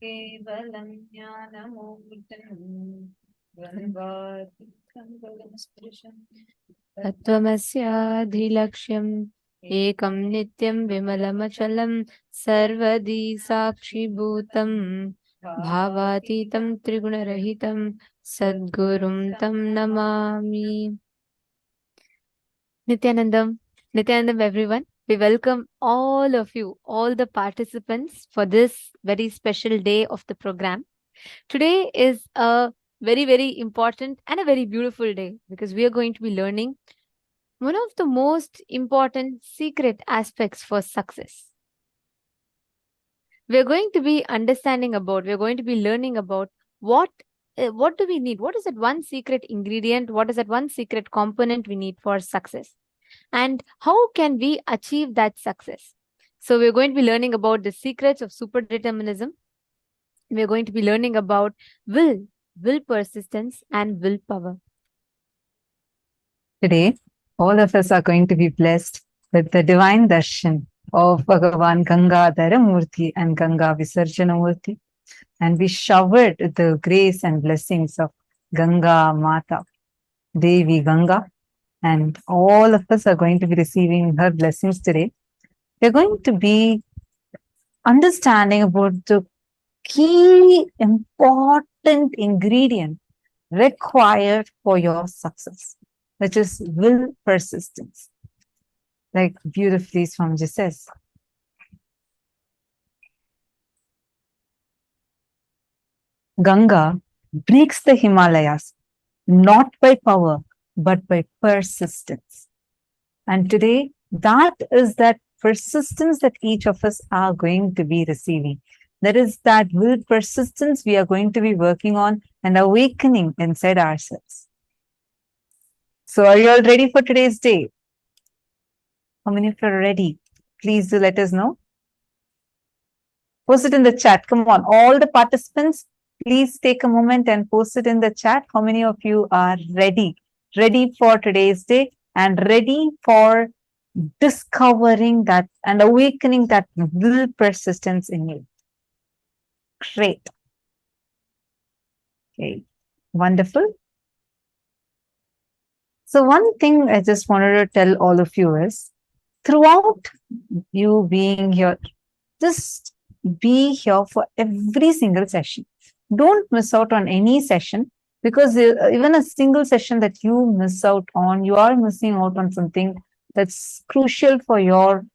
केवलं ज्ञानमूर्तिं द्वन्द्वातीतं तत्त्वमस्याधिलक्ष्यम् एकं नित्यं विमलमचलं सर्वदी साक्षिभूतं भावातीतं त्रिगुणरहितं सद्गुरुं तं Namami. Nithyanandam, everyone. We welcome all of you, all the participants for this very special day of the program. Today is a very, very important and a very beautiful day because we are going to be learning one of the most important secret aspects for success. We're going to be we're going to be learning about what do we need? What is that one secret ingredient? What is that one secret component we need for success? And how can we achieve that success? So we're going to be learning about the secrets of super determinism. We're going to be learning about will persistence, and willpower. Today, all of us are going to be blessed with the divine darshan of Bhagavan Gangadhara Murthy and Ganga Visarjana Murthy. And we showered the grace and blessings of Ganga Mata, Devi Ganga. And all of us are going to be receiving her blessings today. We're going to be understanding about the key important ingredient required for your success, which is will persistence. Like beautifully Swamiji says, Ganga breaks the Himalayas not by power, but by persistence. And today, that is that persistence that each of us are going to be receiving. That is that will persistence we are going to be working on and awakening inside ourselves. So are you all ready for today's day? How many of you are ready? Please do let us know. Post it in the chat. Come on, all the participants, please take a moment and post it in the chat. How many of you are ready? Ready for today's day and ready for discovering that and awakening that will persistence in you. Great. Okay, wonderful. So one thing I just wanted to tell all of you is, throughout you being here, just be here for every single session. Don't miss out on any session, because even a single session that you miss out on, you are missing out on something that's crucial for your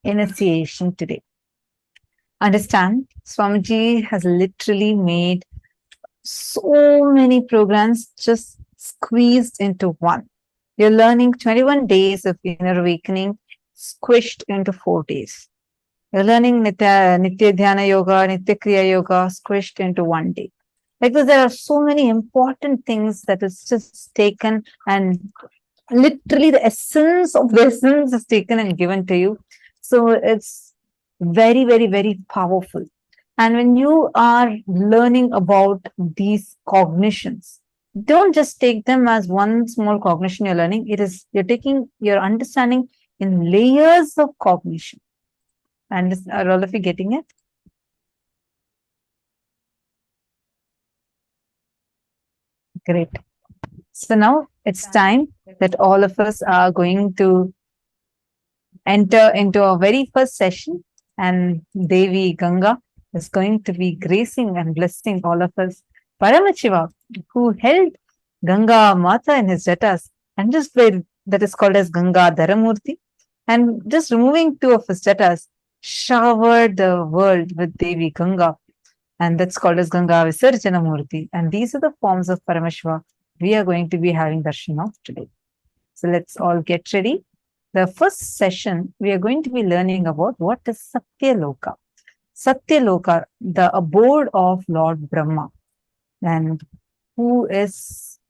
initiation today. Understand, Swamiji has literally made so many programs just squeezed into one. You're learning 21 days of inner awakening squished into 4 days. You're learning Nitya Dhyana Yoga, Nitya Kriya Yoga squished into 1 day. Because there are so many important things that is just taken, and literally the essence of the essence is taken and given to you. So it's very, very, very powerful. And when you are learning about these cognitions, don't just take them as one small cognition you're learning. You're taking your understanding in layers of cognition. And are all of you getting it? Great. So now it's time that all of us are going to enter into our very first session, and Devi Ganga is going to be gracing and blessing all of us. Paramashiva, who held Ganga Mata in his jatas, and just where that is called as Ganga Dharamurti, and just removing 2 of his jatas, showered the world with Devi Ganga, and that's called as Ganga Visarjana Murti. And these are the forms of Paramashiva we are going to be having darshan of today. So let's all get ready. The first session, we are going to be learning about what is Satya Loka. Satya Loka, the abode of Lord Brahma. And who is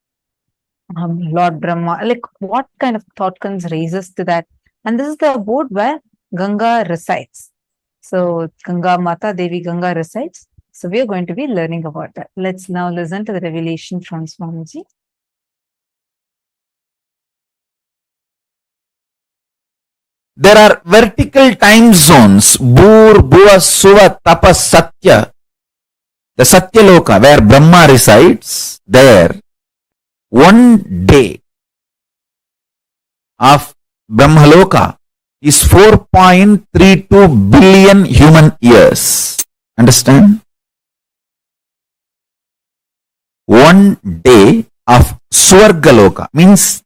Lord Brahma? Like, what kind of thought comes raises to that? And this is the abode where Ganga resides. So Ganga Mata, Devi Ganga resides. So we are going to be learning about that. Let's now listen to the revelation from Swamiji. there are vertical time zones, Bhur, Bhuva, Suva, Tapas, Satya. The Satya Loka, where Brahma resides, there, one day of Brahmaloka is 4.32 billion human years. Understand? One day of Swargaloka means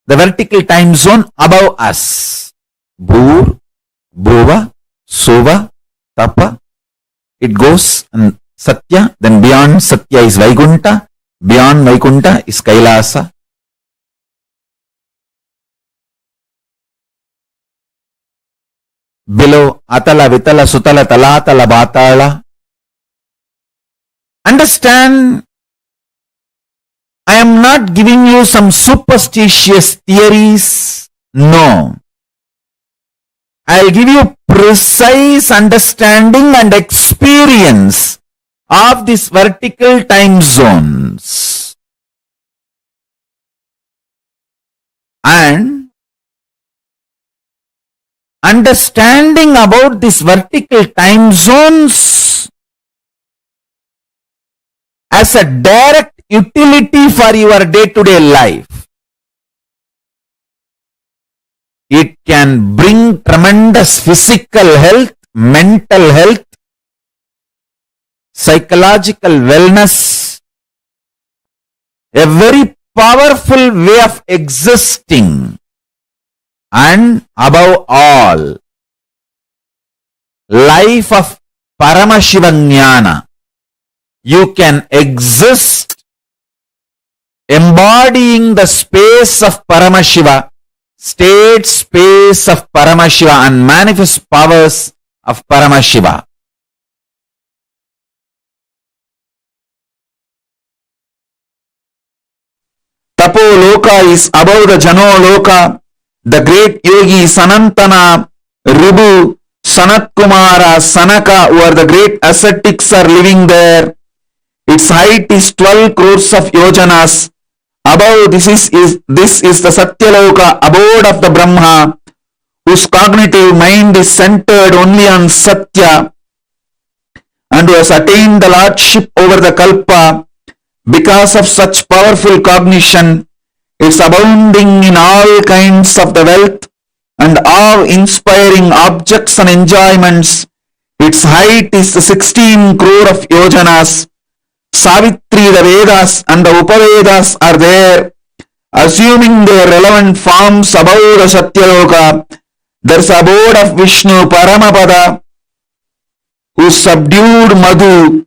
the vertical time zone above us. Bhur, Bhuva, Suva, Tapa. It goes and Satya, then beyond Satya is Vaikunta, beyond Vaikunta is Kailasa. Below Atala, Vitala, Sutala, Talatala, Batala. Understand, I am not giving you some superstitious theories. No. I'll give you precise understanding and experience of these vertical time zones. And understanding about these vertical time zones as a direct utility for your day-to-day life. It can bring tremendous physical health, mental health, psychological wellness, a very powerful way of existing, and above all, life of Paramashivoham. You can exist embodying the space of Paramashiva, state space of Paramashiva, and manifest powers of Paramashiva. Tapo Loka is above the Jano Loka. The great yogi Sanantana, Ribu, Sanat Kumara, Sanaka, who are the great ascetics, are living there. Its height is 12 crores of yojanas. Above this is the Satya Loka, abode of the Brahma, whose cognitive mind is centered only on Satya, and who has attained the lordship over the Kalpa. Because of such powerful cognition, it's abounding in all kinds of the wealth and awe-inspiring objects and enjoyments. Its height is 16 crore of yojanas. Savitri, the Vedas and the Upavedas are there. Assuming their relevant forms above the Satya Loka, there's abode of Vishnu, Paramapada, who subdued Madhu.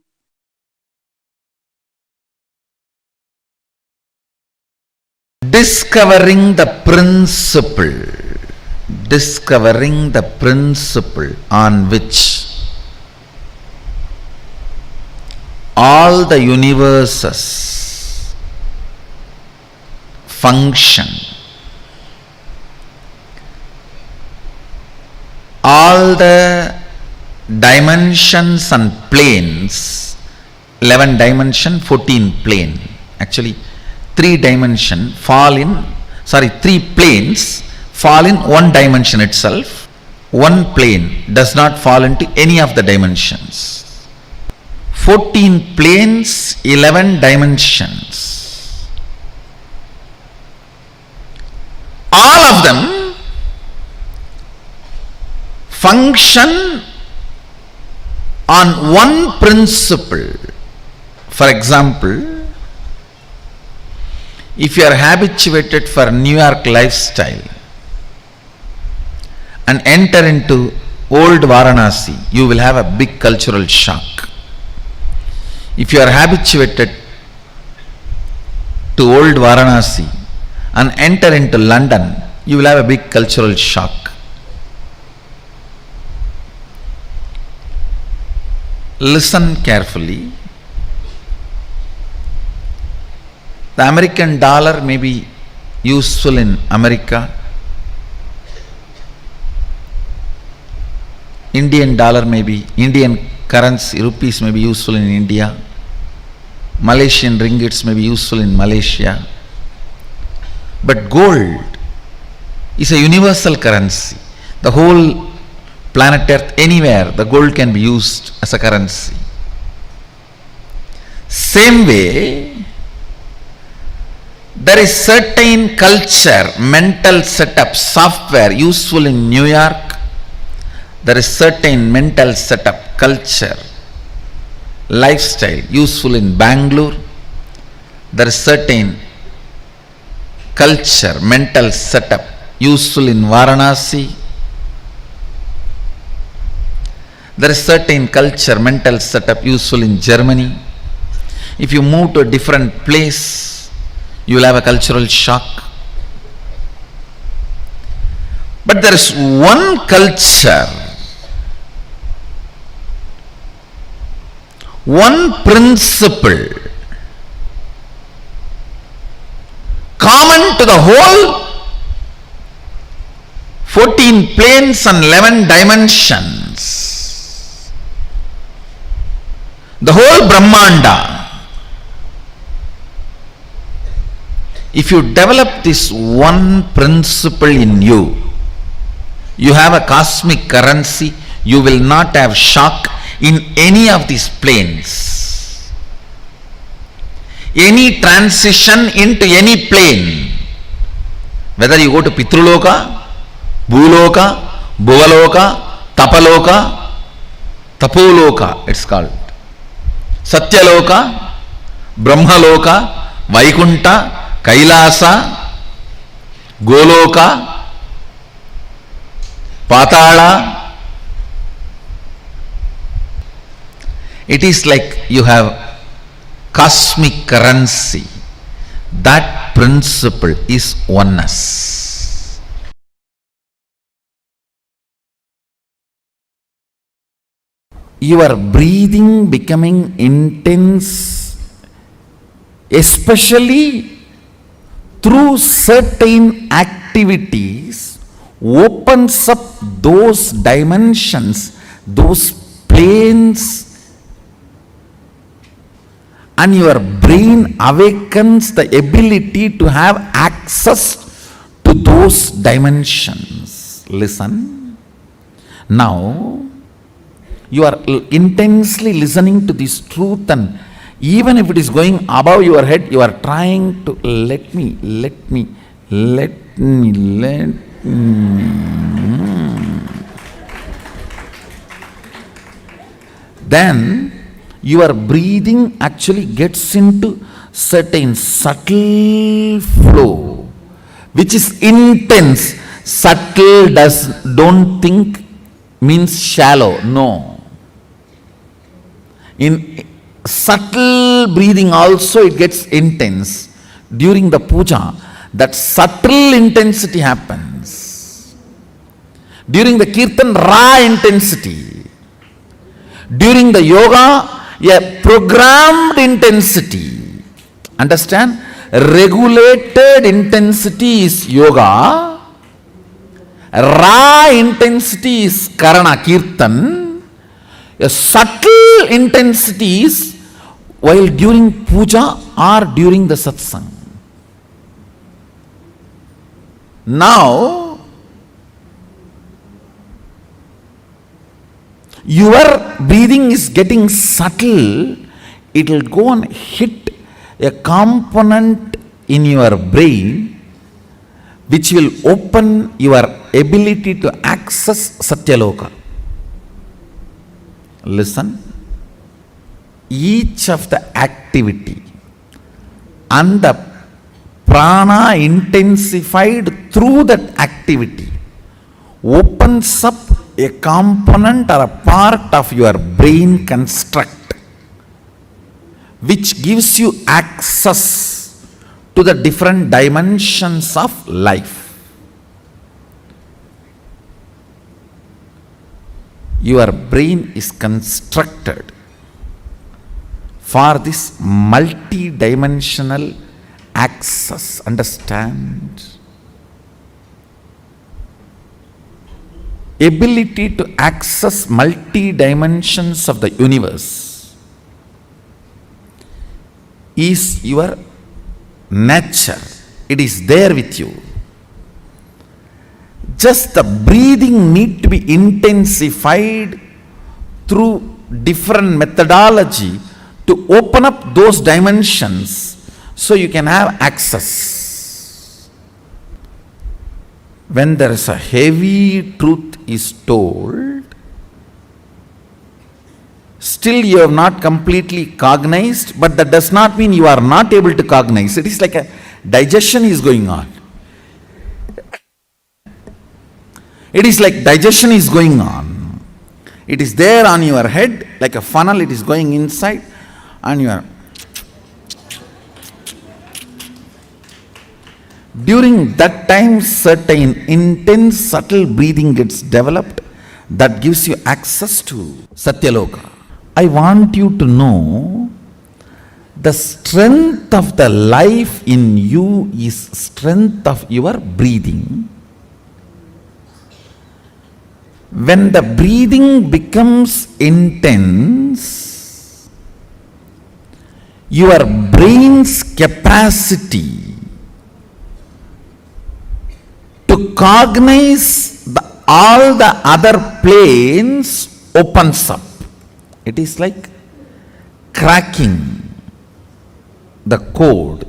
Discovering the principle on which all the universes function, all the dimensions and planes, 11 dimension, 14 plane, actually 3 planes fall in one dimension itself. One plane does not fall into any of the dimensions. 14 planes, 11 dimensions. All of them function on one principle. For example, if you are habituated for New York lifestyle and enter into old Varanasi, you will have a big cultural shock. If you are habituated to old Varanasi and enter into London, you will have a big cultural shock. Listen carefully. The American dollar may be useful in America. Indian dollar may be, Indian currency, rupees may be useful in India. Malaysian ringgits may be useful in Malaysia. But gold is a universal currency. The whole planet Earth, anywhere, the gold can be used as a currency. Same way, there is certain culture, mental setup, software useful in New York. There is certain mental setup, culture, lifestyle useful in Bangalore. There is certain culture, mental setup useful in Varanasi. There is certain culture, mental setup useful in Germany. If you move to a different place, you will have a cultural shock. But there is one culture, one principle common to the whole 14 planes and 11 dimensions, the whole Brahmanda. If you develop this one principle in you, you have a cosmic currency. You will not have shock in any of these planes. Any transition into any plane, whether you go to Pitruloka, Bhuloka, Bhuvaloka, Tapaloka, Tapoloka, it's called Satya Loka, Brahmaloka, Vaikunta, Kailasa, Goloka, Patala. It is like you have cosmic currency. That principle is oneness. Your breathing becoming intense, especially through certain activities, opens up those dimensions, those planes, and your brain awakens the ability to have access to those dimensions. Listen. Now, you are intensely listening to this truth, and even if it is going above your head, you are trying to let me. Then your breathing actually gets into certain subtle flow, which is intense. Subtle don't think means shallow. No. In subtle breathing also it gets intense. During the puja, that subtle intensity happens. During the kirtan, raw intensity. During the yoga, a programmed intensity. Understand? Regulated intensity is yoga. Raw intensity is karana, kirtan. A subtle intensity is while during puja or during the satsang. Now, your breathing is getting subtle. It will go and hit a component in your brain which will open your ability to access Satya Loka. Listen. Each of the activity and the prana intensified through that activity opens up a component or a part of your brain construct which gives you access to the different dimensions of life. Your brain is constructed for this multi-dimensional access. Understand? Ability to access multi-dimensions of the universe is your nature. It is there with you. Just the breathing need to be intensified through different methodology to open up those dimensions so you can have access. When there is a heavy truth is told, still you have not completely cognized, but that does not mean you are not able to cognize. It is like a digestion is going on. It is like digestion is going on. It is there on your head like a funnel, it is going inside and you are. During that time, certain intense subtle breathing gets developed that gives you access to Satya Loka. I want you to know the strength of the life in you is strength of your breathing. When the breathing becomes intense, your brain's capacity to cognize all the other planes opens up. It is like cracking the code,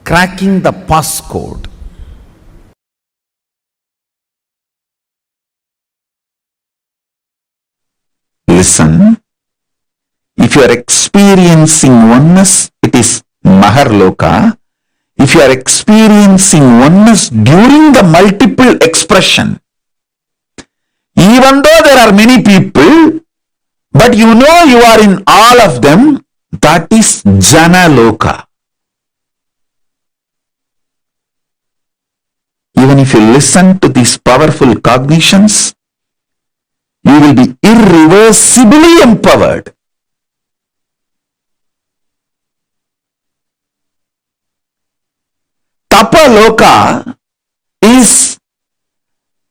cracking the passcode. Listen, if you are experiencing oneness, it is Maharloka. If you are experiencing oneness during the multiple expression, even though there are many people, but you know you are in all of them, that is Jana Loka. Even if you listen to these powerful cognitions, you will be irreversibly empowered. Tapa Loka is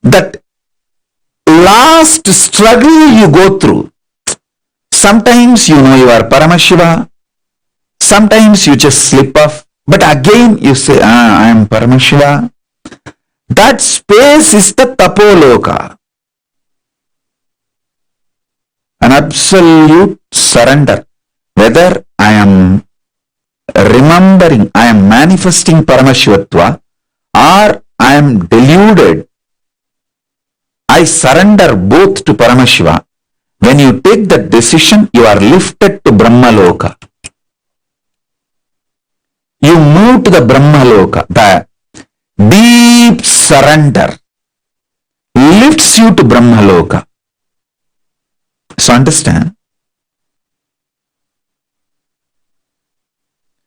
that last struggle you go through. Sometimes you know you are Paramashiva, sometimes you just slip off, but again you say, I am Paramashiva. That space is the Tapoloka. An absolute surrender. Whether I am remembering, I am manifesting Paramashivatva, or I am deluded, I surrender both to Paramashiva. When you take that decision, you are lifted to Brahmaloka. You move to the Brahmaloka. The deep surrender lifts you to Brahmaloka. So understand.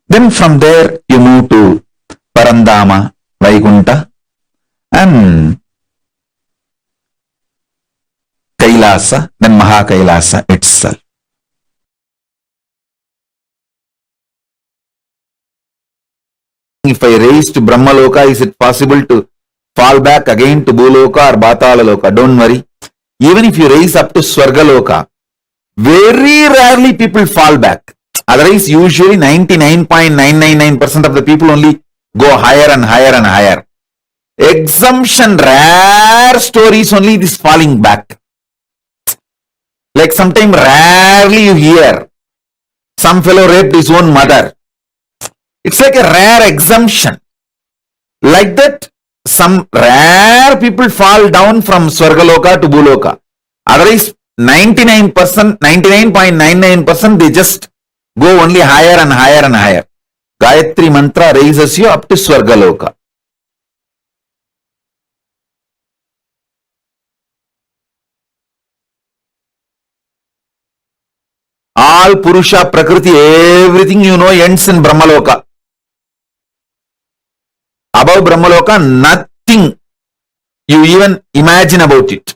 Then from there you move to Parandama, Vaikunta, and Kailasa, then Mahakailasa itself. If I raise to Brahmaloka, is it possible to fall back again to Bhuloka or Bhatalaloka? Don't worry. Even if you raise up to Swargaloka, very rarely people fall back. Otherwise, usually 99.999% of the people only go higher and higher and higher. Exemption, rare stories only this falling back. Like sometimes rarely you hear some fellow raped his own mother. It's like a rare exemption. Like that, some rare people fall down from Swargaloka to Bhuloka. Otherwise, 99.99% they just go only higher and higher and higher. Gayatri mantra raises you up to Swargaloka. All Purusha, Prakriti, everything you know ends in Brahmaloka. Above Brahmaloka, nothing you even imagine about it.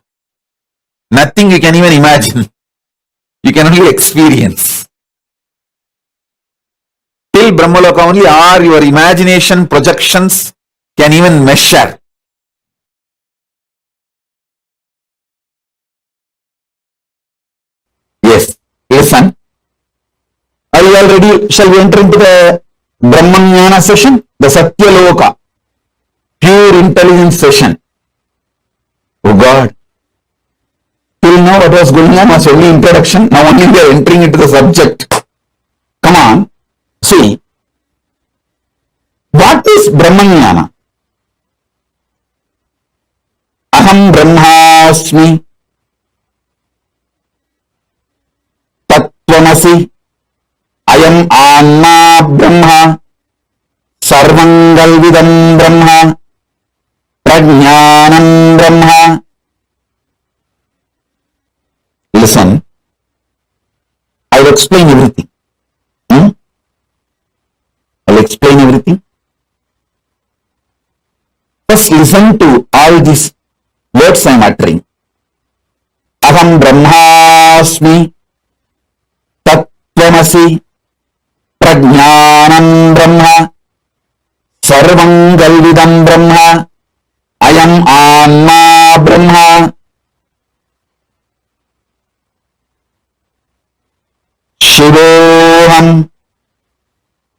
Nothing you can even imagine. You can only experience. Till Brahmaloka only are your imagination projections can even measure. Yes, listen. Are you all ready? Shall we enter into the Brahmanyana session? The Satya Loka, pure intelligence session. Oh God. Till now what was going on was only introduction. Now only we are entering into the subject. Come on. See. What is Brahmanyana? Aham Brahmasmi. Tattvamasi. Ayam Anma Brahma. Sarvangalvidam Brahma. Prajnanam Brahma. Listen, I will explain everything. I will explain everything. First listen to all these words I am uttering. Aham Brahmasmi. Tattvamasi. Prajnanam Brahma. Sarvangalvidam Brahma. Ayam Anma Brahma. Shivoham.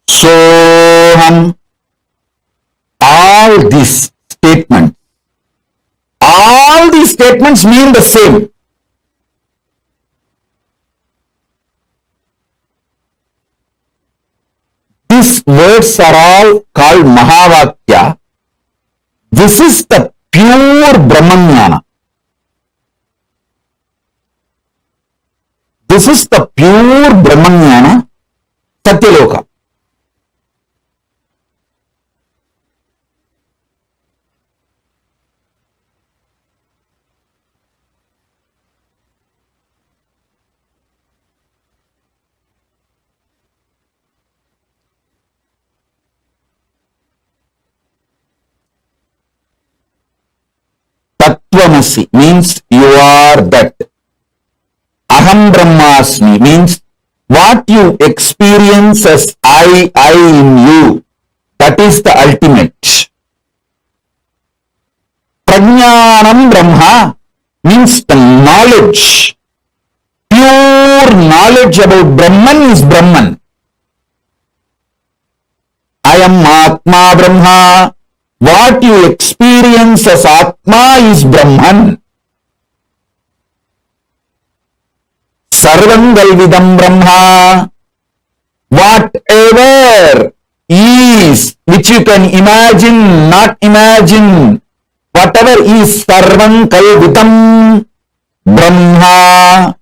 Soham. All these statements mean the same. These words are all called Mahavakya. This is the pure Brahmanyana. This is the pure Brahmanyana, Satya Loka. Tattvamasi means you are that. Aham Brahmasmi means what you experience as I in you. That is the ultimate. Prajnanam Brahma means the knowledge. Pure knowledge about Brahman is Brahman. I am Atma Brahma. What you experience as Atma is Brahman. Sarvangalvidam Brahma. Whatever is, which you can imagine, not imagine, whatever is Sarvangalvidam Brahma.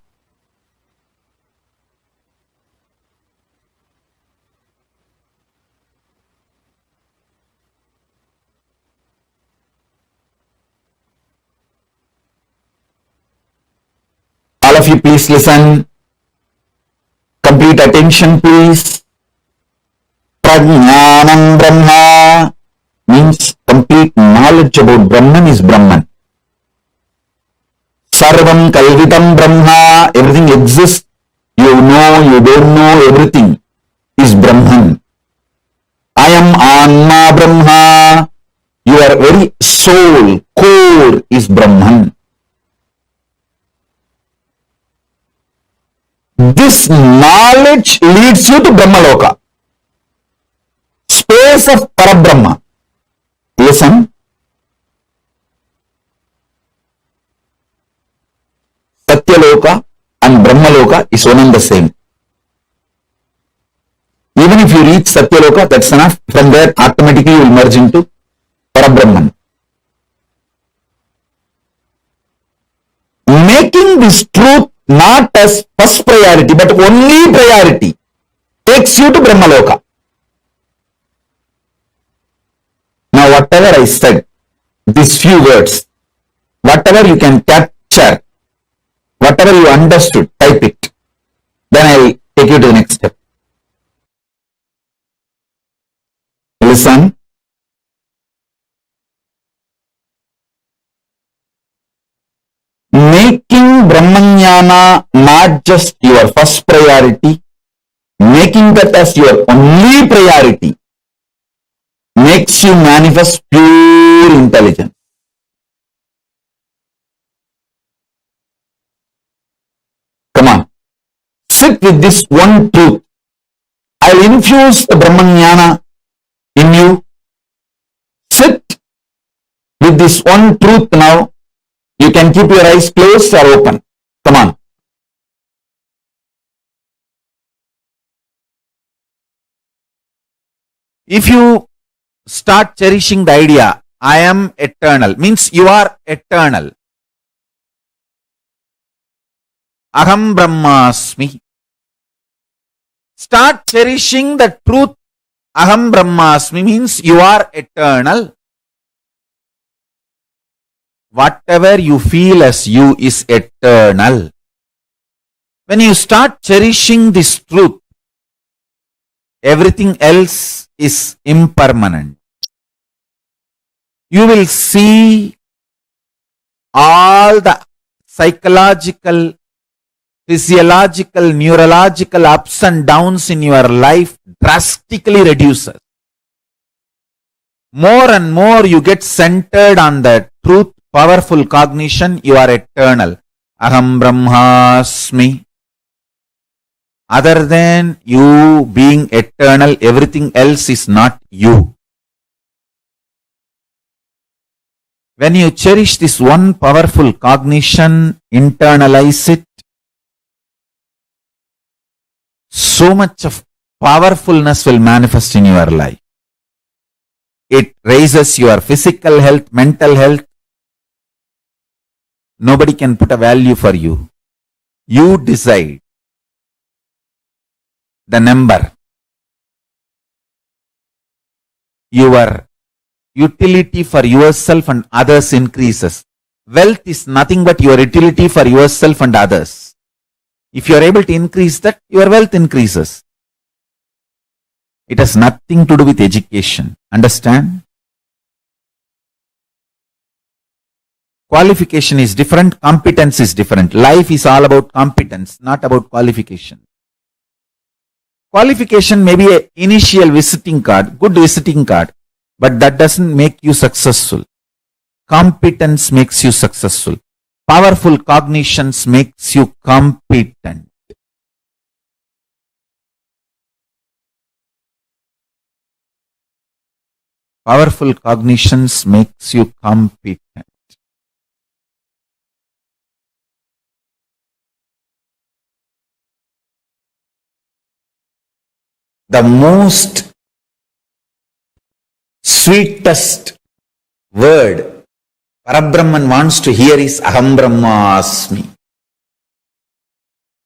All of you please listen. Complete attention please. Prajnanam Brahma means complete knowledge about Brahman is Brahman. Sarvam Kalvitam Brahma, everything exists. You know, you don't know, everything is Brahman. I am Anma Brahma. Your very soul, core is Brahman. This knowledge leads you to Brahmaloka, space of Parabrahma. Listen. Satya Loka and Brahmaloka is one and the same. Even if you reach Satya Loka, that's enough. From there, automatically you will merge into Parabrahman. Making this truth not as first priority, but only priority, takes you to Brahmaloka. Now, whatever I said, these few words, whatever you can capture, whatever you understood, type it. Then I will take you to the next step. Listen. Making Brahmanyana not just your first priority, making that as your only priority, makes you manifest pure intelligence. Come on. Sit with this one truth. I will infuse the Brahmanyana in you. Sit with this one truth now. You can keep your eyes closed or open. Come on. If you start cherishing the idea, I am eternal, means you are eternal. Aham Brahmasmi. Start cherishing the truth. Aham Brahmasmi means you are eternal. Whatever you feel as you is eternal. When you start cherishing this truth, everything else is impermanent. You will see all the psychological, physiological, neurological ups and downs in your life drastically reduces. More and more you get centered on the truth, powerful cognition, you are eternal. Aham Brahmasmi. Other than you being eternal, everything else is not you. When you cherish this one powerful cognition, internalize it, so much of powerfulness will manifest in your life. It raises your physical health, mental health. Nobody can put a value for you. You decide the number. Your utility for yourself and others increases. Wealth is nothing but your utility for yourself and others. If you are able to increase that, your wealth increases. It has nothing to do with education. Understand? Qualification is different, competence is different. Life is all about competence, not about qualification. Qualification may be an initial visiting card, good visiting card, but that doesn't make you successful. Competence makes you successful. Powerful cognitions makes you competent. Powerful cognitions makes you competent. The most sweetest word Parabrahman wants to hear is Aham Brahmasmi.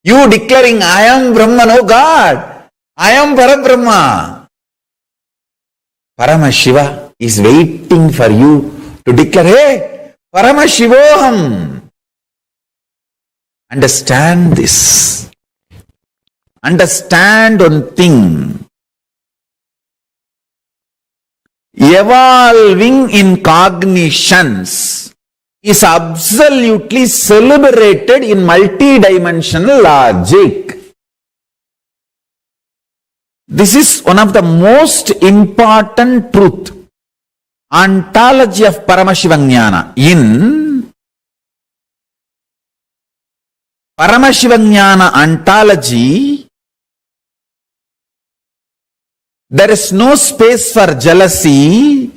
You declaring I am Brahman, oh God, I am Parabrahma. Paramashiva is waiting for you to declare, hey, Paramashivoham. Understand this. Understand one thing. Evolving in cognitions is absolutely celebrated in multidimensional logic. This is one of the most important truth. Ontology of Paramashivam in Paramashivam ontology, there is no space for jealousy,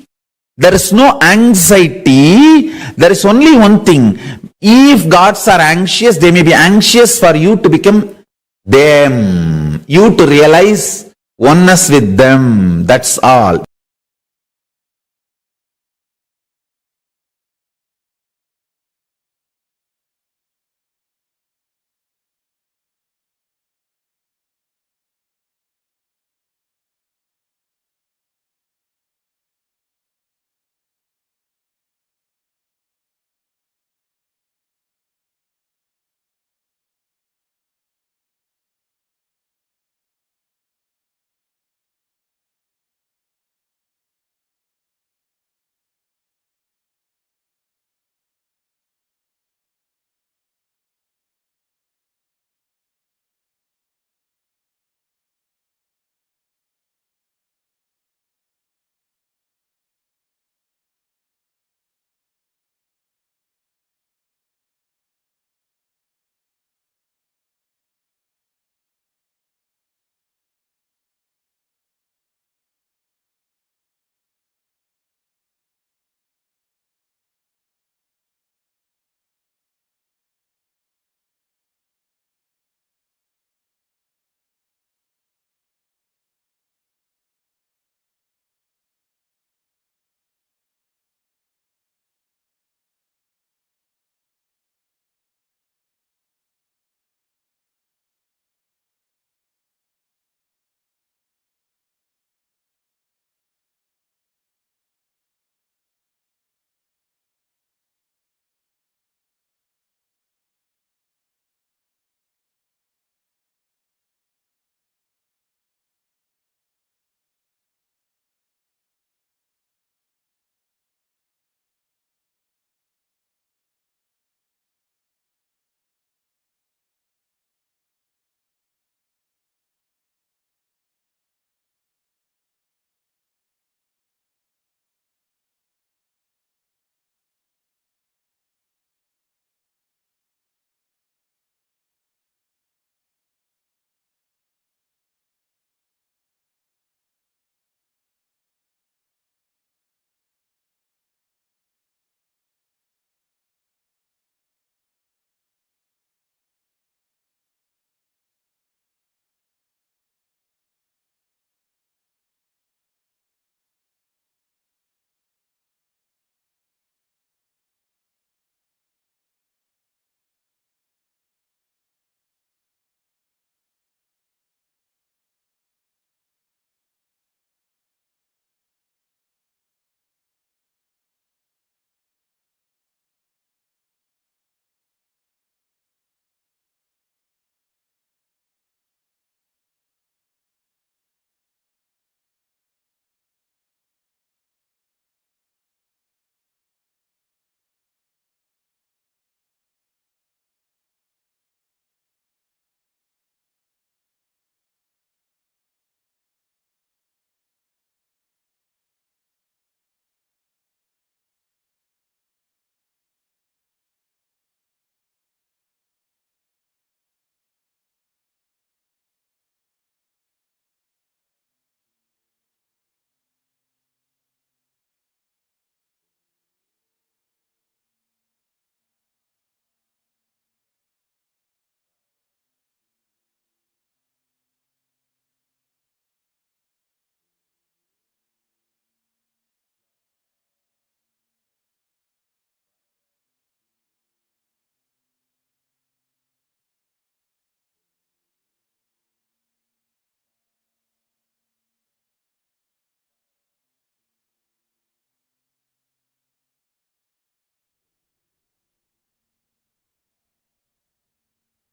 there is no anxiety, there is only one thing. If gods are anxious, they may be anxious for you to become them, you to realize oneness with them, that's all.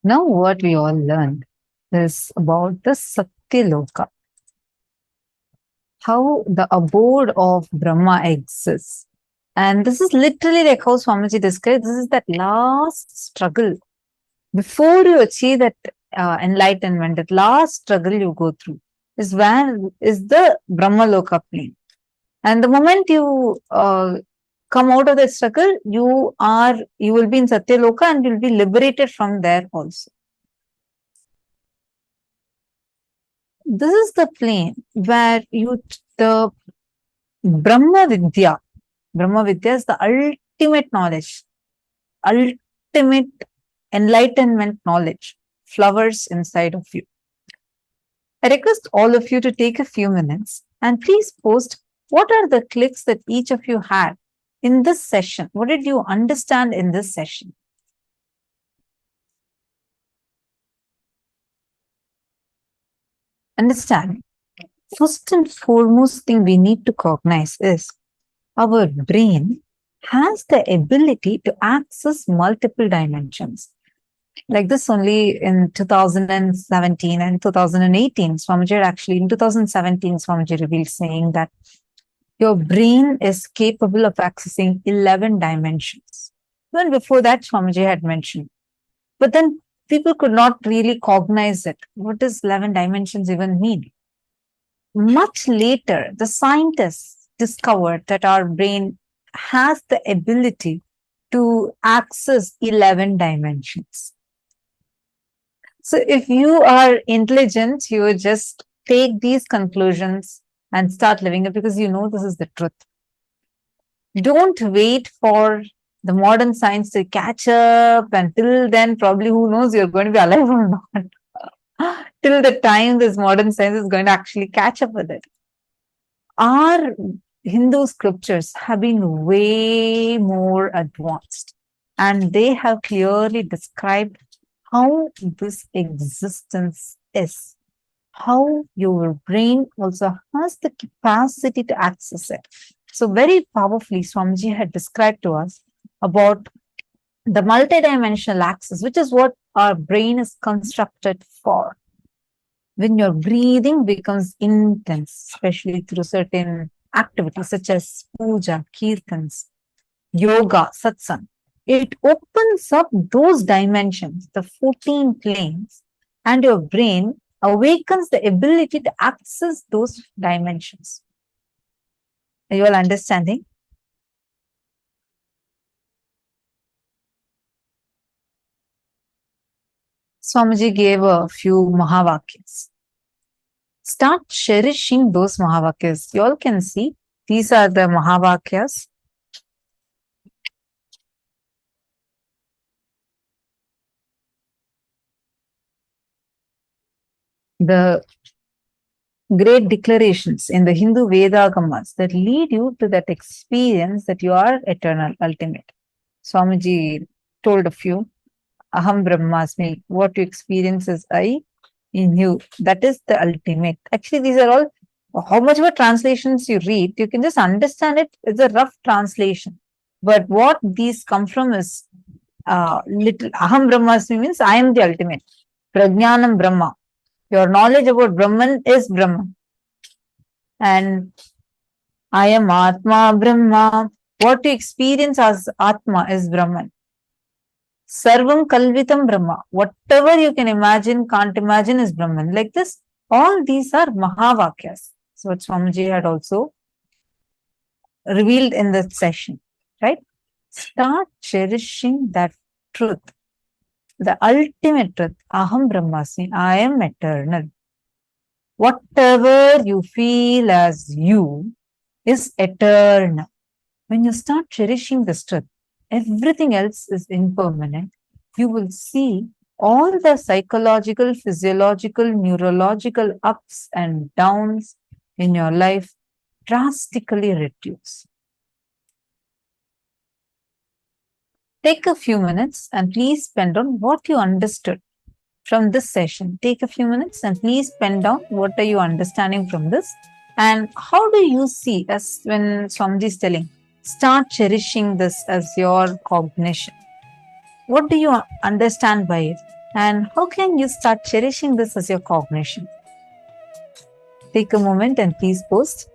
Now what we all learned is about the Satya Loka. How the abode of Brahma exists. And this is literally like how Swamiji described, this is that last struggle. Before you achieve that enlightenment, that last struggle you go through is the Brahma Loka plane. And the moment you come out of the struggle, you will be in Satya Loka and you'll be liberated from there also. This is the plane where the Brahma Vidya is the ultimate knowledge, ultimate enlightenment knowledge flowers inside of you. I request all of you to take a few minutes and please post what are the clicks that each of you had in this session. What did you understand in this session? Understand. First and foremost thing we need to cognize is our brain has the ability to access multiple dimensions. Like this only in 2017 and 2018, Swamiji actually in 2017, Swamiji revealed saying that your brain is capable of accessing 11 dimensions. Even before that, Swamiji had mentioned. But then people could not really cognize it. What does 11 dimensions even mean? Much later, the scientists discovered that our brain has the ability to access 11 dimensions. So if you are intelligent, you would just take these conclusions and start living it because you know this is the truth. Don't wait for the modern science to catch up, and till then, probably who knows you're going to be alive or not. Till the time this modern science is going to actually catch up with it. Our Hindu scriptures have been way more advanced, and they have clearly described how this existence is, how your brain also has the capacity to access it. So very powerfully, Swamiji had described to us about the multidimensional access, which is what our brain is constructed for. When your breathing becomes intense, especially through certain activities such as puja, kirtans, yoga, satsang, it opens up those dimensions, the 14 planes, and your brain awakens the ability to access those dimensions. Are you all understanding? Swamiji gave a few Mahavakyas. Start cherishing those Mahavakyas. You all can see, these are the Mahavakyas. The great declarations in the Hindu Vedagamas that lead you to that experience that you are eternal, ultimate. Swamiji told a few. Aham Brahmasmi, what you experience is I in you. That is the ultimate. Actually, these are all, how much of a translations you read, you can just understand it. It's a rough translation. But what these come from is little Aham Brahmasmi means I am the ultimate. Prajnanam Brahma. Your knowledge about Brahman is Brahman. And I am Atma Brahma. What you experience as Atma is Brahman. Sarvam Kalvitam Brahma. Whatever you can imagine, can't imagine is Brahman. Like this, all these are Mahavakyas. So what Swamiji had also revealed in this session, right? Start cherishing that truth, the ultimate truth. Aham Brahmasmi, I am eternal. Whatever you feel as you is eternal. When you start cherishing this truth, everything else is impermanent. You will see all the psychological, physiological, neurological ups and downs in your life drastically reduce. Take a few minutes and please spend on what you understood from this session. Take a few minutes and please pen down what are you understanding from this, and how do you see, as when Swamiji is telling, start cherishing this as your cognition. What do you understand by it? And how can you start cherishing this as your cognition? Take a moment and please post.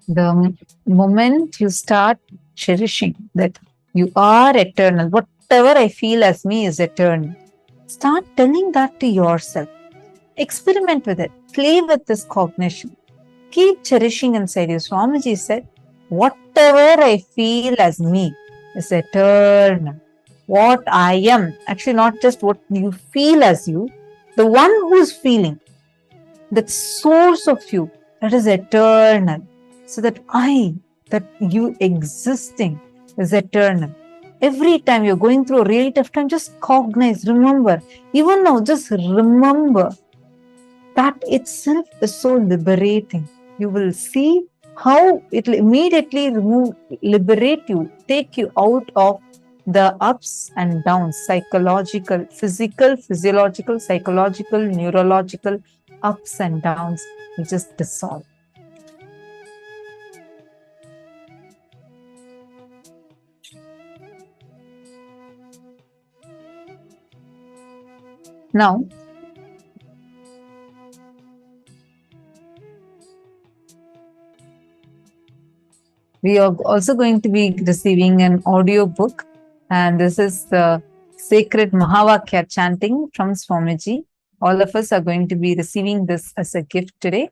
The moment you start cherishing that you are eternal, whatever I feel as me is eternal, start telling that to yourself. Experiment with it. Play with this cognition. Keep cherishing inside you. Swamiji said, whatever I feel as me is eternal. What I am, actually not just what you feel as you, the one who is feeling, that source of you, that is eternal. So that you existing is eternal. Every time you're going through a really tough time, just cognize, remember. Even now, just remember. That itself is so liberating. You will see how it will immediately liberate you, take you out of the ups and downs, psychological, physical, physiological, psychological, neurological ups and downs will just dissolve. Now, we are also going to be receiving an audio book, and this is the sacred Mahavakya chanting from Swamiji. All of us are going to be receiving this as a gift today.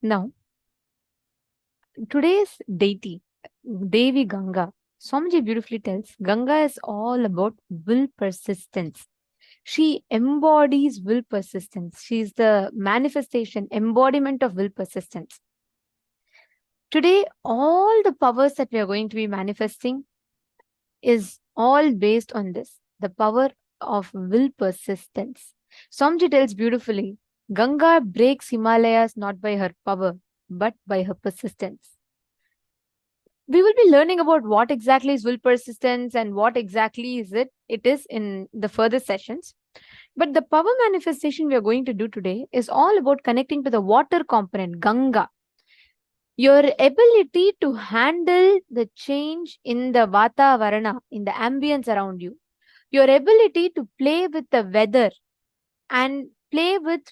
Now, today's deity, Devi Ganga, Swamiji beautifully tells Ganga is all about will persistence. She embodies will persistence. She is the manifestation, embodiment of will persistence. Today, all the powers that we are going to be manifesting is all based on this, the power of will persistence. Swamiji tells beautifully, Ganga breaks Himalayas not by her power, but by her persistence. We will be learning about what exactly is will persistence and what exactly it is in the further sessions. But the power manifestation we are going to do today is all about connecting to the water component, Ganga. Your ability to handle the change in the Vatavarana, in the ambience around you, your ability to play with the weather and play with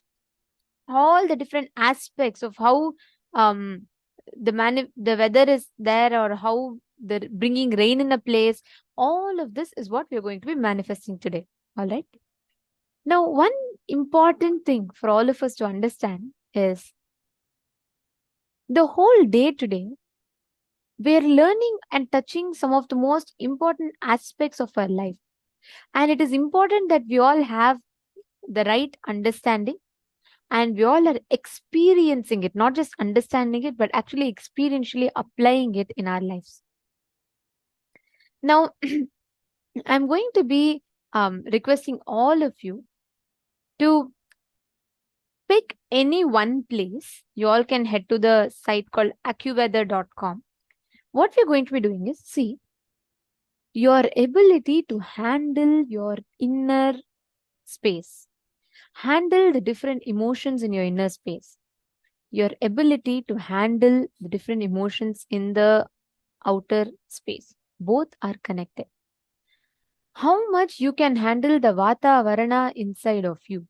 all the different aspects of how the weather is there, or how the bringing rain in a place, all of this is what we are going to be manifesting today. All right. Now, one important thing for all of us to understand is the whole day today, we're learning and touching some of the most important aspects of our life. And it is important that we all have the right understanding and we all are experiencing it, not just understanding it, but actually experientially applying it in our lives. Now, I'm going to be requesting all of you to pick any one place. You all can head to the site called accuweather.com. What we're going to be doing is, see, your ability to handle your inner space, handle the different emotions in your inner space, your ability to handle the different emotions in the outer space. Both are connected. How much you can handle the Vata Varana inside of you,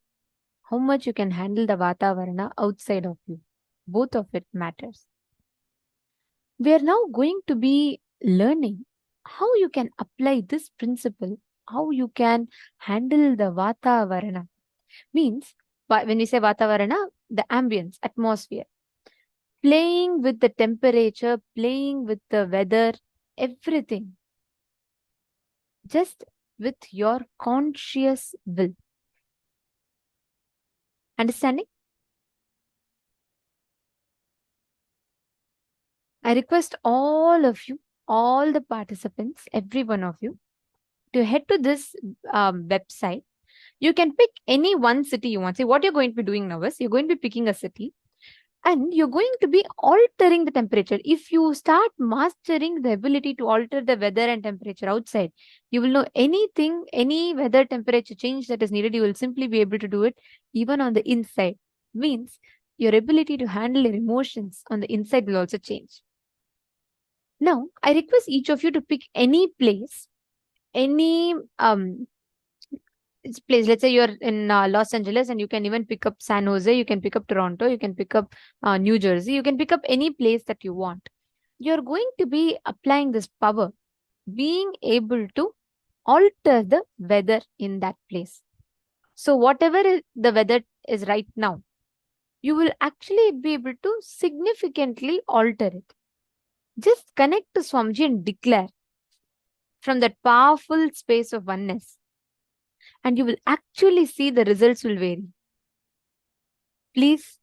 how much you can handle the Vata Varana outside of you, both of it matters. We are now going to be learning how you can apply this principle, how you can handle the Vata Varana. Means, when we say Vata Varana, the ambience, atmosphere, playing with the temperature, playing with the weather, everything, just with your conscious will. Understanding? I request all of you, all the participants, every one of you, to head to this website. You can pick any one city you want. See, what you're going to be doing now is you're going to be picking a city and you're going to be altering the temperature. If you start mastering the ability to alter the weather and temperature outside, you will know anything, any weather temperature change that is needed, you will simply be able to do it even on the inside. Means your ability to handle your emotions on the inside will also change. Now, I request each of you to pick any place, any place. Let's say you're in Los Angeles, and you can even pick up San Jose, you can pick up Toronto, you can pick up New Jersey, you can pick up any place that you want. You're going to be applying this power, being able to alter the weather in that place. So whatever the weather is right now, you will actually be able to significantly alter it. Just connect to Swamiji and declare from that powerful space of oneness, and you will actually see the results will vary. Please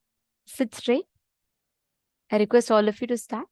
sit straight. I request all of you to start.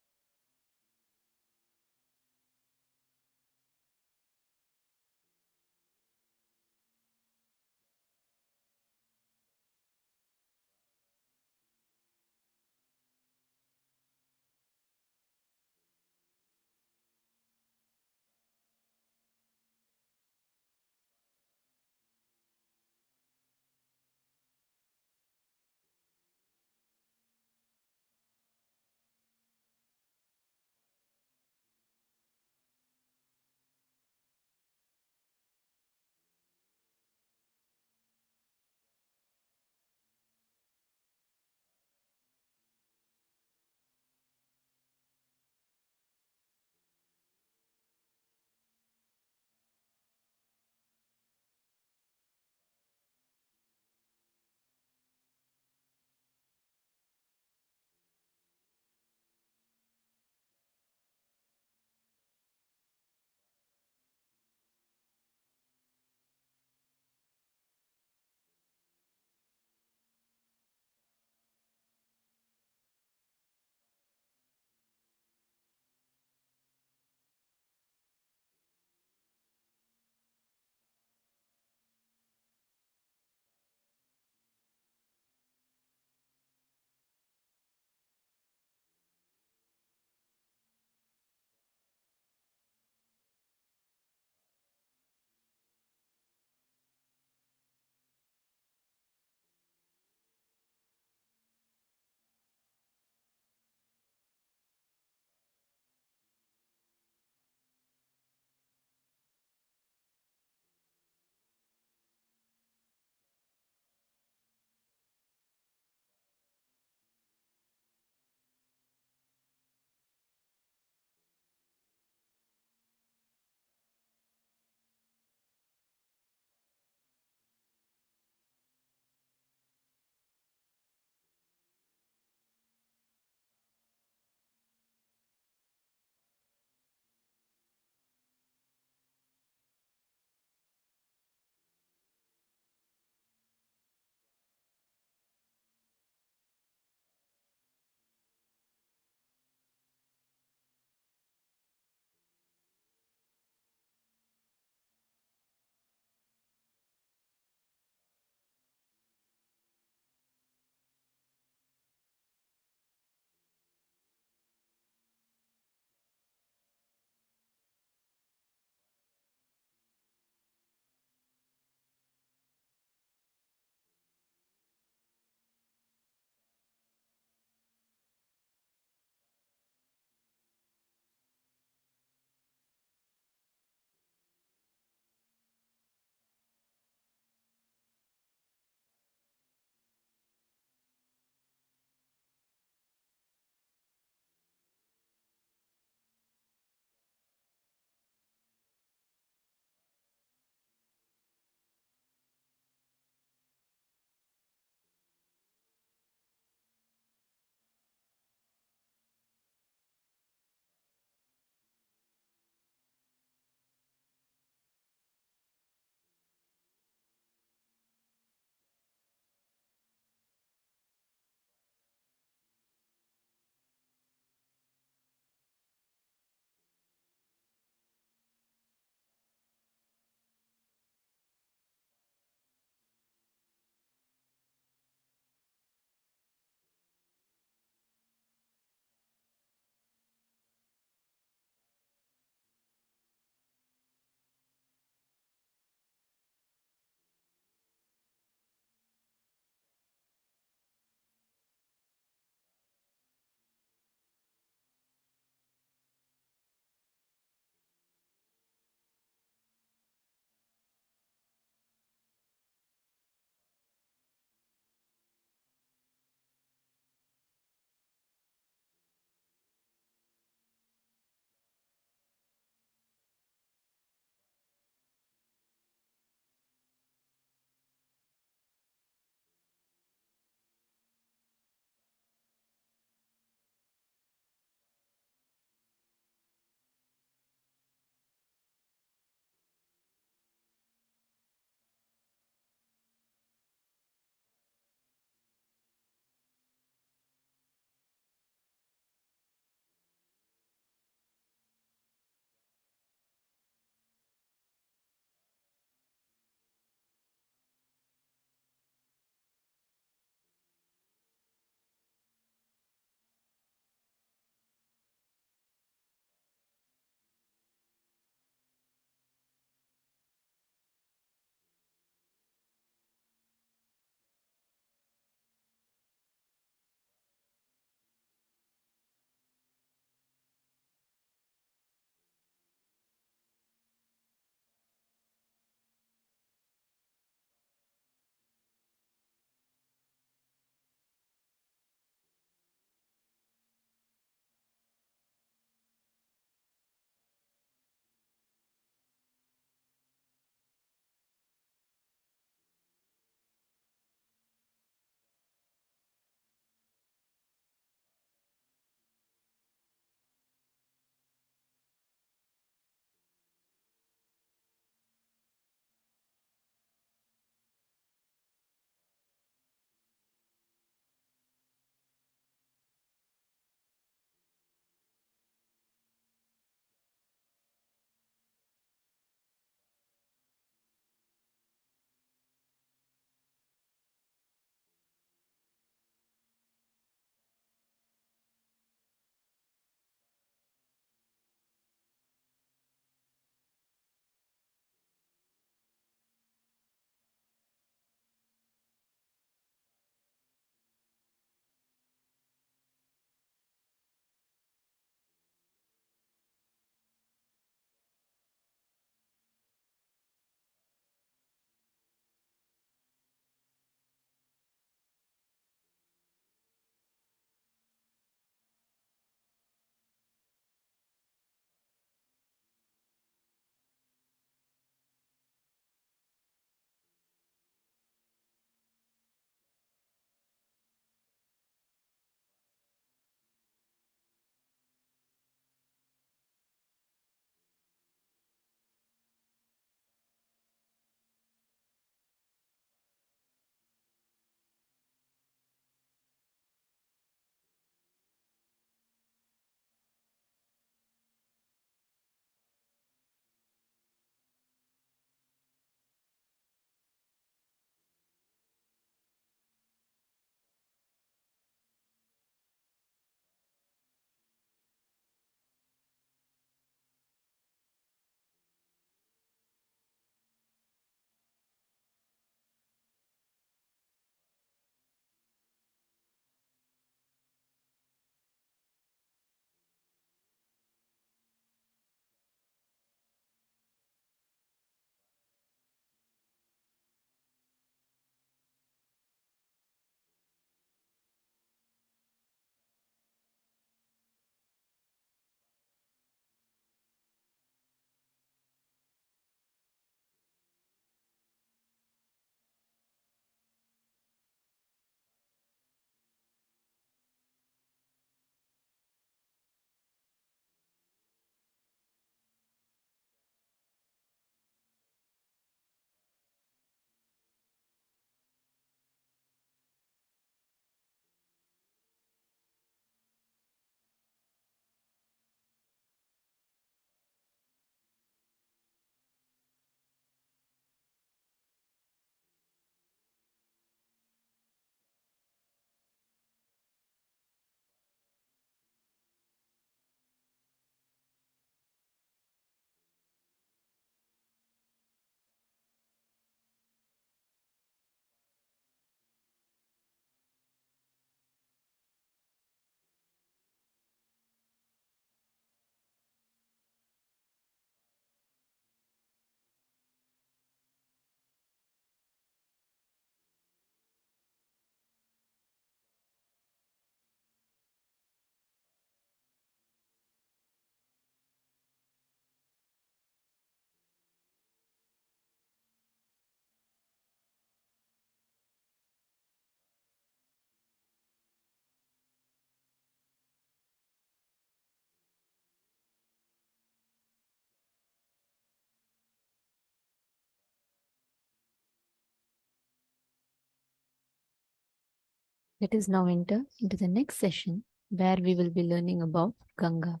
Let us now enter into the next session where we will be learning about Ganga,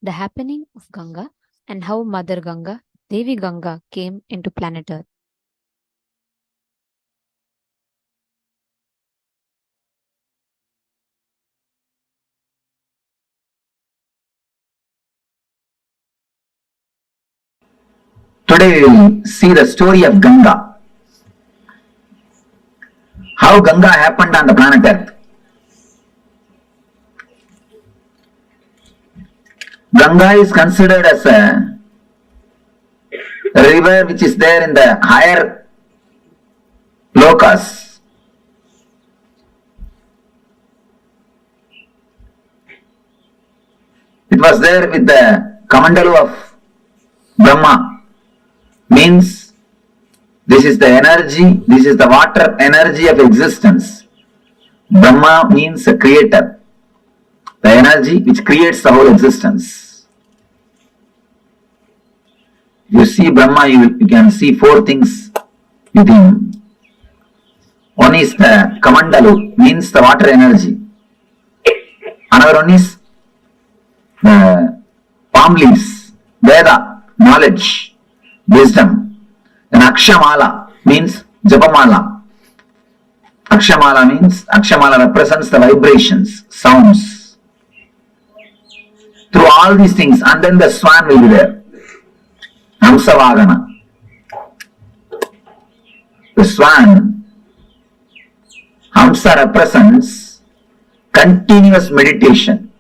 the happening of Ganga, and how Mother Ganga, Devi Ganga, came into planet Earth. Today we will see the story of Ganga. How Ganga happened on the planet Earth. Ganga is considered as a river which is there in the higher lokas. It was there with the Kamandalu of Brahma. Means this is the energy, this is the water energy of existence. Brahma means a creator, the energy which creates the whole existence. You see Brahma, you can see four things within. One is the Kamandalu, means the water energy. Another one is the palm leaves, Veda, knowledge, wisdom. Then Akshamala means Japamala. Akshamala represents the vibrations, sounds. Through all these things, and then the swan will be there. Hamsavagana. The swan, Hamsa represents continuous meditation.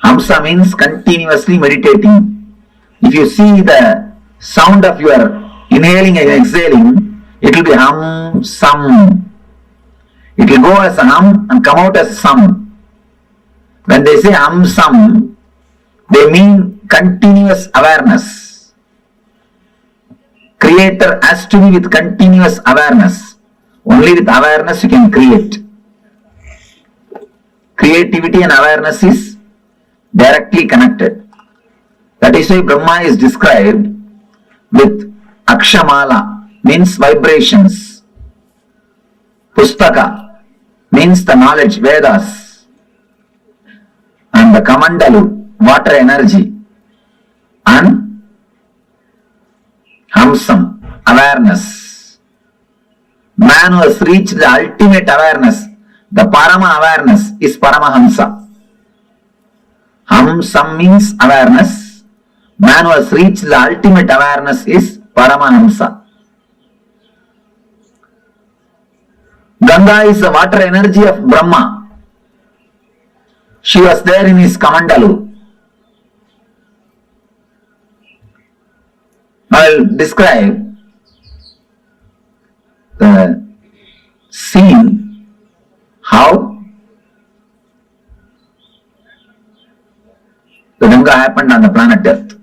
Hamsa means continuously meditating. If you see the sound of your inhaling and exhaling, it will be hum, sum. It will go as a hum and come out as sum. When they say hum, sum, they mean continuous awareness. Creator has to be with continuous awareness. Only with awareness you can create. Creativity and awareness is directly connected. That is why Brahma is described with Akshamala, means vibrations. Pustaka means the knowledge, Vedas. And the Kamandalu, water energy. And Hamsam, awareness. Man who has reached the ultimate awareness, the Parama awareness, is Paramahamsa. Hamsam means awareness. Man who has reached the ultimate awareness is Paramahamsa. Ganga is the water energy of Brahma. She was there in his Kamandalu. I will describe the scene, how the Ganga happened on the planet Earth.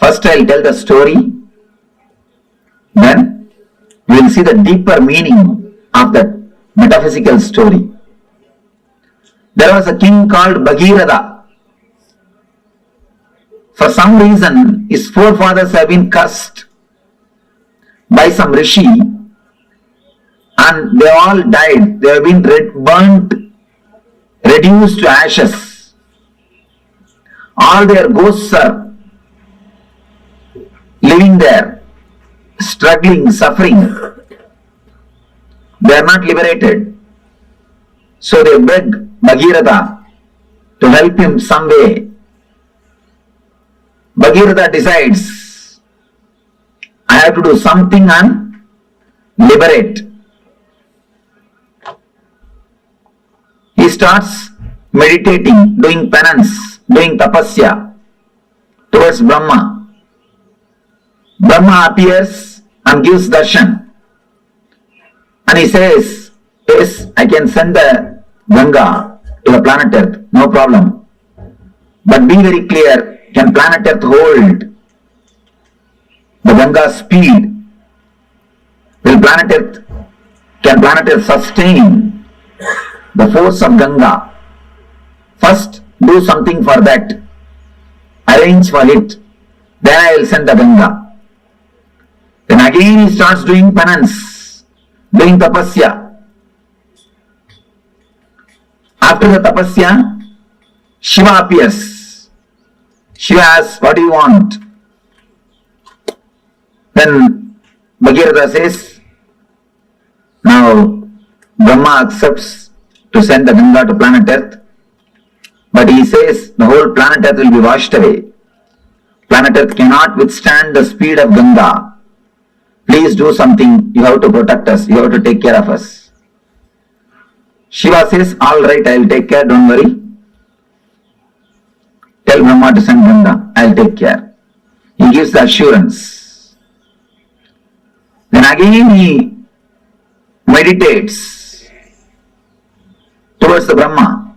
First I will tell the story, then we will see the deeper meaning of that metaphysical story. There was a king called Bhagirada. For some reason, his forefathers have been cursed by some rishi and they all died. They have been burnt, reduced to ashes. All their ghosts are living there, struggling, suffering. They are not liberated. So they beg Bhagirada to help him some way. Bhagirada decides, I have to do something and liberate. He starts meditating, doing penance, doing tapasya towards Brahma. Brahma appears and gives darshan. And he says, yes, I can send the Ganga to the planet Earth, no problem. But be very clear, can planet Earth hold the Ganga's speed? Can planet Earth sustain the force of Ganga? First, do something for that. Arrange for it. Then I will send the Ganga. Then again he starts doing penance. doing tapasya. After the tapasya, Shiva appears. Shiva asks, what do you want? Then Bhagirata says, now Brahma accepts to send the Ganga to planet Earth, but he says the whole planet Earth will be washed away. Planet Earth cannot withstand the speed of Ganga. Please do something. You have to protect us. You have to take care of us. Shiva says, all right, I will take care. Don't worry. Tell Brahma to send Ganga. I will take care. He gives the assurance. Then again he meditates towards the Brahma.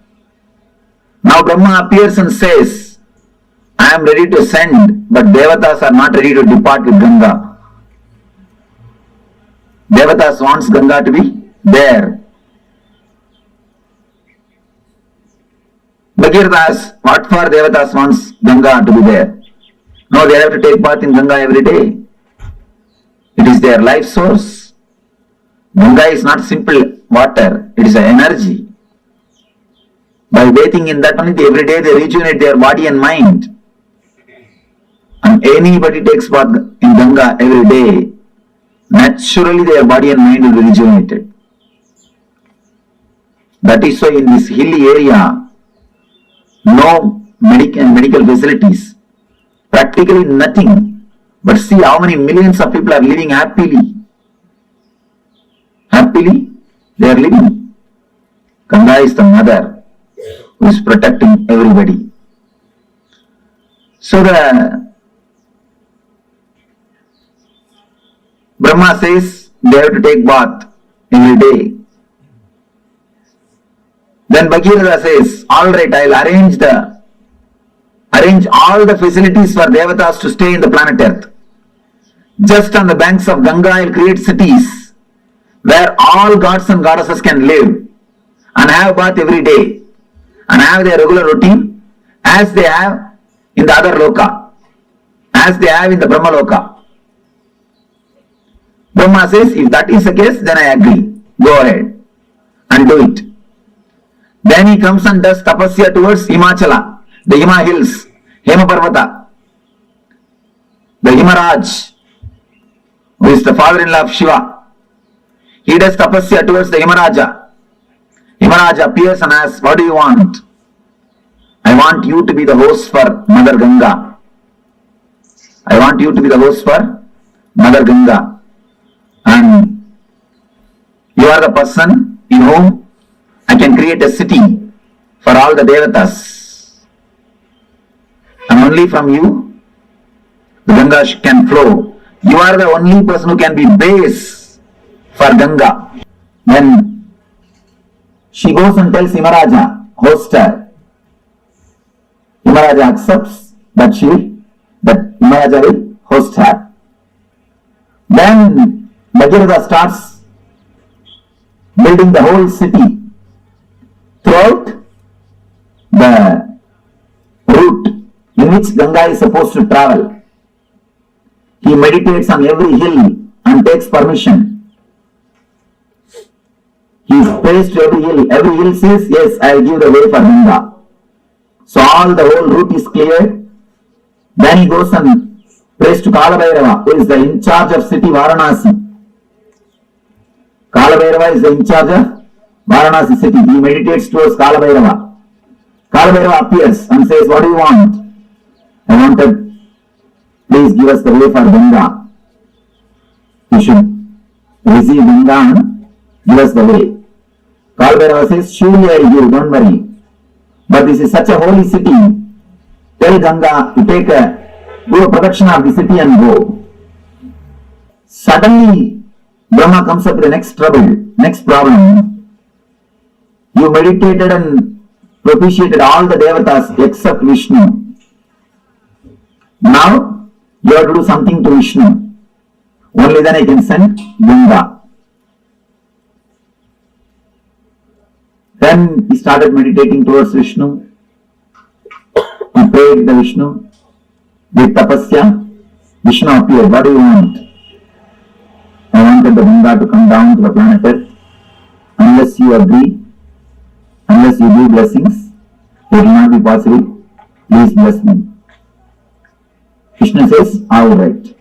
Now Brahma appears and says, I am ready to send, but Devatas are not ready to depart with Ganga. Devatas wants Ganga to be there. Bhagirata asks, what for Devatas wants Ganga to be there? No, they have to take part in Ganga every day. It is their life source. Ganga is not simple water, it is an energy. By bathing in that only every day they rejuvenate their body and mind. And anybody takes part in Ganga every day, naturally their body and mind will be rejuvenated. That is why in this hilly area, no medical facilities, practically nothing. But see how many millions of people are living happily. Happily, they are living. Ganga is the mother who is protecting everybody. So the Brahma says they have to take bath every day. Then Bhagirata says, all right, I will arrange all the facilities for Devatas to stay in the planet Earth. Just on the banks of Ganga, I will create cities where all gods and goddesses can live and have bath every day and have their regular routine as they have in the other loka, as they have in the Brahma Loka. Brahma says, if that is the case, then I agree. Go ahead and do it. Then he comes and does tapasya towards Himachala, the Hima hills, Hema Parvata. The Himaraj, who is the father-in-law of Shiva, he does tapasya towards the Himaraja. Himaraja appears and asks, what do you want? I want you to be the host for Mother Ganga. I want you to be the host for Mother Ganga. And you are the person in whom I can create a city for all the Devatas. And only from you, the Ganga can flow. You are the only person who can be base for Ganga. Then she goes and tells Himaraja, host her. Himaraja accepts that Himaraja will host her. Then Bhagirata starts building the whole city throughout the route in which Ganga is supposed to travel. He meditates on every hill and takes permission. He prays to every hill. Every hill says, yes, I will give the way for Ganga. So all the whole route is cleared. Then he goes and prays to Kalabhairava, who is the in charge of city Varanasi. Kalabhairava is the in charge of Varanasi city. He meditates towards Kalabhairava. Kalabhairava appears and says, what do you want? I wanted, please give us the way for Ganga. You should receive Ganga and give us the way. Kalabhairava says, surely I will give, don't worry. But this is such a holy city. Tell Ganga to do a protection of the city and go. Suddenly, Brahma comes up with the next problem. You meditated and propitiated all the Devatas except Vishnu. Now, you have to do something to Vishnu. Only then I can send Ganga. Then he started meditating towards Vishnu. He prayed the Vishnu. With tapasya, Vishnu appeared. What do you want? I wanted the Ganga to come down to the planet Earth. Unless you agree, unless you give blessings, it will not be possible. Please bless me. Krishna says, all right.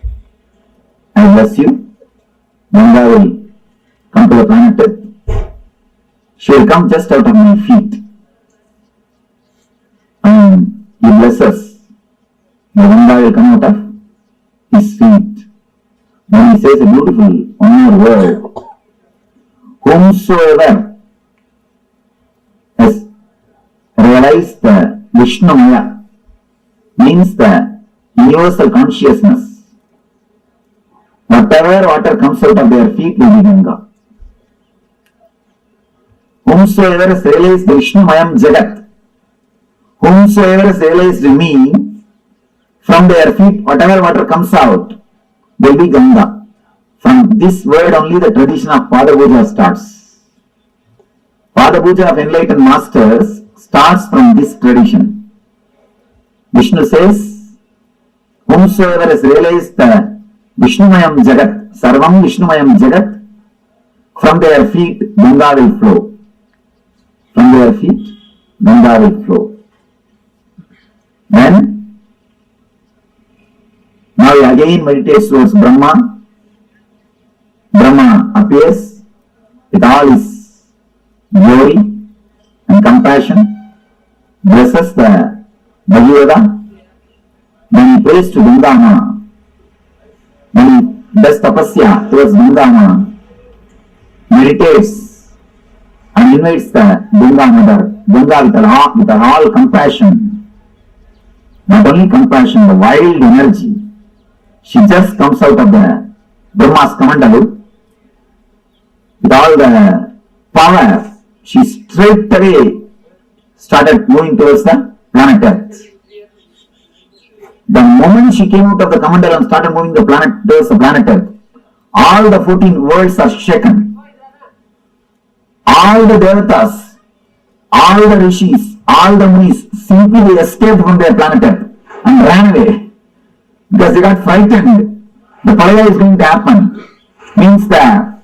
I bless you. Ganga will come to the planet Earth. She will come just out of my feet. And he blesses. The Ganga will come out of his feet. Then he says a beautiful one more word. Whomsoever has realized the Vishnumaya, means the universal consciousness, whatever water comes out of their feet will be Ganga. Whomsoever has realized the Vishnumayam Jagat, whomsoever has realized me, from their feet whatever water comes out will be Ganga. From this word only the tradition of Pada Puja starts. Pada Puja of enlightened masters starts from this tradition. Vishnu says, whomsoever has realized the Vishnumayam Jagat, Sarvam Vishnumayam Jagat, from their feet Ganga will flow. From their feet Ganga will flow. Then, now he again meditates towards Brahma. Brahma appears with all his glory and compassion, blesses the Bhagavata, then he prays to Ganga. Then he does tapasya towards Ganga, meditates and invites the Ganga mother, Ganga with all compassion, not only compassion, the wild energy. She just comes out of the Brahma's Kamandalu. With all the power, she straight away started moving towards the planet Earth. The moment she came out of the Kamandalu and started moving towards the planet Earth, all the 14 worlds are shaken. All the Devatas, all the Rishis, all the Munis simply escaped from their planet Earth and ran away because they got frightened. The Pralaya is going to happen. Means the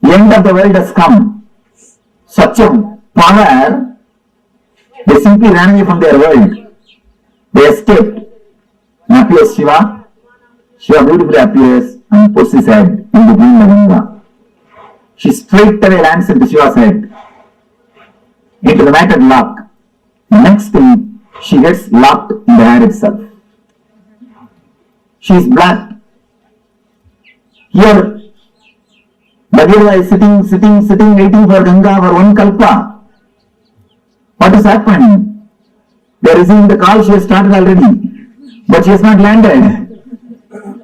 end of the world has come. Such a power, they simply ran away from their world. They escaped. And appears Shiva. Shiva beautifully appears and puts his head in between the Ganga. She straight away lands into Shiva's head, into the matted lock. Next thing, she gets locked in the hair itself. She is black. Here, Bhagavān is sitting, waiting for Ganga for one kalpa. What has happened? They are receiving the call, she has started already, but she has not landed.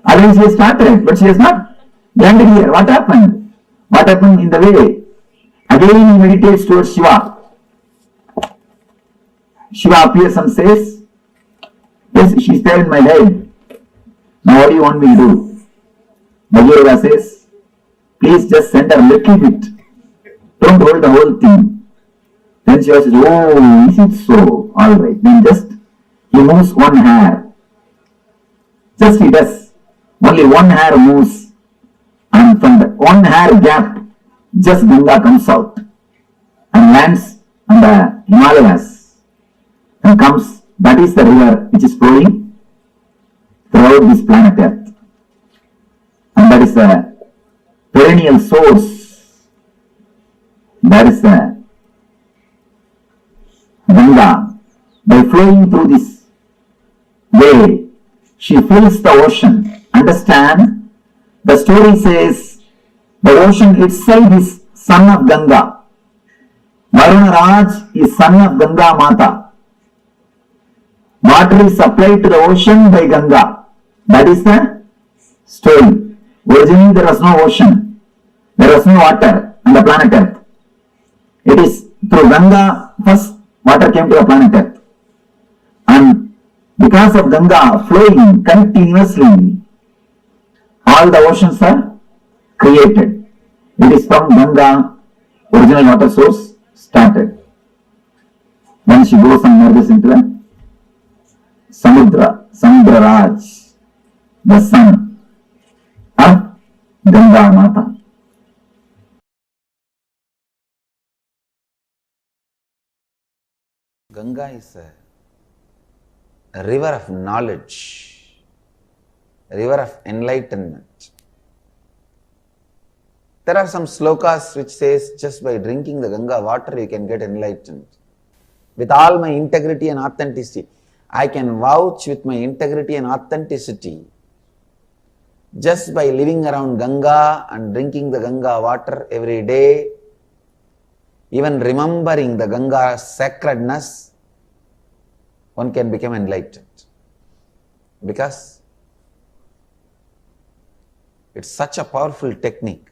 Otherwise, she has started, but she has not landed here. What happened? What happened in the way? Again, he meditates towards Shiva. Shiva appears and says, yes, she is there in my head. Now, what do you want me to do? Bhagavān says, please just send her a little bit. Don't hold the whole thing. Then Shiva says, oh, is it so? Alright. Then just, he moves one hair. Just he does. Only one hair moves. And from the one hair gap, just Ganga comes out and lands on the Himalayas and comes. That is the river which is flowing throughout this planet Earth. And that is the perennial source. That is the Ganga. By flowing through this way, she fills the ocean. Understand? The story says the ocean itself is son of Ganga. Varuna Raj is son of Ganga Mata. Water is supplied to the ocean by Ganga. That is the story. Originally there was no ocean. There was no water on the planet Earth. It is through Ganga first water came to the planet Earth. And because of Ganga flowing continuously, all the oceans are created. It is from Ganga, original water source started. Then she goes and merges into the Samudra Raj, the son of Ganga Mata. Ganga is a river of knowledge, a river of enlightenment. There are some slokas which says just by drinking the Ganga water you can get enlightened. With all my integrity and authenticity, I can vouch with my integrity and authenticity. Just by living around Ganga and drinking the Ganga water every day, even remembering the Ganga's sacredness, one can become enlightened. Because it's such a powerful technique,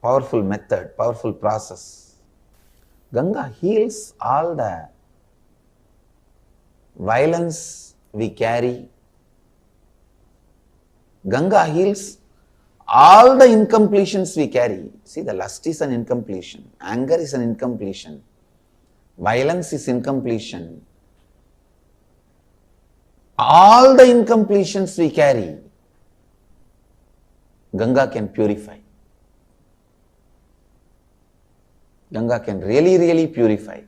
powerful method, powerful process. Ganga heals all the violence we carry. Ganga heals all the incompletions we carry. See, the lust is an incompletion, anger is an incompletion, violence is incompletion. All the incompletions we carry, Ganga can purify. Ganga can really, really purify.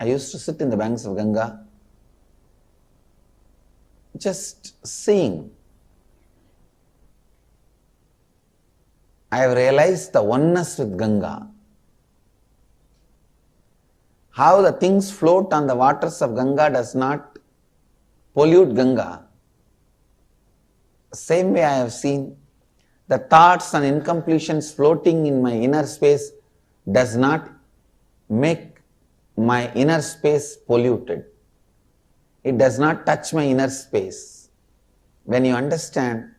I used to sit in the banks of Ganga, just seeing. I have realized the oneness with Ganga. How the things float on the waters of Ganga does not pollute Ganga. Same way I have seen the thoughts and incompletions floating in my inner space does not make my inner space polluted. It does not touch my inner space. When you understand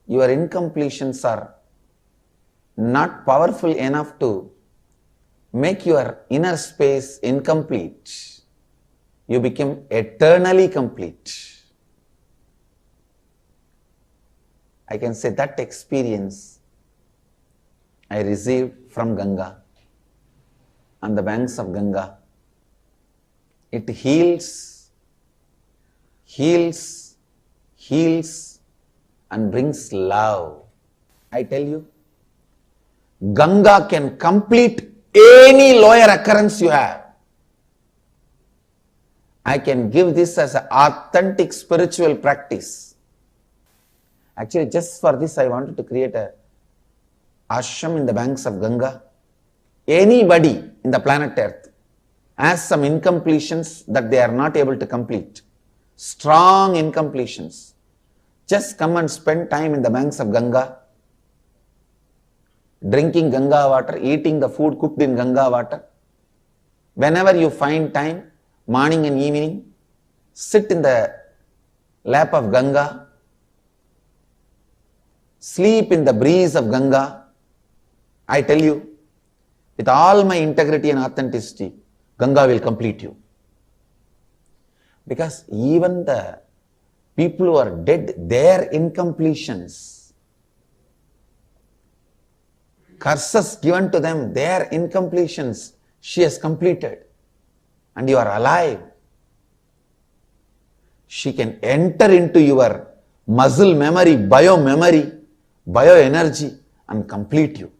your incompletions are not powerful enough to make your inner space incomplete, you become eternally complete. I can say that experience I received from Ganga, on the banks of Ganga. It heals, and brings love. I tell you, Ganga can complete any lower occurrence you have. I can give this as an authentic spiritual practice. Actually, just for this, I wanted to create a ashram in the banks of Ganga. Anybody in the planet Earth has some incompletions that they are not able to complete, strong incompletions. Just come and spend time in the banks of Ganga, drinking Ganga water, eating the food cooked in Ganga water. Whenever you find time, morning and evening, sit in the lap of Ganga, sleep in the breeze of Ganga. I tell you, with all my integrity and authenticity, Ganga will complete you. Because even the people who are dead, their incompletions, curses given to them, their incompletions, she has completed. And you are alive. She can enter into your muscle memory, bioenergy and complete you.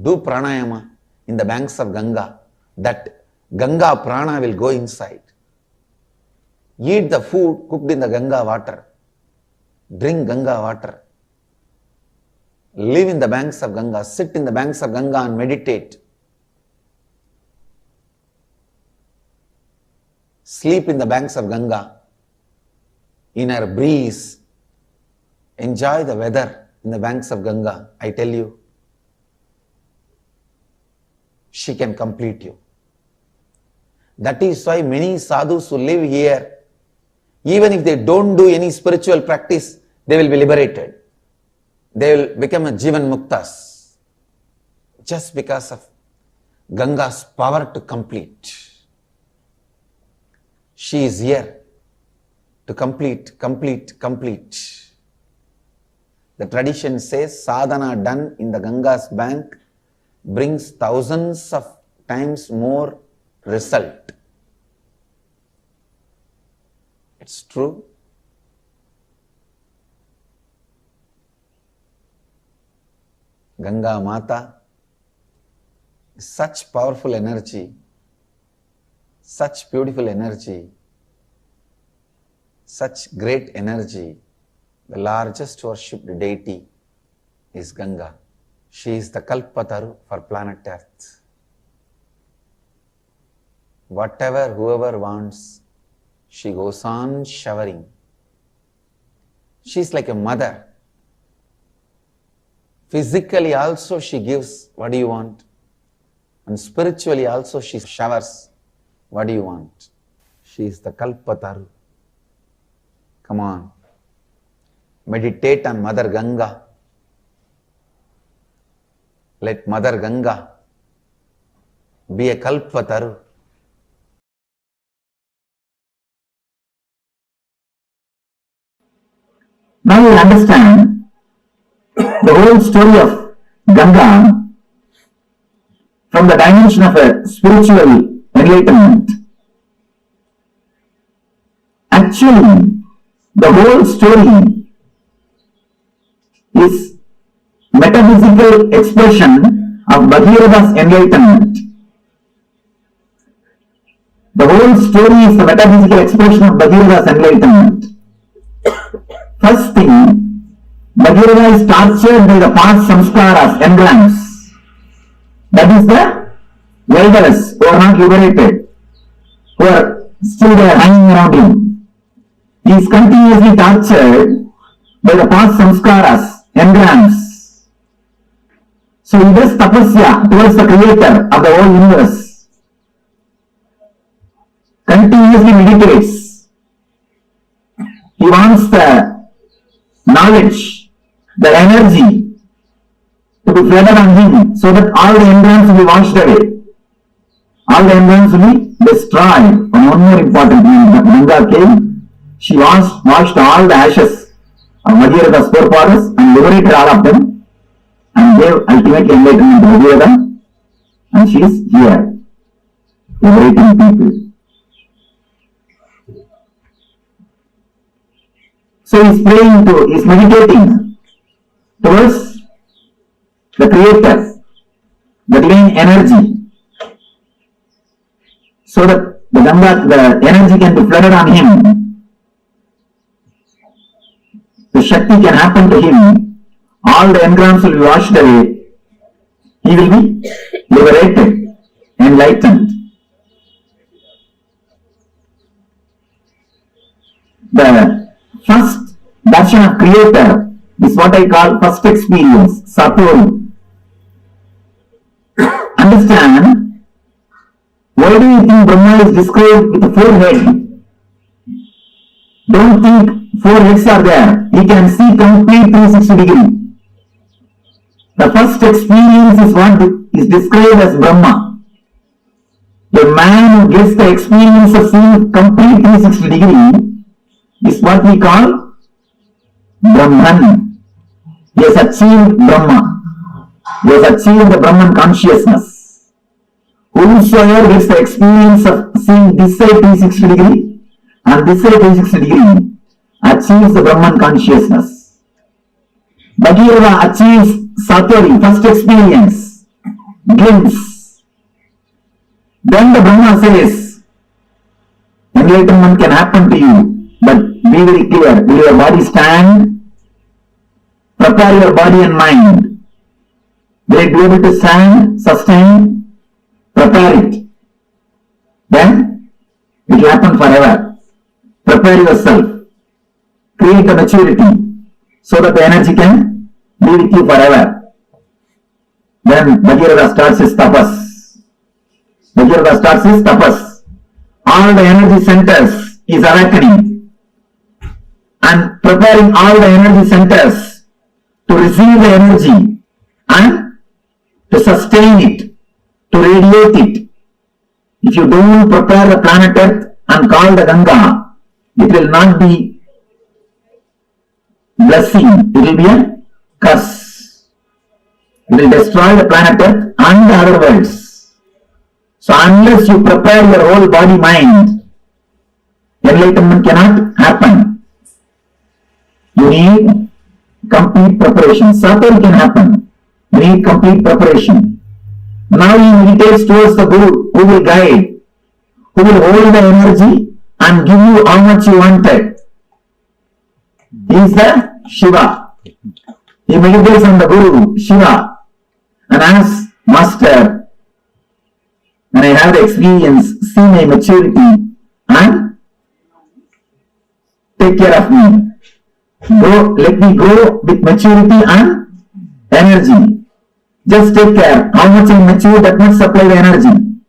Do pranayama in the banks of Ganga, that Ganga prana will go inside. Eat the food cooked in the Ganga water. Drink Ganga water. Live in the banks of Ganga. Sit in the banks of Ganga and meditate. Sleep in the banks of Ganga. In her breeze. Enjoy the weather in the banks of Ganga. I tell you, she can complete you. That is why many sadhus who live here, even if they don't do any spiritual practice, they will be liberated. They will become a Jivan Muktas. Just because of Ganga's power to complete. She is here to complete. The tradition says sadhana done in the Ganga's bank brings thousands of times more result. It's true. Ganga Mata is such powerful energy, such beautiful energy, such great energy. The largest worshipped deity is Ganga. She is the Kalpataru for planet Earth. Whatever, whoever wants, she goes on showering. She is like a mother. Physically also she gives what do you want, and spiritually also she showers what do you want. She is the Kalpataru. Come on, meditate on Mother Ganga. Let Mother Ganga be a Kalpataru. Now you understand the whole story of Ganga from the dimension of a spiritual enlightenment. Actually, the whole story is metaphysical expression of Bhagavān's enlightenment. The whole story is the metaphysical expression of Bhagavān's enlightenment. First thing, Bhagavān is tortured by the past samskaras, engrams. That is the elders who are not liberated, who are still there hanging around him. He is continuously tortured by the past samskaras, engrams. So he does tapasya towards the creator of the whole universe. Continuously meditates. He wants the knowledge, the energy to be flooded on him so that all the engrams will be washed away. All the engrams will be destroyed. And one more important thing, Ganga came, she washed all the ashes of Bhagavān's forefathers and liberated all of them and gave ultimate enlightenment to Bhagavān, and she is here, liberating people. So he is meditating towards the creator, the divine energy, so that the energy can be flooded on him. The Shakti can happen to him. All the engrams will be washed away. He will be liberated, enlightened. The first darshan of creator is what I call first experience, Satori. Understand, why do you think Brahma is described with 4 heads? Don't think 4 heads are there. He can see complete 360 degree. The first experience is what is described as Brahma. The man who gets the experience of seeing complete 360 degree is what we call Brahman. He has achieved Brahma. He has achieved the Brahman consciousness. Whosoever gets the experience of seeing this side 360 degree and this side 360 degree achieves the Brahman consciousness. Bhagavān achieves Satori, first experience, glimpse. Then the Brahma says, enlightenment can happen to you, but be very clear. Will your body stand? Prepare your body and mind. Will it be able to stand, sustain? Prepare it. Then it will happen forever. Prepare yourself. Create a maturity so that the energy can be with you forever. Then Bhagavān starts his tapas. Bhagavān starts his tapas. All the energy centers is awakening and preparing all the energy centers to receive the energy and to sustain it, to radiate it. If you don't prepare the planet Earth and call the Ganga, it will not be blessing, it will be a curse. It will destroy the planet Earth and the other worlds. So unless you prepare your whole body mind, enlightenment cannot happen. You need complete preparation. Satori can happen. You need complete preparation. Now he meditates towards the Guru, who will guide, who will hold the energy and give you how much you wanted. He is the Shiva. He meditates on the Guru, Shiva, and asks, Master, when I have the experience, see my maturity and take care of me. Let me grow with maturity and energy. Just take care. How much I mature, that much supply the energy.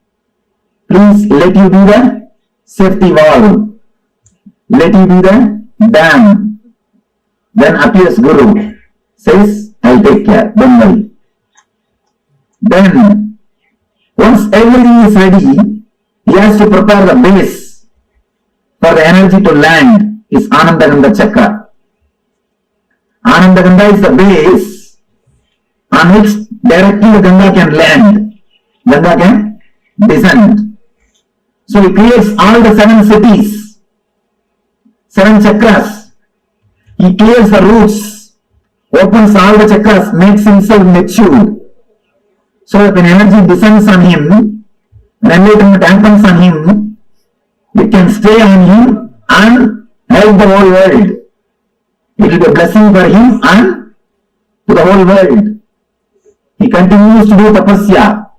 Please let you be the safety valve. Let you be the dam. Then appears Guru. Says, I'll take care. Don't worry. Then, once everything is ready, he has to prepare the base for the energy to land. Is Anandagandha Chakra. Anandagandha is the base on which directly the Ganga can land. Ganga can descend. So he creates all the 7 cities, 7 chakras. He clears the roots, opens all the chakras, makes himself mature. So that when energy descends on him, when enlightenment happens on him, it can stay on him and help the whole world. It will be a blessing for him and to the whole world. He continues to do tapasya.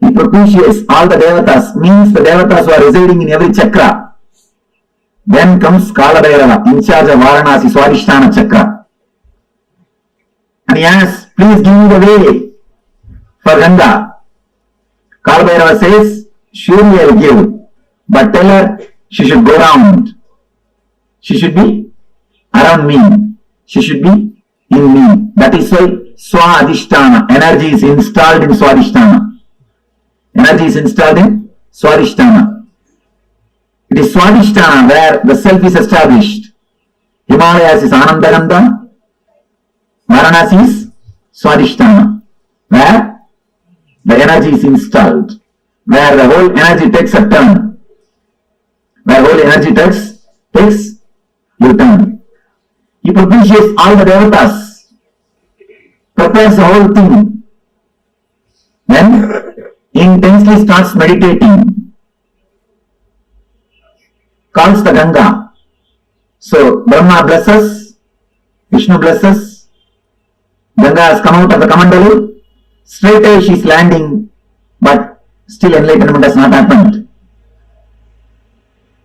He propitiates all the devatas, means the devatas who are residing in every chakra. Then comes Kalabhairava, in charge of Varanasi Swadhisthana chakra. And he asks, please give me the way for Ganga. Kalabhairava says, surely I will give, but tell her she should go round. She should be around me. She should be in me. That is why Swadhisthana, energy is installed in Swadhisthana. Energy is installed in Swadhisthana. It is Swadhisthana where the self is established. Himalayas is Anandagandha. Varanasi is Swadhisthana, where the energy is installed, where the whole energy takes a turn. Where whole energy takes a turn. He propitiates all the devatas, prepares the whole thing, then intensely starts meditating, calls the Ganga. So Brahma blesses, Vishnu blesses, Ganga has come out of the Kamandalu, straight away she is landing, but still enlightenment has not happened.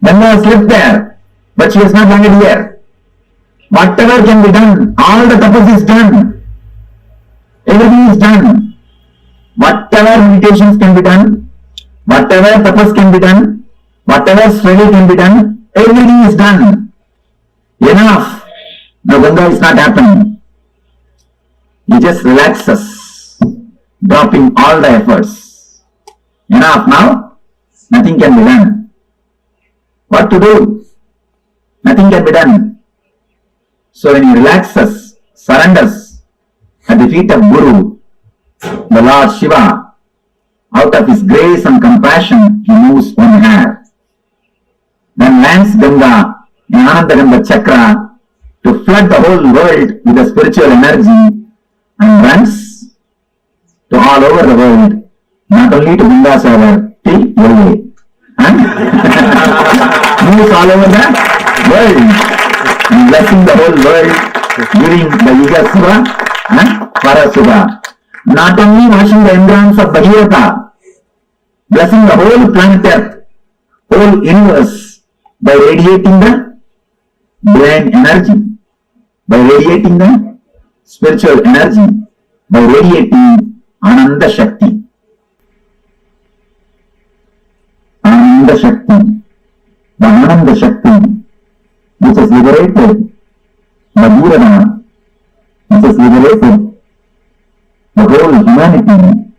Ganga has lived there, but she has not landed here. Whatever can be done, all the tapas is done. Everything is done. Whatever meditations can be done, whatever tapas can be done, whatever study can be done, everything is done. Enough. Now Ganga is not happening. He just relaxes, dropping all the efforts. Enough now, nothing can be done. What to do? Nothing can be done. So when he relaxes, surrenders at the feet of Guru, the Lord Shiva, out of his grace and compassion, he moves one hair. Then lands Ganga in Anandagandha Chakra to flood the whole world with the spiritual energy and runs to all over the world, not only to Ganga Sagar, till LA. And moves all over the world, blessing the whole world during the Yuga Suva and Parasuva. Not only washing the embryons of Bhagavata, blessing the whole planet Earth, whole universe, by radiating the divine energy, by radiating the spiritual energy, by radiating Ananda Shakti. Ananda Shakti, the Ananda Shakti, which has liberated Bhagavāna, which has liberated the whole humanity,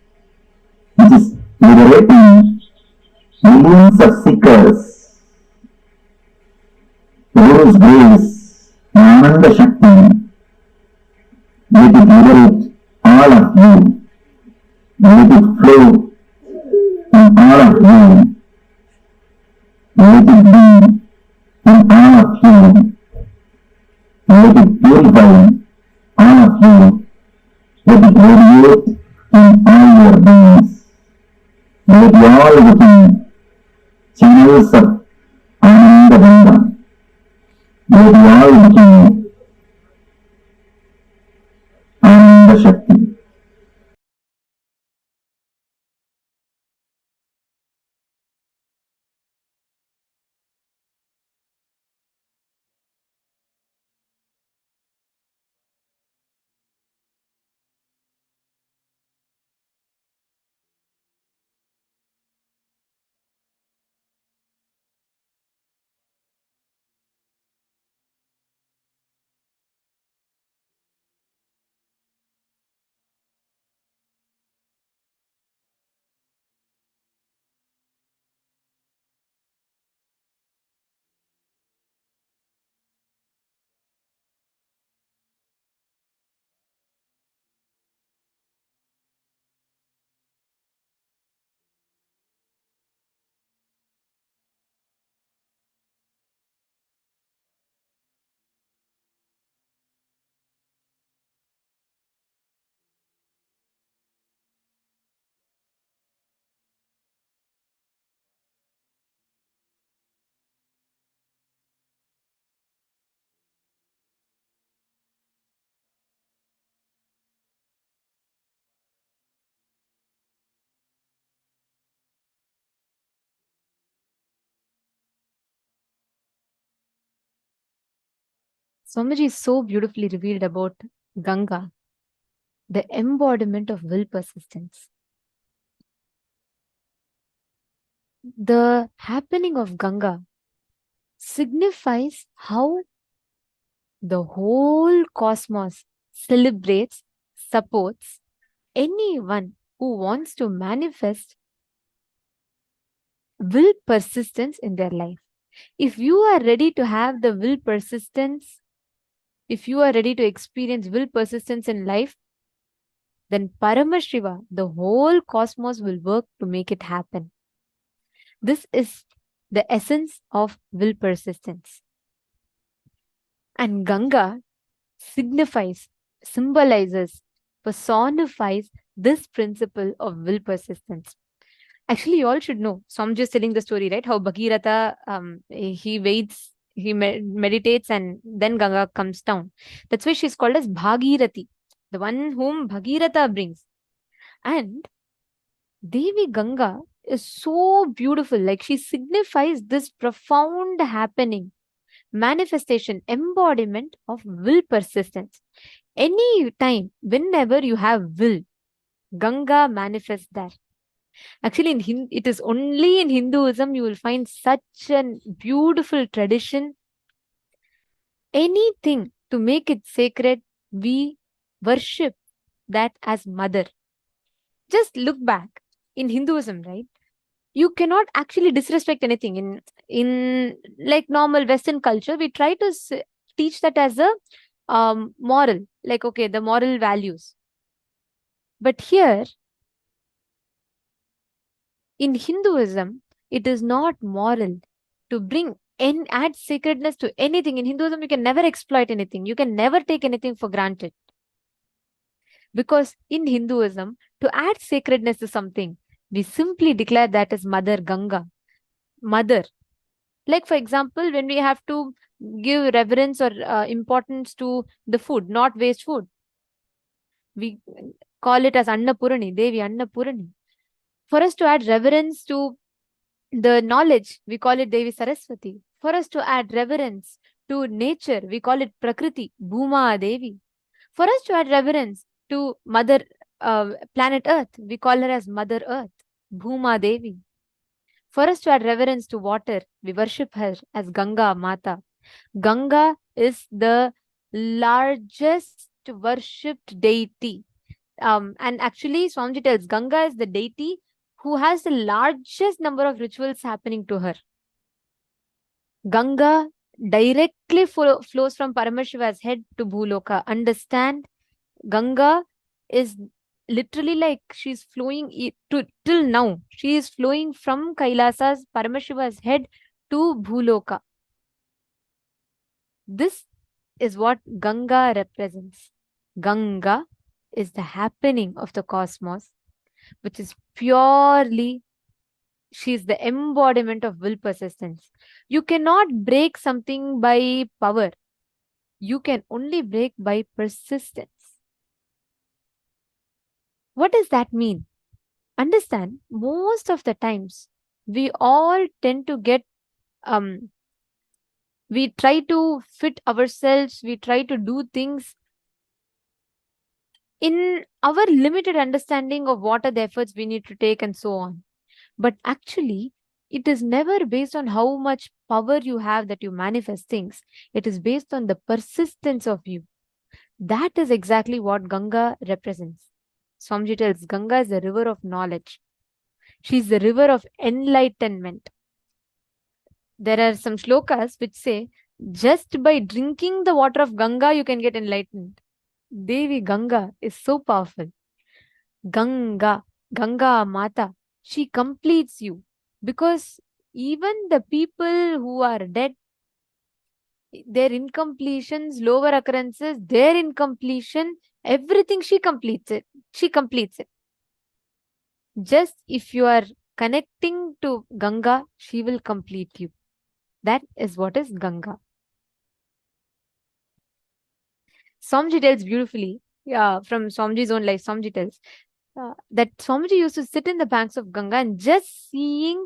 which is liberating millions of seekers. The Guru's grace, Ananda Shakti, let it liberate all of you, let it flow from all of you. Let it be in all of you. Let it purify all of you. Let it radiate in all your beings. Let you all become channels of Ananda Ganga. Let you all become Ananda Shakti. Swamiji so beautifully revealed about Ganga, the embodiment of will persistence. The happening of Ganga signifies how the whole cosmos celebrates, supports anyone who wants to manifest will persistence in their life. If you are ready to have the will persistence, if you are ready to experience will persistence in life, then Paramashiva, the whole cosmos will work to make it happen. This is the essence of will persistence. And Ganga signifies, symbolizes, personifies this principle of will persistence. Actually, you all should know. So I'm just telling the story, right? How Bhagirata, he waits, he meditates, and then Ganga comes down. That's why she's called as Bhagirati, the one whom Bhagirata brings. And Devi Ganga is so beautiful. Like, she signifies this profound happening, manifestation, embodiment of will persistence. Any time, whenever you have will, Ganga manifests there. Actually, it is only in Hinduism you will find such a beautiful tradition. Anything to make it sacred, we worship that as mother. Just look back in Hinduism, right? You cannot actually disrespect anything. In like normal Western culture, we try to teach that as a moral, like, okay, the moral values. But here, in Hinduism, it is not moral to bring and add sacredness to anything. In Hinduism, you can never exploit anything. You can never take anything for granted. Because in Hinduism, to add sacredness to something, we simply declare that as Mother Ganga. Mother. Like, for example, when we have to give reverence or importance to the food, not waste food, we call it as Annapurani, Devi Annapurani. For us to add reverence to the knowledge, we call it Devi Saraswati. For us to add reverence to nature, we call it Prakriti, Bhuma Devi. For us to add reverence to Mother Planet Earth, we call her as Mother Earth, Bhuma Devi. For us to add reverence to water, we worship her as Ganga Mata. Ganga is the largest worshipped deity. And actually, Swamiji tells Ganga is the deity who has the largest number of rituals happening to her. Ganga directly flows from Paramashiva's head to Bhuloka. Understand, Ganga is literally like she's flowing till now. She is flowing from Kailasa's Paramashiva's head to Bhuloka. This is what Ganga represents. Ganga is the happening of the cosmos, which is purely, she is the embodiment of will persistence. You cannot break something by power. You can only break by persistence. What does that mean? Understand, most of the times we all tend to get we try to fit ourselves, we try to do things in our limited understanding of what are the efforts we need to take and so on. But actually, it is never based on how much power you have that you manifest things. It is based on the persistence of you. That is exactly what Ganga represents. Swamiji tells Ganga is the river of knowledge. She is the river of enlightenment. There are some shlokas which say, just by drinking the water of Ganga, you can get enlightened. Devi Ganga is so powerful. Ganga, Ganga Mata, she completes you. Because even the people who are dead, their incompletions, lower occurrences, their incompletion, everything she completes it. She completes it. Just if you are connecting to Ganga, she will complete you. That is what is Ganga. Swamiji tells beautifully, from Swamiji's own life, Swamiji tells that Swamiji used to sit in the banks of Ganga and just seeing,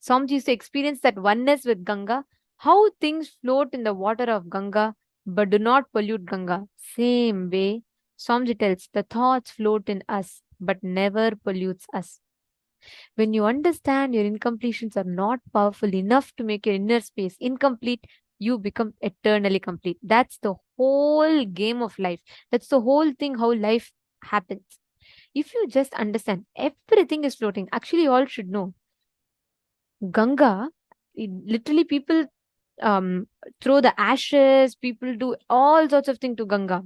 Swamiji used to experience that oneness with Ganga, how things float in the water of Ganga but do not pollute Ganga. Same way, Swamiji tells the thoughts float in us but never pollutes us. When you understand your incompletions are not powerful enough to make your inner space incomplete, you become eternally complete. That's the whole game of life. That's the whole thing, how life happens. If you just understand everything is floating, actually, you all should know Ganga, literally, people throw the ashes, people do all sorts of things to Ganga.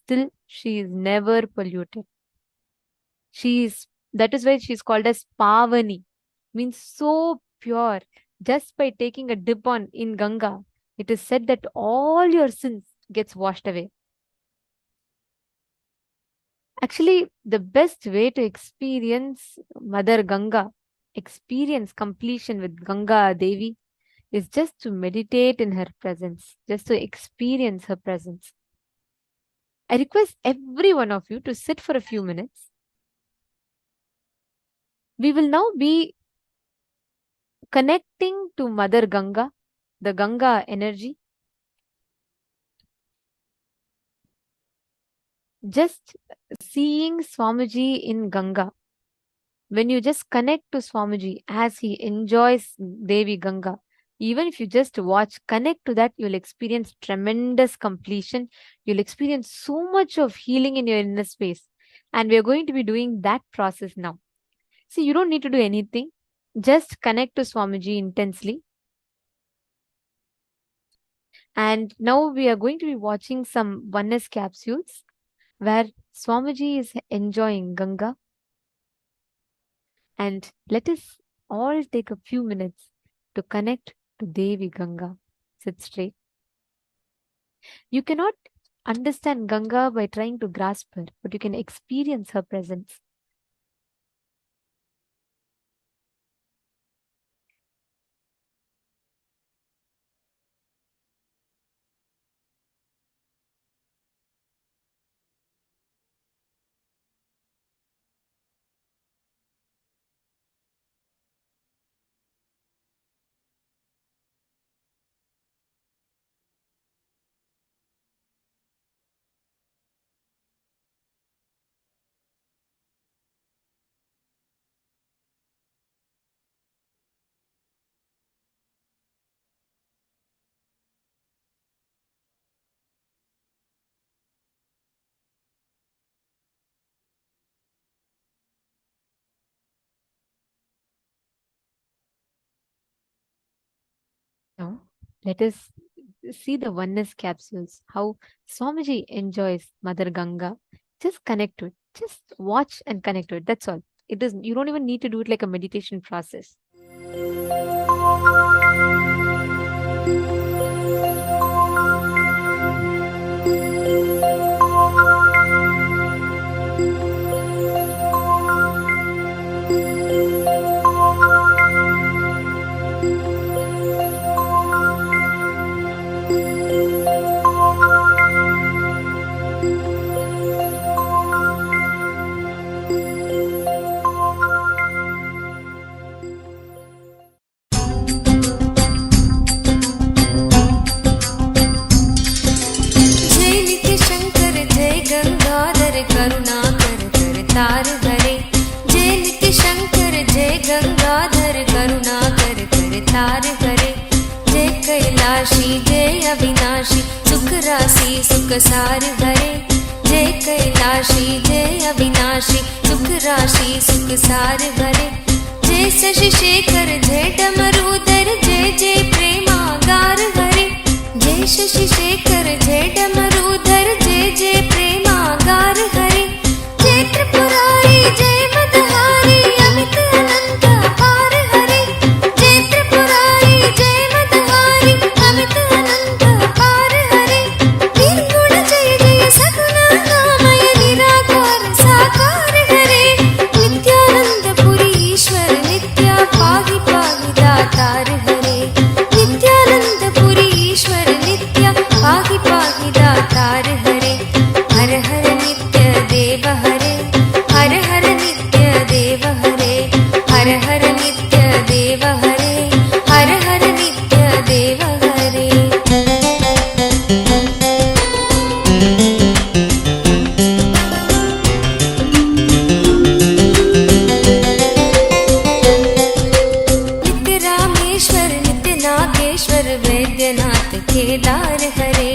Still, she is never polluted. That is why she's called as Pavani, means so pure. Just by taking a dip in Ganga, it is said that all your sins gets washed away. Actually, the best way to experience Mother Ganga, experience completion with Ganga Devi, is just to meditate in her presence, just to experience her presence. I request every one of you to sit for a few minutes. We will now be connecting to Mother Ganga, the Ganga energy. Just seeing Swamiji in Ganga. When you just connect to Swamiji as he enjoys Devi Ganga, even if you just watch, connect to that, you'll experience tremendous completion. You'll experience so much of healing in your inner space. And we're going to be doing that process now. See, you don't need to do anything. Just connect to Swamiji intensely. And now we are going to be watching some oneness capsules where Swamiji is enjoying Ganga. And let us all take a few minutes to connect to Devi Ganga. Sit straight. You cannot understand Ganga by trying to grasp her, but you can experience her presence. Now, let us see the oneness capsules, how Swamiji enjoys Mother Ganga. Just connect to it. Just watch and connect to it. That's all. You don't even need to do it like a meditation process. Gangadhar Karunakar कर तार हरे। जय कैलाशी जय अविनाशी सुख राशि सुख सार हरे। जय कैलाशी जय अविनाशी सुख राशि सुख सार हरे। जय शशि शेखर जय डमरूधर जय जय प्रेमागार हरे। जय शशि शेखर जय डमरूधर जय जय प्रेमागार हरे। जय त्रिपुरारी जय मदहारी अमित अनंत अपार हरे। जय त्रिपुरारी जय मदहारी अमित अनंत अपार हरे। निर्गुण जय जय सगुण नामय निराकार साकार हरे। नित्यानंद पुरी ईश्वर नित्या पाहि पाहि दातार हरे। नित्यानंद पुरी ईश्वर नित्या पाहि पाहि दातार हरे। हर हर नित्य देव हरे। हर हर नित्य देव हरे। हर हर नित्य देव हरे। हर हर नित्य देव हरे। नित्य रामेश्वर नित्य नागेश्वर वैद्यनाथ केदार हरे।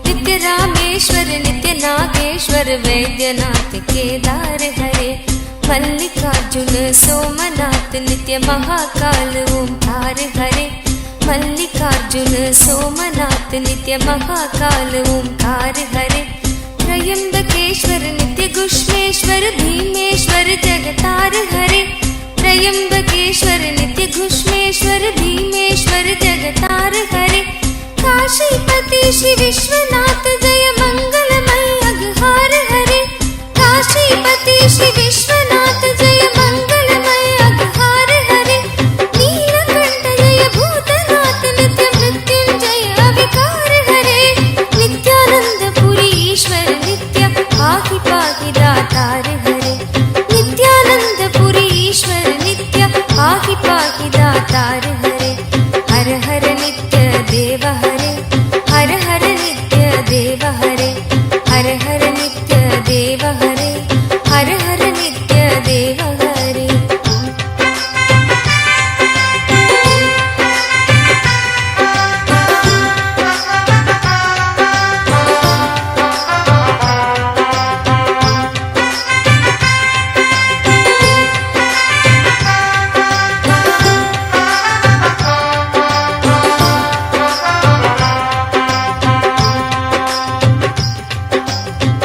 नित्य रामेश्वर नित्य नागेश्वर वैद्यनाथ केदार हरे। मल्लिकार्जुन सोमनाथ नित्य महाकाल ओंकार हरे। मल्लिकार्जुन सोमनाथ नित्य महाकाल ओंकार हरे। त्रयंबकेश्वर नित्य घुष्मेश्वर भीमेश्वर जगतार हरे। त्रयंबकेश्वर नित्य घुष्मेश्वर भीमेश्वर जगतार हरे। काशीपति श्री विश्वनाथ जय मंगलमय अघहार हरे। काशीपति श्री विश्वनाथ जय मंगलमय अघहार हरे। नीलकंठ जय भूतनाथ नित्य मृत्युंजय अविकार हरे। नित्यानंद पुरी ईश्वर नित्य पाहि पाहि दातार हरे। नित्यानंद पुरी ईश्वर नित्य पाहि पाहि दातार हरे। हर हर नित्य देव हरे। हर हर नित्य देव हरे। हर हर नित्य देव हरे। हर हर नित्य देव हरे।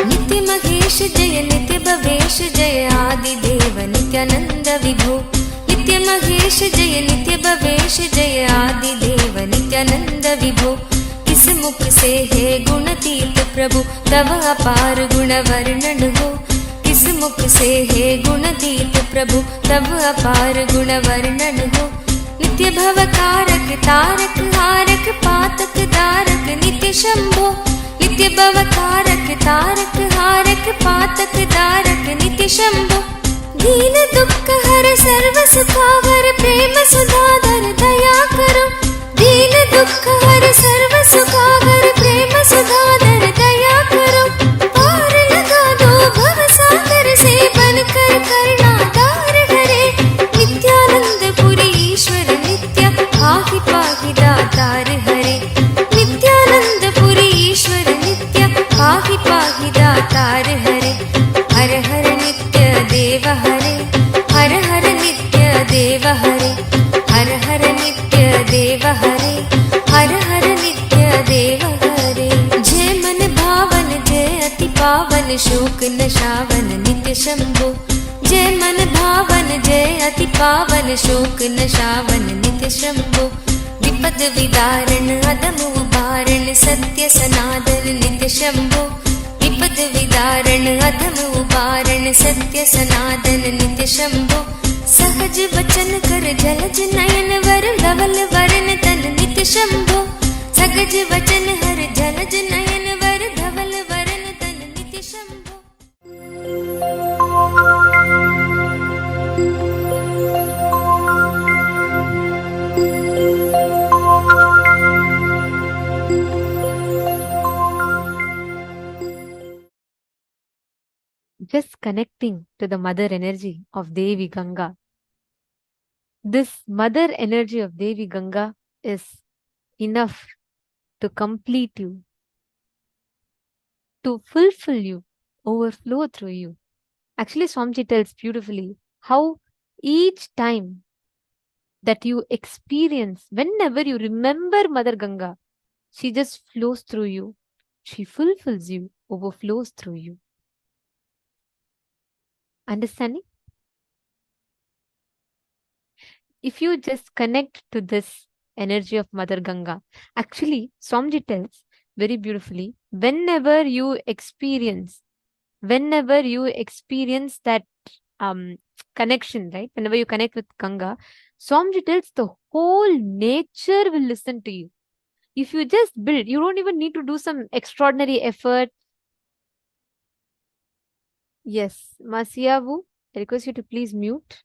नित्य महेश जय नित्य भवेश जय आदि देव नित्यानंद विभो। नित्य महेश जय नित्य भवेश जय आदि देव नित्यानंद विभो। किस मुख से है गुणतीत प्रभु तव अपार गुण वर्णन हो। किस मुख से है गुणतीत प्रभु तव अपार गुण वर्णन हो। नित्य भव कारक तारक हारक पातक दारक नित्य शंभो। नित्य भव कारक तारक हारक पातक दारक नित्य शंभो। दीन दुख हर सर्व सुखावर प्रेम सुधाधर दया करो। दीन दुख हर सर्व सुखावर प्रेम सुधाधर दया करो। पार लगा दो भव सागर से बनकर करना तार हरे। नित्यानंद पुरी ईश्वर नित्य पाहि पाहि दातार हरे। नित्यानंद पुरी ईश्वर नित्य पाहि पाहि दातार हरे। हर हर नित्य देव हरे। हर हर नित्य देव हरे। हर हर नित्य देव हरे। हर हर नित्य देव हरे। जय मन भावन जय अति पावन शोक नशावन नित्य शंभो। जय मन भावन जय अति पावन शोक नशावन नित्य शंभो। विपद विदारण अदम उबारण सत्य सनातन नित्य शंभो। विपद विदारण अधम उबारण सत्य सनातन नित्य शंभो। सहज वचन कर जलज नयन वर धवल वरण तन नित्य शंभो। सहज वचन हर जलज नयन वर धवल वरण तन नित्य Shambho. Just connecting to the mother energy of Devi Ganga. This mother energy of Devi Ganga is enough to complete you, to fulfill you, overflow through you. Actually, Swamiji tells beautifully how each time that you experience, whenever you remember Mother Ganga, she just flows through you. She fulfills you, overflows through you. Understanding? If you just connect to this energy of Mother Ganga, actually, Swamiji tells very beautifully, whenever you experience that connection, right? Whenever you connect with Ganga, Swamiji tells the whole nature will listen to you. If you just build, you don't even need to do some extraordinary effort. Yes, Masiavu, I request you to please mute.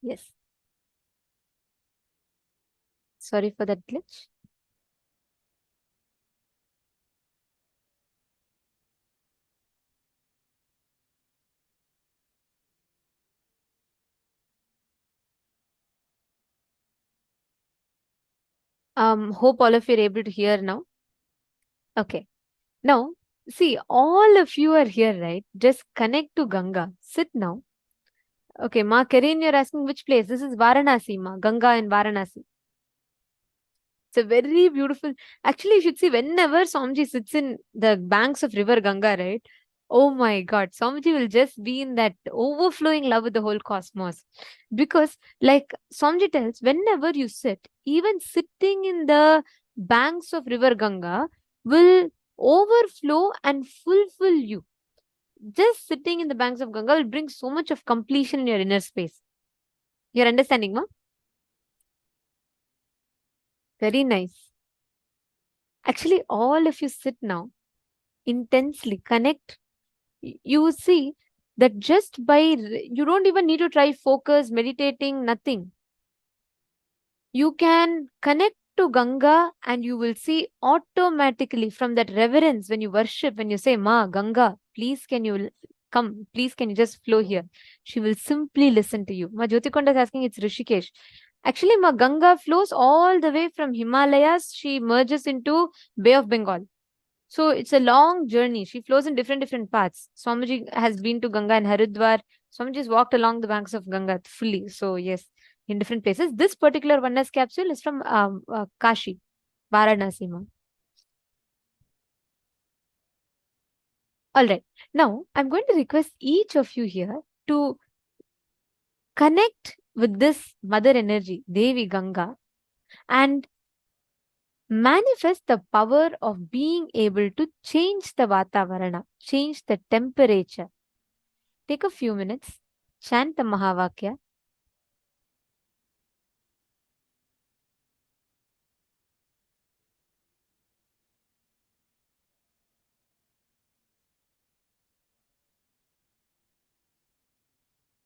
Yes. Sorry for that glitch. Hope all of you are able to hear now. Okay. Now, see, all of you are here, right? Just connect to Ganga. Sit now. Okay, Ma Karin, you're asking which place? This is Varanasi, Ma. Ganga in Varanasi. It's a very beautiful. Actually, you should see whenever Swamiji sits in the banks of River Ganga, right? Oh my God, Swamiji will just be in that overflowing love with the whole cosmos. Because, like Swamiji tells, whenever you sit, even sitting in the banks of River Ganga will overflow and fulfill you. Just sitting in the banks of Ganga will bring so much of completion in your inner space. You're understanding, ma? Very nice. Actually, all of you sit now, intensely connect. You see that just by, you don't even need to try focus, meditating, nothing. You can connect to Ganga and you will see automatically from that reverence when you worship, when you say, Ma, Ganga, please can you come, please can you just flow here? She will simply listen to you. Ma Jyotikonda is asking, it's Rishikesh. Actually, Ma Ganga flows all the way from Himalayas. She merges into Bay of Bengal. So it's a long journey. She flows in different paths. Swamiji has been to Ganga and Haridwar. Swamiji has walked along the banks of Ganga fully. So yes, in different places. This particular oneness capsule is from Kashi, Varanasi. All right. Now I'm going to request each of you here to connect with this mother energy, Devi Ganga, and manifest the power of being able to change the Vatavarana, change the temperature. Take a few minutes, chant the Mahavakya.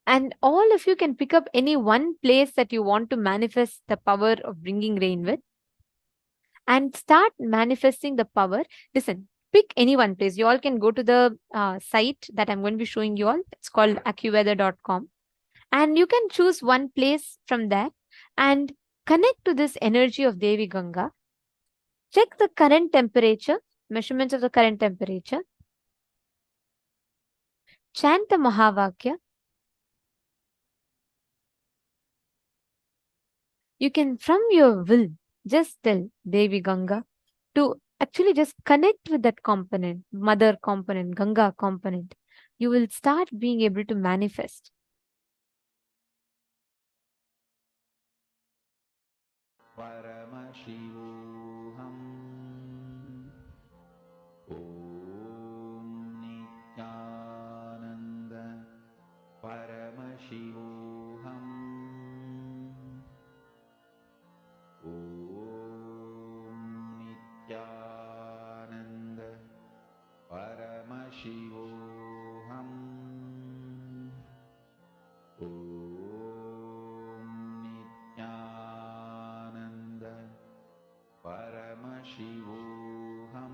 And all of you can pick up any one place that you want to manifest the power of bringing rain with and start manifesting the power. Listen, pick any one place. You all can go to the site that I'm going to be showing you all. It's called accuweather.com. And you can choose one place from there and connect to this energy of Devi Ganga. Check the current temperature, measurements of the current temperature. Chant the Mahavakya. You can, from your will, just tell Devi Ganga to actually just connect with that component, mother component, Ganga component. You will start being able to manifest. Paramashivoham. Om Nithyananda. Paramashivoham. Om Nithyananda. Paramashivoham. Om Nithyananda. Paramashivoham.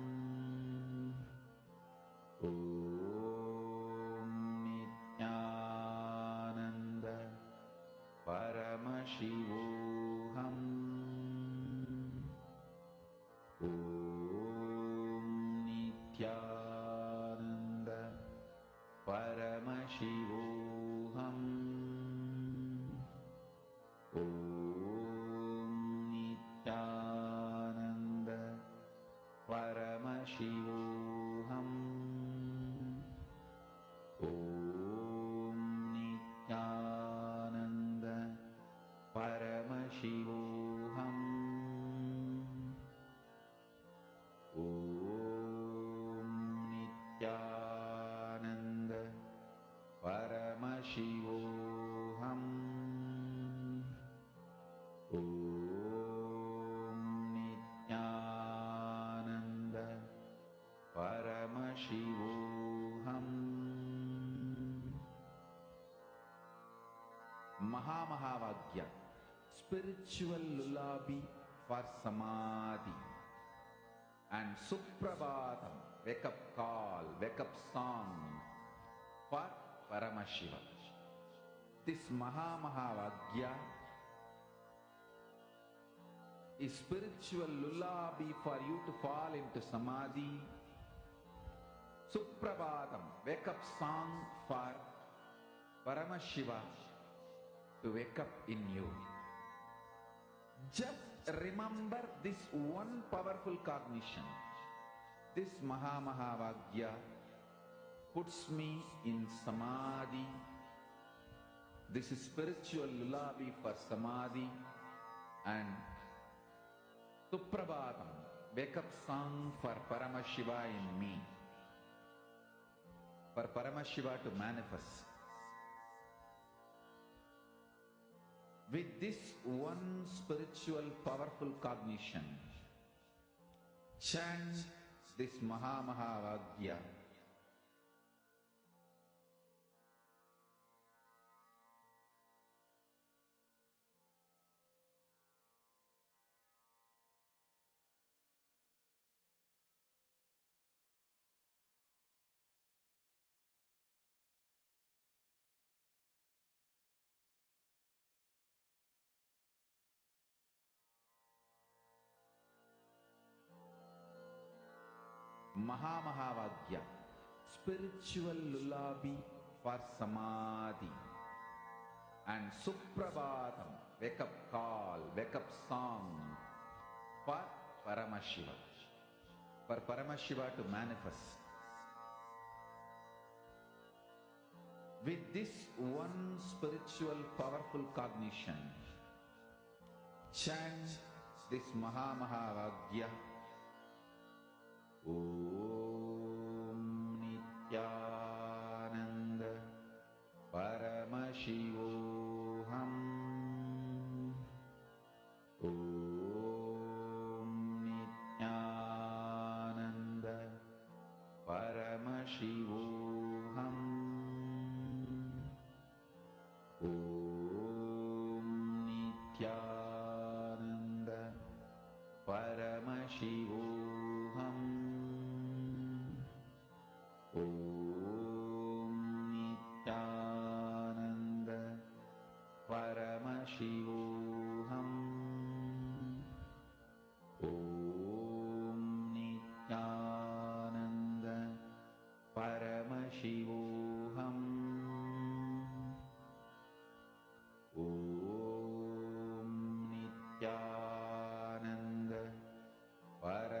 Paramashivoham. Om Nithyananda Paramashivoham. Om Nithyananda Paramashivoham. Om Nithyananda Paramashivoham. Om Nithyananda Paramashivoham. Om Nithyananda Paramashivoham. Mahamahavagya, spiritual lullaby for samadhi, and Suprabhatam, wake up call, wake up song for Paramashiva. This Mahamahavagya is spiritual lullaby for you to fall into samadhi. Suprabhatam, wake up song for Paramashiva to wake up in you. Just remember this one powerful cognition. This Mahamahavagya puts me in samadhi. This is spiritual lullaby for samadhi, and Suprabhatam, wake up song for Paramashiva in me. For Paramashiva to manifest. With this one spiritual powerful cognition, chant this Mahamahavagya. Mahamahavagya, spiritual lullaby for samadhi, and Suprabhatam, wake up call, wake up song for Paramashiva. For Paramashiva to manifest. With this one spiritual powerful cognition, chant this Mahamahavagya. Om Nithyananda Paramashivoham. Om Nithyananda Paramashivoham. Om Nithyananda Paramashivoham. Om Nithyananda Paramashivoham. Om Nithyananda Paramashivoham. Om Nithyananda Paramashivoham.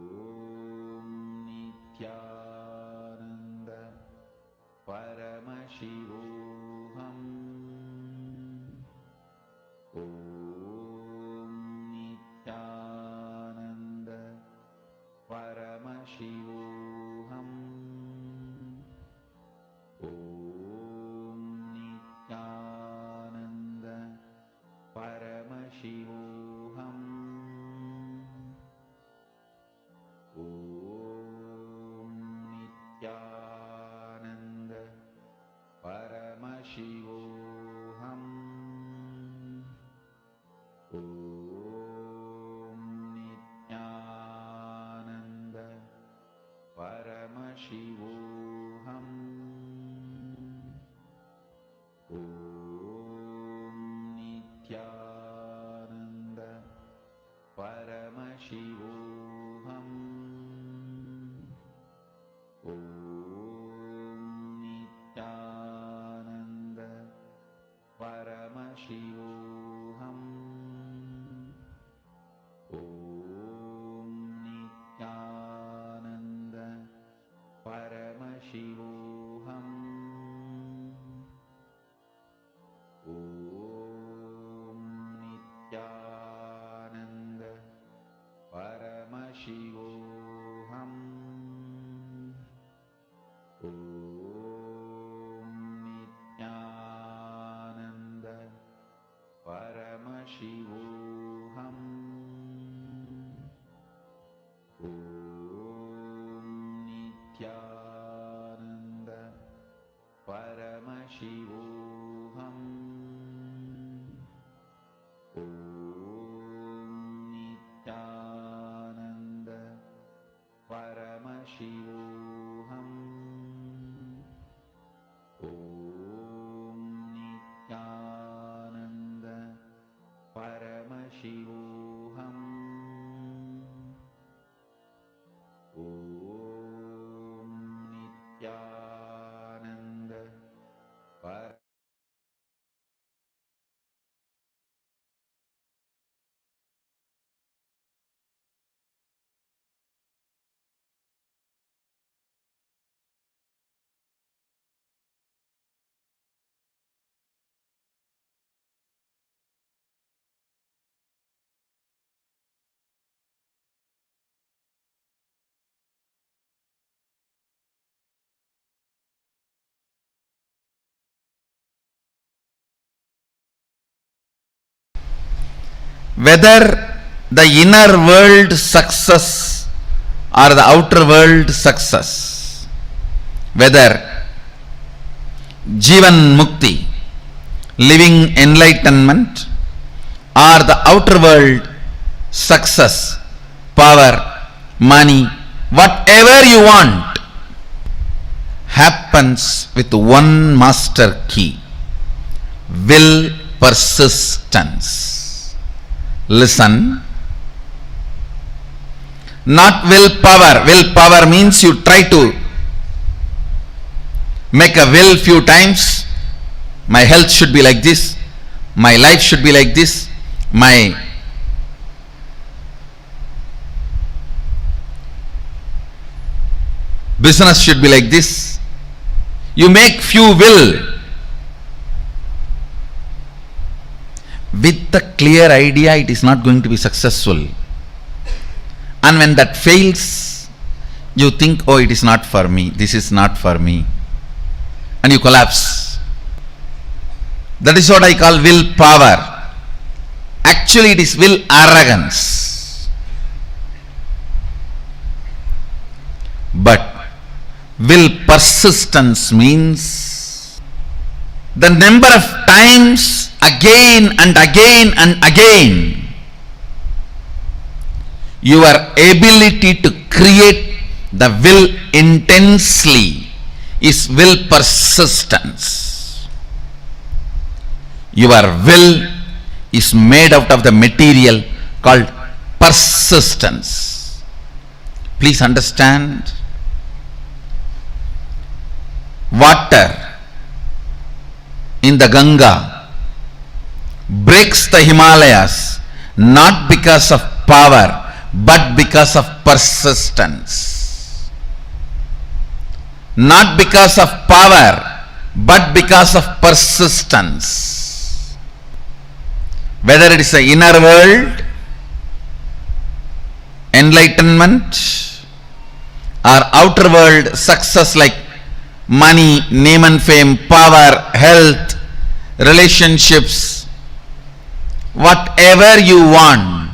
Om Nithyananda Paramashivoham. Om Nithyananda Paramashivoham. Om Nithyananda Paramashivoham. Om Nithyananda Paramashivoham. Om Nithyananda Paramashivoham. Om Nithyananda Paramashivoham. Om Nithyananda Paramashivoham. Om Nithyananda Paramashivoham. Om Nithyananda Paramashivoham. Om Nithyananda Paramashivoham. Om Nithyananda Paramashivoham. Om Nithyananda Paramashivoham. Om Nithyananda Paramashivoham. Whether the inner world success or the outer world success, whether Jivan Mukti, living enlightenment, or the outer world success, power, money, whatever you want, happens with one master key: will persistence. Listen, not willpower. Willpower means you try to make a will few times. My health should be like this, my life should be like this, my business should be like this. You make few will with the clear idea it is not going to be successful, and when that fails you think, oh, it is not for me, this is not for me, and you collapse. That is what I call willpower. Actually it is will arrogance. But will persistence means the number of times again and again and again your ability to create the will intensely is will persistence. Your will is made out of the material called persistence. Please understand, water in the Ganga breaks the Himalayas not because of power but because of persistence. Not because of power but because of persistence. whether it is the inner world, enlightenment, or outer world success like money, name and fame, power, health, relationships, whatever you want,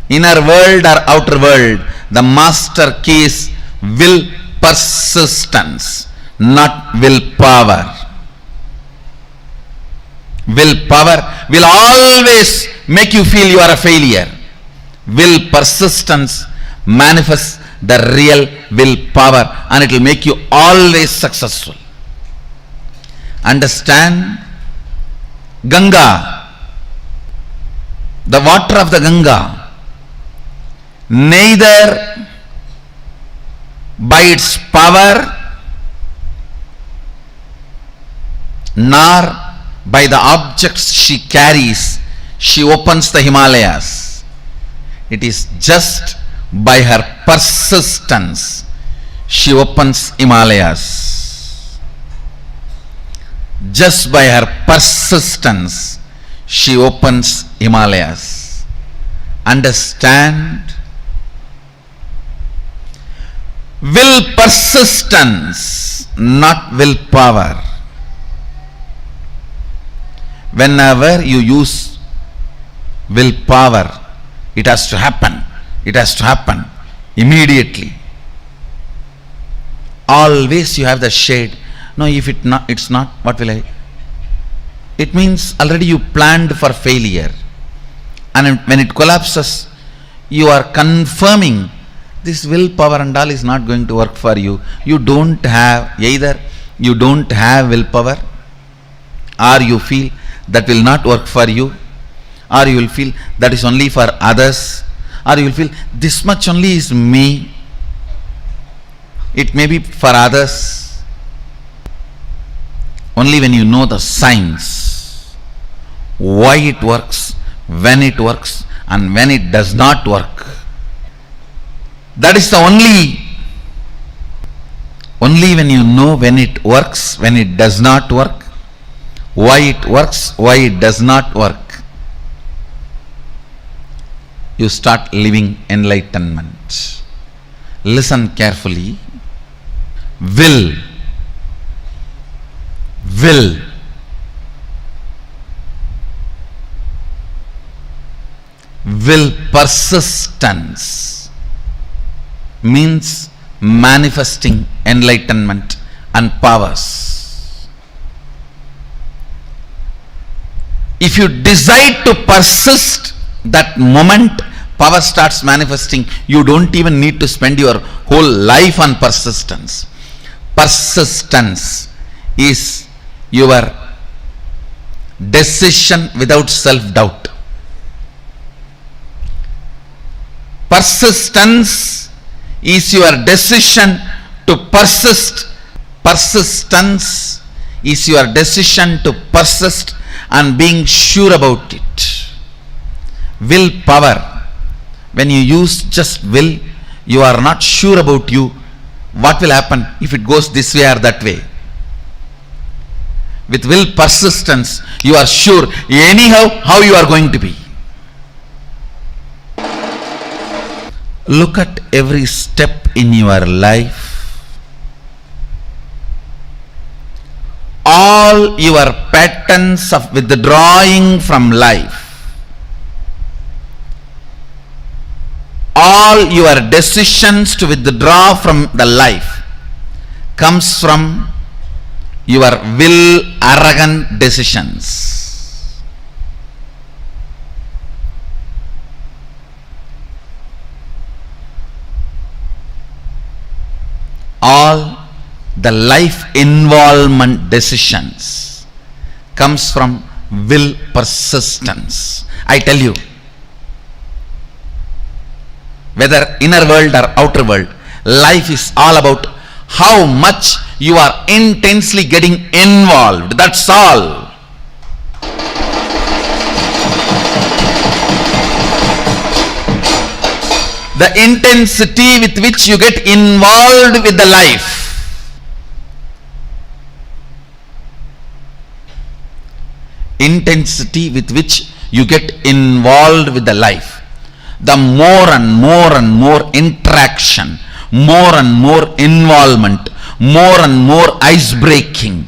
inner world or outer world, the master key is will persistence, not willpower. Willpower will always make you feel you are a failure. Will persistence manifests the real willpower and it will make you always successful. Understand? Ganga, the water of the Ganga, neither by its power nor by the objects she carries, she opens the Himalayas. It is just by her persistence she opens Himalayas. Just by her persistence she opens Himalayas. Understand? Will persistence, not willpower. Whenever you use willpower, it has to happen. It has to happen immediately. Always you have the shade. No, if it's not, what will I? It means already you planned for failure. And when it collapses, you are confirming this willpower and all is not going to work for you. You don't have, either you don't have willpower, or you feel that will not work for you, or you will feel that is only for others, or you will feel this much only is me, it may be for others. Only when you know the science, why it works, when it works, and when it does not work, that is the only when you know when it works, when it does not work, why it works, why it does not work, you start living enlightenment. Listen carefully. Will persistence means manifesting enlightenment and powers. If you decide to persist, that moment power starts manifesting. You don't even need to spend your whole life on persistence. Persistence is your decision without self-doubt. Persistence is your decision to persist. Persistence is your decision to persist and being sure about it. Willpower, when you use just will, you are not sure about you. What will happen if it goes this way or that way? With will persistence, you are sure anyhow how you are going to be. Look at every step in your life. All your patterns of withdrawing from life, all your decisions to withdraw from the life comes from your will arrogant decisions. All the life involvement decisions comes from will persistence. I tell you, whether inner world or outer world, life is all about how much you are intensely getting involved. That's all. The intensity with which you get involved with the life. Intensity with which you get involved with the life, the more and more interaction, more and more involvement, more and more ice breaking.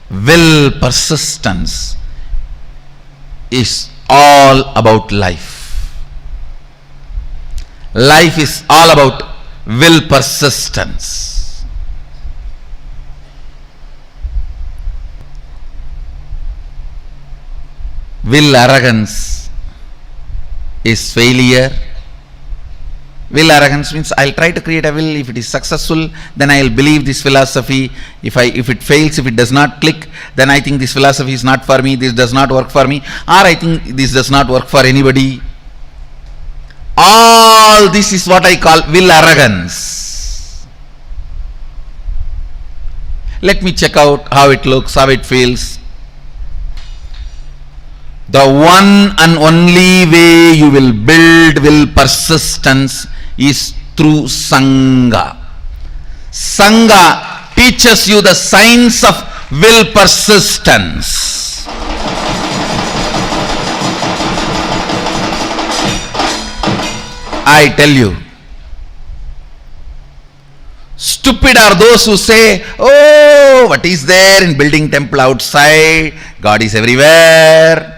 Will persistence is all about life. Life is all about will persistence. Will arrogance is failure. Will arrogance means I'll try to create a will. If it is successful, then I'll believe this philosophy. If it fails, if it does not click, then I think this philosophy is not for me, this does not work for me, or I think this does not work for anybody. All this is what I call will arrogance. Let me check out how it looks, how it feels. The one and only way you will build will persistence is through Sangha. Sangha teaches you the science of will persistence. I tell you, stupid are those who say, oh, what is there in building temple outside? God is everywhere.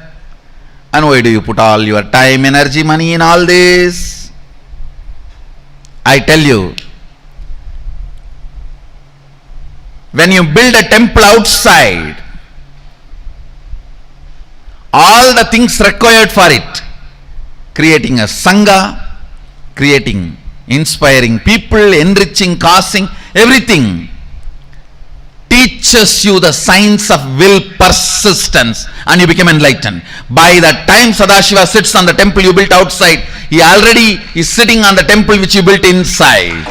And why do you put all your time, energy, money in all this? I tell you, when you build a temple outside, all the things required for it, creating a Sangha, creating, inspiring people, enriching, causing, everything, teaches you the science of will persistence, and you become enlightened. By the time Sadashiva sits on the temple you built outside, he already is sitting on the temple which you built inside.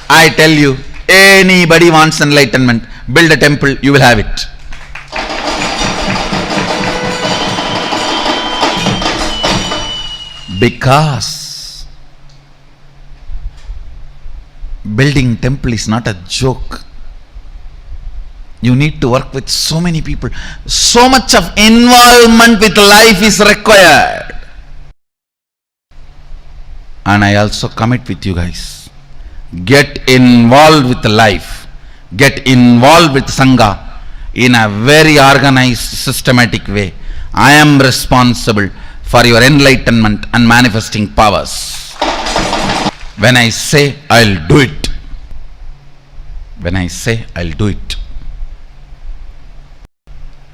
I tell you, anybody wants enlightenment, build a temple, you will have it. Because building temple is not a joke. You need to work with so many people. So much of involvement with life is required. And I also commit with you guys. Get involved with life. Get involved with Sangha in a very organized, systematic way. I am responsible for your enlightenment and manifesting powers. When I say I'll do it. When I say I'll do it.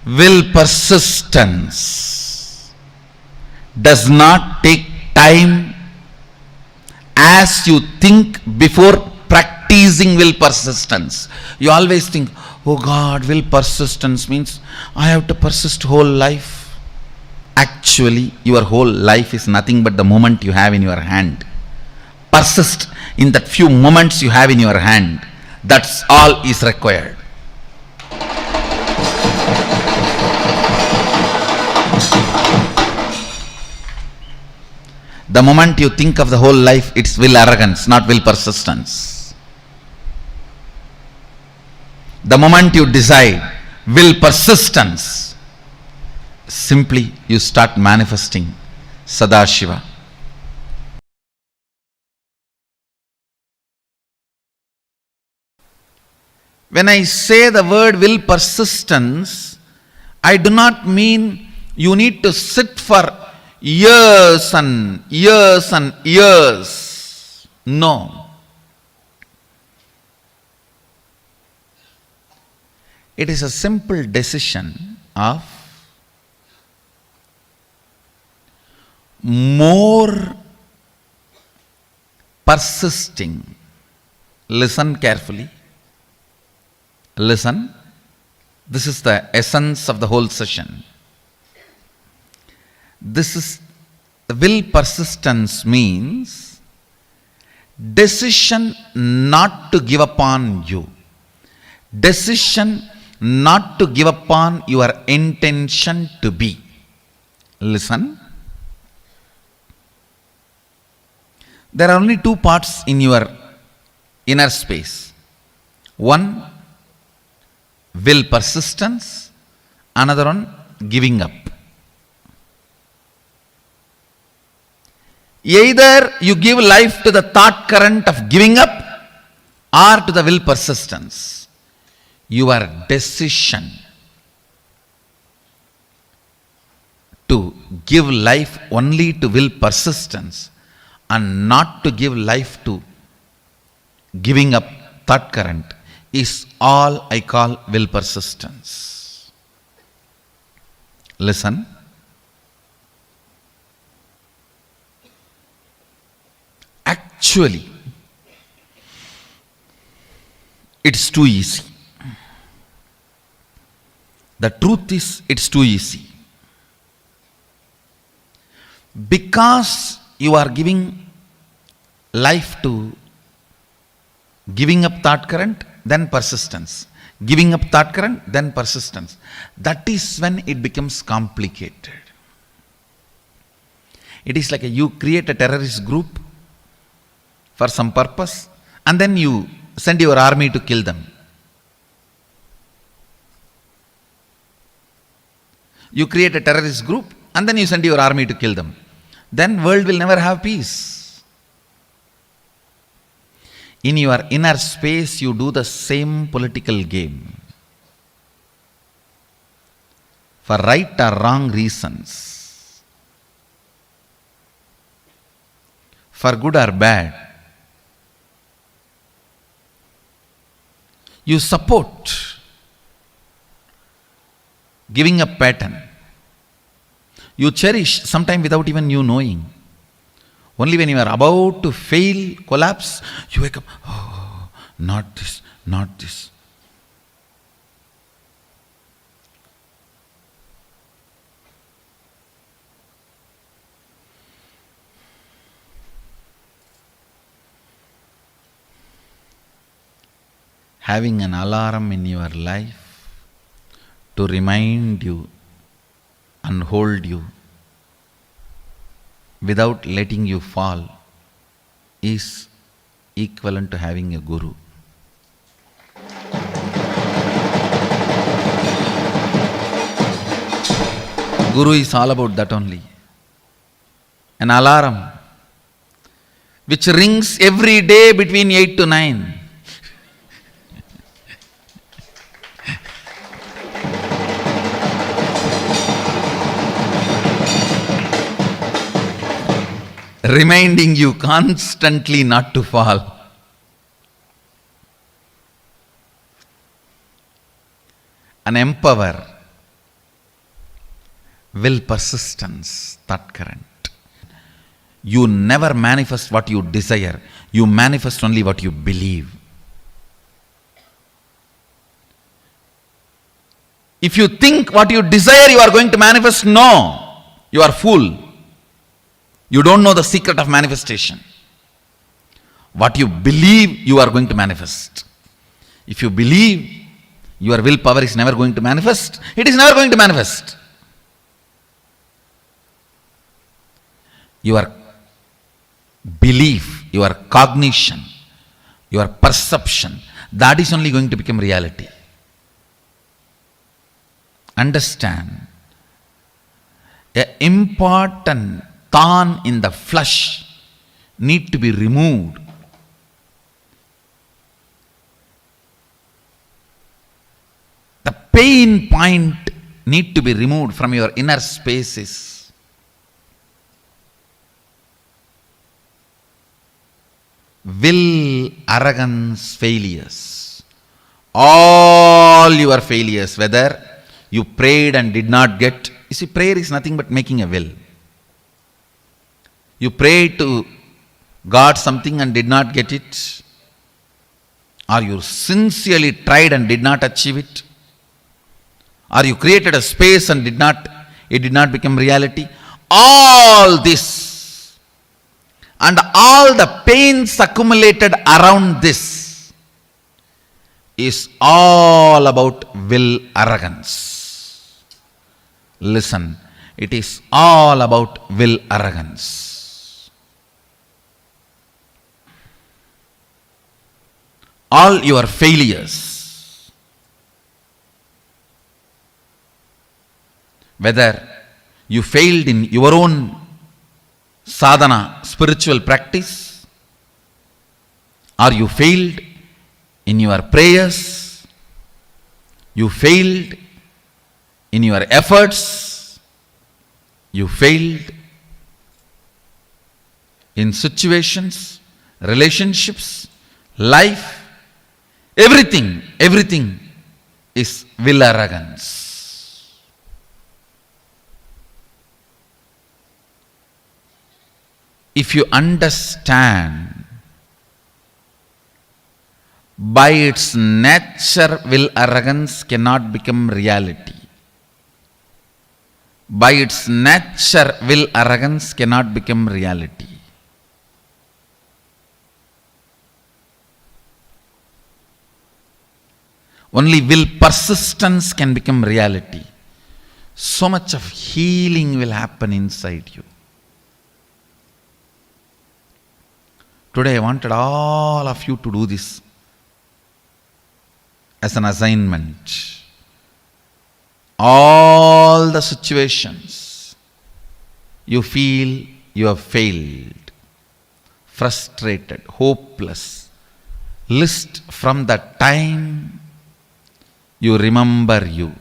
Will persistence does not take time as you think before practicing will persistence. You always think, oh God, will persistence means I have to persist whole life. Actually, your whole life is nothing but the moment you have in your hand. Persist in that few moments you have in your hand. That's all is required. The moment you think of the whole life, it's will arrogance, not will persistence. The moment you decide will persistence, simply you start manifesting Sadashiva. When I say the word will persistence, I do not mean you need to sit for years and years and years. No. It is a simple decision of more persisting. Listen carefully. Listen. This is the essence of the whole session. This is the will persistence means decision not to give up on you. Decision not to give up on your intention to be. Listen. There are only two parts in your inner space. One, will persistence, another one, giving up. Either you give life to the thought current of giving up or to the will persistence. Your decision to give life only to will persistence and not to give life to giving up thought current is all I call will persistence. Listen. Actually, it's too easy. The truth is, it's too easy. Because you are giving life to giving up thought current, then persistence. Giving up thought current, then persistence. That is when it becomes complicated. It is like you create a terrorist group for some purpose and then you send your army to kill them. You create a terrorist group and then you send your army to kill them. Then world will never have peace. In your inner space, you do the same political game. For right or wrong reasons. For good or bad. You support giving up pattern. You cherish sometime without even you knowing. Only when you are about to fail, collapse, you wake up, oh, not this, not this. Having an alarm in your life to remind you and hold you without letting you fall is equivalent to having a guru. Guru is all about that only. An alarm which rings every day between 8 to 9. Reminding you constantly not to fall. An empower, will persistence, thought current. You never manifest what you desire, you manifest only what you believe. If you think what you desire you are going to manifest, no, you are fool. You don't know the secret of manifestation. What you believe, you are going to manifest. If you believe your willpower is never going to manifest, it is never going to manifest. Your belief, your cognition, your perception, that is only going to become reality. Understand, an important thorn in the flesh need to be removed. The pain point need to be removed from your inner spaces. Will, arrogance, failures. All your failures, whether you prayed and did not get. You see, prayer is nothing but making a will. You prayed to God something and did not get it, or you sincerely tried and did not achieve it, or you created a space and it did not become reality. All this and all the pains accumulated around this is all about will arrogance. Listen, it is all about will arrogance. all your failures, whether you failed in your own sadhana, spiritual practice, or you failed in your prayers, you failed in your efforts, you failed in situations, relationships, life, everything is will arrogance. If you understand by its nature, will arrogance cannot become reality. By its nature, will arrogance cannot become reality. Only will persistence can become reality. So much of healing will happen inside you. Today I wanted all of you to do this as an assignment. All the situations you feel you have failed, frustrated, hopeless, list from the time you remember you.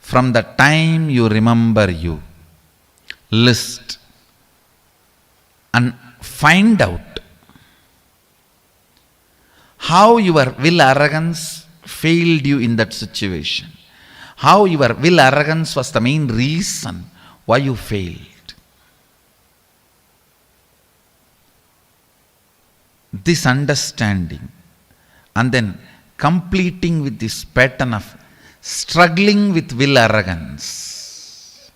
From the time you remember you, list and find out how your will arrogance failed you in that situation. How your will arrogance was the main reason why you failed. This understanding and then completing with this pattern of struggling with will arrogance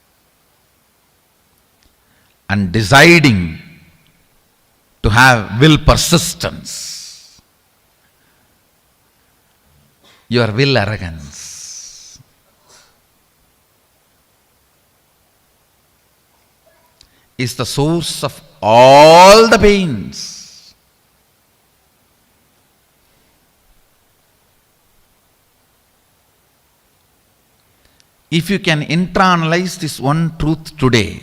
and deciding to have will persistence, your will arrogance is the source of all the pains. If you can internalize this one truth today,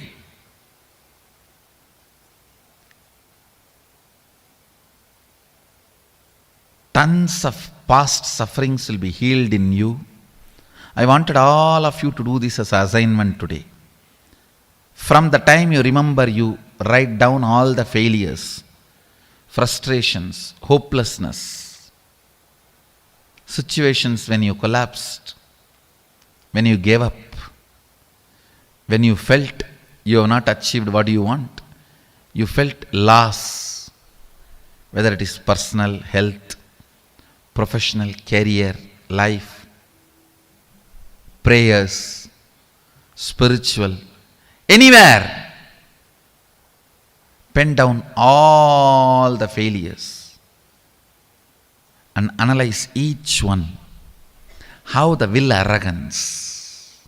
tons of past sufferings will be healed in you. I wanted all of you to do this as an assignment today. From the time you remember, you write down all the failures, frustrations, hopelessness, situations when you collapsed, when you gave up, when you felt you have not achieved what you want, you felt loss, whether it is personal, health, professional, career, life, prayers, spiritual, anywhere. Pen down all the failures and analyze each one. How the will arrogance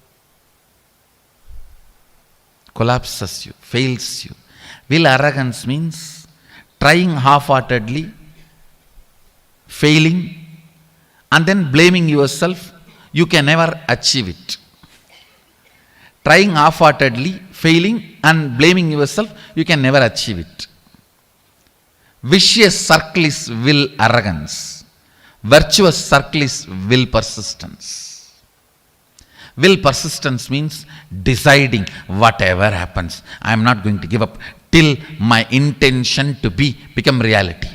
collapses you, fails you. Will arrogance means trying half-heartedly, failing, and then blaming yourself. You can never achieve it. Trying half-heartedly, failing, and blaming yourself, you can never achieve it. Vicious circle is will arrogance. Virtuous circle is will persistence. Will persistence means deciding whatever happens, I am not going to give up till my intention to become reality.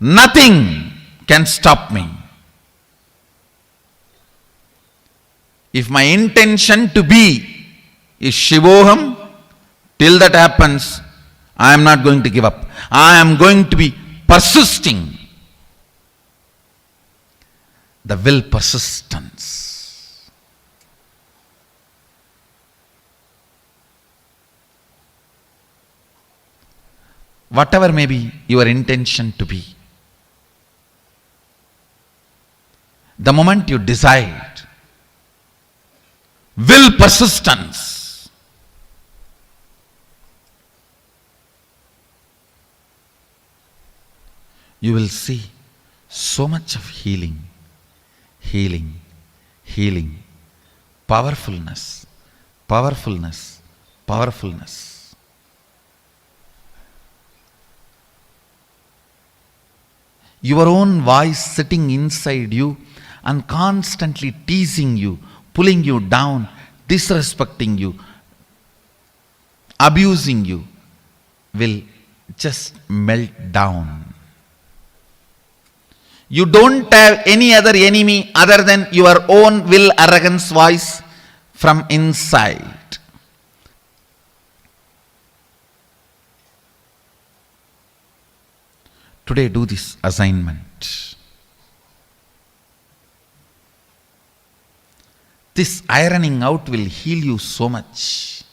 Nothing can stop me. If my intention to be is Shivoham, till that happens, I am not going to give up. I am going to be persisting. The will persistence. Whatever may be your intention to be, the moment you decide, will persistence, you will see so much of healing, healing, healing, powerfulness, powerfulness, powerfulness. Your own voice sitting inside you and constantly teasing you, pulling you down, disrespecting you, abusing you, will just melt down. You don't have any other enemy other than your own will, arrogance voice from inside. Today do this assignment. This ironing out will heal you so much.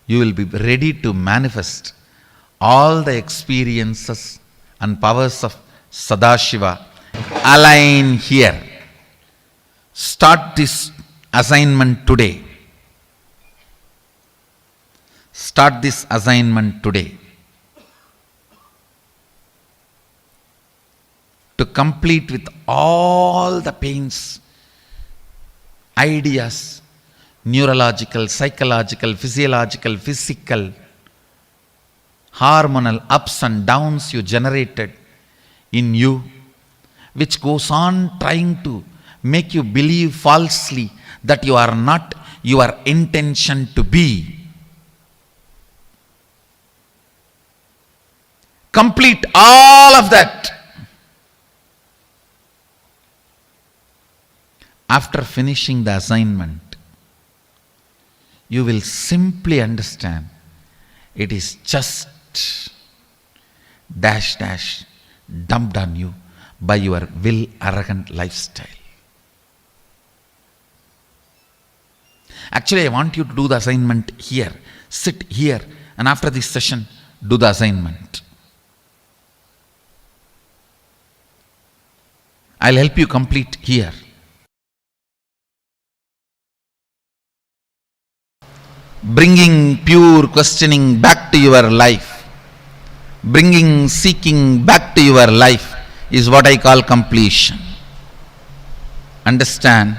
You will be ready to manifest all the experiences and powers of Sadashiva. Align here. Start this assignment today. Start this assignment today. To complete with all the pains, ideas, neurological, psychological, physiological, physical, hormonal ups and downs you generated in you, which goes on trying to make you believe falsely that you are not your intention to be. Complete all of that. After finishing the assignment, you will simply understand it is just dash dash dumped on you by your will arrogant lifestyle. Actually, I want you to do the assignment here. Sit here, and after this session, do the assignment. I'll help you complete here. Bringing pure questioning back to your life, bringing seeking back to your life is what I call completion. Understand?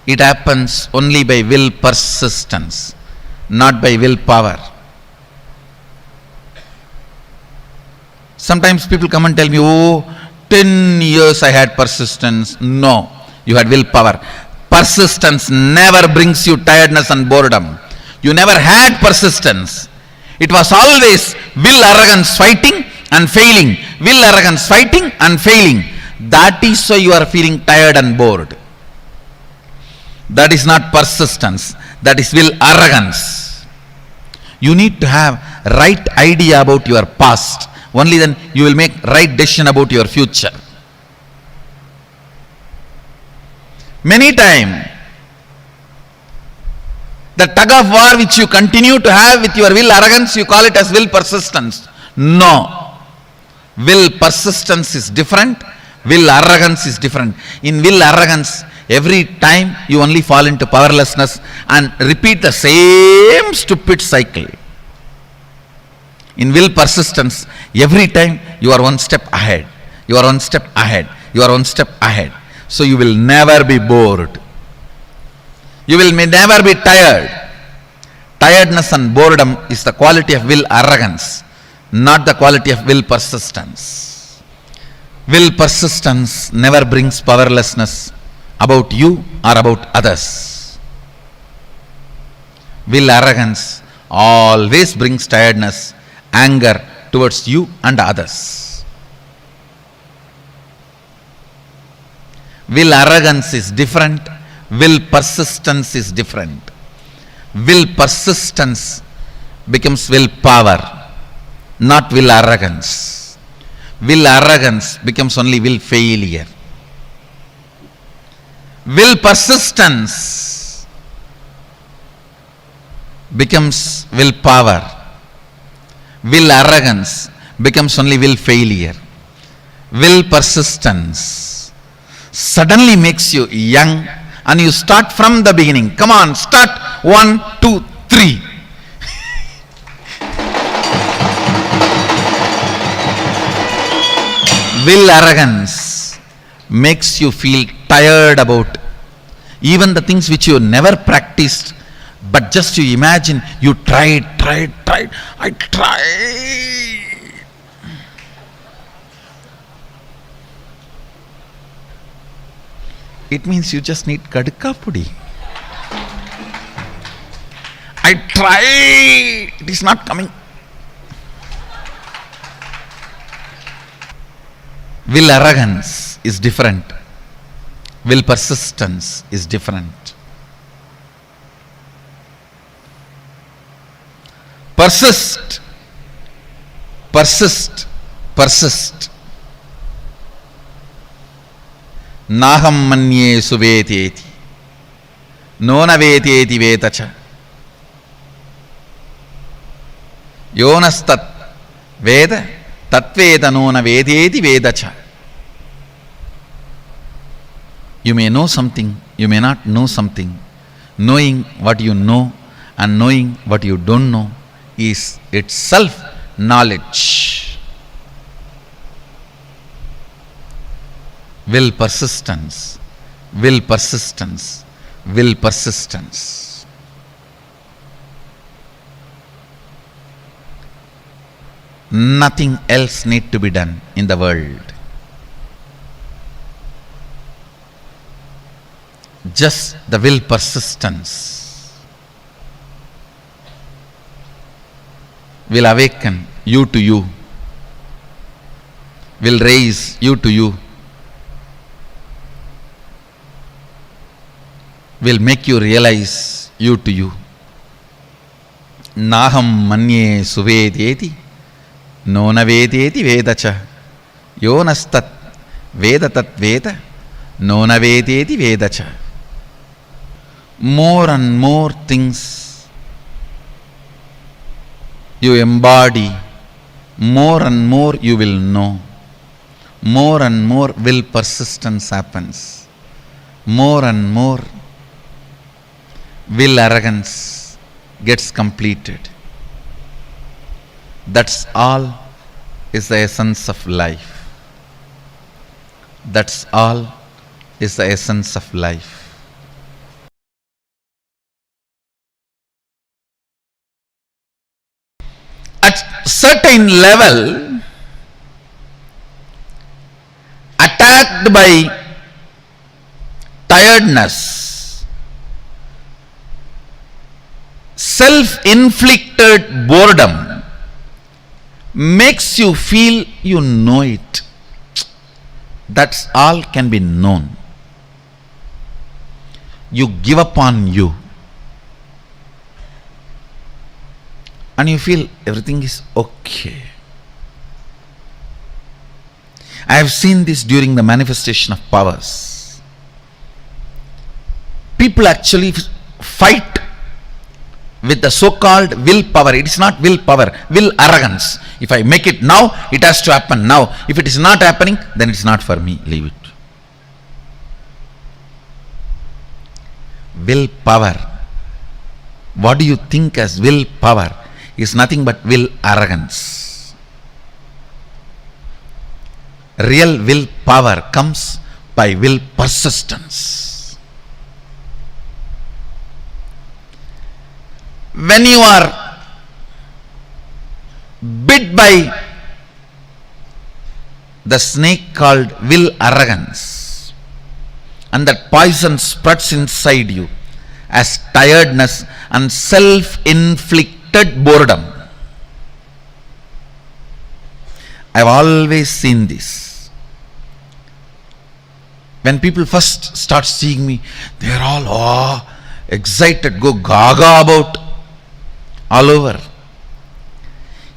It happens only by will persistence, not by willpower. Sometimes people come and tell me, oh, 10 years I had persistence. No, you had willpower. Persistence never brings you tiredness and boredom. You never had persistence. It was always will, arrogance fighting and failing. Will, arrogance fighting and failing. That is why you are feeling tired and bored. That is not persistence. That is will, arrogance. You need to have right idea about your past. Only then you will make right decision about your future. Many times, the tug of war which you continue to have with your will arrogance, you call it as will persistence. No. Will persistence is different. Will arrogance is different. In will arrogance, every time you only fall into powerlessness and repeat the same stupid cycle. In will persistence, every time you are one step ahead. You are one step ahead. You are one step ahead. So you will never be bored. You will never be tired. Tiredness and boredom is the quality of will arrogance, not the quality of will persistence. Will persistence never brings powerlessness about you or about others. Will arrogance always brings tiredness, anger towards you and others. Will arrogance is different. Will persistence is different. Will persistence becomes will power, not will arrogance. Will arrogance becomes only will failure. Will persistence becomes will power. Will arrogance becomes only will failure. Will persistence suddenly makes you young and you start from the beginning. Come on, start 1, 2, 3. Will arrogance makes you feel tired about even the things which you never practiced, but just you imagine you tried, I tried. It means you just need kadka pudi. I tried, it is not coming. Will arrogance is different. Will persistence is different. Persist. Naham manye suveteti. Nona veteti vetacha. Yonastat veda tatveda nona vedeti vedacha. You may know something, you may not know something. Knowing what you know and knowing what you don't know is itself knowledge. Will persistence. Nothing else need to be done in the world. Just the will persistence will awaken you to you, will raise you to you, will make you realize you to you. Naham manye suvedeti nona vedeti vedacha yonastat vedatat veda nona vedeti vedacha. More and more things you embody, more and more you will know. More and more will persistence happens. More and more will arrogance gets completed. That's all is the essence of life. That's all is the essence of life. At certain level, attacked by tiredness, self-inflicted boredom makes you feel you know it. That's all can be known. You give up on you. And you feel everything is okay. I have seen this during the manifestation of powers. People actually fight with the so-called willpower. It is not willpower, will arrogance. If I make it now, it has to happen now. If it is not happening, then it is not for me. Leave it. Willpower. What do you think as willpower? Is nothing but will arrogance. Real willpower comes by will persistence. When you are bit by the snake called will arrogance, and that poison spreads inside you as tiredness and self-inflicted boredom. I've always seen this. When people first start seeing me, they are all excited, go gaga about all over.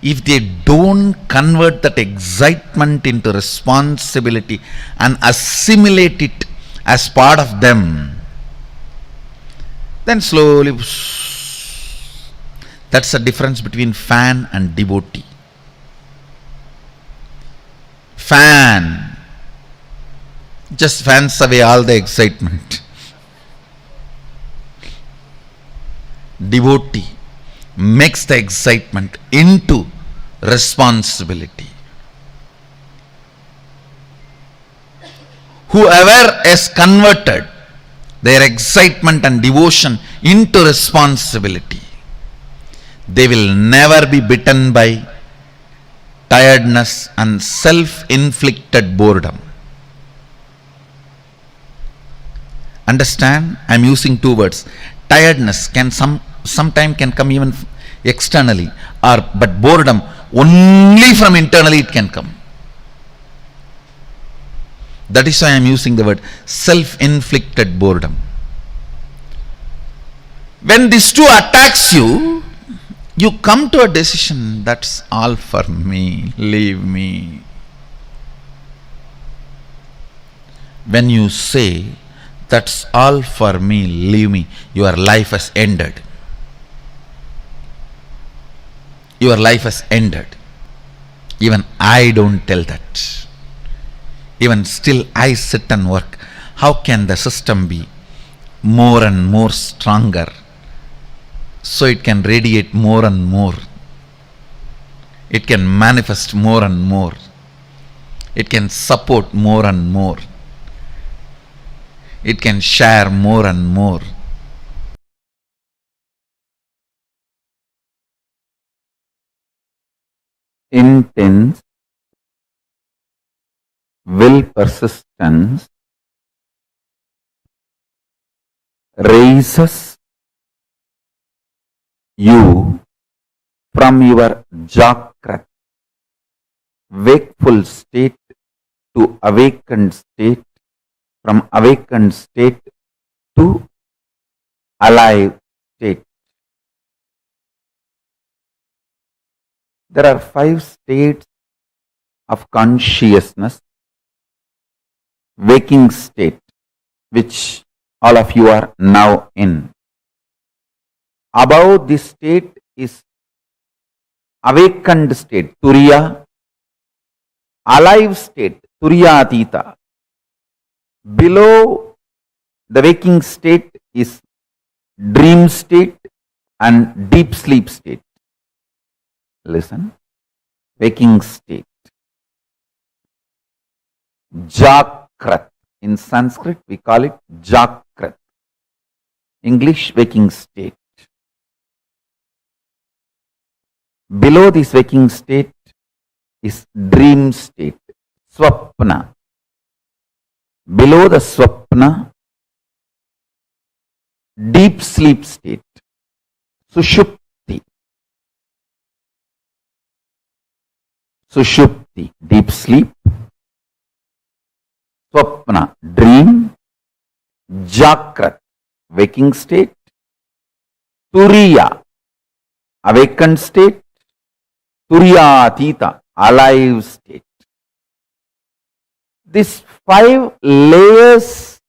If they don't convert that excitement into responsibility and assimilate it as part of them, then slowly, that's the difference between fan and devotee. Fan just fans away all the excitement. Devotee makes the excitement into responsibility. whoever has converted their excitement and devotion into responsibility, they will never be bitten by tiredness and self-inflicted boredom. Understand? I am using two words. Tiredness can sometime can come even externally, but boredom only from internally it can come. That is why I am using the word self-inflicted boredom. When this two attacks you, you come to a decision, that's all for me, leave me. When you say, that's all for me, leave me, your life has ended. Your life has ended. Even I don't tell that. Even still I sit and work. How can the system be more and more stronger, so it can radiate more and more? It can manifest more and more. It can support more and more. It can share more and more. Intense will persistence raises you from your Jakrat, wakeful state, to awakened state, from awakened state to alive state. There are 5 states of consciousness. Waking state, which all of you are now in. Above this state is awakened state, Turiya. Alive state, Turiya Atita. Below the waking state is dream state and deep sleep state. Listen. Waking state. Jakrat. In Sanskrit we call it Jakrat. English, waking state. Below this waking state is dream state, Swapna. Below the Swapna, deep sleep state, Sushupti. Sushupti, deep sleep. Swapna, dream. Jakrat, waking state. Turiya, awakened state. Turiya Atita, alive state. These 5 layers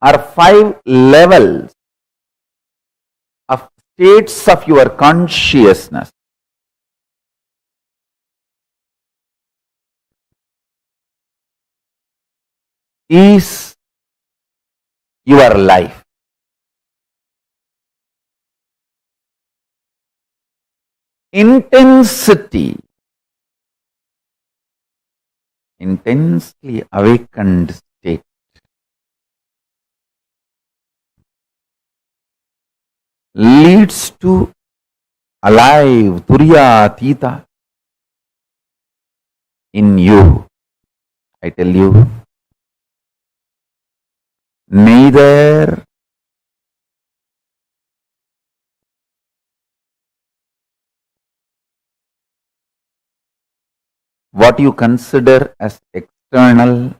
are 5 levels of states of your consciousness. Is your life. Intensity, intensely awakened state, leads to alive Turiya Atita in you. I tell you, neither what you consider as external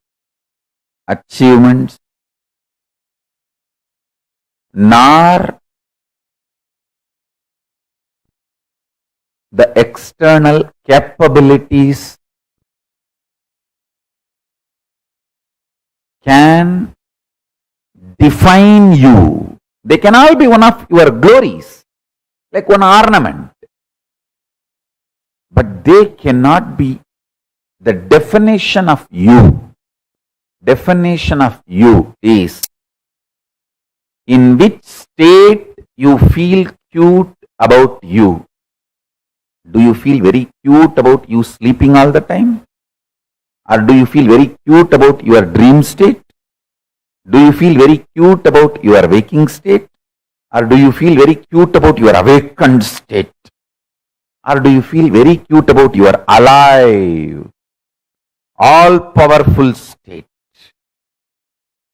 achievements, nor the external capabilities can define you. They can all be one of your glories, like one ornament, but they cannot be the definition of you. Definition of you is in which state you feel cute about you. Do you feel very cute about you sleeping all the time? Or do you feel very cute about your dream state? Do you feel very cute about your waking state? Or do you feel very cute about your awakened state? Or do you feel very cute about your alive, all powerful state?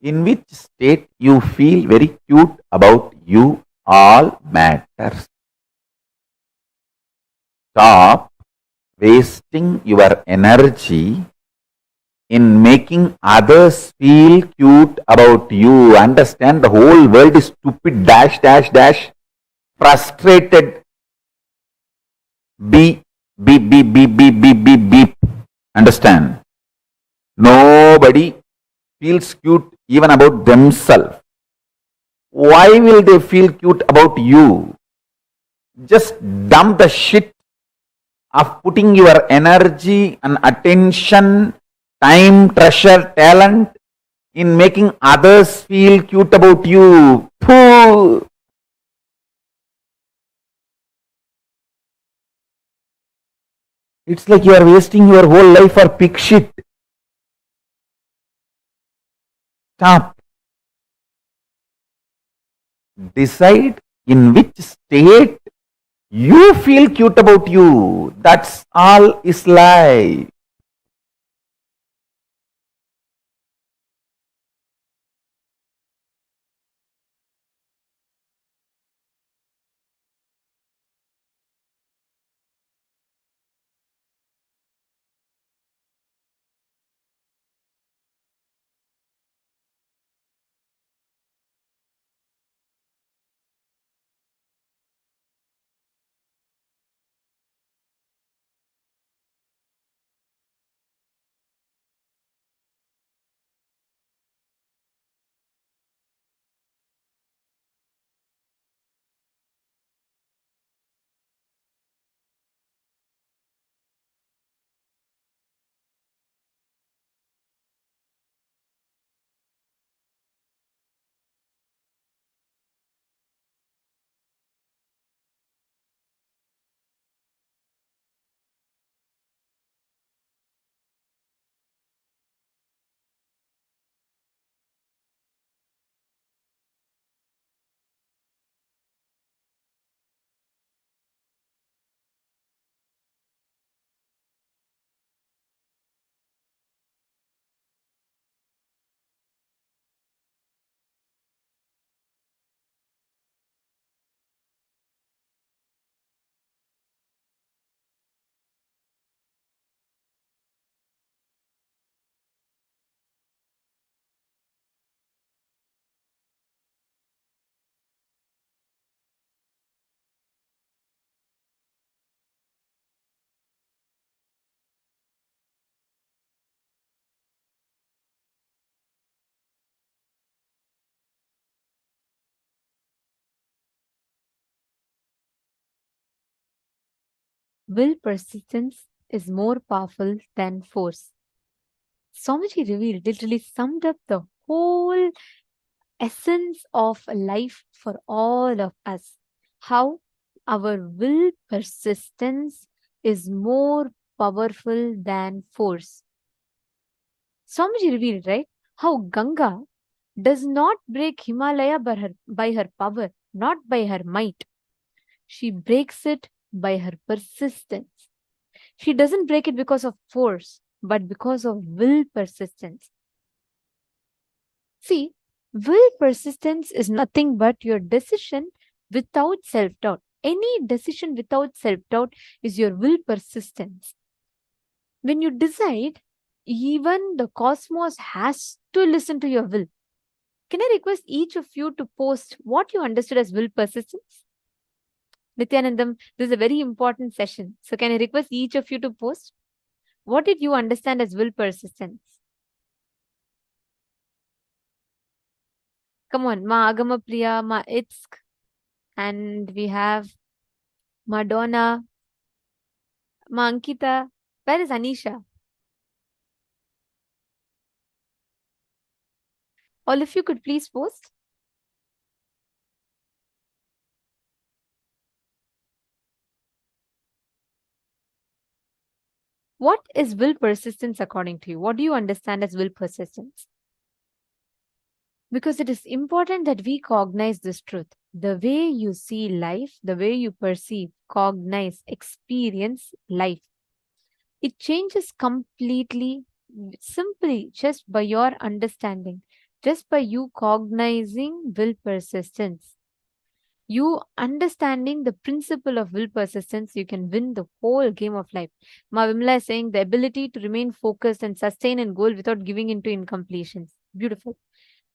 In which state you feel very cute about you all matters. Stop wasting your energy in making others feel cute about you. Understand, the whole world is stupid, dash, dash, dash, frustrated, beep, beep, beep, beep, beep, beep, beep, beep. Understand? Nobody feels cute even about themselves. Why will they feel cute about you? Just dump the shit of putting your energy and attention, time, treasure, talent in making others feel cute about you. Pooh. It's like you are wasting your whole life for pig shit. Stop. Decide in which state you feel cute about you. That's all is life. Will persistence is more powerful than force. Swamiji revealed, literally summed up the whole essence of life for all of us. How our will persistence is more powerful than force. Swamiji revealed, right? How Ganga does not break Himalaya by her power, not by her might. She breaks it by her persistence. She doesn't break it because of force, but because of will persistence. See, will persistence is nothing but your decision without self doubt. Any decision without self doubt is your will persistence. When you decide, even the cosmos has to listen to your will. Can I request each of you to post what you understood as will persistence? Nithyanandam, this is a very important session. So, can I request each of you to post? What did you understand as will persistence? Come on, Ma Agama Priya, Ma Itsk, and we have Madonna, Ma Ankita. Where is Anisha? All of you could please post. What is will persistence according to you? What do you understand as will persistence? Because it is important that we cognize this truth. The way you see life, the way you perceive, cognize, experience life, it changes completely simply just by your understanding, just by you cognizing will persistence. You understanding the principle of will persistence, you can win the whole game of life. Ma Vimla is saying the ability to remain focused and sustain a goal without giving into incompletions. Beautiful.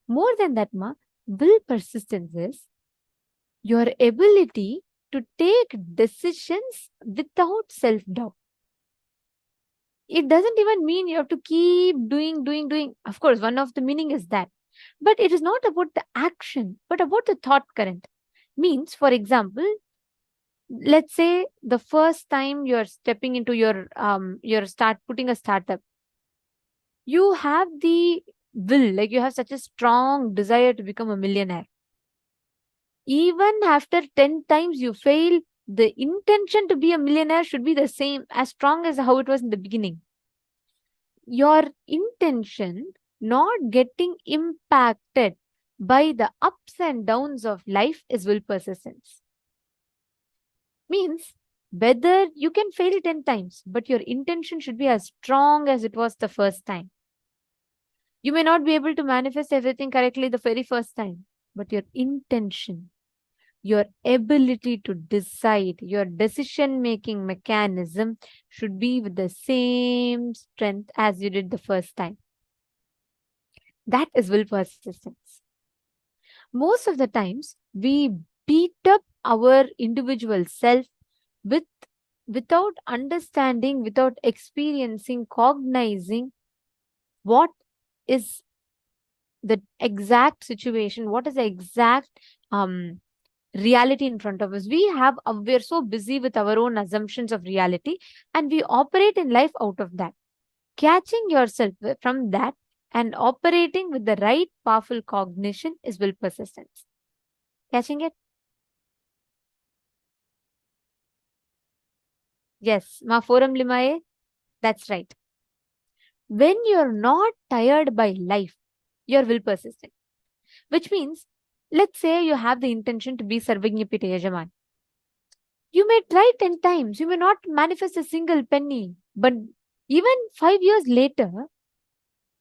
More than that, Ma, will persistence is your ability to take decisions without self-doubt. It doesn't even mean you have to keep doing. Of course, one of the meaning is that. But it is not about the action, but about the thought current. Means, for example, let's say the first time you're stepping into your putting a startup, you have the will, like you have such a strong desire to become a millionaire. Even after 10 times you fail, the intention to be a millionaire should be the same, as strong as how it was in the beginning. Your intention not getting impacted by the ups and downs of life is will persistence. Means whether you can fail 10 times, but your intention should be as strong as it was the first time. You may not be able to manifest everything correctly the very first time, but your intention, your ability to decide, your decision-making mechanism should be with the same strength as you did the first time. That is will persistence. Most of the times, we beat up our individual self without understanding, without experiencing, cognizing what is the exact situation, what is the exact reality in front of us. We're so busy with our own assumptions of reality, and we operate in life out of that. Catching yourself from that and operating with the right powerful cognition is will persistence. Catching it? Yes, ma forum limaye. That's right. When you're not tired by life, you're will persistent. Which means, let's say you have the intention to be Sarvajñapita Yajaman. You may try 10 times, you may not manifest a single penny, but even 5 years later,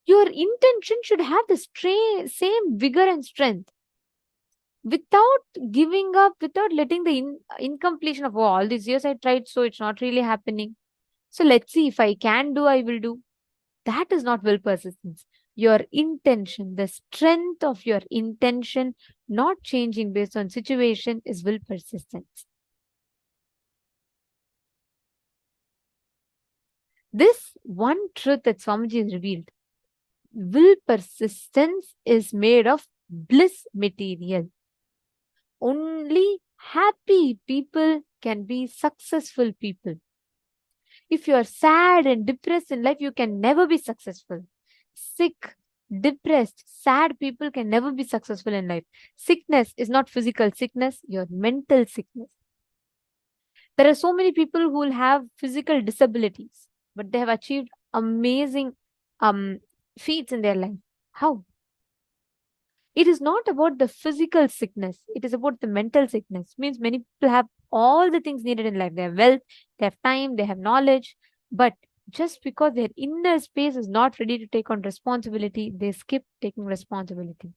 your intention should have the same vigor and strength. Without giving up, without letting the incompletion of, oh, all these years I tried, so it's not really happening. So let's see, if I can do, I will do. That is not will persistence. Your intention, the strength of your intention, not changing based on situation, is will persistence. This one truth that Swamiji has revealed, will persistence is made of bliss material. Only happy people can be successful people. If you are sad and depressed in life, you can never be successful. Sick, depressed, sad people can never be successful in life. Sickness is not physical sickness, your mental sickness. There are so many people who will have physical disabilities, but they have achieved amazing feats in their life. How? It is not about the physical sickness. It is about the mental sickness. Means many people have all the things needed in life. They have wealth, they have time, they have knowledge. But just because their inner space is not ready to take on responsibility, they skip taking responsibility.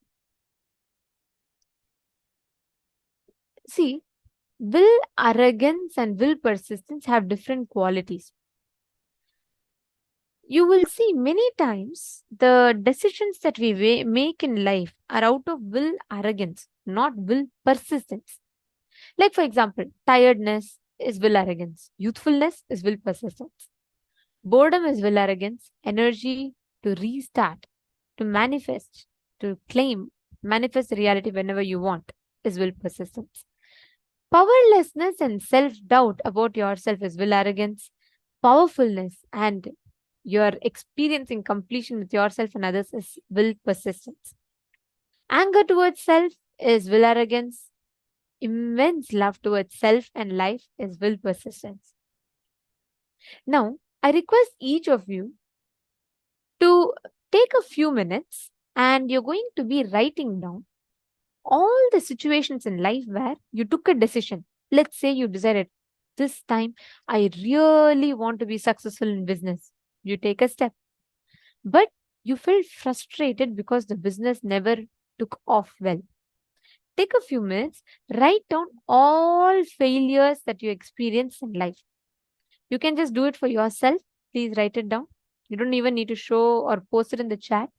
See, will arrogance and will persistence have different qualities. You will see many times the decisions that we make in life are out of will arrogance, not will persistence. Like, for example, tiredness is will arrogance, youthfulness is will persistence, boredom is will arrogance, energy to restart, to manifest, to claim, manifest reality whenever you want is will persistence. Powerlessness and self-doubt about yourself is will arrogance. Powerfulness and you're experiencing completion with yourself and others is will persistence. Anger towards self is will arrogance. Immense love towards self and life is will persistence. Now, I request each of you to take a few minutes and you're going to be writing down all the situations in life where you took a decision. Let's say you decided, this time I really want to be successful in business. You take a step, but you felt frustrated because the business never took off well. Take a few minutes, write down all failures that you experience in life. You can just do it for yourself. Please write it down. You don't even need to show or post it in the chat.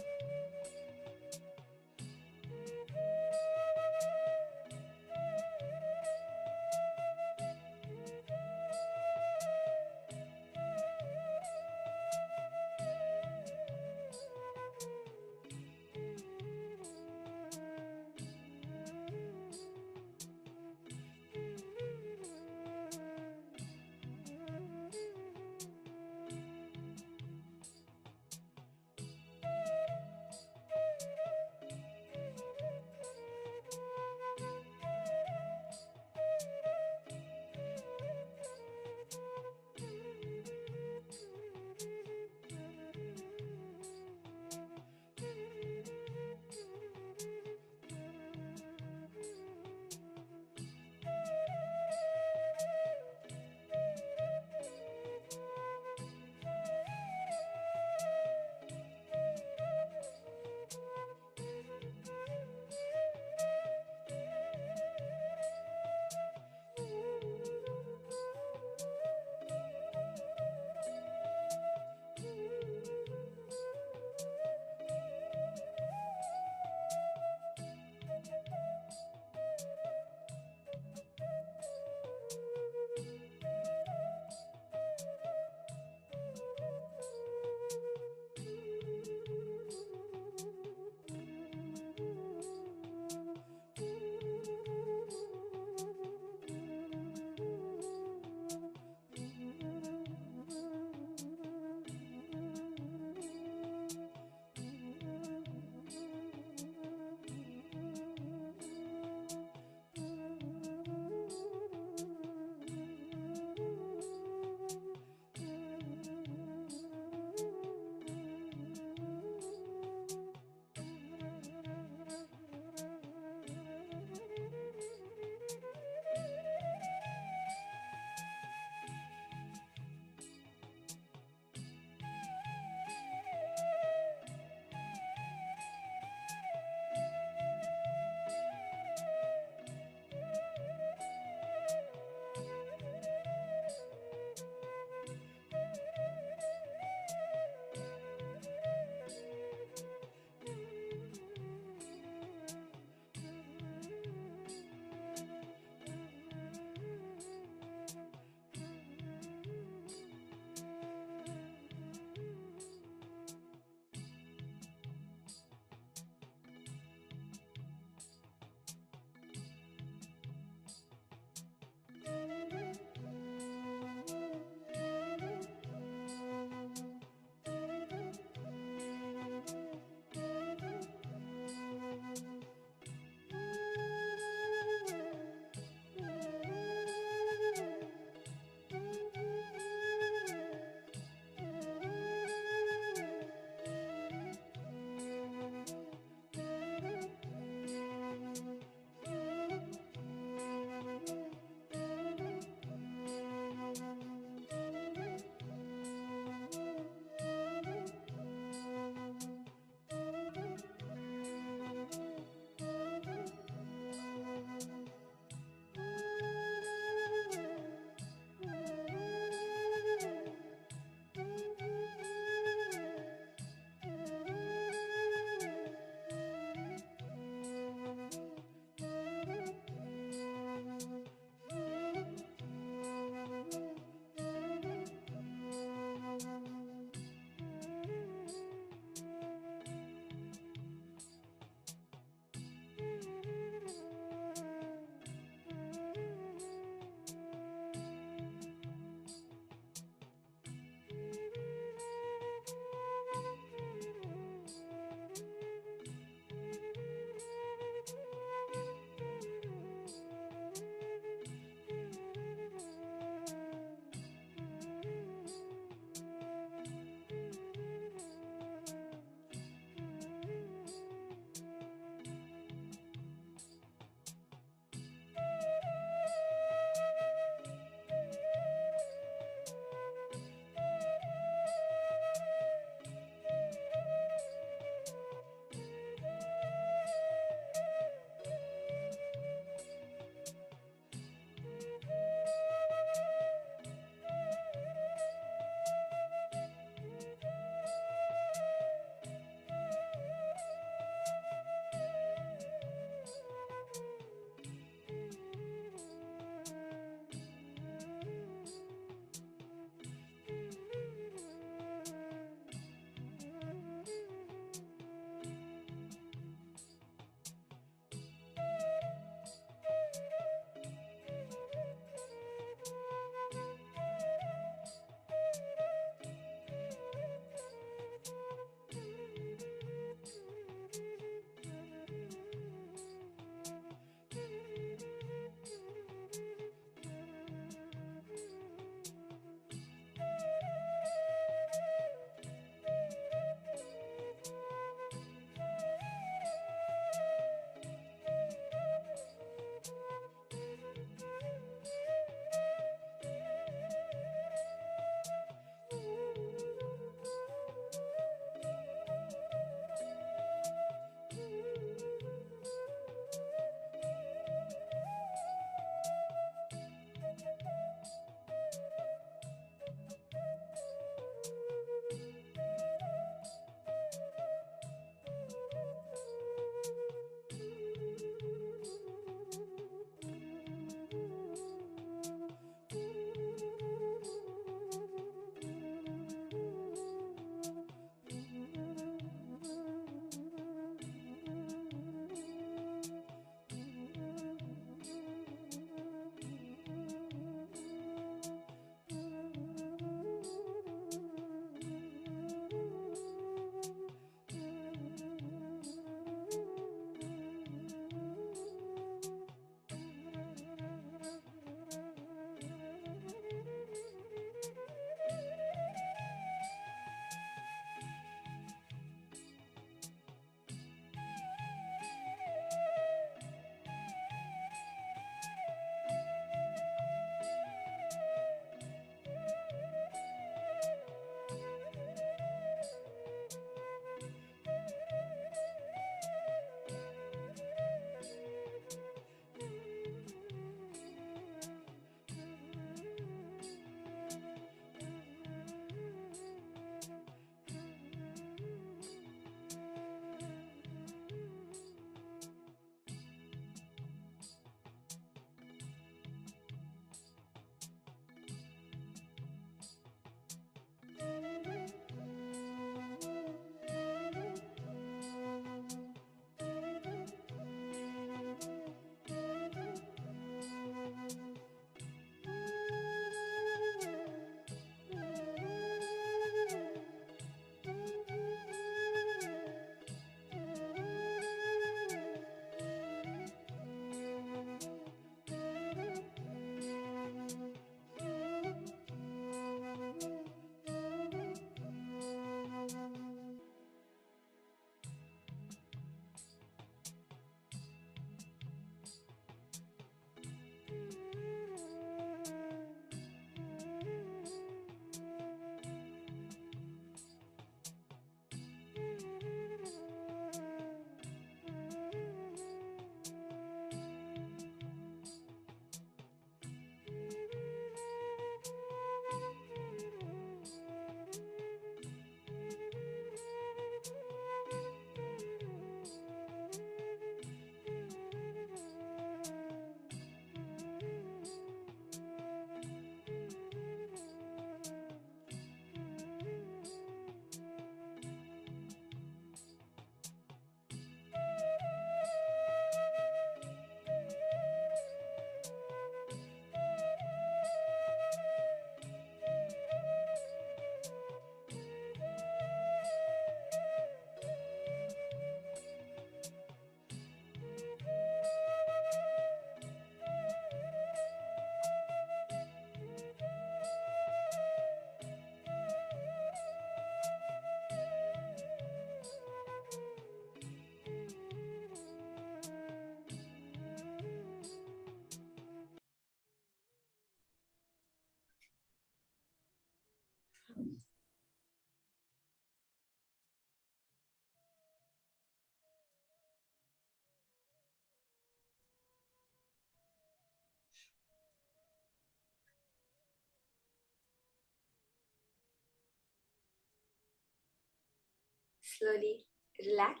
slowly relax.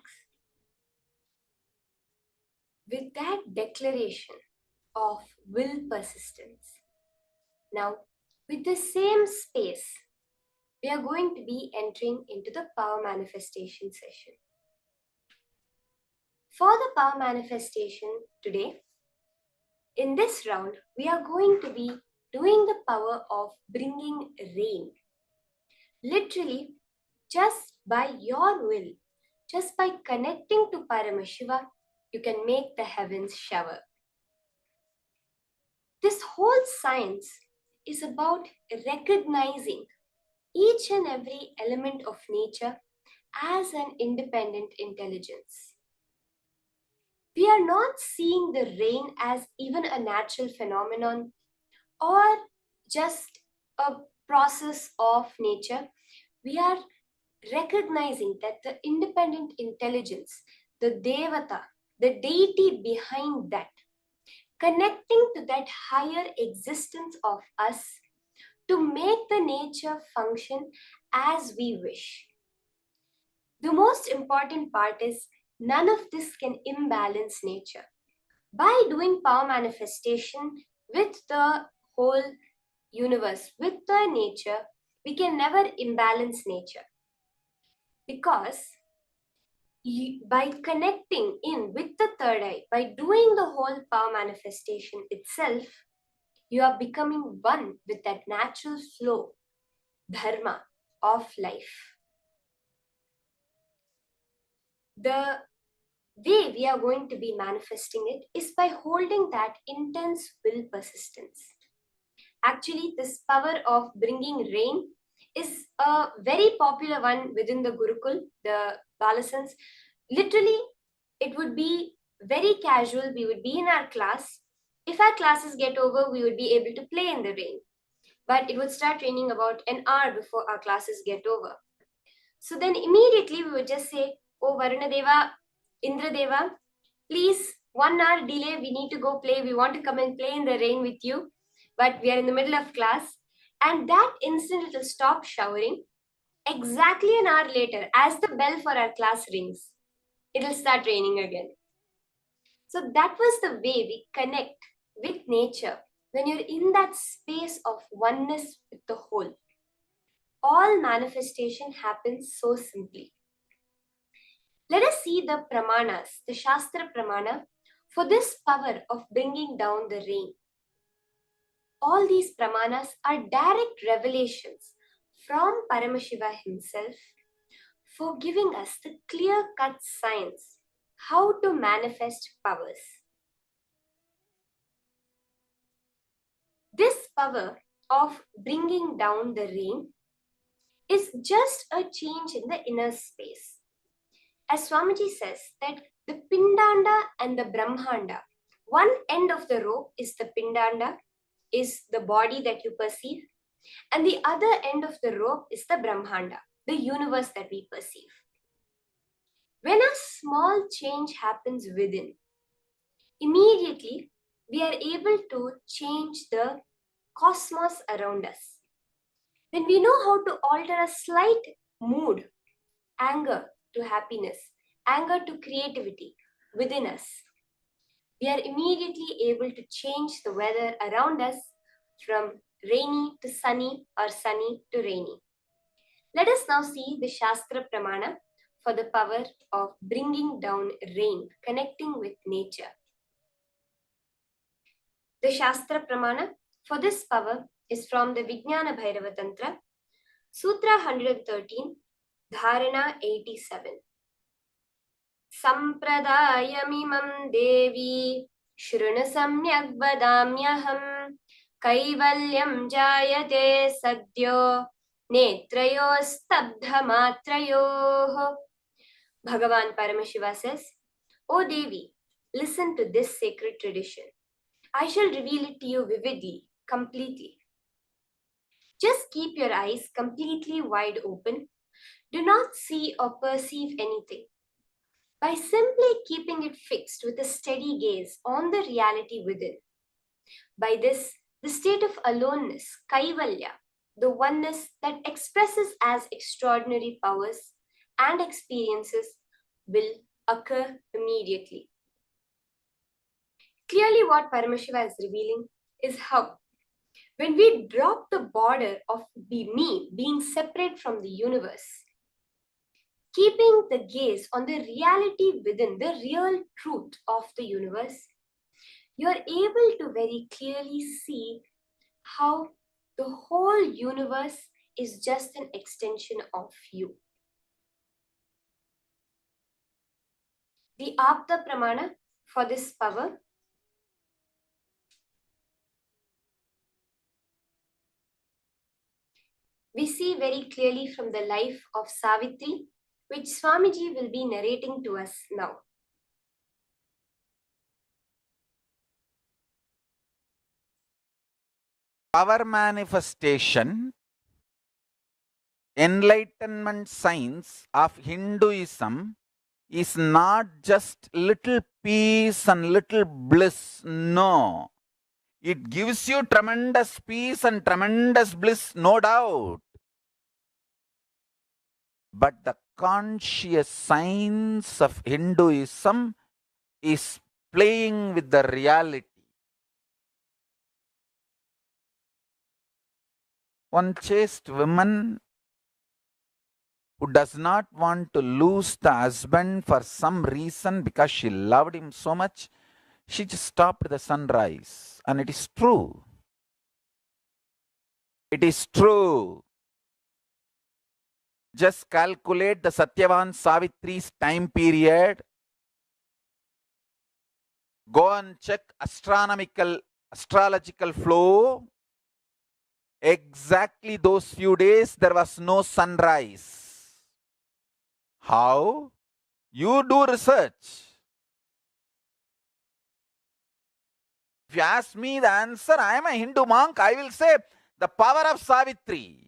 With that declaration of will persistence, now with the same space, we are going to be entering into the power manifestation session. For the power manifestation today, in this round, we are going to be doing the power of bringing rain. Literally, just by your will, just by connecting to Paramashiva, you can make the heavens shower. This whole science is about recognizing each and every element of nature as an independent intelligence. We are not seeing the rain as even a natural phenomenon or just a process of nature. We are recognizing that the independent intelligence, the Devata, the deity behind that, connecting to that higher existence of us to make the nature function as we wish. The most important part is none of this can imbalance nature. By doing power manifestation with the whole universe, with the nature, we can never imbalance nature. Because by connecting in with the third eye, by doing the whole power manifestation itself, you are becoming one with that natural flow, dharma of life. The way we are going to be manifesting it is by holding that intense will persistence. Actually, this power of bringing rain is a very popular one within the Gurukul, the Balasans. Literally, it would be very casual. We would be in our class. If our classes get over, we would be able to play in the rain. But it would start raining about an hour before our classes get over. So then immediately we would just say, "Oh, Varuna Deva, Indra Deva, please, 1 hour delay, we need to go play. We want to come and play in the rain with you. But we are in the middle of class." And that instant it will stop showering. Exactly an hour later, as the bell for our class rings, it will start raining again. So that was the way we connect with nature when you're in that space of oneness with the whole. All manifestation happens so simply. Let us see the pramanas, the Shastra pramana, for this power of bringing down the rain. All these pramanas are direct revelations from Paramashiva himself for giving us the clear-cut science how to manifest powers. This power of bringing down the rain is just a change in the inner space. As Swamiji says that the Pindanda and the Brahmanda, one end of the rope is the Pindanda, is the body that you perceive, and the other end of the rope is the Brahmanda, the universe that we perceive. When a small change happens within, immediately we are able to change the cosmos around us. When we know how to alter a slight mood, anger to happiness, anger to creativity within us, we are immediately able to change the weather around us from rainy to sunny or sunny to rainy. Let us now see the Shastra Pramana for the power of bringing down rain, connecting with nature. The Shastra Pramana for this power is from the Vijnana Bhairava Tantra, Sutra 113, Dharana 87. Sampradayamimam devi shruna samyak vadamyaham kaivalyam jayate sadyo netrayo stabdha matrayoh. Bhagavan Paramashiva says, "O Devi, listen to this sacred tradition. I shall reveal it to you vividly, completely. Just keep your eyes completely wide open. Do not see or perceive anything. By simply keeping it fixed with a steady gaze on the reality within. By this, the state of aloneness, kaivalya, the oneness that expresses as extraordinary powers, and experiences will occur immediately. Clearly, what Paramashiva is revealing is how, when we drop the border of me being separate from the universe, keeping the gaze on the reality within, the real truth of the universe, you are able to very clearly see how the whole universe is just an extension of you. The Apta Pramana for this power we see very clearly from the life of Savitri, which Swamiji will be narrating to us now. Power manifestation, enlightenment science of Hinduism is not just little peace and little bliss. No. It gives you tremendous peace and tremendous bliss, no doubt. But the conscious science of Hinduism is playing with the reality. One chaste woman who does not want to lose the husband for some reason because she loved him so much, she just stopped the sunrise. And it is true. It is true. Just calculate the Satyavan Savitri's time period. Go and check astrological flow. Exactly those few days there was no sunrise. How? You do research. If you ask me the answer, I am a Hindu monk, I will say the power of Savitri.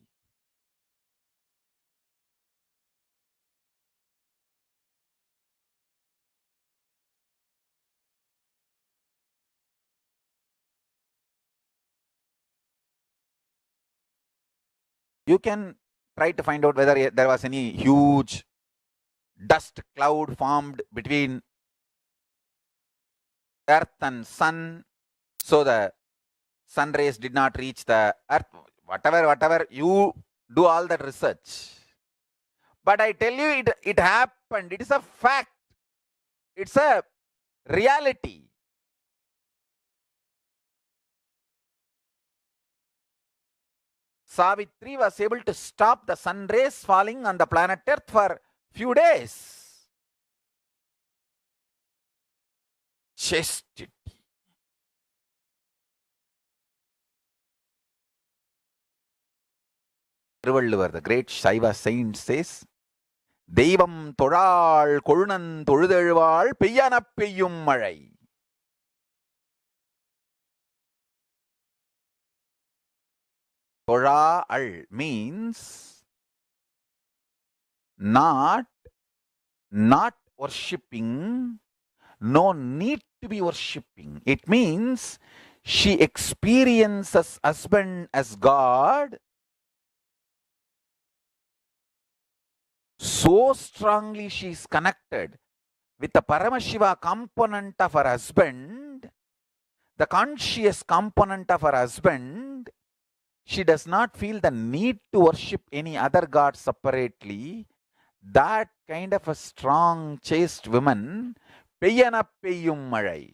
You can try to find out whether there was any huge dust cloud formed between earth and sun, so the sun rays did not reach the earth. Whatever, you do all that research. But I tell you, it happened. It is a fact. It's a reality. Savitri was able to stop the sun rays falling on the planet Earth for few days. Chastity. Tiruvalluvar, the great Shaiva saint, says, Devam Thoral Korunan Thozhuzhezhval Peyyana Peyyum Mazhai. Thoral means not worshipping, no need to be worshipping. It means she experiences husband as God so strongly. She is connected with the Paramashiva component of her husband, the conscious component of her husband. She does not feel the need to worship any other god separately. That kind of a strong, chaste woman, Peyyana Peyyum Mazhai.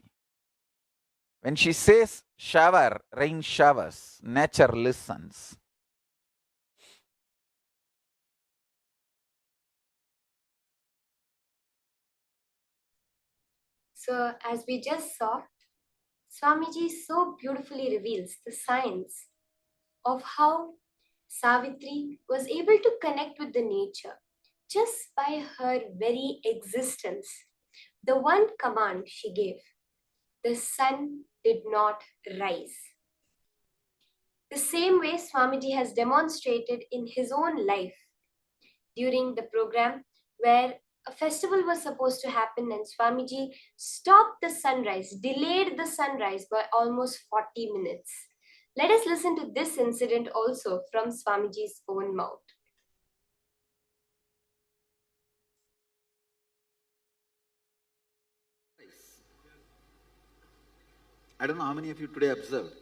When she says shower, rain showers, nature listens. So, as we just saw, Swamiji so beautifully reveals the science of how Savitri was able to connect with the nature just by her very existence. The one command she gave, the sun did not rise. The same way Swamiji has demonstrated in his own life during the program where a festival was supposed to happen and Swamiji stopped the sunrise, delayed the sunrise by almost 40 minutes. Let us listen to this incident also from Swamiji's own mouth. I don't know how many of you today observed.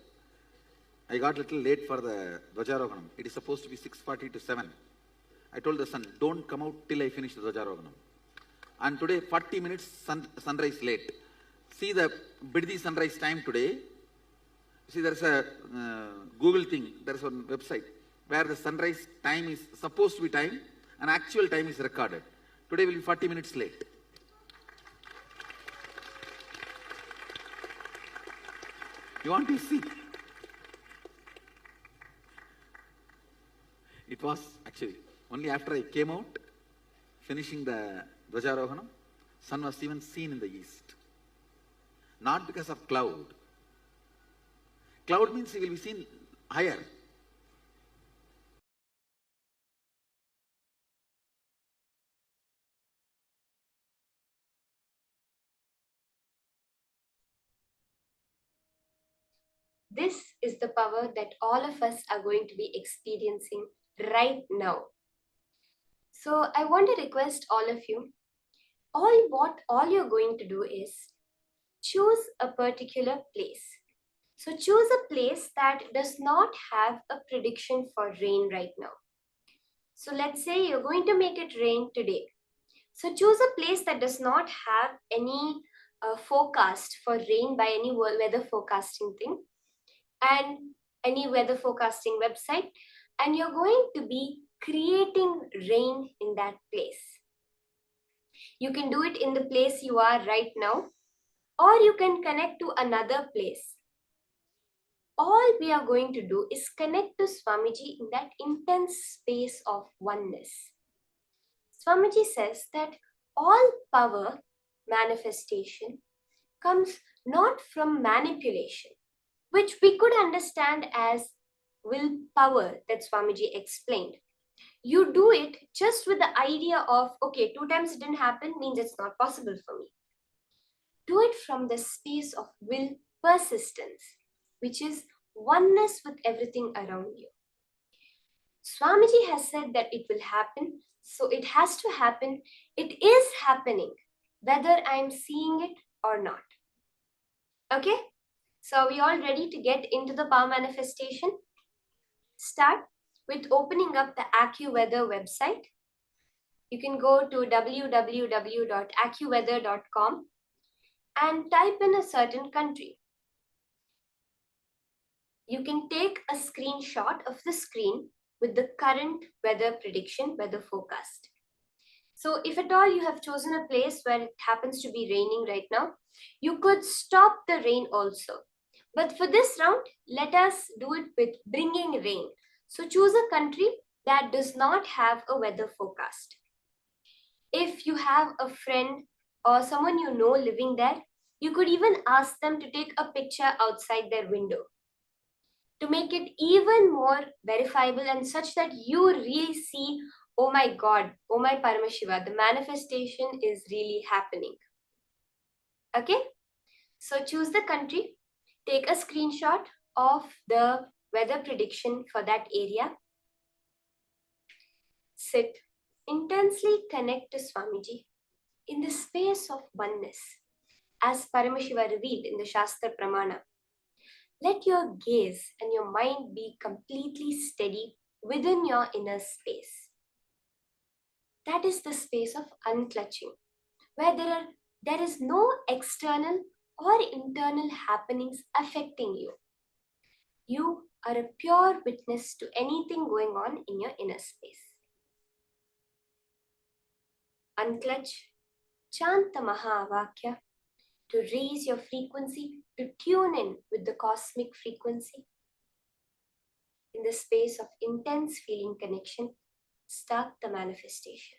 I got a little late for the Dvajarohanam. It is supposed to be 6:40 to 7. I told the son, don't come out till I finish the Dvajarohanam. And today, 40 minutes sunrise late. See the Biddi sunrise time today. See, there's a Google thing, there's a website where the sunrise time is supposed to be time and actual time is recorded. Today will be 40 minutes late. You want to see? It was actually only after I came out, finishing the Dvajarohanam, sun was even seen in the east. Not because of cloud. Cloud means he will be seen higher. This is the power that all of us are going to be experiencing right now. So I want to request all of you, all you're going to do is choose a particular place. So choose a place that does not have a prediction for rain right now. So let's say you're going to make it rain today. So choose a place that does not have any forecast for rain by any weather forecasting thing and any weather forecasting website, and you're going to be creating rain in that place. You can do it in the place you are right now, or you can connect to another place. All we are going to do is connect to Swamiji in that intense space of oneness. Swamiji says that all power manifestation comes not from manipulation, which we could understand as willpower that Swamiji explained. You do it just with the idea of, okay, 2 times it didn't happen means it's not possible for me. Do it from the space of will persistence, which is oneness with everything around you. Swamiji has said that it will happen, so it has to happen. It is happening, whether I'm seeing it or not. Okay? So are we all ready to get into the power manifestation? Start with opening up the AccuWeather website. You can go to www.accuweather.com and type in a certain country. You can take a screenshot of the screen with the current weather prediction, weather forecast. So if at all you have chosen a place where it happens to be raining right now, you could stop the rain also. But for this round, let us do it with bringing rain. So choose a country that does not have a weather forecast. If you have a friend or someone you know living there, you could even ask them to take a picture outside their window to make it even more verifiable and such that you really see, oh my God, oh my Paramashiva, the manifestation is really happening. Okay? So choose the country, take a screenshot of the weather prediction for that area. Sit, intensely connect to Swamiji in the space of oneness, as Paramashiva revealed in the Shastra Pramana. Let your gaze and your mind be completely steady within your inner space. That is the space of unclutching, where there is no external or internal happenings affecting you. You are a pure witness to anything going on in your inner space. Unclutch, chant the Mahavakya to raise your frequency, to tune in with the cosmic frequency. In the space of intense feeling connection, start the manifestation.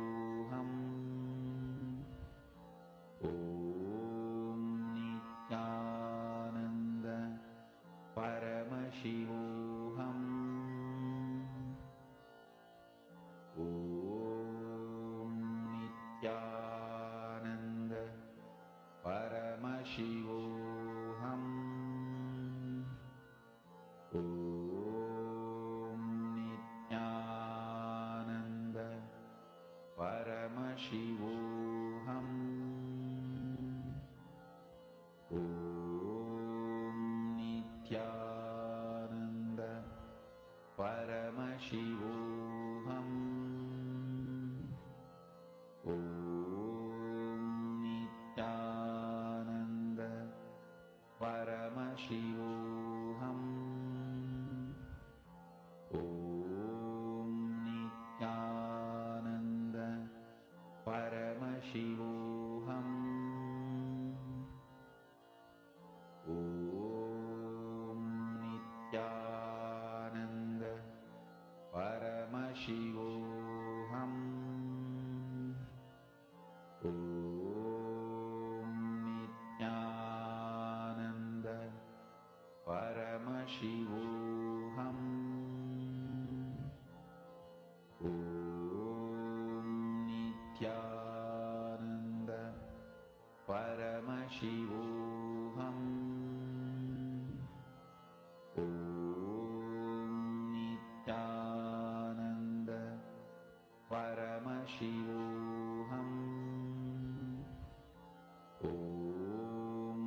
Paramashivoham. Om Nithyananda Paramashivoham. Om Nithyananda Paramashivoham. Om Nithyananda Paramashivoham. Om Nithyananda Paramashivoham. Om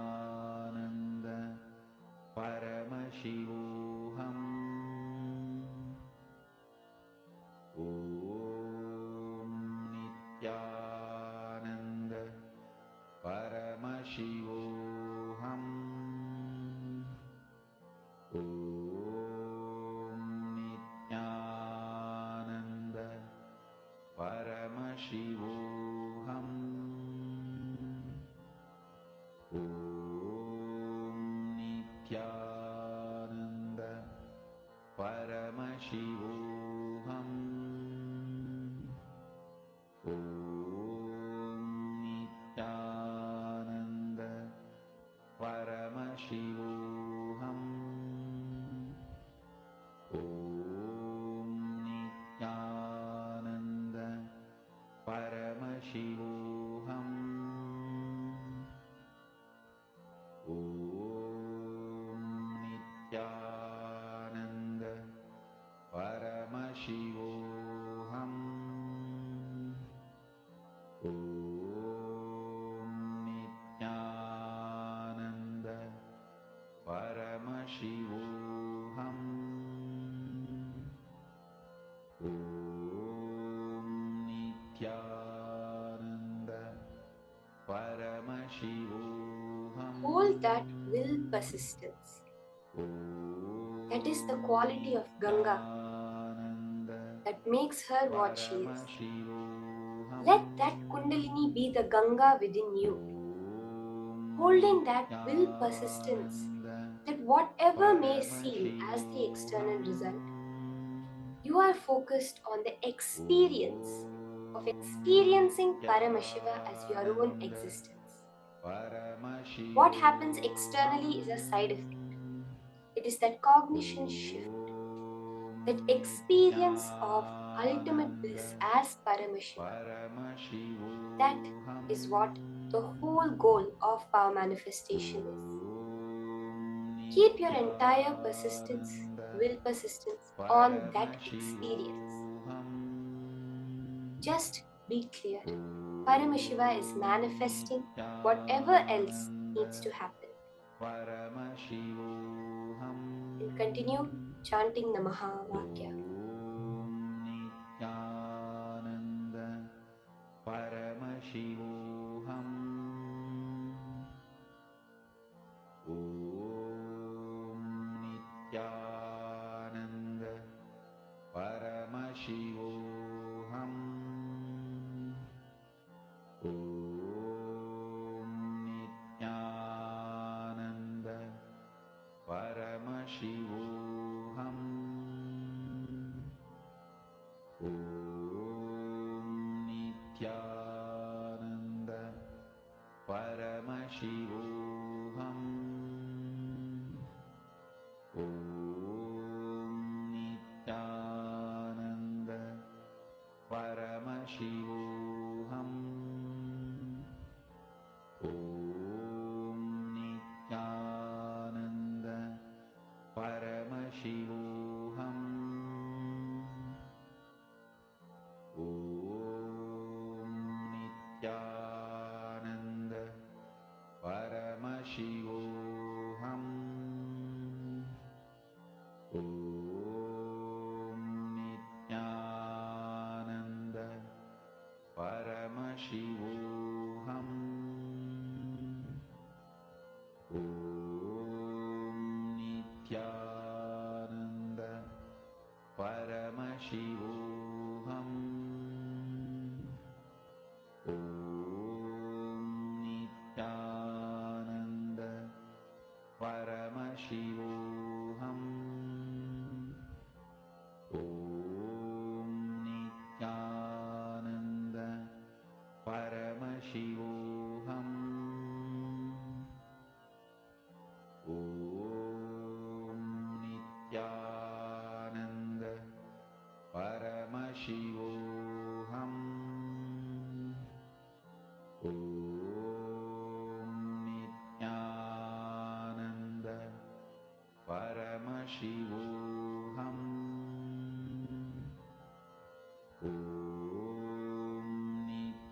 Nithyananda Paramashivoham. Om Nithyananda Paramashivoham. Om Nithyananda Paramashivoham. Om Nithyananda Paramashivoham. Om Nithyananda Paramashivoham. Om Nithyananda Paramashivoham. Om Nithyananda Paramashivoham. Om Nithyananda Paramashivoham. Om Nithyananda Paramashivoham. Hold that will persistence. That is the quality of Ganga that makes her what she is. Let that Kundalini be the Ganga within you. Holding that will persistence, that whatever may seem as the external result, you are focused on the experience of experiencing Paramashiva as your own existence. What happens externally is a side effect. It is that cognition shift, that experience of ultimate bliss as Paramashiva. That is what the whole goal of power manifestation is. Keep your entire persistence, will persistence on that experience. Just be clear. Paramashiva is manifesting whatever else needs to happen. And continue chanting the Mahavakya. Nithyananda Paramashivoham. Om Nithyananda Paramashivoham. Om Nithyananda Paramashivoham. Om Nithyananda Paramashivoham. Om Nithyananda Paramashivoham. Om Nithyananda Paramashivoham. Om Nithyananda Paramashivoham. Om Nithyananda Paramashivoham. Om Nithyananda Paramashivoham.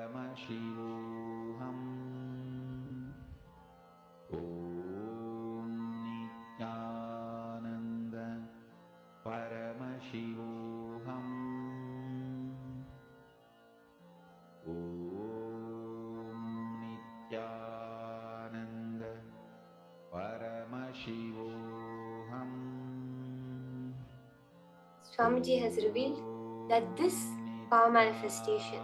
Paramashivoham. Om Nithyananda Paramashivoham. Om Nithyananda Paramashivoham. Swamiji has revealed that this power manifestation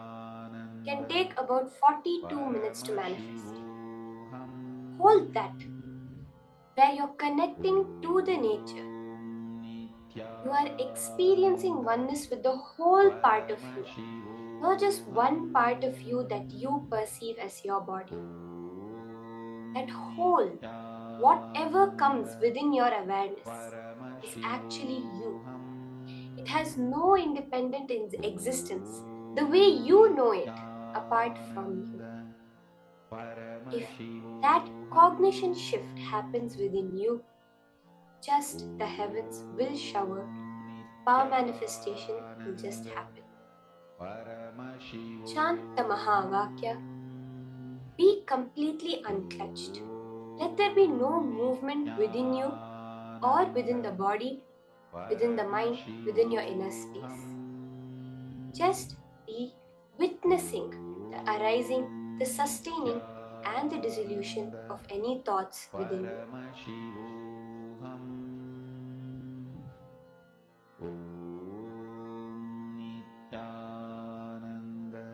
can take about 42 minutes to manifest. Hold that, where you're connecting to the nature. You are experiencing oneness with the whole part of you, not just one part of you that you perceive as your body. That whole, whatever comes within your awareness, is actually you. It has no independent existence the way you know it apart from you. If that cognition shift happens within you, just the heavens will shower, power manifestation will just happen. Chant the Mahavakya. Be completely unclutched. Let there be no movement within you or within the body, within the mind, within your inner space. Just be witnessing the arising, the sustaining, and the dissolution of any thoughts within you. Paramashivoham. Om Nithyananda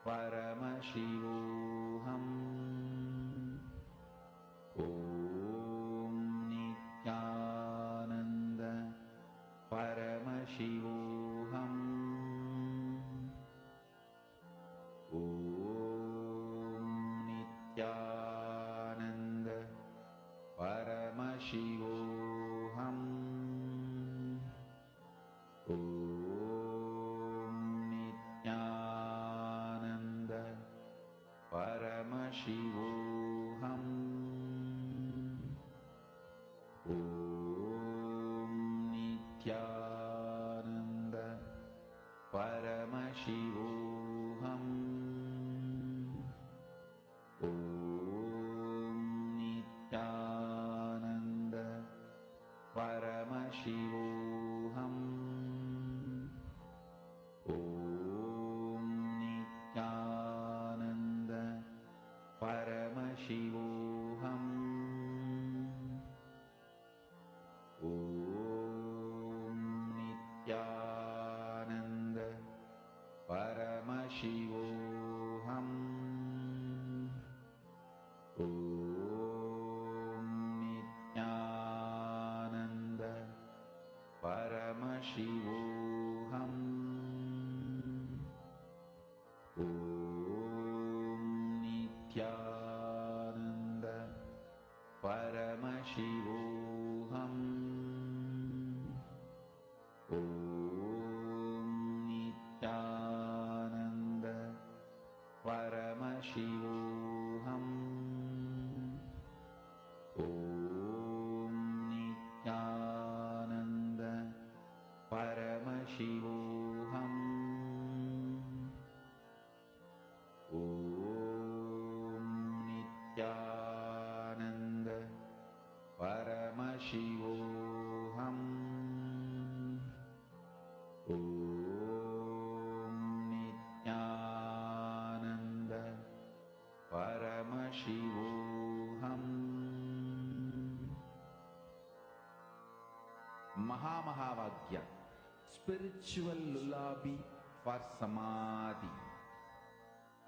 Paramashivoham. Om Nithyananda Paramashivoham. Om Nithyananda Paramashivoham. Om Nithyananda Paramashivoham. Om Nithyananda Paramashivoham. Om Nithyananda Paramashivoham. Om Nithyananda Paramashivoham. Om Nithyananda Paramashivoham. Om Nithyananda Paramashivoham. Om Nithyananda Paramashivoham. Om Nithyananda Paramashivoham. Om Nithyananda Paramashivoham. Om Nithyananda Paramashivoham. Mahamagya, spiritual lullaby for samadhi,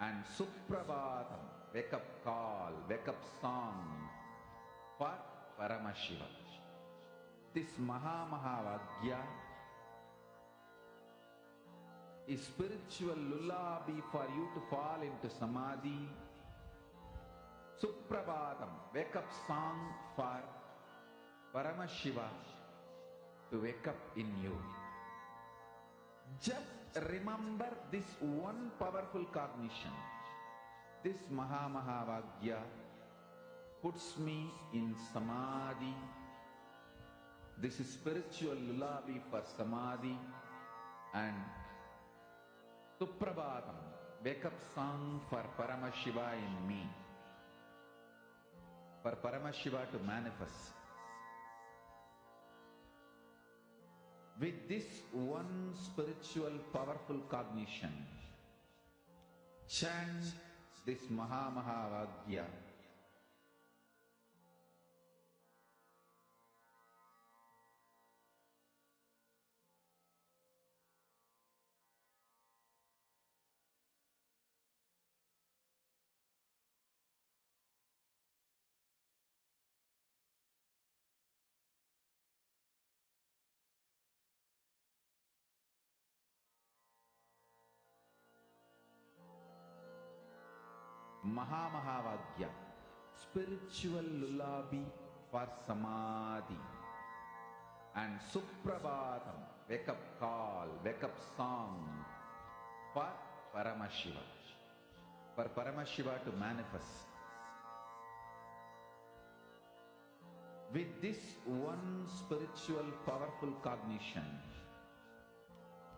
and Suprabhatam, wake up call, wake up song for Paramashivam. This Mahamagya is spiritual lullaby for you to fall into samadhi. Suprabhatam, wake up song for Paramashiva to wake up in you. Just remember this one powerful cognition. This Mahamagya puts me in samadhi. This is spiritual lullaby for samadhi, and Suprabhatam, wake up song for Paramashiva in me, for Paramashiva to manifest. With this one spiritual powerful cognition, chant this Mahamahavagyā. Mahamahavagyā, spiritual lullaby for Samadhi, and Suprabhatam, wake up call, wake up song for Paramashiva, for Paramashiva to manifest. With this one spiritual powerful cognition,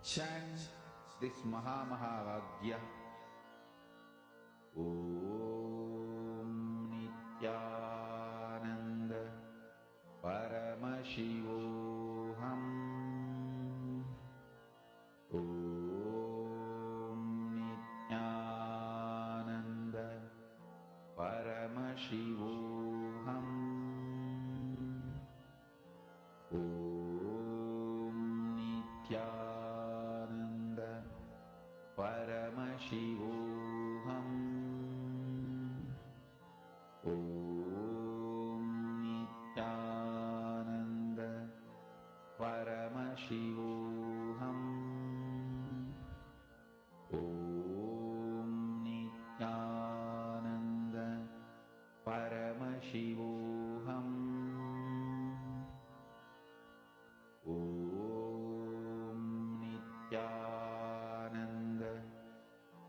chant this Mahamahavagyā. Om Nithyananda Paramashivoham. Om Nithyananda Paramashivoham. Om Nithyananda Paramashivoham. Om Nithyananda Paramashivoham. Om Nithyananda Paramashivoham. Om Nithyananda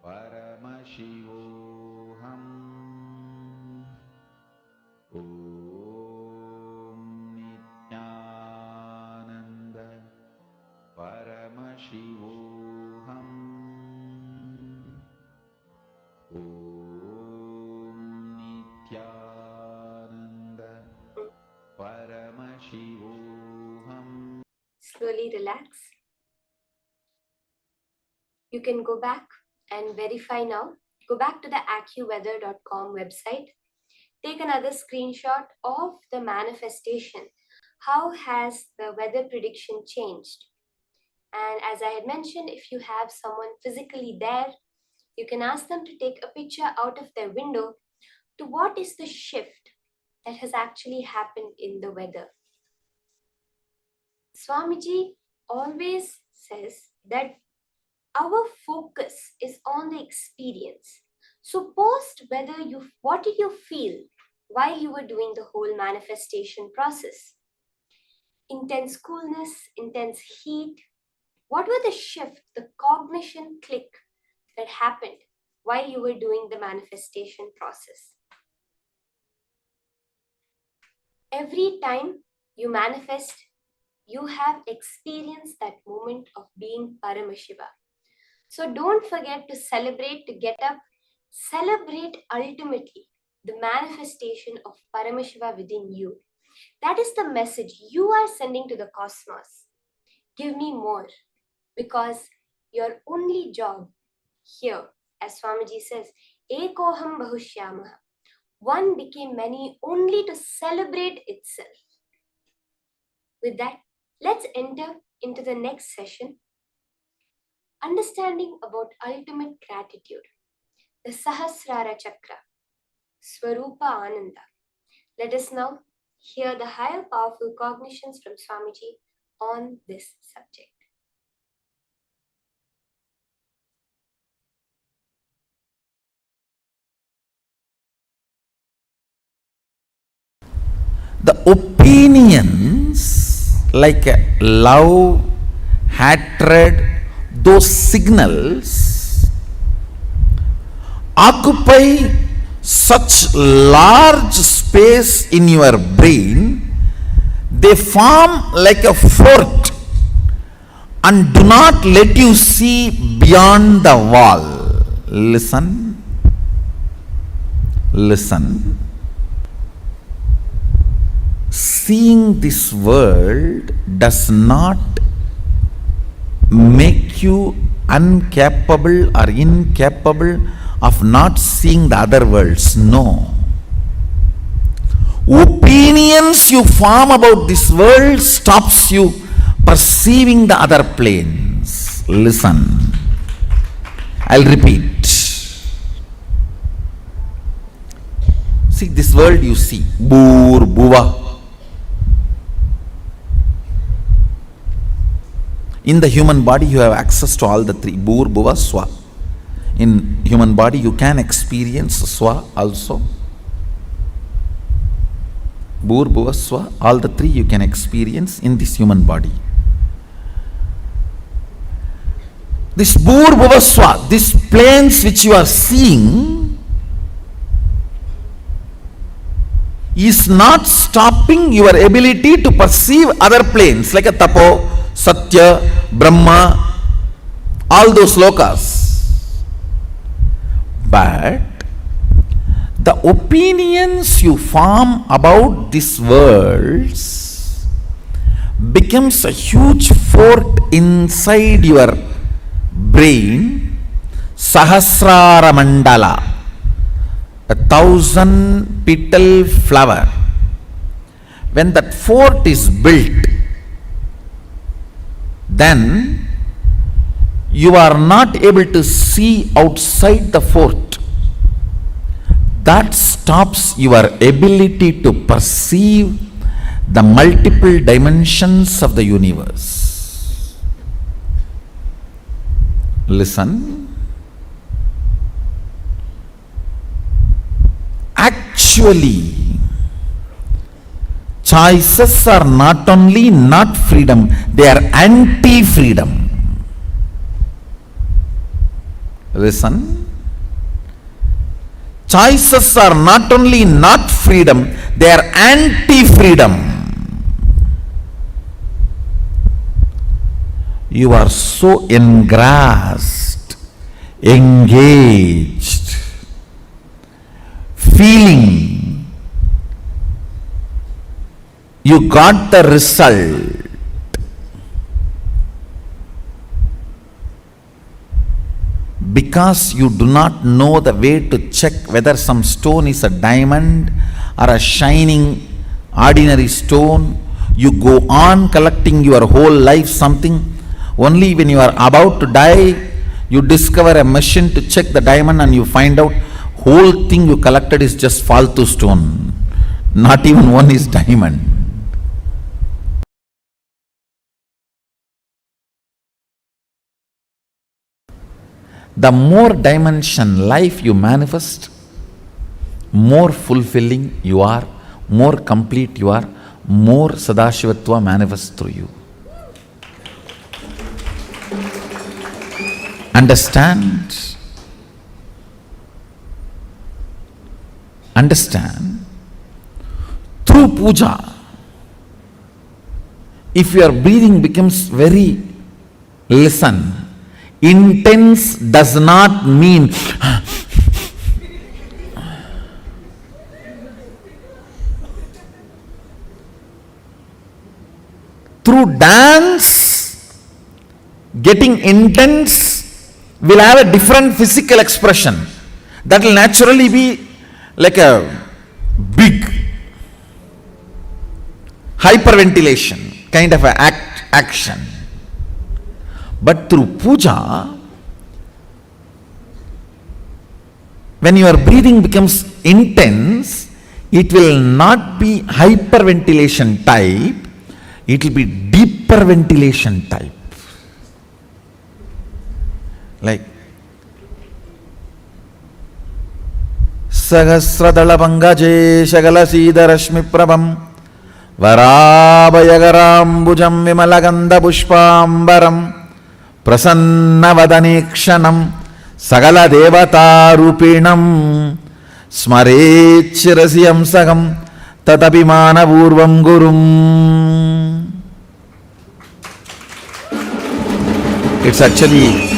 Paramashivoham. Om Nithyananda Paramashivoham. Om Nithyananda Paramashivoham. Slowly relax. You can go back and verify now. Go back to the accuweather.com website. Take another screenshot of the manifestation. How has the weather prediction changed? And as I had mentioned, if you have someone physically there, you can ask them to take a picture out of their window to what is the shift that has actually happened in the weather. Swamiji always says that our focus is on the experience. So post whether what did you feel while you were doing the whole manifestation process? Intense coolness, intense heat. What were the shift, the cognition click that happened while you were doing the manifestation process? Every time you manifest, you have experienced that moment of being Paramashiva. So don't forget to celebrate, to get up, celebrate ultimately the manifestation of Paramashiva within you. That is the message you are sending to the cosmos. Give me more, because your only job here, as Swamiji says, Ekoham Bahushyamaha, one became many only to celebrate itself. With that, let's enter into the next session, understanding about ultimate gratitude, the Sahasrara Chakra, Svarupa Ananda. Let us now hear the higher powerful cognitions from Swamiji on this subject. The opinions like love, hatred, those signals occupy such large space in your brain, they form like a fort and do not let you see beyond the wall. listen, listen. Seeing this world does not make you incapable or incapable of not seeing the other worlds. No. Opinions you form about this world stops you perceiving the other planes. Listen. I'll repeat. See, this world you see. Bhur, Bhuva. In the human body you have access to all the three. Bhur, Bhuva, Swa. In human body you can experience Swa also. Bhur, Bhuva, Swa. All the three you can experience in this human body. This Bhur, Bhuva, Swa, these planes which you are seeing is not stopping your ability to perceive other planes like a Tapo, Satya, Brahma, all those lokas. But the opinions you form about these worlds becomes a huge fort inside your brain, Sahasrara Mandala, 1,000 petal flower. When that fort is built, then you are not able to see outside the fort. That stops your ability to perceive the multiple dimensions of the universe. Listen. Actually, choices are not only not freedom, they are anti-freedom. Listen. Choices are not only not freedom, they are anti-freedom. You are so engrossed, engaged, feeling you got the result. Because you do not know the way to check whether some stone is a diamond or a shining ordinary stone, you go on collecting your whole life something. Only when you are about to die, you discover a machine to check the diamond and you find out whole thing you collected is just faltu stone. Not even one is diamond. The more dimension life you manifest, more fulfilling you are, more complete you are, more Sadashivatva manifests through you. Understand? Understand? Through puja, if your breathing becomes very, listen, intense does not mean through dance, getting intense will have a different physical expression. That will naturally be like a big hyperventilation kind of a action. But through puja, when your breathing becomes intense, it will not be hyperventilation type, it will be deeper ventilation type. Like Sahasradala Pangaje Shagala Sida Rashmi Prabham Varabhayagarambujam Vimalaganda Pushpambaram Prasannavadanekshanam Sagala Devata Rupinam Smarechirasiyam Sagam Tatapimana Purvam Gurum. It's actually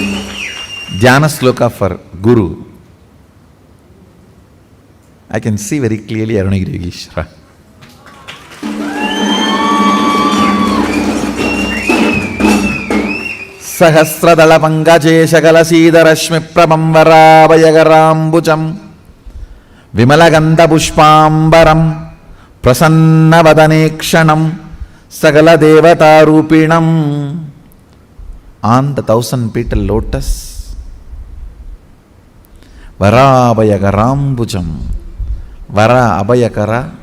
Dhyana Sloka for Guru. I can see very clearly Arunagiri Yogeshwara. Sahasradala Pangaje Shagalasida Rashmi Prabhamvara Vayagarambucham Vimalaganda Pushpambaram Prasanna Vadanekshanam Sagala Devata Rupinam. On the 1,000-petal lotus, Vara Abhayakarambucham, Vara Abhayakara,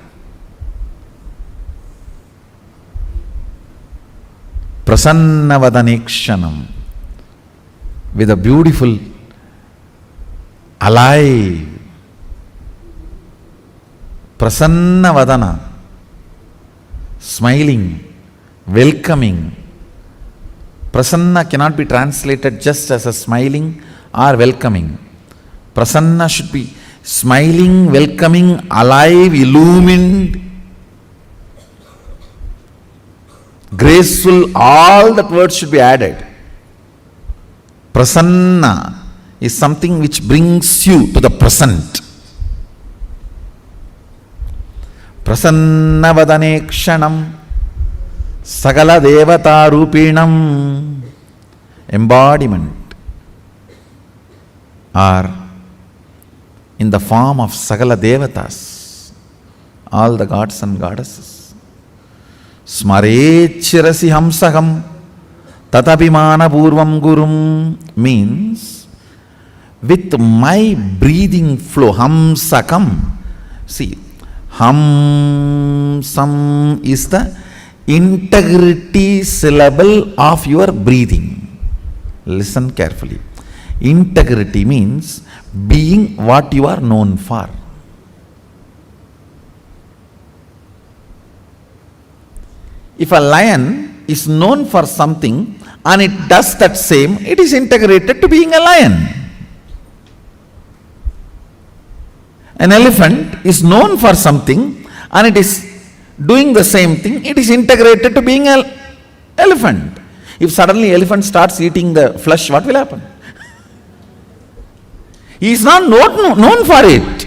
Prasanna Vadanekshanam, with a beautiful, alive, Prasanna Vadana, smiling, welcoming. Prasanna cannot be translated just as a smiling or welcoming. Prasanna should be smiling, welcoming, alive, illumined, graceful. All that words should be added. Prasanna is something which brings you to the present. Prasanna Vadanekshanam Sagala Devata Rupinam, embodiment, or in the form of Sagala Devatas, all the gods and goddesses. Smarechirasi Hamsaham Tatapimana Purvam Gurum means with my breathing flow, Hamsakam. See, Hamsam is the integrity syllable of your breathing. Listen carefully. Integrity means being what you are known for. If a lion is known for something and it does that same, it is integrated to being a lion. An elephant is known for something and it is doing the same thing, it is integrated to being an elephant. If suddenly elephant starts eating the flesh, what will happen? He is not known for it.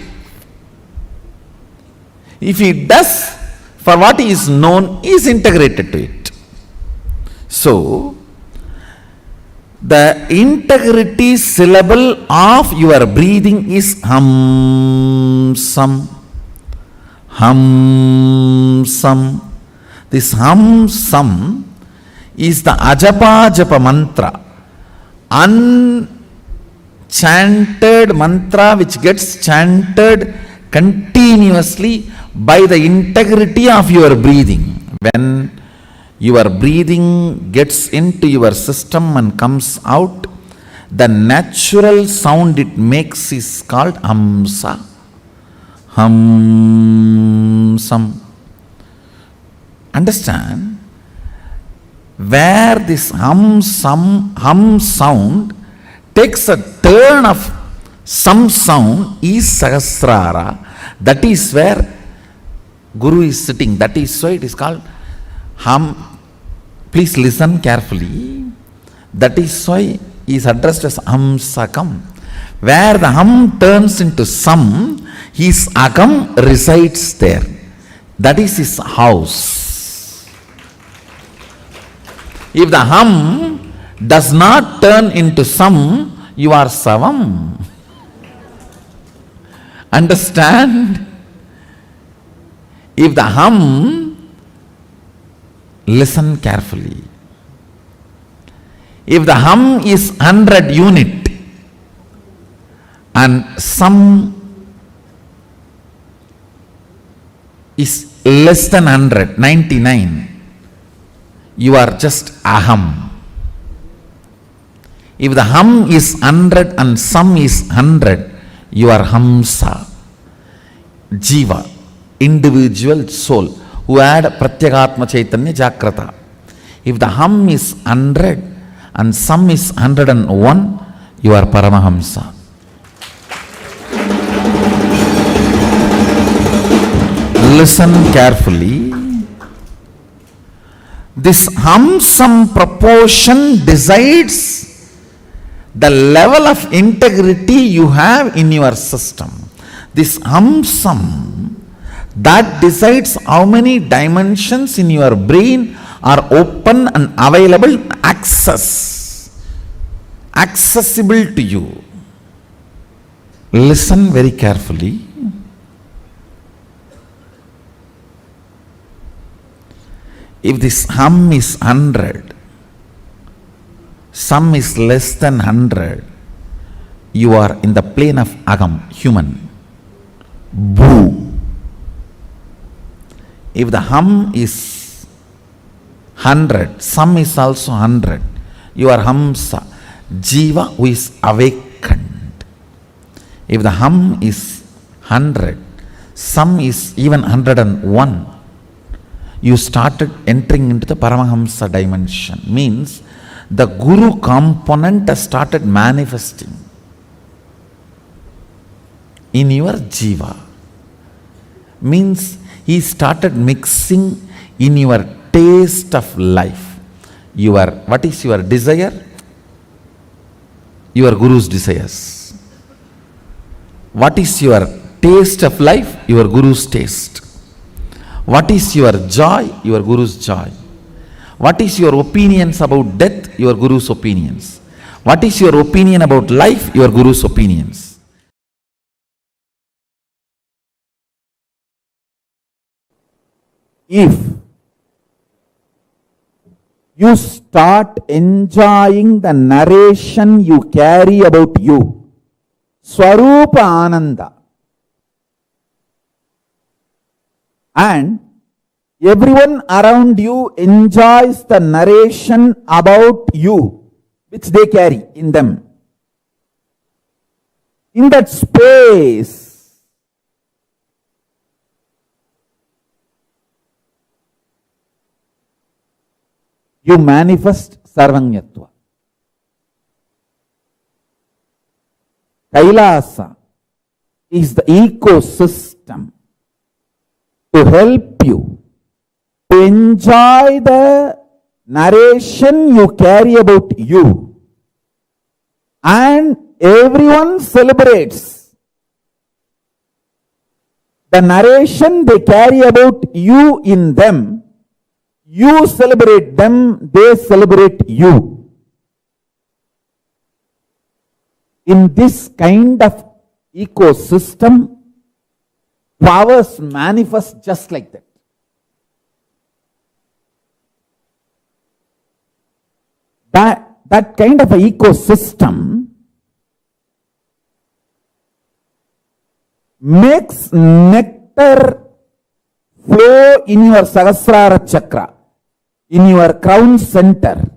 If he does for what he is known, he is integrated to it. So, the integrity syllable of your breathing is Hamsam. Hamsam. This Hamsam is the Ajapa Japa mantra, unchanted mantra which gets chanted continuously by the integrity of your breathing. When your breathing gets into your system and comes out, the natural sound it makes is called Hamsa. Hamsam. Understand? Where this hum sound takes a turn of some sound is Sahasrara. That is where Guru is sitting. That is why it is called hum. Please listen carefully. That is why he is addressed as Hamsakam. Where the hum turns into sam, his akam resides there. That is his house. If the hum does not turn into sam, you are savam. Understand? If the hum, listen carefully. If the hum is 100 unit and sam is less than 100, 99, you are just aham. If the hum is 100 and sam is 100, you are hamsa, jiva, individual soul, who had Pratyakatma Chaitanya Jagrata. If the hum is 100 and sam is 101, you are Paramahamsa. Listen carefully. This hum sam proportion decides the level of integrity you have in your system. This hamsam that decides how many dimensions in your brain are open and available, accessible to you. Listen very carefully. If this hum is 100, sum is less than 100, you are in the plane of agam, human. Boo. If the hum is 100, sum is also 100, you are hamsa, jiva who is awakened. If the hum is 100, sum is even 101, you started entering into the Paramahamsa dimension. Means the Guru component has started manifesting in your jiva. Means he started mixing in your taste of life. What is your desire? Your Guru's desires. What is your taste of life? Your Guru's taste. What is your joy? Your Guru's joy. What is your opinions about death? Your Guru's opinions. What is your opinion about life? Your Guru's opinions. If you start enjoying the narration you carry about you, Svarupa Ananda, and everyone around you enjoys the narration about you which they carry in them. In that space, you manifest Sarvanyatva. Kailasa is the ecosystem to help you to enjoy the narration you carry about you. And everyone celebrates the narration they carry about you in them. You celebrate them, they celebrate you. In this kind of ecosystem, powers manifest just like that. That kind of a ecosystem makes nectar flow in your Sahasrara chakra, in your crown center.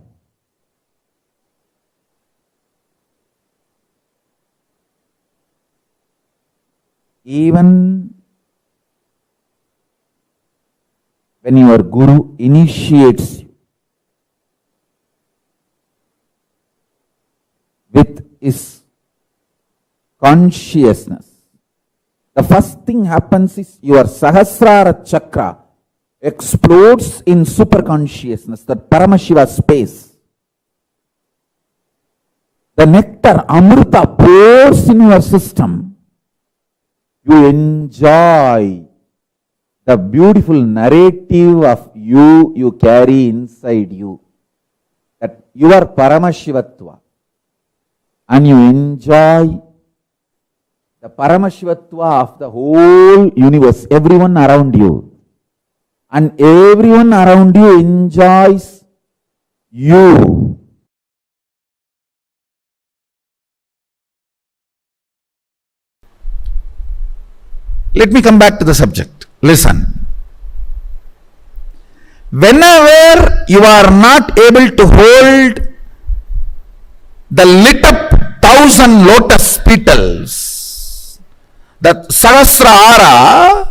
Even when your Guru initiates you with his consciousness, the first thing happens is your Sahasrara chakra explodes in superconsciousness, the Paramashiva space. The nectar, Amrita, pours in your system. You enjoy the beautiful narrative of you carry inside you. That you are Paramashivatva. And you enjoy the Paramashivatva of the whole universe, everyone around you. And everyone around you enjoys you. Let me come back to the subject. Listen. Whenever you are not able to hold the lit up 1,000 lotus petals, the Sahasrara,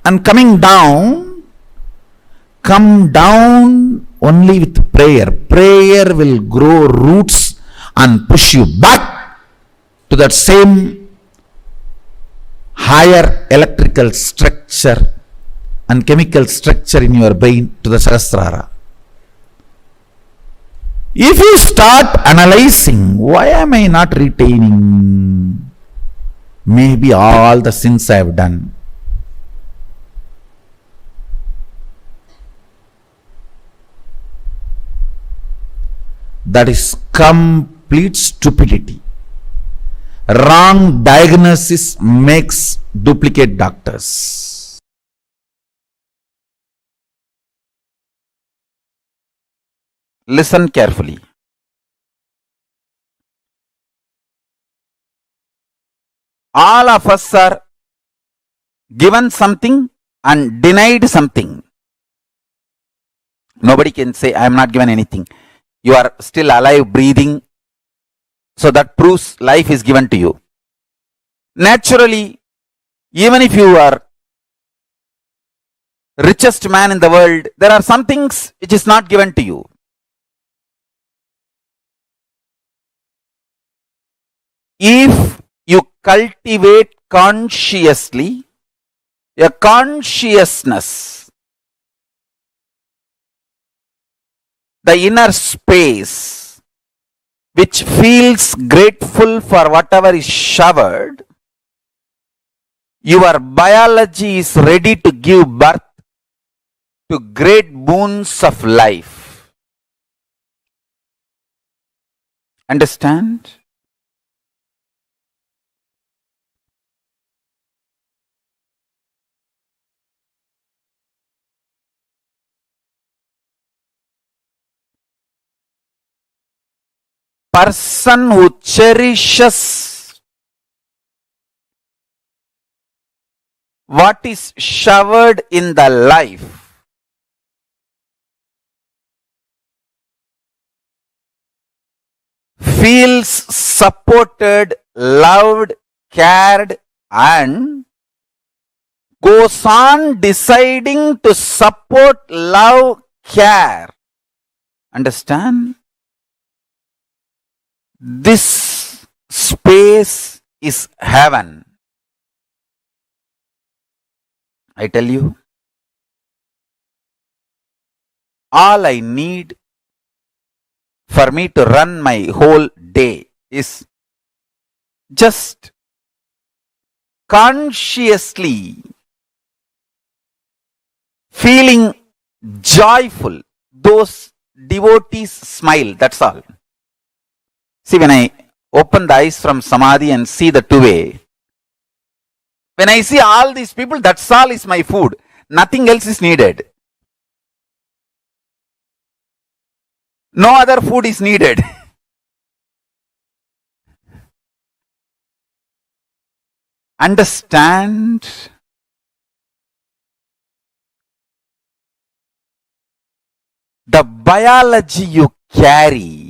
and come down only with prayer. Prayer will grow roots and push you back to that same higher electrical structure and chemical structure in your brain, to the Sahasrara. If you start analyzing, why am I not retaining? Maybe all the sins I have done. That is complete stupidity. Wrong diagnosis makes duplicate doctors. Listen carefully. All of us are given something and denied something. Nobody can say, I am not given anything. You are still alive, breathing. So that proves life is given to you. Naturally, even if you are richest man in the world, there are some things which is not given to you. If you cultivate consciously a consciousness, the inner space which feels grateful for whatever is showered, your biology is ready to give birth to great boons of life. Understand? Person who cherishes what is showered in the life feels supported, loved, cared, and goes on deciding to support, love, care. Understand? This space is heaven. I tell you, all I need for me to run my whole day is just consciously feeling joyful. Those devotees smile, that's all. See, when I open the eyes from samadhi and see the two-way, when I see all these people, that's all is my food. Nothing else is needed. No other food is needed. Understand? The biology you carry,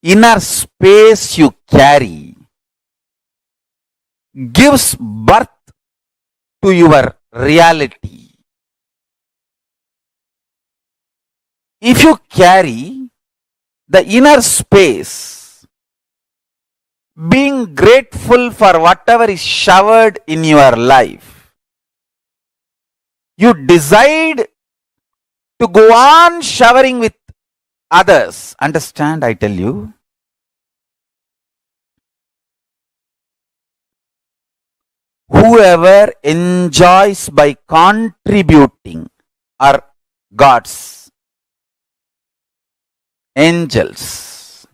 inner space you carry, gives birth to your reality. If you carry the inner space, being grateful for whatever is showered in your life, you decide to go on showering with others. Understand, I tell you? Whoever enjoys by contributing are gods, angels.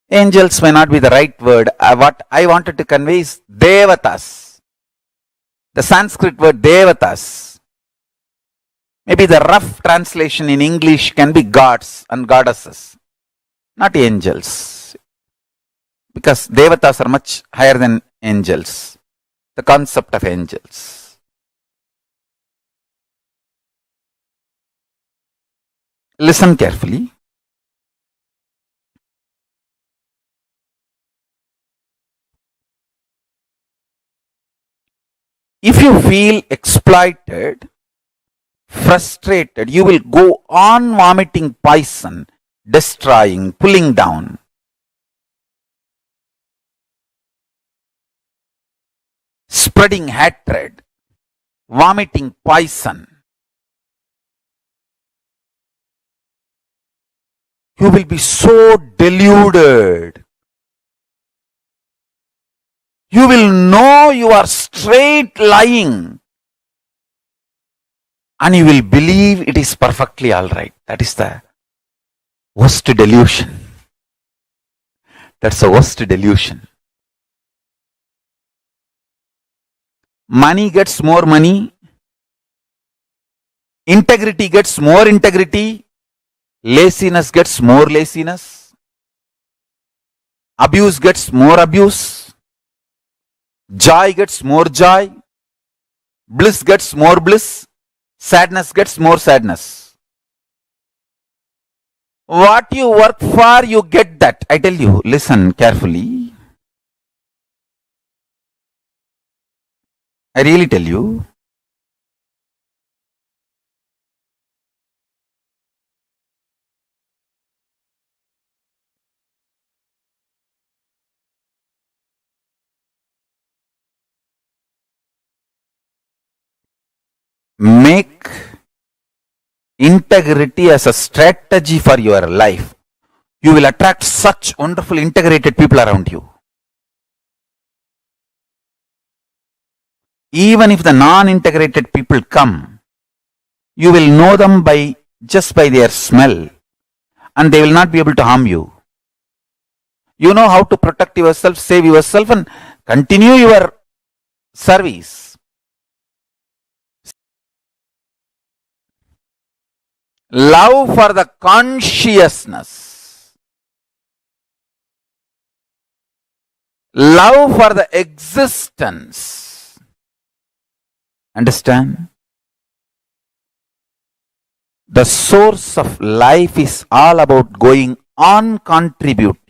Angels may not be the right word. What I wanted to convey is devatas. The Sanskrit word devatas. Maybe the rough translation in English can be gods and goddesses, not angels. Because devatas are much higher than angels. The concept of angels. Listen carefully. If you feel exploited, frustrated, you will go on vomiting poison, destroying, pulling down. Spreading hatred, vomiting poison. you will be so deluded. You will know you are straight lying. And you will believe it is perfectly all right. That is the worst delusion. That's the worst delusion. Money gets more money. Integrity gets more integrity. Laziness gets more laziness. Abuse gets more abuse. Joy gets more joy. Bliss gets more bliss. Sadness gets more sadness. What you work for, you get that. I tell you, listen carefully. I really tell you. Make integrity as a strategy for your life. You will attract such wonderful integrated people around you. Even if the non-integrated people come, you will know them just by their smell, and they will not be able to harm you. You know how to protect yourself, save yourself, and continue your service. Love for the consciousness. Love for the existence. Understand? The source of life is all about going on contributing.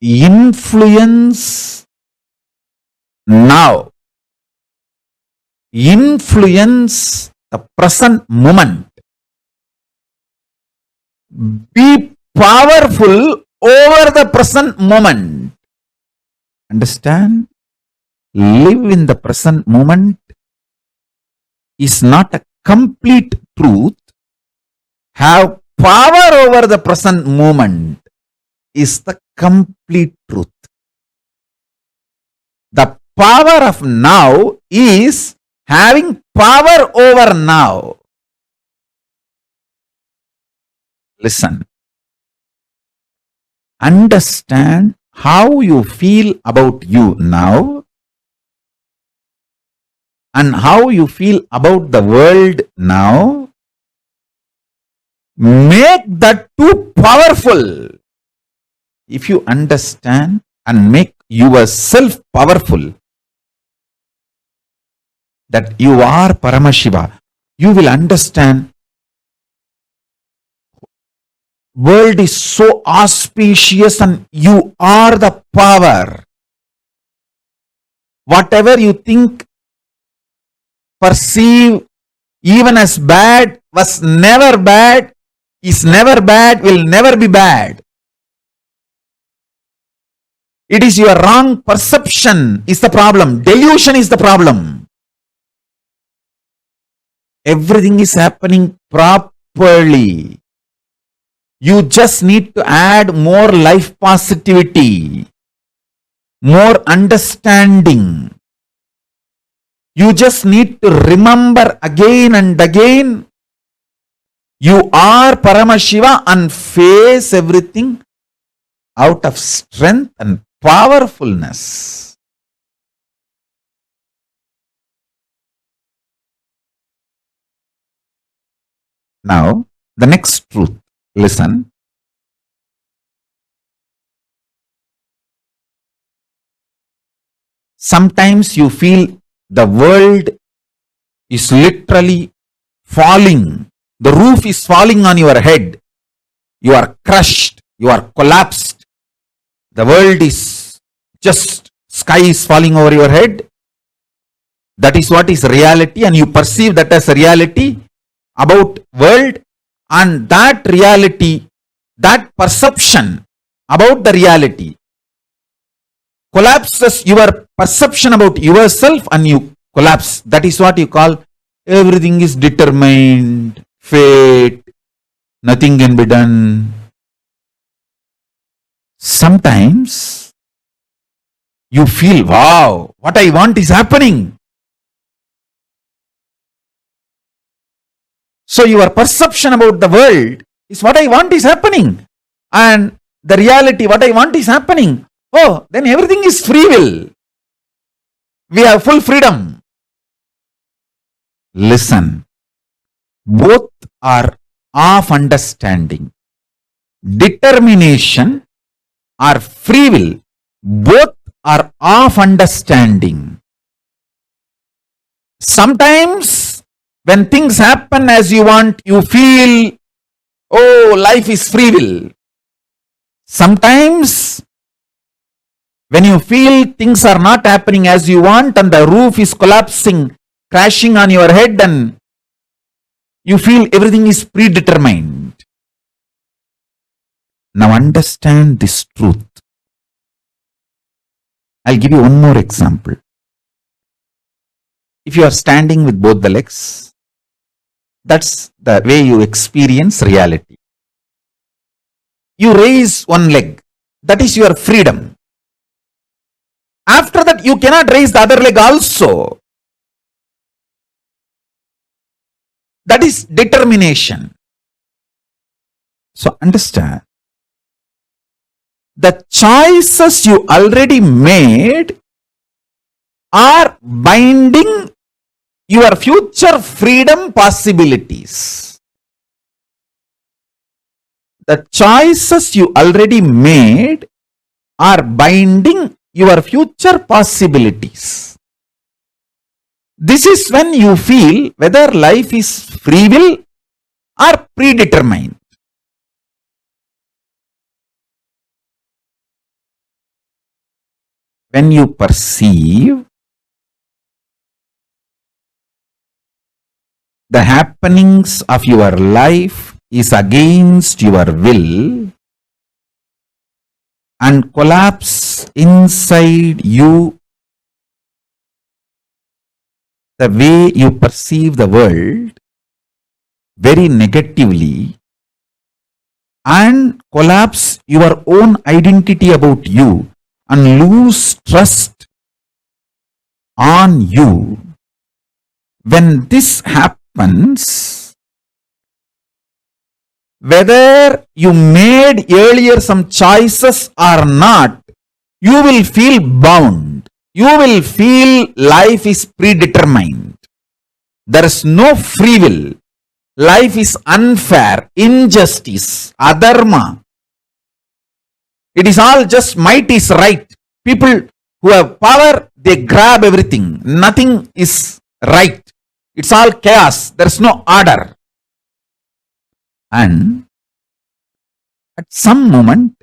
Influence now. Influence the present moment. Be powerful over the present moment. Understand? Live in the present moment is not a complete truth. Have power over the present moment is the complete truth. The power of now is having power over now. Listen. Understand how you feel about you now and how you feel about the world now. Make that too powerful. If you understand and make yourself powerful, that you are Paramashiva, you will understand world is so auspicious and you are the power. Whatever you think, perceive, even as bad, was never bad, is never bad, will never be bad. It is your wrong perception is the problem. Delusion is the problem. Everything is happening properly. You just need to add more life positivity, more understanding. You just need to remember again and again, you are Paramashiva, and face everything out of strength and powerfulness. Now, the next truth. Listen. Sometimes you feel the world is literally falling. The roof is falling on your head. You are crushed. You are collapsed. The world is just, sky is falling over your head. That is what is reality, and you perceive that as a reality about world, and that reality, that perception about the reality collapses your perception about yourself, and you collapse. That is what you call everything is determined, fate, nothing can be done. Sometimes you feel, wow, what I want is happening. So your perception about the world is what I want is happening. And the reality, what I want is happening. Oh, then everything is free will. We have full freedom. Listen, both are of understanding. Determination or free will, both are of understanding. Sometimes when things happen as you want, you feel, oh, life is free will. Sometimes when you feel things are not happening as you want and the roof is collapsing, crashing on your head, and you feel everything is predetermined. Now understand this truth. I'll give you one more example. If you are standing with both the legs, that's the way you experience reality. You raise one leg, that is your freedom. After that, you cannot raise the other leg also. That is determination. So understand, the choices you already made are binding your future freedom possibilities. The choices you already made are binding your future possibilities. This is when you feel whether life is free will or predetermined. When you perceive the happenings of your life is against your will and collapse inside you, the way you perceive the world very negatively, and collapse your own identity about you and lose trust on you. When this happens, whether you made earlier some choices or not, you will feel bound. You will feel life is predetermined. There is no free will. Life is unfair, injustice, adharma. It is all just might is right. People who have power, they grab everything. Nothing is right. It's all chaos. There is no order. And At some moment,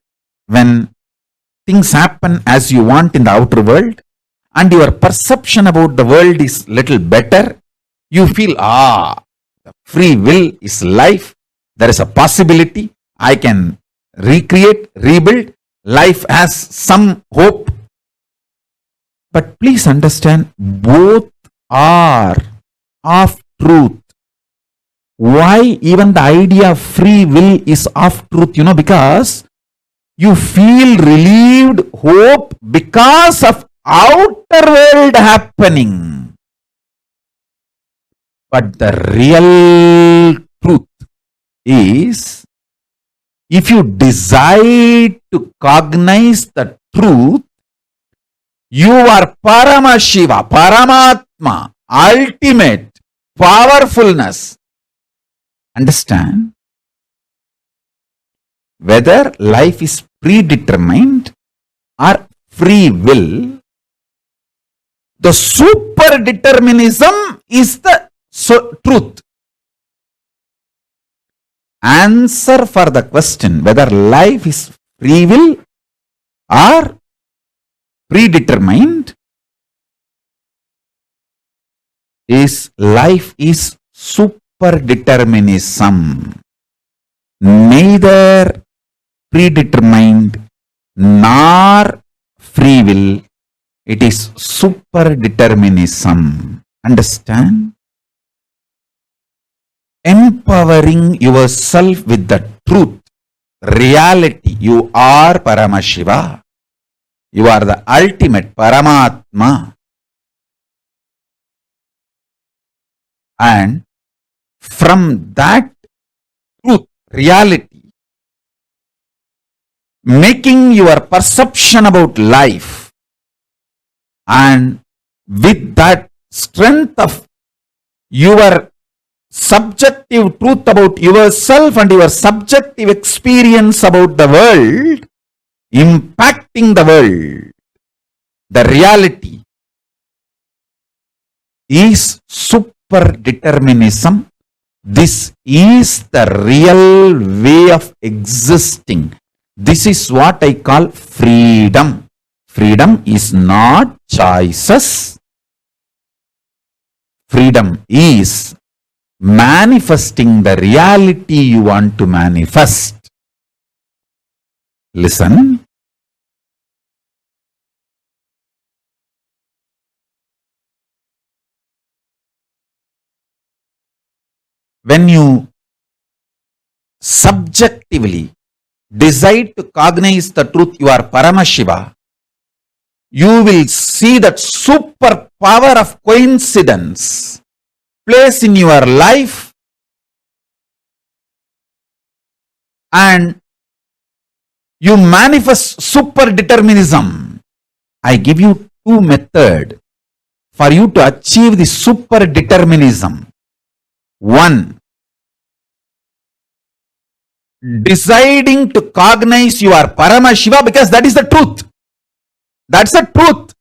when things happen as you want in the outer world, and your perception about the world is little better, you feel, the free will is life. There is a possibility. I can recreate, rebuild. Life has some hope. But please understand, both are of truth. Why even the idea of free will is of truth? Because you feel relieved, hope because of outer world happening. But the real truth is, if you decide to cognize the truth, you are Paramashiva, Paramatma, ultimate powerfulness. Understand? Whether life is predetermined or free will, the super determinism is the truth. Answer for the question whether life is free will or predetermined is life is super determinism. Neither predetermined nor free will. It is super determinism. Understand? Empowering yourself with the truth, reality. You are Paramashiva. You are the ultimate Paramatma. And from that truth, reality, making your perception about life, and with that strength of your subjective truth about yourself and your subjective experience about the world, impacting the world, the reality is super determinism. This is the real way of existing. This is what I call freedom. Freedom is not choices. Freedom is manifesting the reality you want to manifest. Listen. When you subjectively decide to cognize the truth, you are Paramashiva, you will see that super power of coincidence place in your life, and you manifest super determinism. I give you two methods for you to achieve the super determinism. One, deciding to cognize you are Paramashiva because that is the truth. That's the truth.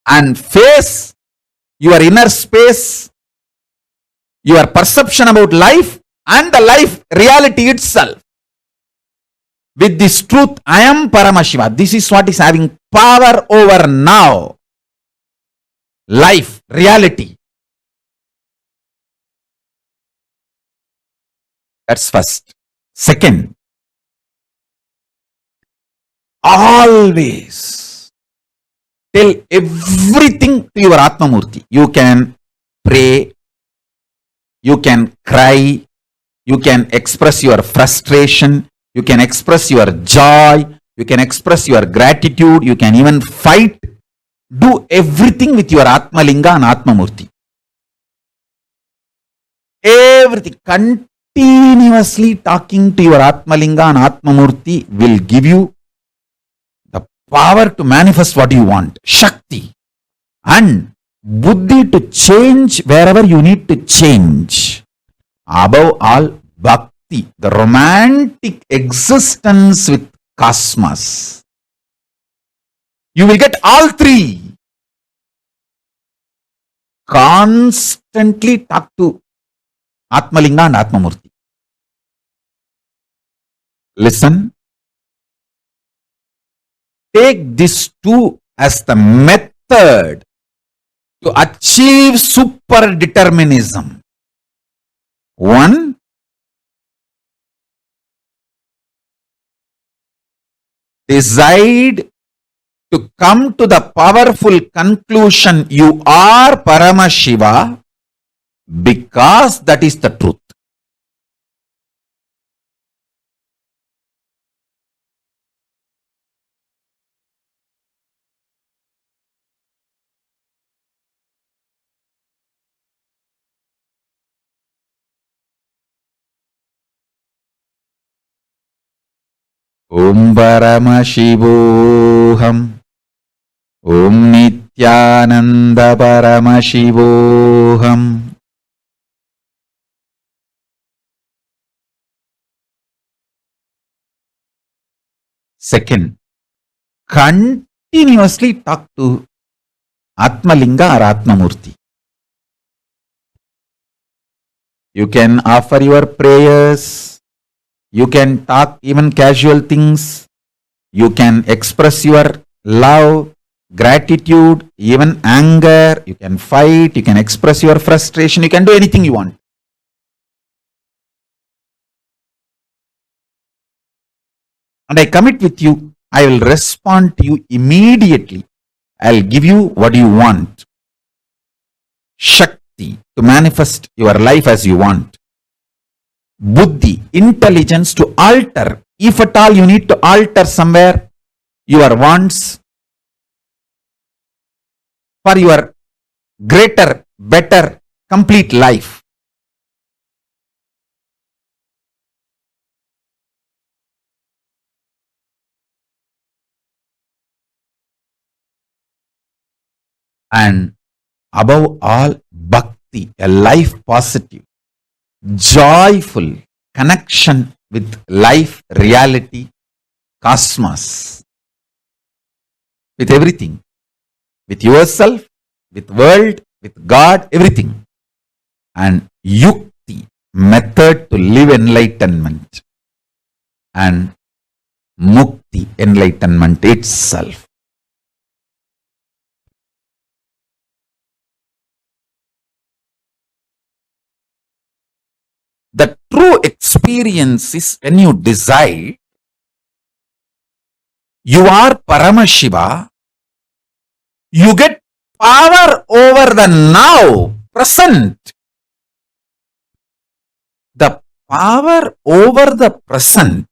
And face your inner space, your perception about life and the life reality itself. With this truth, I am Paramashiva. This is what is having power over now. Life, reality. That's first. Second, always tell everything to your Atmamurti. You can pray, you can cry, you can express your frustration, you can express your joy, you can express your gratitude, you can even fight. Do everything with your Atmalinga and Atmamurti. Everything. Continuously talking to your Atmalinga and Atmamurti will give you the power to manifest what you want. Shakti. And Buddhi to change wherever you need to change. Above all, Bhakti. The romantic existence with cosmos. You will get all three. Constantly talk to Atmalinga and Atmamurti. Listen. Take these two as the method to achieve super determinism. One, decide to come to the powerful conclusion you are Paramashiva because that is the truth. Om Paramashivoham. Om Nithyananda Paramashivoham. Second, continuously talk to Atmalinga or Atmamurti. You can offer your prayers. You can talk even casual things. You can express your love, gratitude, even anger. You can fight. You can express your frustration. You can do anything you want. And I commit with you, I will respond to you immediately. I'll give you what you want. Shakti, to manifest your life as you want. Buddhi, intelligence to alter. If at all you need to alter somewhere your wants for your greater, better, complete life. And above all, bhakti, a life positive, joyful connection with life, reality, cosmos, with everything, with yourself, with world, with God, everything. And yukti, method to live enlightenment. And mukti, enlightenment itself. The true experience is when you decide you are Paramashiva, you get power over the now, present. The power over the present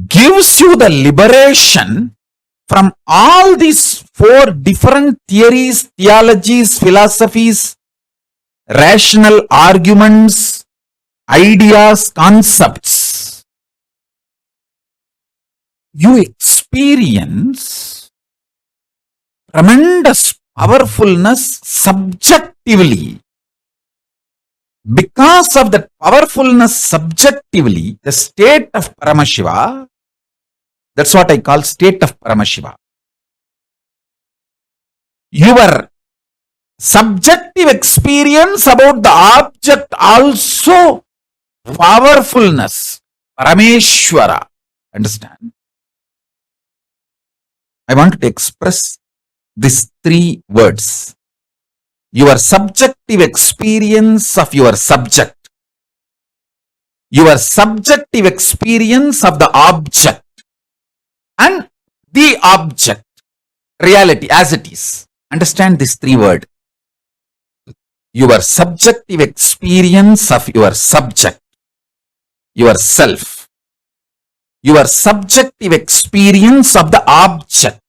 gives you the liberation from all these four different theories, theologies, philosophies, rational arguments, ideas, concepts. You experience tremendous powerfulness subjectively. Because of that powerfulness subjectively, the state of Paramashiva, that's what I call state of Paramashiva. Your subjective experience about the object also powerfulness, Parameshwara. Understand? I want to express these three words. Your subjective experience of your subject, your subjective experience of the object, and the object, reality as it is. Understand these three words. Your subjective experience of your subject, yourself, your subjective experience of the object,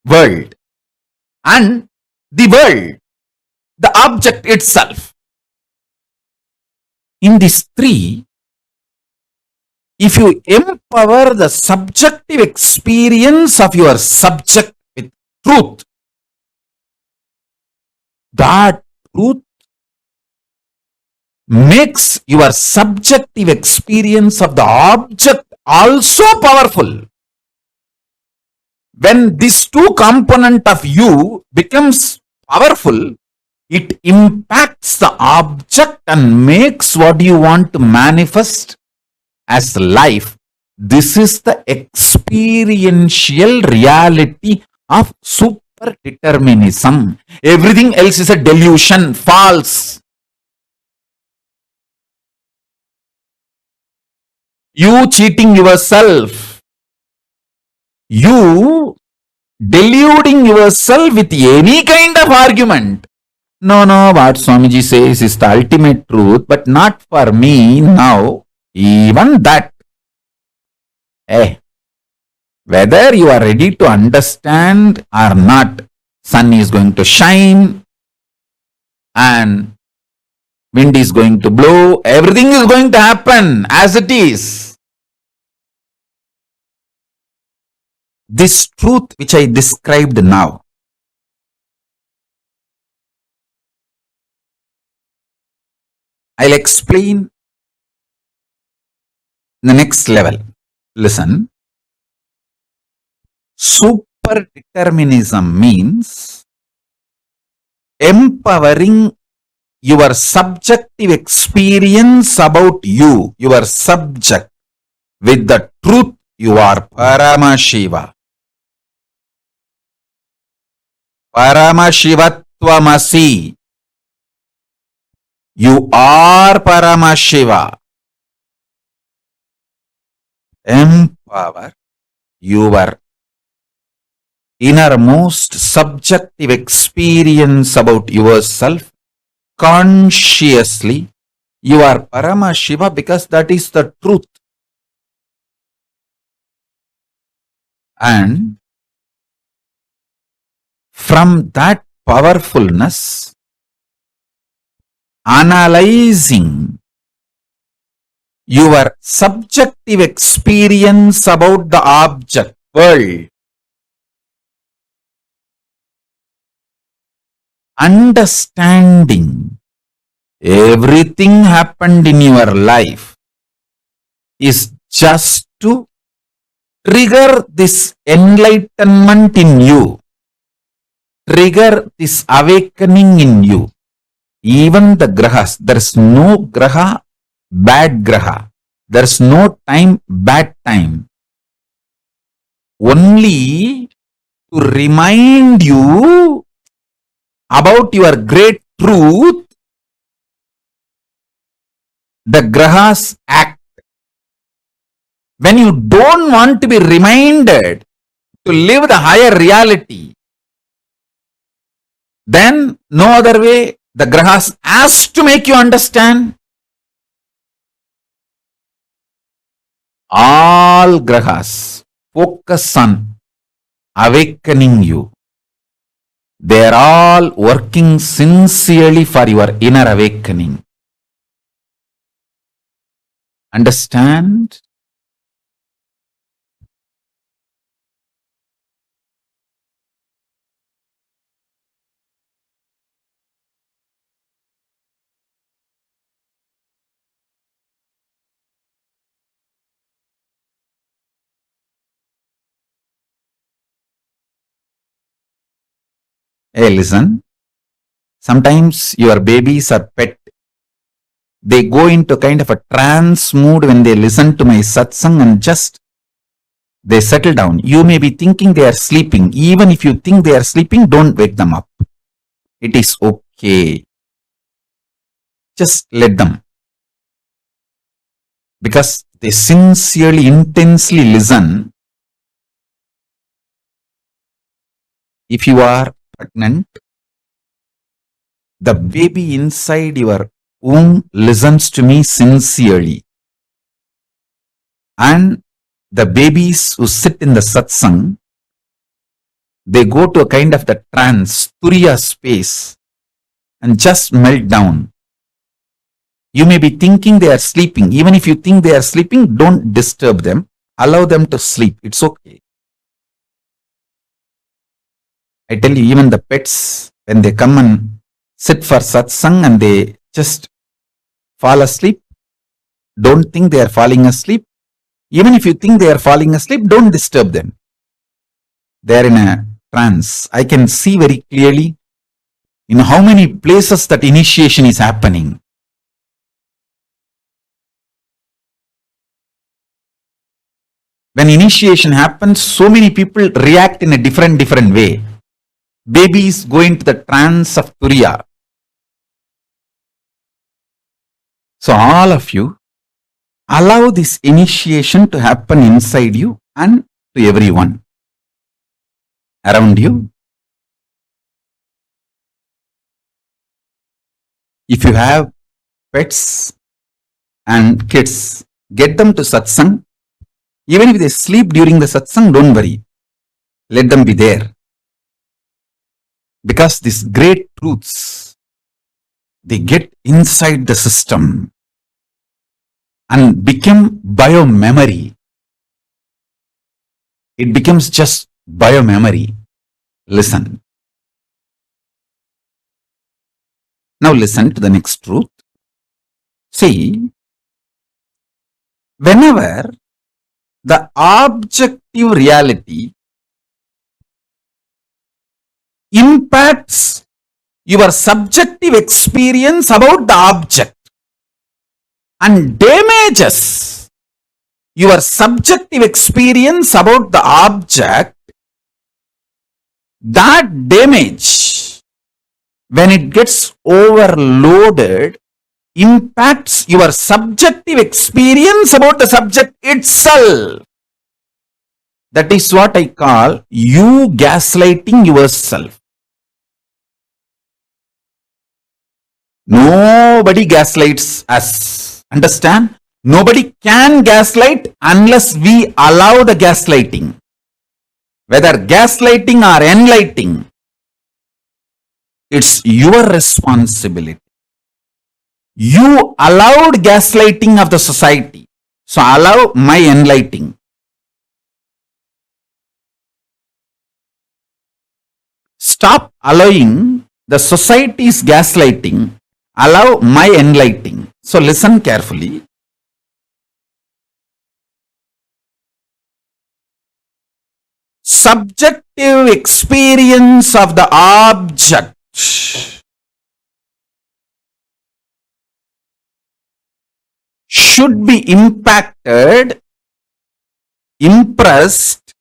world, and the world, the object itself. In these three, if you empower the subjective experience of your subject with truth, that truth makes your subjective experience of the object also powerful. When this two component of you becomes powerful, It impacts the object and makes what you want to manifest as life. This is the experiential reality of super determinism. Everything else is a delusion, false. You cheating yourself, you deluding yourself with any kind of argument. No, what Swamiji says is the ultimate truth, but not for me now. Even that. Whether you are ready to understand or not, sun is going to shine and wind is going to blow. Everything is going to happen as it is. This truth which I described now, I'll explain the next level. Listen. Super determinism means empowering your subjective experience about you, your subject, with the truth you are Paramashiva. Paramashivatvamasi. You are Paramashiva. Empower your innermost subjective experience about yourself consciously. You are Paramashiva because that is the truth. And from that powerfulness, analyzing your subjective experience about the object, world, understanding everything happened in your life is just to trigger this enlightenment in you, trigger this awakening in you. Even the grahas, there is no graha, bad graha. There is no time, bad time. Only to remind you about your great truth, the grahas act. When you don't want to be reminded to live the higher reality, then no other way, the grahas has to make you understand. All grahas focus on awakening you. They are all working sincerely for your inner awakening. Understand? Hey, listen. Sometimes your babies are pet. They go into kind of a trance mood when they listen to my satsang and just they settle down. You may be thinking they are sleeping. Even if you think they are sleeping, don't wake them up. It is okay. Just let them. Because they sincerely, intensely listen. If you are pregnant, the baby inside your womb listens to me sincerely. And the babies who sit in the satsang, they go to a kind of the trance, turiya space, and just melt down. You may be thinking they are sleeping. Even if you think they are sleeping, don't disturb them. Allow them to sleep. It's okay. I tell you, even the pets, when they come and sit for satsang and they just fall asleep, don't think they are falling asleep. Even if you think they are falling asleep, don't disturb them. They are in a trance. I can see very clearly In how many places that initiation is happening? When initiation happens, so many people react in a different way. Babies go into the trance of Turiya. So all of you, allow this initiation to happen inside you and to everyone around you. If you have pets and kids, get them to satsang. Even if they sleep during the satsang, don't worry. Let them be there. Because these great truths, they get inside the system and become biomemory. It becomes just biomemory. Listen. Now listen to the next truth. See, whenever the objective reality impacts your subjective experience about the object and damages your subjective experience about the object, that damage, when it gets overloaded, impacts your subjective experience about the subject itself. That is what I call you gaslighting yourself. Nobody gaslights us. Understand? Nobody can gaslight unless we allow the gaslighting. Whether gaslighting or enlightening, it's your responsibility. You allowed gaslighting of the society. So allow my enlightening. Stop allowing the society's gaslighting. Allow my enlightening. So listen carefully. Subjective experience of the object should be impacted, impressed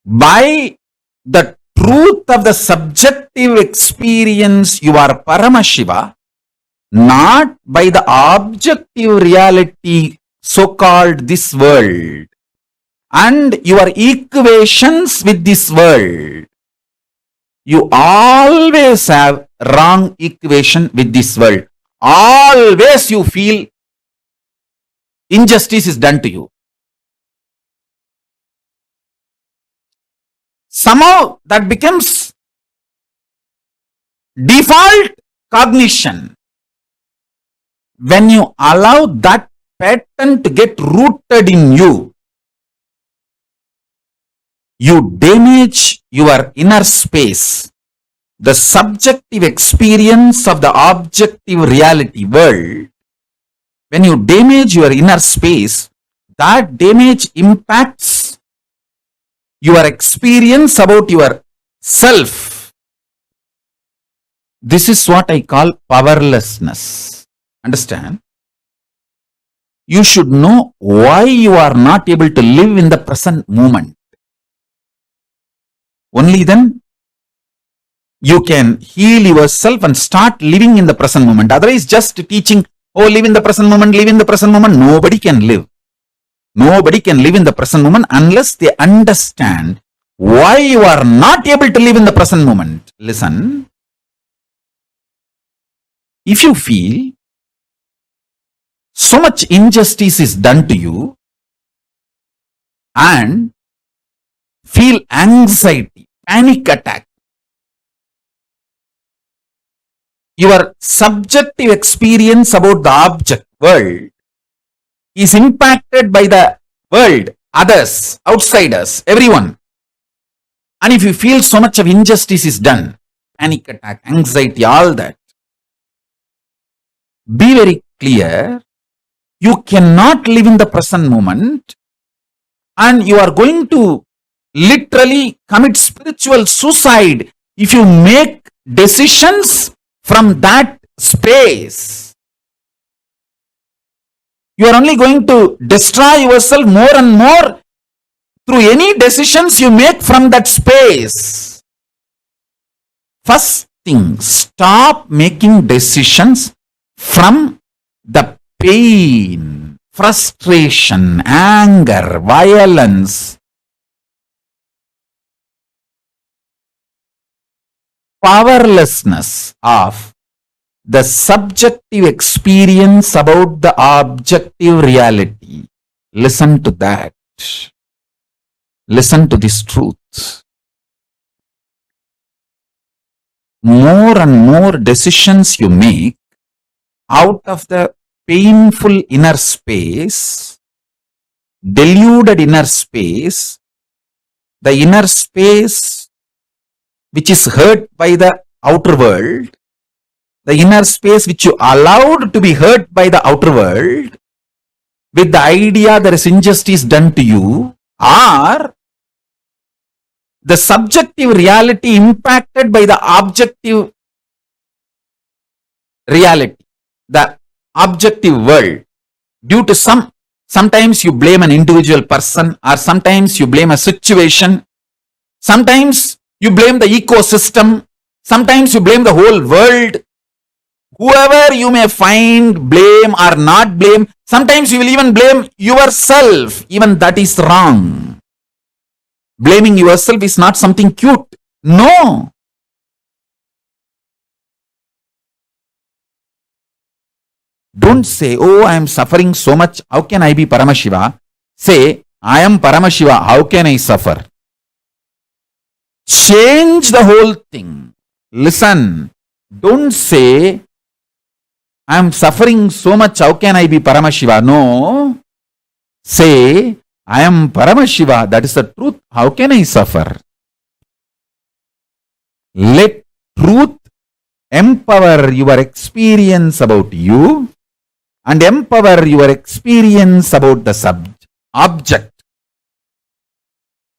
by the truth of the subjective experience you are Paramashiva, not by the objective reality so-called this world and your equations with this world. You always have wrong equation with this world. Always you feel injustice is done to you. Somehow that becomes default cognition. When you allow that pattern to get rooted in you, you damage your inner space, the subjective experience of the objective reality world. When you damage your inner space, that damage impacts your experience about your self. This is what I call powerlessness. Understand? You should know why you are not able to live in the present moment. Only then you can heal yourself and start living in the present moment. Otherwise, just teaching, oh, live in the present moment, live in the present moment. Nobody can live. Nobody can live in the present moment unless they understand why you are not able to live in the present moment. Listen. If you feel so much injustice is done to you and feel anxiety, panic attack, your subjective experience about the object world is impacted by the world, others, outsiders, everyone. And if you feel so much of injustice is done, panic attack, anxiety, all that, be very clear, you cannot live in the present moment and you are going to literally commit spiritual suicide if you make decisions from that space, you are only going to destroy yourself more and more through any decisions you make from that space. First thing, stop making decisions from the pain, frustration, anger, violence, powerlessness of the subjective experience about the objective reality. Listen to that. Listen to this truth. More and more decisions you make out of the painful inner space, deluded inner space, the inner space which is hurt by the outer world, the inner space which you allowed to be hurt by the outer world, with the idea there is injustice done to you, or the subjective reality impacted by the objective reality, the objective world, due to sometimes you blame an individual person, or sometimes you blame a situation, sometimes you blame the ecosystem, sometimes you blame the whole world. Whoever you may find, blame or not blame, sometimes you will even blame yourself. Even that is wrong. Blaming yourself is not something cute. No. Don't say, oh, I am suffering so much. How can I be Paramashiva? Say, I am Paramashiva. How can I suffer? Change the whole thing. Listen. Don't say, I am suffering so much. How can I be Paramashiva? No. Say, I am Paramashiva. That is the truth. How can I suffer? Let truth empower your experience about you and empower your experience about the object.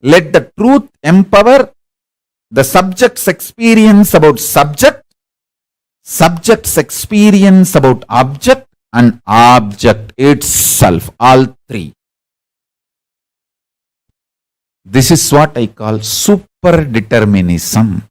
Let the truth empower the subject's experience about subject, subject's experience about object, and object itself, all three. This is what I call super determinism.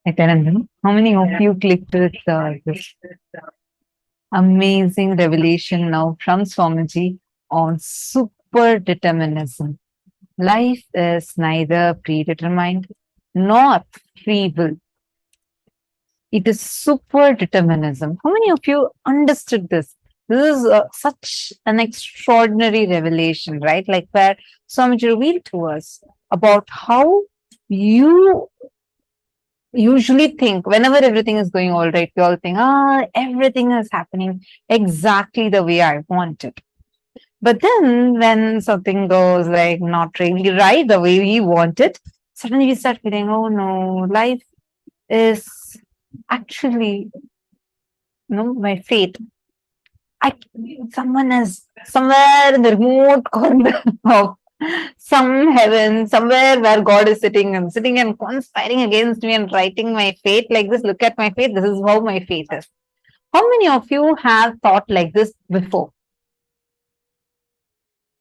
Nithyananda, how many of you clicked with this amazing revelation now from Swamiji on super determinism? Life is neither predetermined nor free will. It is super determinism. How many of you understood this? This is such an extraordinary revelation, right? Like where Swamiji revealed to us about how you usually think whenever everything is going all right, we all think, everything is happening exactly the way I want it. But then when something goes like not really right the way we want it, suddenly we start feeling, oh no, life is actually, my fate. Someone is somewhere in the remote corner of some heaven, somewhere where God is sitting and conspiring against me and writing my fate like this. Look at my fate. This is how my fate is. How many of you have thought like this before?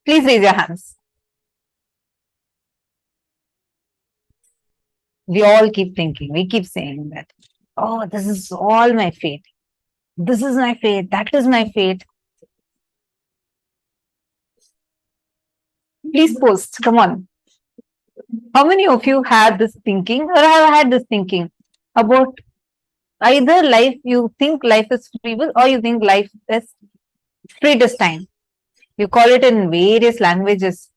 Please raise your hands. We all keep thinking, we keep saying that, oh, this is all my fate. This is my fate. That is my fate. Please post. Come on. How many of you had this thinking or have had this thinking about either life, you think life is free will or you think life is predestined? You call it in various languages,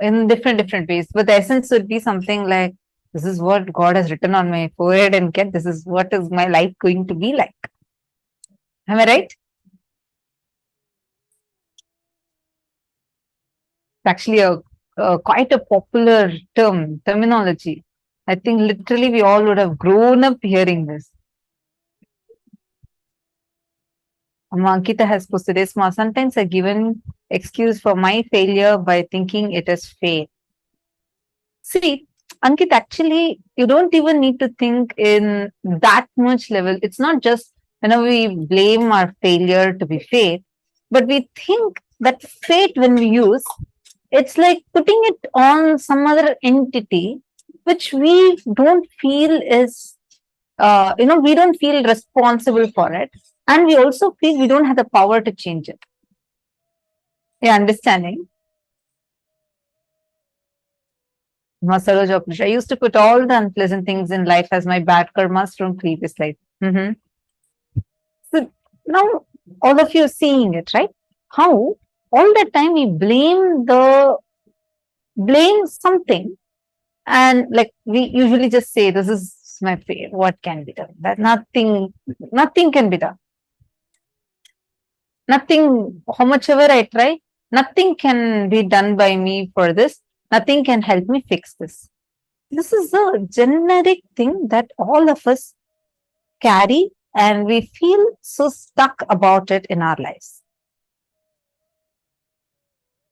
in different ways, but the essence would be something like, this is what God has written on my forehead and get, this is what is my life going to be like. Am I right? It's actually quite a popular terminology. I think literally we all would have grown up hearing this. Ankita has posted this. Sometimes I given excuse for my failure by thinking it is fate. See, Ankit, actually, you don't even need to think in that much level. It's not just we blame our failure to be fate, but we think that fate, when we use, it's like putting it on some other entity which we don't feel is, we don't feel responsible for it. And we also feel we don't have the power to change it. Yeah, understanding? I used to put all the unpleasant things in life as my bad karmas from previous life. So now all of you are seeing it, right? How all the time we blame something, and like we usually just say, this is my fate, what can be done? That nothing can be done. Nothing, how much ever I try, nothing can be done by me for this. Nothing can help me fix this. This is a generic thing that all of us carry, and we feel so stuck about it in our lives.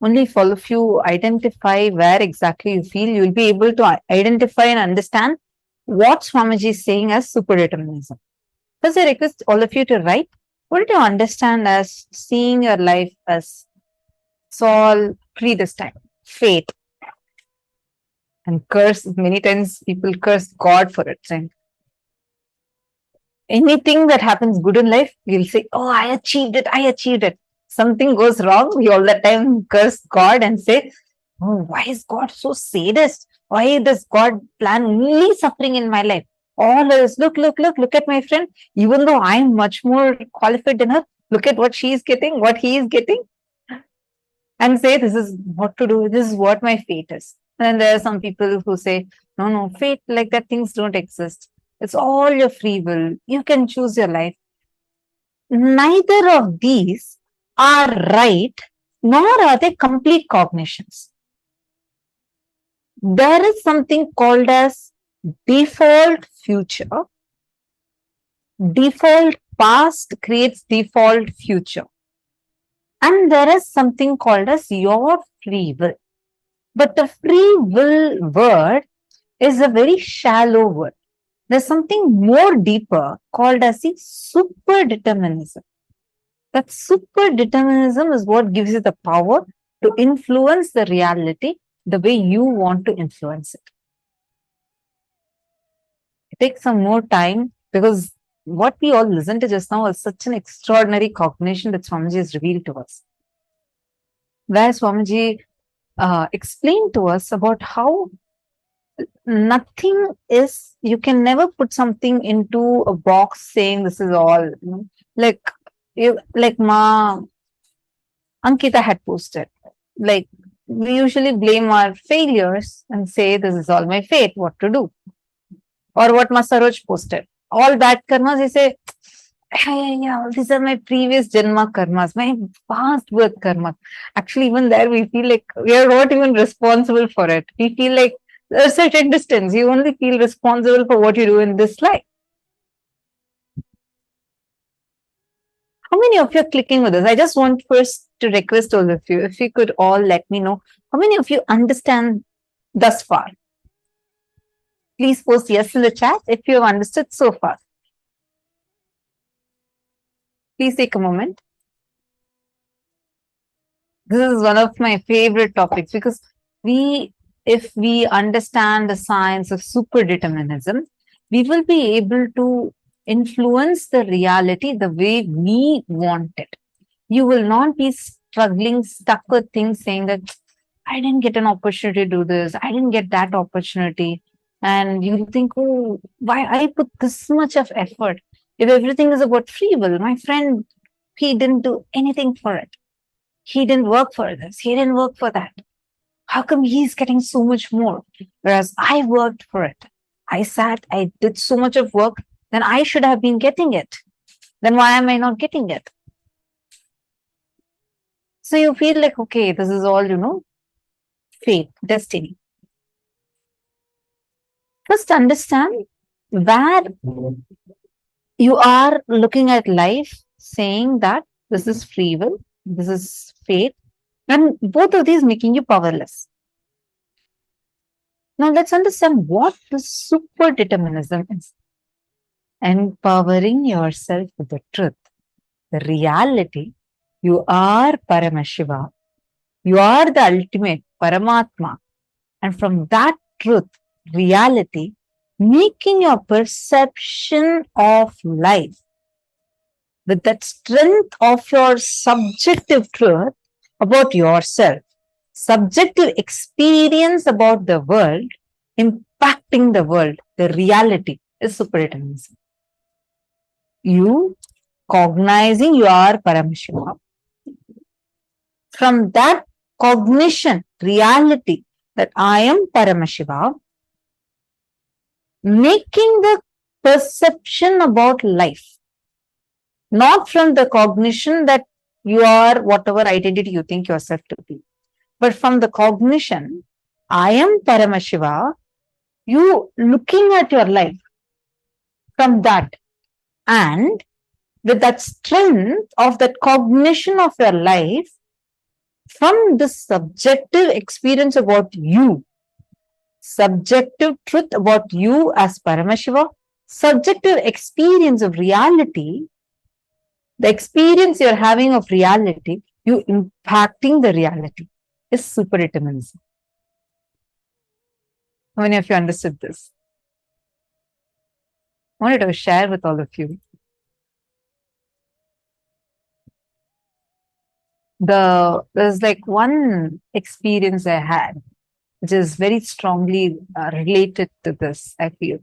Only if all of you identify where exactly you feel, you will be able to identify and understand what Swamiji is saying as superdeterminism. First, I request all of you to write, what do you understand as seeing your life as it's all predestined, fate? And curse, many times people curse God for it, saying, anything that happens good in life, you'll say, oh, I achieved it. Something goes wrong, we all the time curse God and say, oh, why is God so sadist? Why does God plan only suffering in my life? All is, look at my friend. Even though I'm much more qualified than her, look at what she is getting, what he is getting. And say, this is what to do, this is what my fate is. And there are some people who say, no, fate like that, things don't exist. It's all your free will. You can choose your life. Neither of these are right, nor are they complete cognitions. There is something called as default future. Default past creates default future. And there is something called as your free will. But the free will word is a very shallow word. There's something more deeper called as the superdeterminism. That superdeterminism is what gives you the power to influence the reality the way you want to influence it. take some more time, because what we all listened to just now was such an extraordinary cognition that Swamiji has revealed to us. Where Swamiji explained to us about how nothing is, you can never put something into a box saying this is all. Like Ma Ankita had posted. Like, we usually blame our failures and say this is all my fate, what to do. Or what Ma Saroj posted. All bad karmas, he say, yeah, these are my previous Janma karmas, my past birth karma. Actually, even there we feel like we are not even responsible for it. We feel like a certain distance. You only feel responsible for what you do in this life. How many of you are clicking with us? I just want first to request all of you, if you could all let me know, how many of you understand thus far? Please post yes in the chat if you have understood so far. Please take a moment. This is one of my favorite topics, because if we understand the science of superdeterminism, we will be able to influence the reality the way we want it. You will not be struggling, stuck with things saying that I didn't get an opportunity to do this, I didn't get that opportunity. And you think, oh, why I put this much of effort? If everything is about free will, my friend, he didn't do anything for it. He didn't work for this, he didn't work for that. How come he's getting so much more? Whereas I worked for it. I sat, I did so much of work, then I should have been getting it. Then why am I not getting it? So you feel like, okay, this is all, fate, destiny. First understand where you are looking at life saying that this is free will, this is fate, and both of these making you powerless. Now let's understand what the superdeterminism is. Empowering yourself with the truth, the reality. You are Paramashiva. You are the ultimate Paramatma. And from that truth, reality, making your perception of life with that strength of your subjective truth about yourself, subjective experience about the world, impacting the world, the reality is superdeterminism. You cognizing you are Paramashivoham. From that cognition, reality that I am Paramashiva, making the perception about life, not from the cognition that you are whatever identity you think yourself to be, but from the cognition, I am Paramashiva, you looking at your life from that, and with that strength of that cognition of your life, from the subjective experience about you, subjective truth about you as Paramashiva, subjective experience of reality, the experience you're having of reality, you impacting the reality is superdeterminism. How many of you understood this? I wanted to share with all of you. There's like one experience I had, which is very strongly related to this, I feel.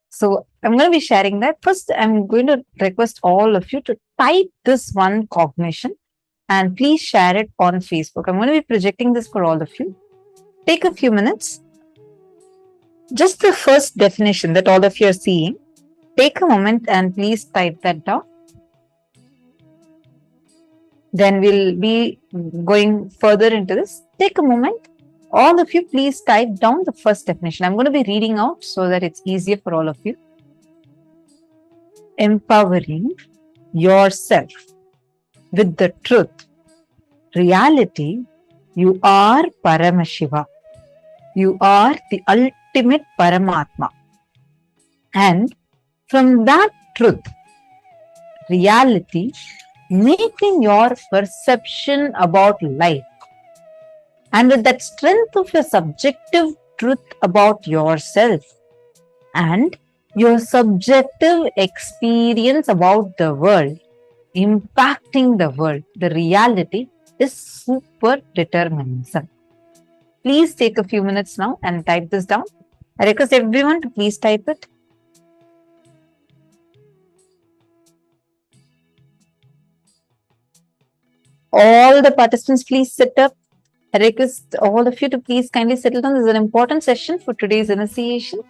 So I'm going to be sharing that. First, I'm going to request all of you to type this one cognition and please share it on Facebook. I'm going to be projecting this for all of you. Take a few minutes. Just the first definition that all of you are seeing. Take a moment and please type that down. Then we'll be going further into this. Take a moment. All of you, please type down the first definition. I'm going to be reading out so that it's easier for all of you. Empowering yourself with the truth, reality, you are Paramashiva. You are the ultimate Paramatma. And from that truth, reality, making your perception about life. And with that strength of your subjective truth about yourself and your subjective experience about the world, impacting the world, the reality, is super determinism. Please take a few minutes now and type this down. I request everyone to please type it. All the participants, please sit up. I request all of you to please kindly settle down. This is an important session for today's initiation.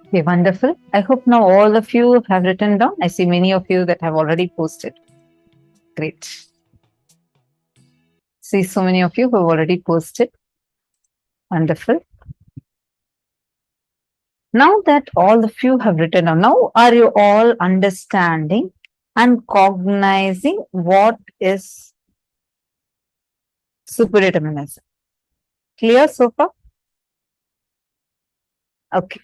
Okay, wonderful. I hope now all of you have written down. I see many of you that have already posted. Great. See so many of you who have already posted. Wonderful. Now that all of you have written down, now are you all understanding and cognizing what is superdeterminism? Clear so far? Okay.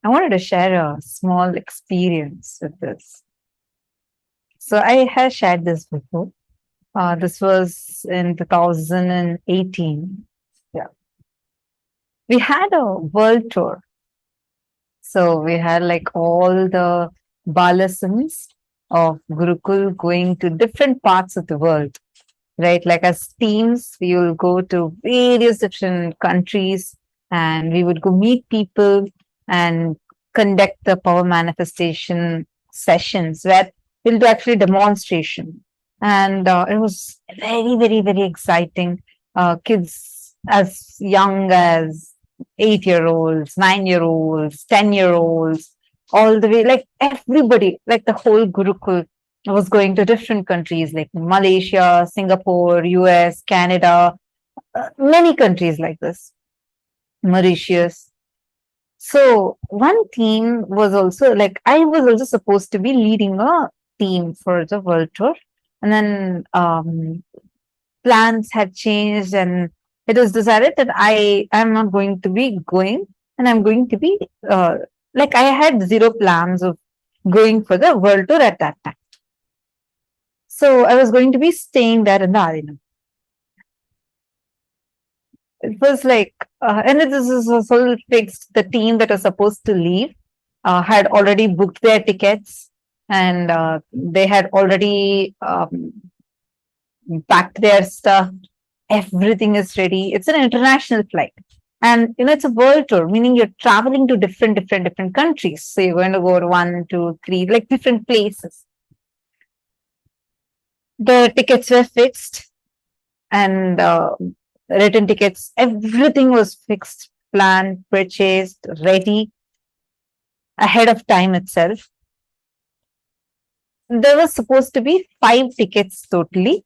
I wanted to share a small experience with this. So I have shared this before. This was in 2018. Yeah. We had a world tour. So we had like all the balasams of Gurukul going to different parts of the world, right? Like as teams, we will go to various different countries and we would go meet people and conduct the power manifestation sessions where we'll do actually demonstration. And it was very, very, very exciting. Kids as young as 8-year-olds, 9-year-olds, 10-year-olds, all the way, like everybody, like the whole Gurukul was going to different countries like Malaysia, Singapore, US, Canada, many countries like this, Mauritius. So one team was also like, I was also supposed to be leading a team for the world tour. And then plans had changed and it was decided that I am not going to be going and I'm going to be like I had zero plans of going for the world tour at that time. So I was going to be staying there in the arena. It was like, and it was also fixed. The team that was supposed to leave had already booked their tickets and they had already packed their stuff. Everything is ready. It's an international flight. And it's a world tour, meaning you're traveling to different countries. So you're going to go to 1, 2, 3, like different places. The tickets were fixed and written tickets, everything was fixed, planned, purchased, ready ahead of time itself. There was supposed to be 5 tickets totally.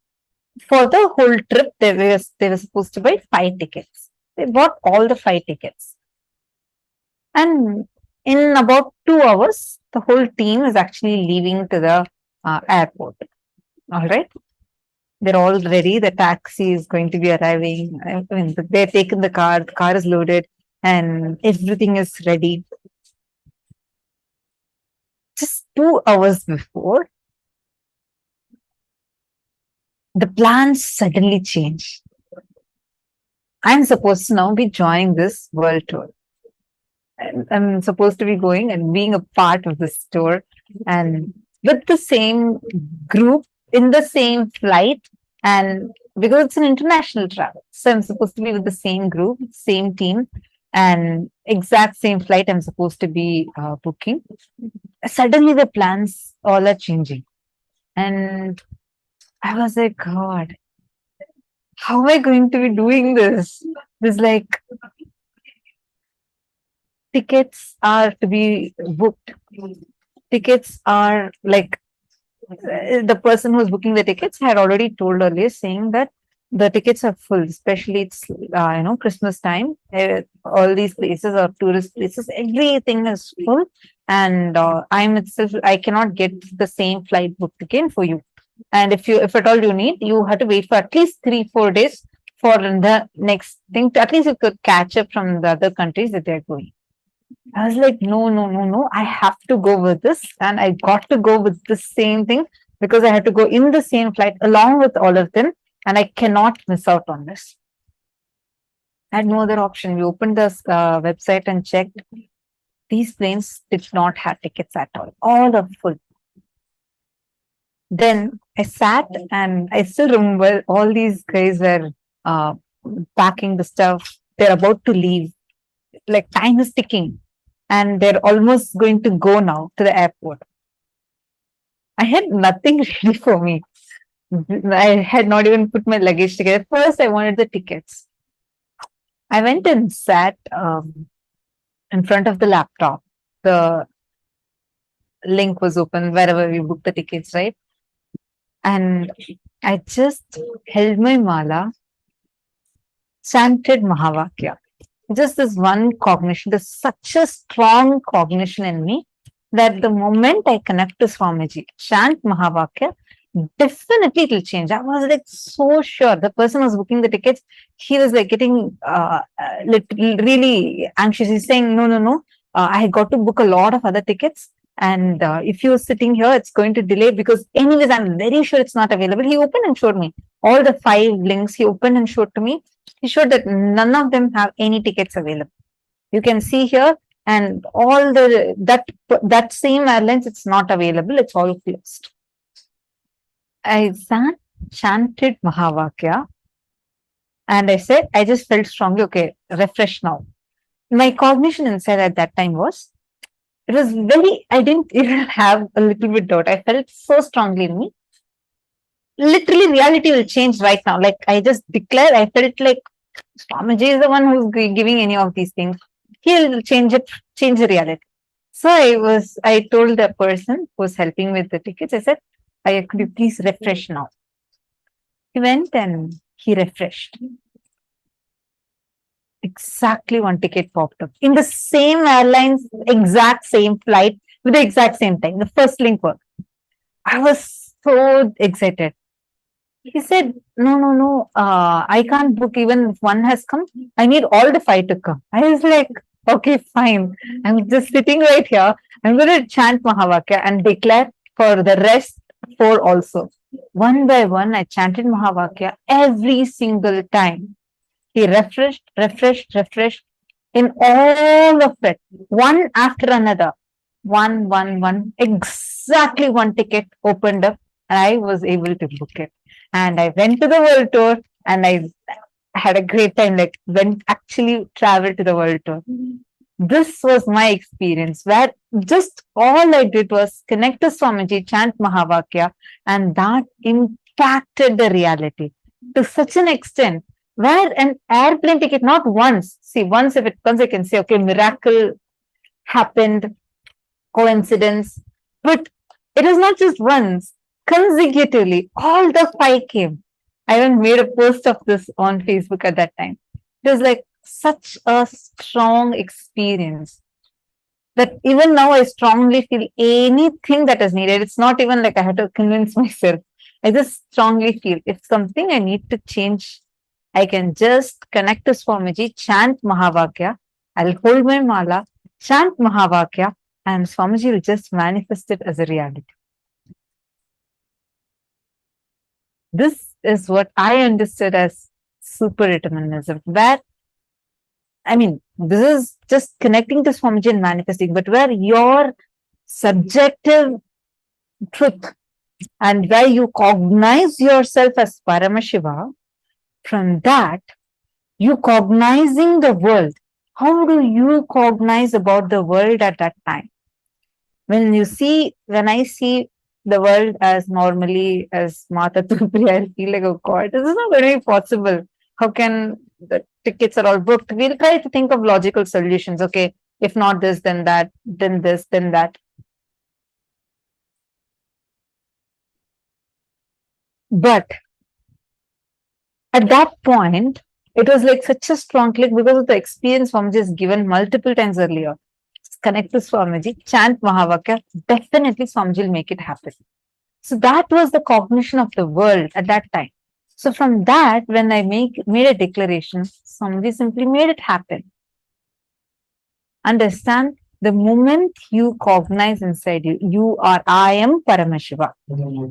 For the whole trip, they were supposed to buy 5 tickets. They bought all the 5 tickets. And in about 2 hours, the whole team is actually leaving to the airport. All right. They're all ready. The taxi is going to be arriving. I mean, they're taking the car is loaded, and everything is ready. Just 2 hours before, the plans suddenly change. I'm supposed to now be joining this world tour. I'm supposed to be going and being a part of this tour and with the same group in the same flight, and because it's an international travel, so I'm supposed to be with the same group, same team, and exact same flight I'm supposed to be booking. Suddenly the plans all are changing, and I was like, God, how am I going to be doing this? There's like tickets are to be booked. Tickets are like the person who's booking the tickets had already told earlier, saying that the tickets are full, especially it's Christmas time. All these places are tourist places, everything is full, and I cannot get the same flight booked again for you. And if at all you need, you have to wait for at least 3-4 days for the next thing. At least you could catch up from the other countries that they're going. I was like, no, I have to go with this. And I got to go with the same thing because I had to go in the same flight along with all of them. And I cannot miss out on this. I had no other option. We opened this website and checked. These planes did not have tickets at all. All are full. Then I sat and I still remember all these guys were packing the stuff. They're about to leave. Like time is ticking. And they're almost going to go now to the airport. I had nothing ready for me. I had not even put my luggage together. First, I wanted the tickets. I went and sat in front of the laptop, the link was open wherever we booked the tickets, right? And I just held my mala, chanted Mahavakya. Just this one cognition, there's such a strong cognition in me that the moment I connect to Swamiji, chant Mahavakya, definitely it will change. I was like so sure. The person who was booking the tickets, he was like getting really anxious. He's saying, no. I got to book a lot of other tickets. And if you're sitting here, it's going to delay because anyways, I'm very sure it's not available. He opened and showed me all the 5 links. He opened and showed to me. He showed that none of them have any tickets available. You can see here, and all that same airlines, it's not available. It's all closed. I chanted Mahavakya, and I said, I just felt strongly, okay, refresh now. My cognition inside at that time was, it was very, I didn't even have a little bit doubt. I felt so strongly in me. Literally, reality will change right now. Like I just declared, I felt like Swamiji is the one who's giving any of these things. He'll change the reality. So I told the person who was helping with the tickets, I said, could you please refresh now? He went and he refreshed. Exactly one ticket popped up in the same airlines, exact same flight with the exact same time. The first link worked. I was so excited. He said, no, I can't book even if one has come. I need all the 5 to come. I was like, okay, fine. I'm just sitting right here. I'm going to chant Mahavakya and declare for the rest 4 also. One by one, I chanted Mahavakya every single time. He refreshed in all of it, one after another. One. Exactly one ticket opened up and I was able to book it. And I went to the world tour and I had a great time, like actually traveled to the world tour. This was my experience where just all I did was connect to Swamiji, chant Mahavakya, and that impacted the reality to such an extent where an airplane ticket, not once, see, once if it comes, I can say, okay, miracle happened, coincidence, but it was not just once, consecutively, all the 5 came. I even made a post of this on Facebook at that time. It was like such a strong experience that even now I strongly feel anything that is needed. It's not even like I had to convince myself. I just strongly feel if something I need to change, I can just connect to Swamiji, chant Mahavakya. I'll hold my mala, chant Mahavakya, and Swamiji will just manifest it as a reality. This is what I understood as super determinism, where, I mean, this is just connecting to Swamiji and manifesting, but where your subjective truth and where you cognize yourself as Paramashiva, from that, you cognizing the world. How do you cognize about the world at that time? When I see the world as normally as Mata Tupri, I feel like, oh God, this is not very possible. How can the tickets are all booked? We'll try to think of logical solutions. Okay, if not this, then that, then this, then that. But at that point, it was like such a strong click because of the experience Swamiji has given multiple times earlier. Connect to Swamiji, chant Mahavakya, definitely Swamiji will make it happen. So that was the cognition of the world at that time. So from that, when I made a declaration, Swamiji simply made it happen. Understand, the moment you cognize inside you are, I am Paramashiva.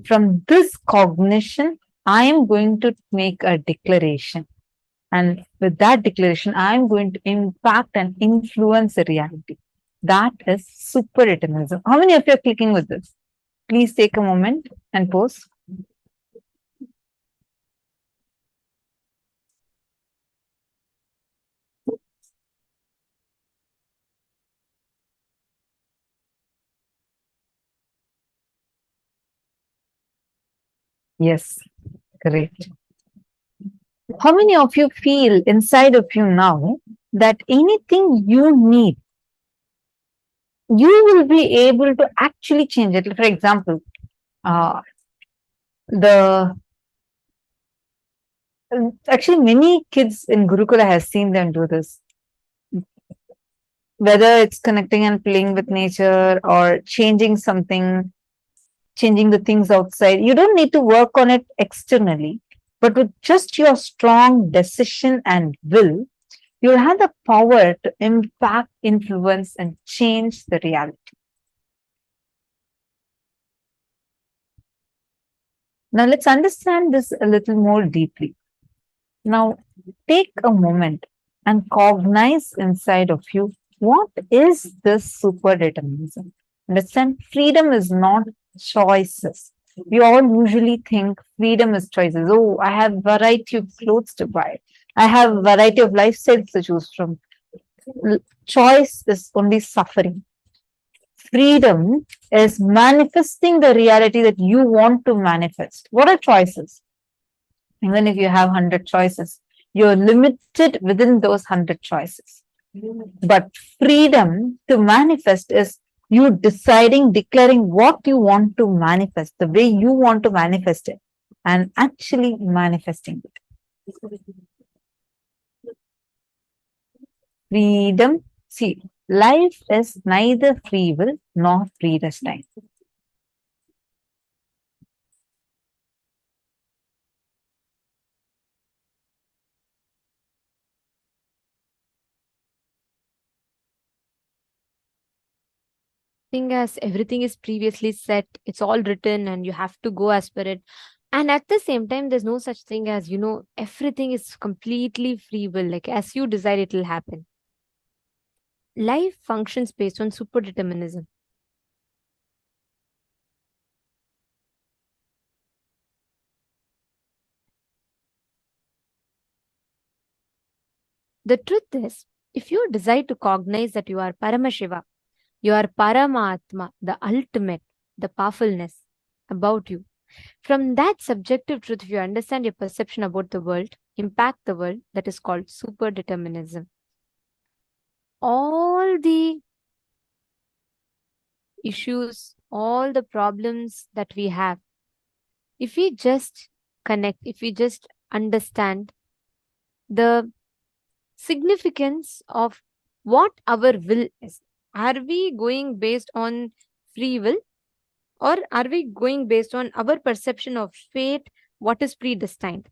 From this cognition, I am going to make a declaration. And with that declaration, I am going to impact and influence the reality. That is super determinism. How many of you are clicking with this? Please take a moment and pause. Yes, great. How many of you feel inside of you now that anything you need, you will be able to actually change it. For example, the actually many kids in Gurukula has seen them do this. Whether it's connecting and playing with nature or changing something, changing the things outside, you don't need to work on it externally, but with just your strong decision and will, you'll have the power to impact, influence, and change the reality. Now, let's understand this a little more deeply. Now, take a moment and cognize inside of you, what is this super determinism? Understand, freedom is not choices. We all usually think freedom is choices. Oh, I have variety of clothes to buy. I have variety of lifestyles to choose from. Choice is only suffering. Freedom is manifesting the reality that you want to manifest. What are choices? Even if you have 100 choices, you're limited within those 100 choices. But freedom to manifest is you deciding, declaring what you want to manifest, the way you want to manifest it, and actually manifesting it. Freedom. See, life is neither free will nor predestined. Thing as everything is previously set, it's all written, and you have to go as per it. And at the same time, there's no such thing as, everything is completely free will. Like as you decide, it will happen. Life functions based on super determinism. The truth is, if you decide to cognize that you are Paramashiva, you are Paramatma, the ultimate, the powerfulness about you. From that subjective truth, if you understand your perception about the world, impact the world, that is called super determinism. All the issues, all the problems that we have, if we just connect, if we just understand the significance of what our will is, are we going based on free will, or are we going based on our perception of fate, what is predestined?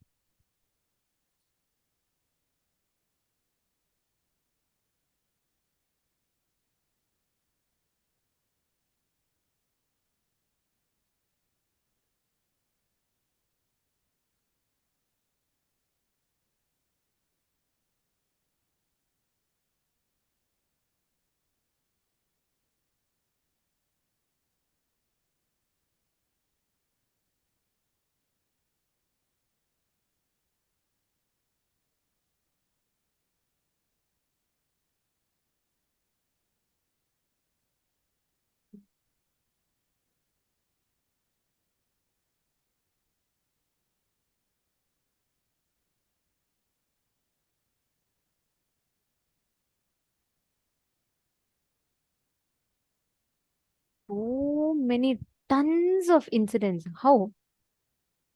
So many tons of incidents. How?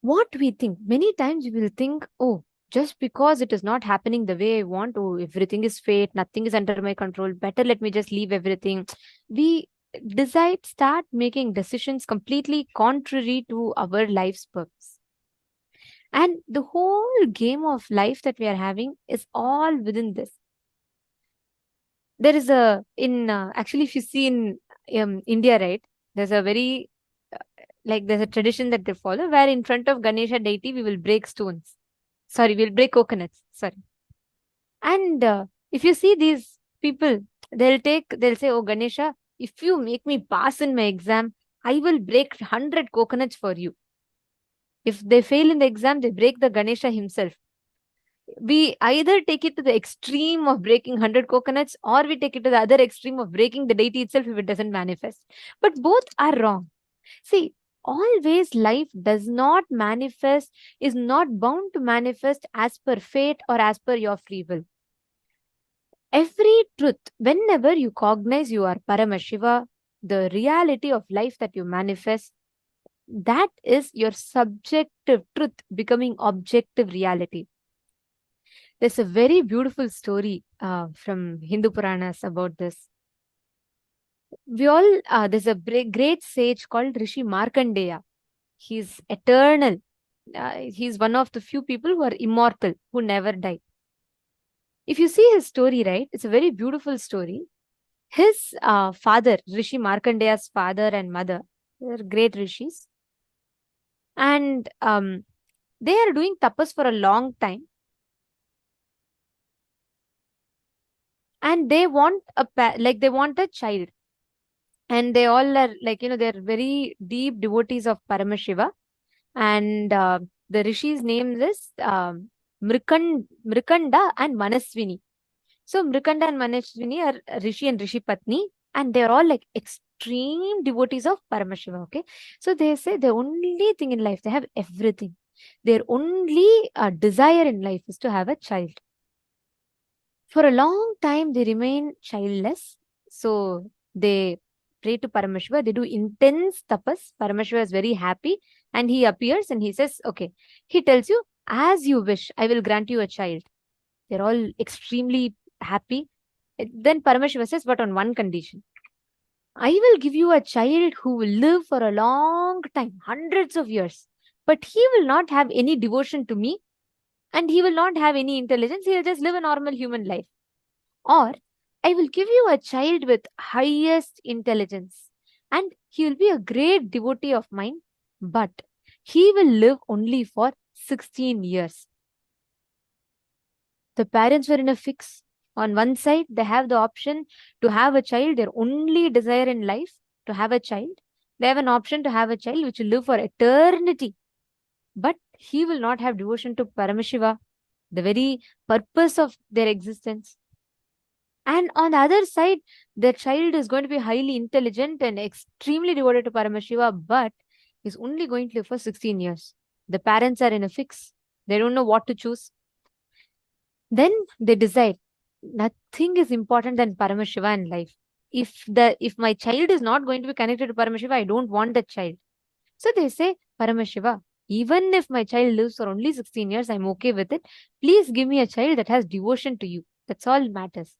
What we think, many times we will think, oh, just because it is not happening the way I want, oh, everything is fate, nothing is under my control, better let me just leave everything. We start making decisions completely contrary to our life's purpose. And the whole game of life that we are having is all within this. There is actually, if you see in India, right, there's a very there's a tradition that they follow where in front of Ganesha deity we will break stones. Sorry, we'll break coconuts. Sorry. And if you see these people, they'll say, oh Ganesha, if you make me pass in my exam, I will break 100 coconuts for you. If they fail in the exam, they break the Ganesha himself. We either take it to the extreme of breaking 100 coconuts, or we take it to the other extreme of breaking the deity itself if it doesn't manifest. But both are wrong. See, always life does not manifest, is not bound to manifest as per fate or as per your free will. Every truth, whenever you cognize you are Paramashiva, the reality of life that you manifest, that is your subjective truth becoming objective reality. There's a very beautiful story from Hindu Puranas about this. There's a great sage called Rishi Markandeya. He's eternal. He's one of the few people who are immortal, who never die. If you see his story, right, it's a very beautiful story. His father, Rishi Markandeya's father and mother, they're great rishis. And they are doing tapas for a long time. And they want a child. And they all are they're very deep devotees of Paramashiva. And the rishis' names is Mrikanda and Manaswini. So Mrikanda and Manaswini are Rishi and Rishi Patni, and they're all like extreme devotees of Paramashiva. Okay, so they say the only thing in life, they have everything. Their only desire in life is to have a child. For a long time, they remain childless. So they pray to Paramashiva. They do intense tapas. Paramashiva is very happy, and he appears and he says, okay, he tells you, as you wish, I will grant you a child. They're all extremely happy. Then Paramashiva says, but on one condition. I will give you a child who will live for a long time, hundreds of years. But he will not have any devotion to me, and he will not have any intelligence. He will just live a normal human life. Or I will give you a child with highest intelligence, and he will be a great devotee of mine, but he will live only for 16 years. The parents were in a fix. On one side, they have the option to have a child, their only desire in life, to have a child. They have an option to have a child which will live for eternity. But he will not have devotion to Paramashiva, the very purpose of their existence. And on the other side, the child is going to be highly intelligent and extremely devoted to Paramashiva, but is only going to live for 16 years. The parents are in a fix. They don't know what to choose. Then they decide, nothing is important than Paramashiva in life. If my child is not going to be connected to Paramashiva, I don't want that child. So they say, Paramashiva, even if my child lives for only 16 years, I'm okay with it. Please give me a child that has devotion to you. That's all matters.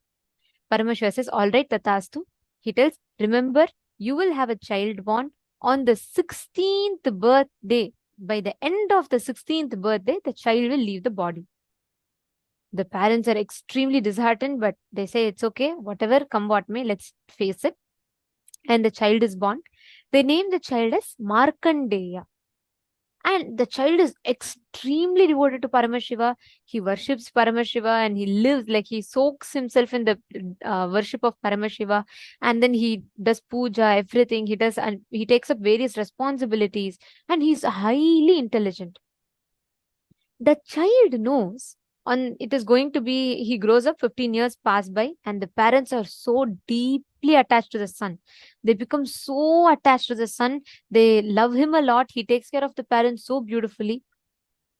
Paramashiva says, all right, tatastu. He tells, remember, you will have a child born on the 16th birthday. By the end of the 16th birthday, the child will leave the body. The parents are extremely disheartened, but they say, it's okay, whatever, come what may, let's face it. And the child is born. They name the child as Markandeya. And the child is extremely devoted to Paramashiva. He worships Paramashiva and he lives like he soaks himself in the worship of Paramashiva. And then he does puja, everything he does, and he takes up various responsibilities. And he's highly intelligent. The child knows it is going to be, he grows up, 15 years pass by, and the parents are so deeply attached to the son. They become so attached to the son. They love him a lot. He takes care of the parents so beautifully.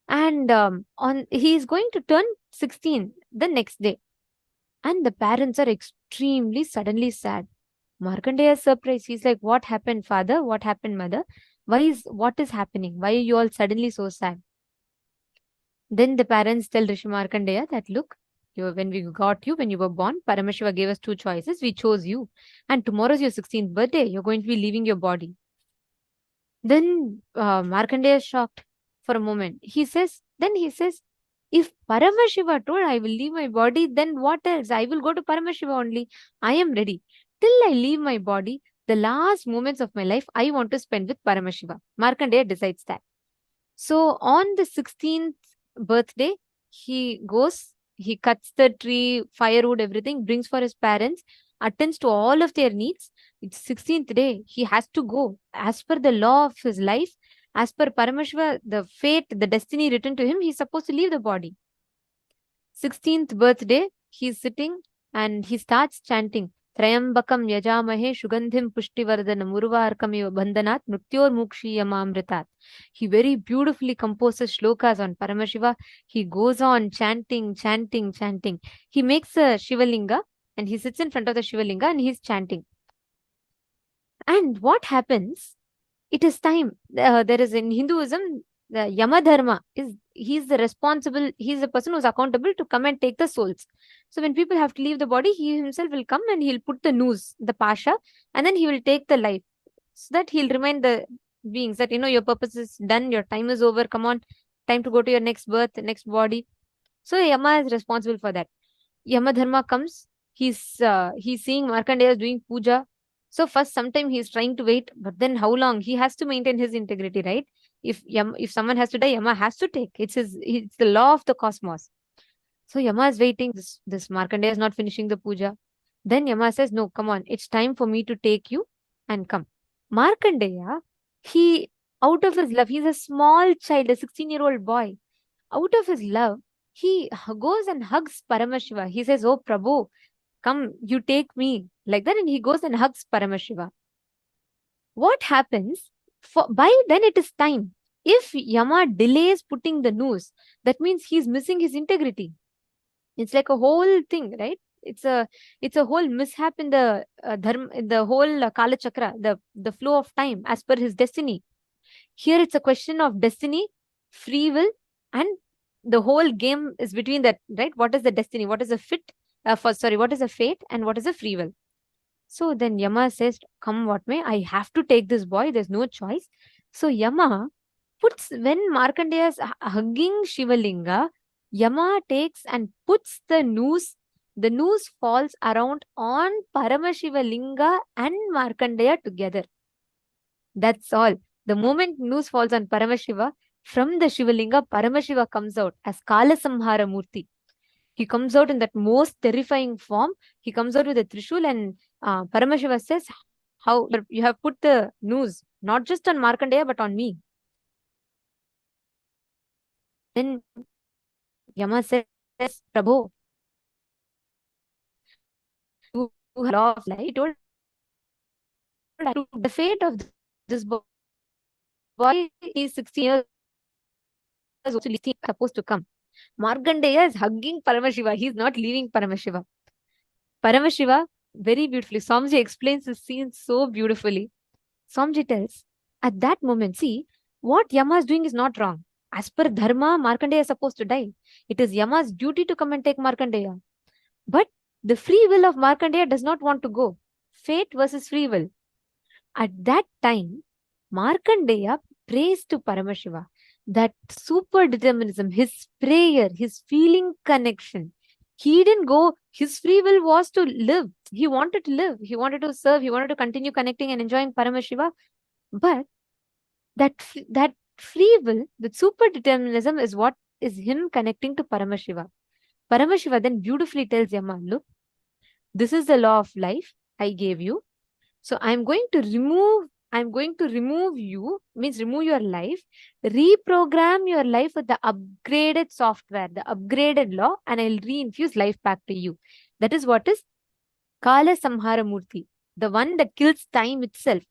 And he is going to turn 16 the next day. And the parents are extremely suddenly sad. Markandeya is surprised. He's like, what happened, father? What happened, mother? What is happening? Why are you all suddenly so sad? Then the parents tell Rishi Markandeya that, look, when we got you, when you were born, Paramashiva gave us two choices. We chose you. And tomorrow's your 16th birthday. You're going to be leaving your body. Then Markandeya is shocked for a moment. He says, if Paramashiva told I will leave my body, then what else? I will go to Paramashiva only. I am ready. Till I leave my body, the last moments of my life, I want to spend with Paramashiva. Markandeya decides that. So on the 16th birthday, he goes, he cuts the tree, firewood, everything, brings for his parents, attends to all of their needs. It's 16th day. He has to go. As per the law of his life, as per Paramashiva, the fate, the destiny written to him, he's supposed to leave the body. 16th birthday, he's sitting and he starts chanting, Trayambakam yajamahe shugandhim pushtivardhanam urvarkamiva bandhanat mrityormukshiyamamritat. He very beautifully composes shlokas on Paramashiva. He goes on chanting, chanting, chanting. He makes a Shivalinga and he sits in front of the Shivalinga and he's chanting. And what happens? It is time. There is in Hinduism, the Yama Dharma he's the responsible, he's the person who's accountable to come and take the souls. So when people have to leave the body, he himself will come and he'll put the noose, the pasha, and then he will take the life. So that he'll remind the beings that, your purpose is done, your time is over, come on, time to go to your next birth, next body. So Yama is responsible for that. Yama Dharma comes, he's seeing Markandeya doing puja. So first, sometime he's trying to wait, but then how long? He has to maintain his integrity, right? If someone has to die, Yama has to take. It's the law of the cosmos. So Yama is waiting. This Markandeya is not finishing the puja. Then Yama says, "No, come on, it's time for me to take you and come." Markandeya, he out of his love, he's a small child, a 16-year-old boy. Out of his love, he goes and hugs Paramashiva. He says, "Oh Prabhu, come, you take me," like that, and he goes and hugs Paramashiva. What happens? By then it is time. If Yama delays putting the noose, that means he's missing his integrity. It's like a whole thing, right? It's a whole mishap in the dharma, in the whole Kala Chakra, the flow of time as per his destiny. Here it's a question of destiny, free will, and the whole game is between that, right? What is the destiny? What is the what is the fate and what is the free will? So then Yama says, "Come what may, I have to take this boy. There's no choice." So Yama when Markandeya is hugging Shivalinga, Yama takes and puts the noose. The noose falls around on Paramashivalinga and Markandeya together. That's all. The moment noose falls on Paramashiva, from the Shivalinga, Paramashiva comes out as Kalasamhara Murti. He comes out in that most terrifying form. He comes out with a Trishul, and Paramashiva says, "How you have put the noose, not just on Markandeya, but on me." Then Yama says, "Prabhu, you have law of light. Told the fate of this boy is 16 years old, supposed to come." Markandeya is hugging Paramashiva. He's not leaving Paramashiva. Paramashiva, very beautifully, Swamiji explains this scene so beautifully. Swamiji tells, at that moment, see, what Yama is doing is not wrong. As per Dharma, Markandeya is supposed to die. It is Yama's duty to come and take Markandeya. But the free will of Markandeya does not want to go. Fate versus free will. At that time, Markandeya prays to Paramashiva. That super determinism, his prayer, his feeling connection. He didn't go, his free will was to live. He wanted to live. He wanted to serve. He wanted to continue connecting and enjoying Paramashiva. But that free will, that super determinism is what is him connecting to Paramashiva. Paramashiva then beautifully tells Yama, "Look, this is the law of life I gave you. So I'm going to remove you, means remove your life, reprogram your life with the upgraded software, the upgraded law, and I'll reinfuse life back to you." That is what is Kala Samhara Murti, the one that kills time itself.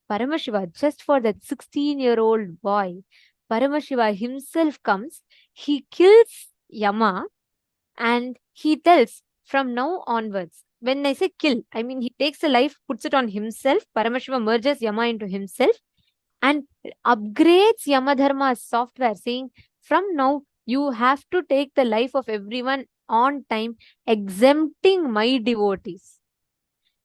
Paramashiva, just for that 16-year-old boy, Paramashiva himself comes, he kills Yama, and he tells, from now onwards, when I say kill, I mean he takes the life, puts it on himself. Paramashiva merges Yama into himself and upgrades Yamadharma's software, saying, from now you have to take the life of everyone on time, exempting my devotees.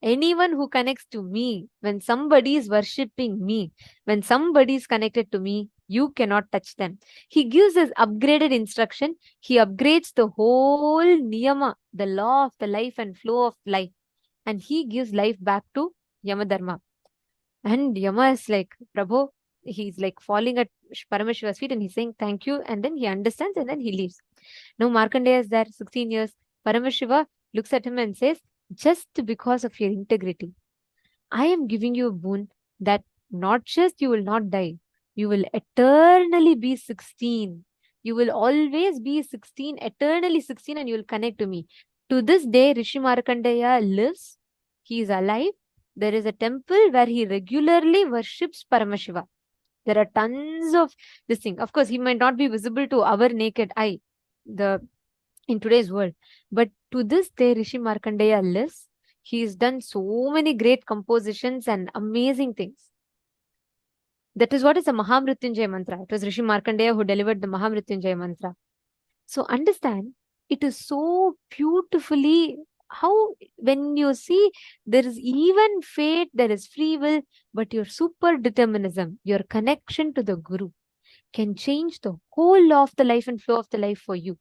Anyone who connects to me, when somebody is worshipping me, when somebody is connected to me, you cannot touch them. He gives his upgraded instruction. He upgrades the whole niyama, the law of the life and flow of life. And he gives life back to Yamadharma. And Yama is like, Prabhu, he's like falling at Paramashiva's feet and he's saying, "Thank you." And then he understands and then he leaves. Now Markandeya is there, 16 years. Paramashiva looks at him and says, "Just because of your integrity, I am giving you a boon that not just you will not die, you will eternally be 16. You will always be 16, eternally 16, and you will connect to me." To this day, Rishi Markandeya lives. He is alive. There is a temple where he regularly worships Paramashiva. There are tons of this thing. Of course, he might not be visible to our naked eye in today's world. But to this day, Rishi Markandeya lives. He's done so many great compositions and amazing things. That is what is the Mahamrityunjaya mantra. It was Rishi Markandeya who delivered the Mahamrityunjaya mantra. So understand, it is so beautifully how when you see there is even fate, there is free will, but your super determinism, your connection to the Guru can change the whole of the life and flow of the life for you.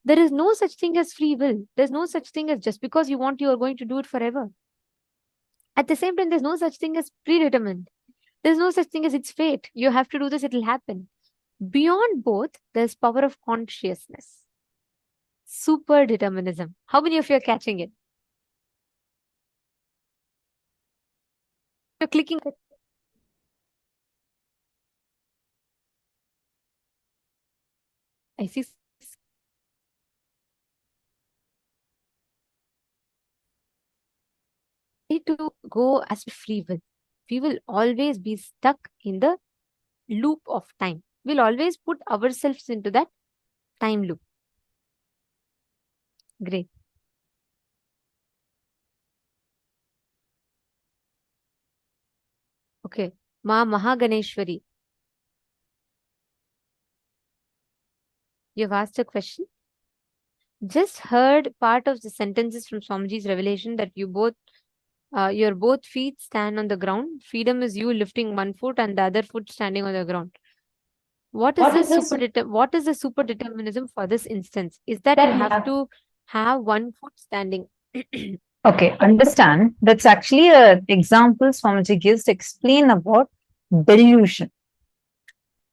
There is no such thing as free will. There's no such thing as just because you want, you are going to do it forever. At the same time, there's no such thing as predetermined. There's no such thing as it's fate. You have to do this, it'll happen. Beyond both, there's power of consciousness. Super determinism. How many of you are catching it? You're clicking. I see. To go as free will. We will always be stuck in the loop of time. We'll always put ourselves into that time loop. Great. Okay. Ma Mahaganeshwari. You've asked a question. Just heard part of the sentences from Swamiji's revelation that you both your both feet stand on the ground. Freedom is you lifting one foot and the other foot standing on the ground. What is the super determinism for this instance? Is that you have to have one foot standing? Okay, understand. That's actually an example Swamiji gives to explain about delusion,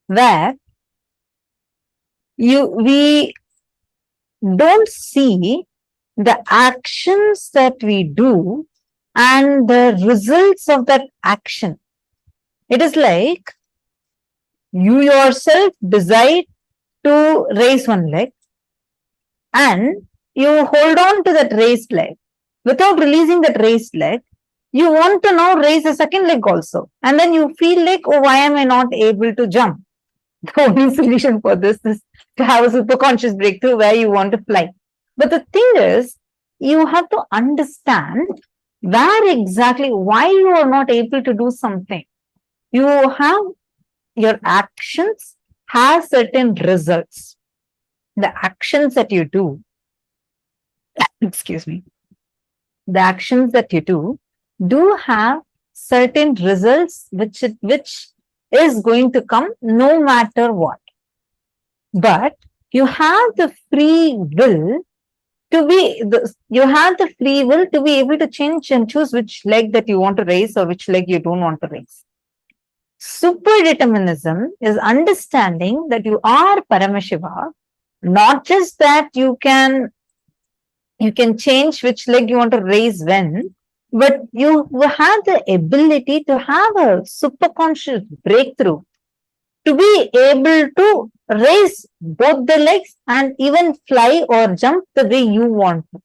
where we don't see the actions that we do and the results of that action. It is like you yourself decide to raise one leg and you hold on to that raised leg. Without releasing that raised leg, you want to now raise a second leg also. And then you feel like, oh, why am I not able to jump? The only solution for this is to have a superconscious breakthrough where you want to fly. But the thing is, you have to understand where exactly, why you are not able to do something. You have your actions have certain results. The actions that you do, excuse me, the actions that you do have certain results which is going to come no matter what. But you have the free will to be able to change and choose which leg that you want to raise or which leg you don't want to raise. Super determinism is understanding that you are Paramashiva, not just that you can change which leg you want to raise when, but you have the ability to have a superconscious breakthrough, to be able to raise both the legs and even fly or jump the way you want to.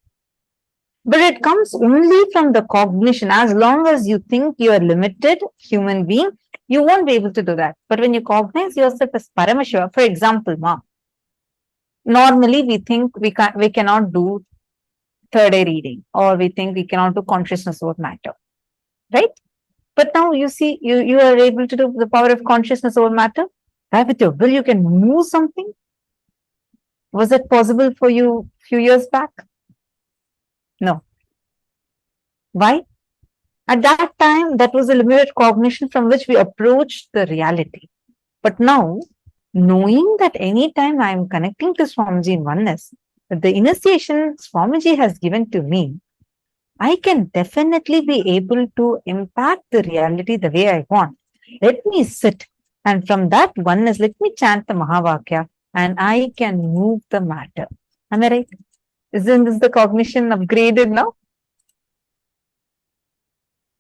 But it comes only from the cognition. As long as you think you are limited human being, you won't be able to do that. But when you cognize yourself as Paramashiva, for example, normally we think we cannot do third eye reading, or we think we cannot do consciousness over matter, right? But now you see, you are able to do the power of consciousness over matter. Right? With your will, you can move something. Was it possible for you a few years back? No. Why? At that time, that was a limited cognition from which we approached the reality. But now, knowing that anytime I am connecting to Swamiji in oneness, that the initiation Swamiji has given to me, I can definitely be able to impact the reality the way I want. Let me sit, and from that oneness, let me chant the Mahavakya, and I can move the matter. Am I right? Isn't this the cognition upgraded now?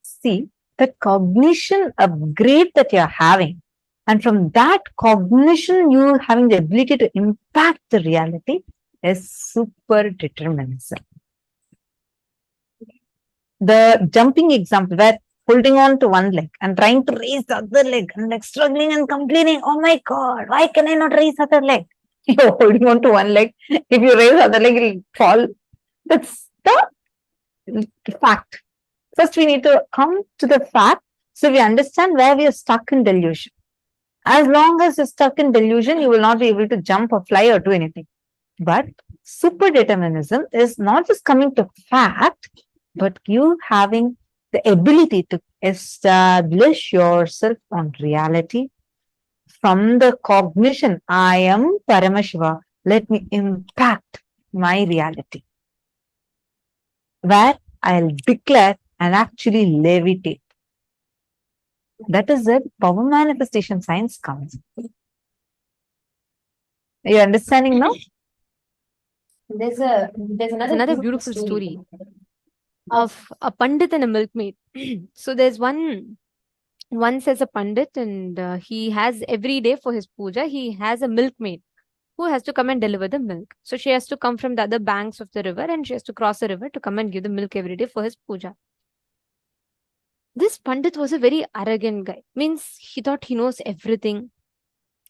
See, the cognition upgrade that you're having, and from that cognition, you having the ability to impact the reality, is super determinism. the jumping example where holding on to one leg and trying to raise the other leg and like struggling and complaining, oh my God, why can I not raise the other leg? You're holding on to one leg. If you raise the other leg, it'll fall. That's the fact. First, we need to come to the fact so we understand where we are stuck in delusion. As long as you're stuck in delusion, you will not be able to jump or fly or do anything. But super determinism is not just coming to fact, but you having the ability to establish yourself on reality from the cognition, I am Paramashiva, let me impact my reality, where I'll declare and actually levitate. That is it. Power manifestation science comes. Are you understanding now? There's another beautiful story of a pandit and a milkmaid. So there's once as a pandit, and he has every day for his puja, he has a milkmaid who has to come and deliver the milk. So she has to come from the other banks of the river, and she has to cross the river to come and give the milk every day for his puja. This pandit was a very arrogant guy. Means he thought he knows everything,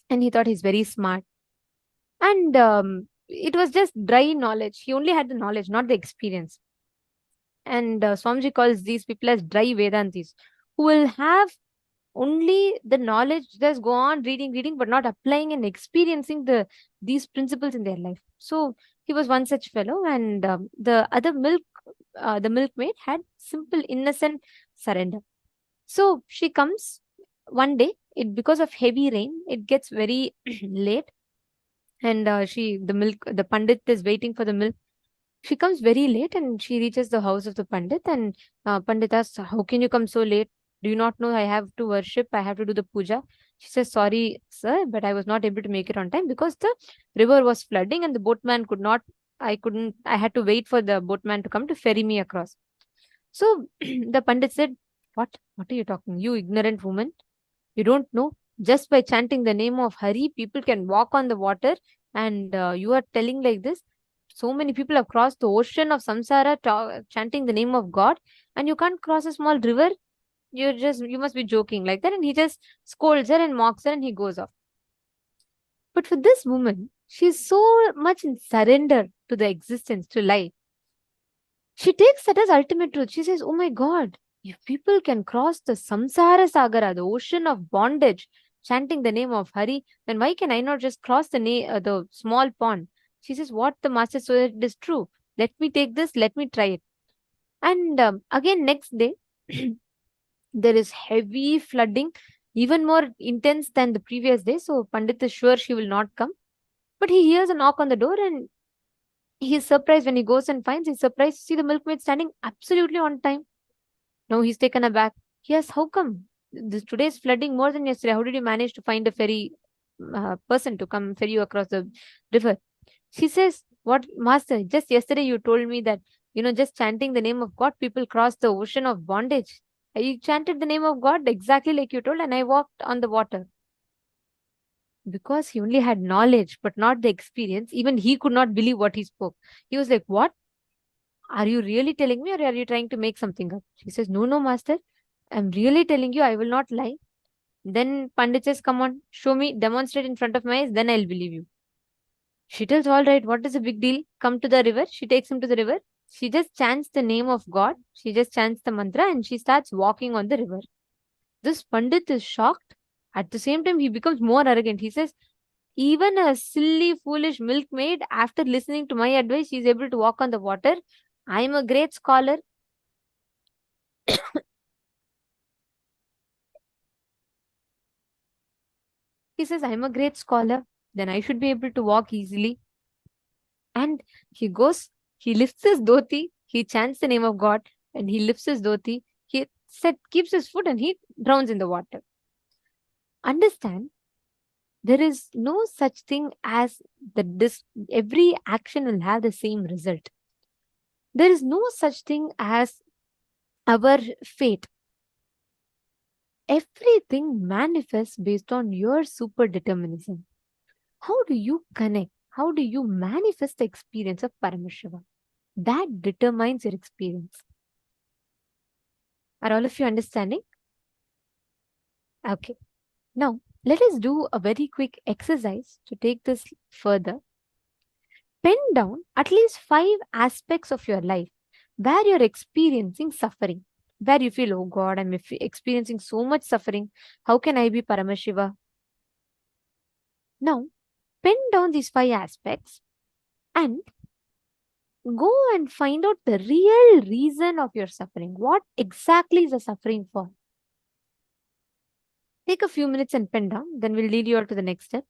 and he thought he's very smart. And it was just dry knowledge. He only had the knowledge, not the experience. And Swamiji calls these people as dry Vedantis, who will have only the knowledge, just go on reading, but not applying and experiencing these principles in their life. So he was one such fellow, and the milkmaid had simple, innocent surrender. So she comes one day. Because of heavy rain, it gets very late, and the pandit is waiting for the milk. She comes very late, and she reaches the house of the pandit, and pandit asks, "How can you come so late? Do you not know I have to worship? I have to do the puja?" She says, "Sorry, sir, but I was not able to make it on time because the river was flooding and the boatman could not. I had to wait for the boatman to come to ferry me across." So the pandit said, "What? What are you talking? You ignorant woman! You don't know. Just by chanting the name of Hari, people can walk on the water, and you are telling like this. So many people have crossed the ocean of samsara chanting the name of God, and you can't cross a small river. You must be joking," like that. And he just scolds her and mocks her, and he goes off. But for this woman, she's so much in surrender to the existence, to life. She takes that as ultimate truth. She says, "Oh my God, if people can cross the samsara sagara, the ocean of bondage, chanting the name of Hari, then why can I not just cross the small pond?" She says, "What the master said is true. Let me take this. Let me try it." And again, next day, there is heavy flooding, even more intense than the previous day. So Pandit is sure she will not come. But he hears a knock on the door, and he's surprised when he goes and finds. He's surprised to see the milkmaid standing absolutely on time. Now he's taken aback. He asks, "How come? Today is flooding more than yesterday. How did you manage to find a ferry person to come ferry you across the river?" She says, "What, master? Just yesterday you told me that, just chanting the name of God, people cross the ocean of bondage. I chanted the name of God exactly like you told, and I walked on the water." Because he only had knowledge, but not the experience, even he could not believe what he spoke. He was like, "What? Are you really telling me, or are you trying to make something up?" She says, "No, master. I'm really telling you, I will not lie." Then Pandit says, "Come on, show me, demonstrate in front of my eyes, then I'll believe you." She tells, "All right, what is the big deal? Come to the river." She takes him to the river. She just chants the name of God. She just chants the mantra, and she starts walking on the river. This Pandit is shocked. At the same time, he becomes more arrogant. He says, "Even a silly, foolish milkmaid, after listening to my advice, she is able to walk on the water. I am a great scholar." He says, "I'm a great scholar. Then I should be able to walk easily." And he goes, he lifts his dhoti, he chants the name of God, and he lifts his dhoti. He keeps his foot, and he drowns in the water. Understand, there is no such thing as every action will have the same result. There is no such thing as our fate. Everything manifests based on your super determinism. How do you connect? How do you manifest the experience of Paramashiva? That determines your experience. Are all of you understanding? Okay. Now, let us do a very quick exercise to take this further. Pen down at least 5 aspects of your life where you're experiencing suffering, where you feel, oh God, I'm experiencing so much suffering. How can I be Paramashiva? Now, pen down these 5 aspects and go and find out the real reason of your suffering. What exactly is the suffering for? Take a few minutes and pen down, then we'll lead you on to the next step.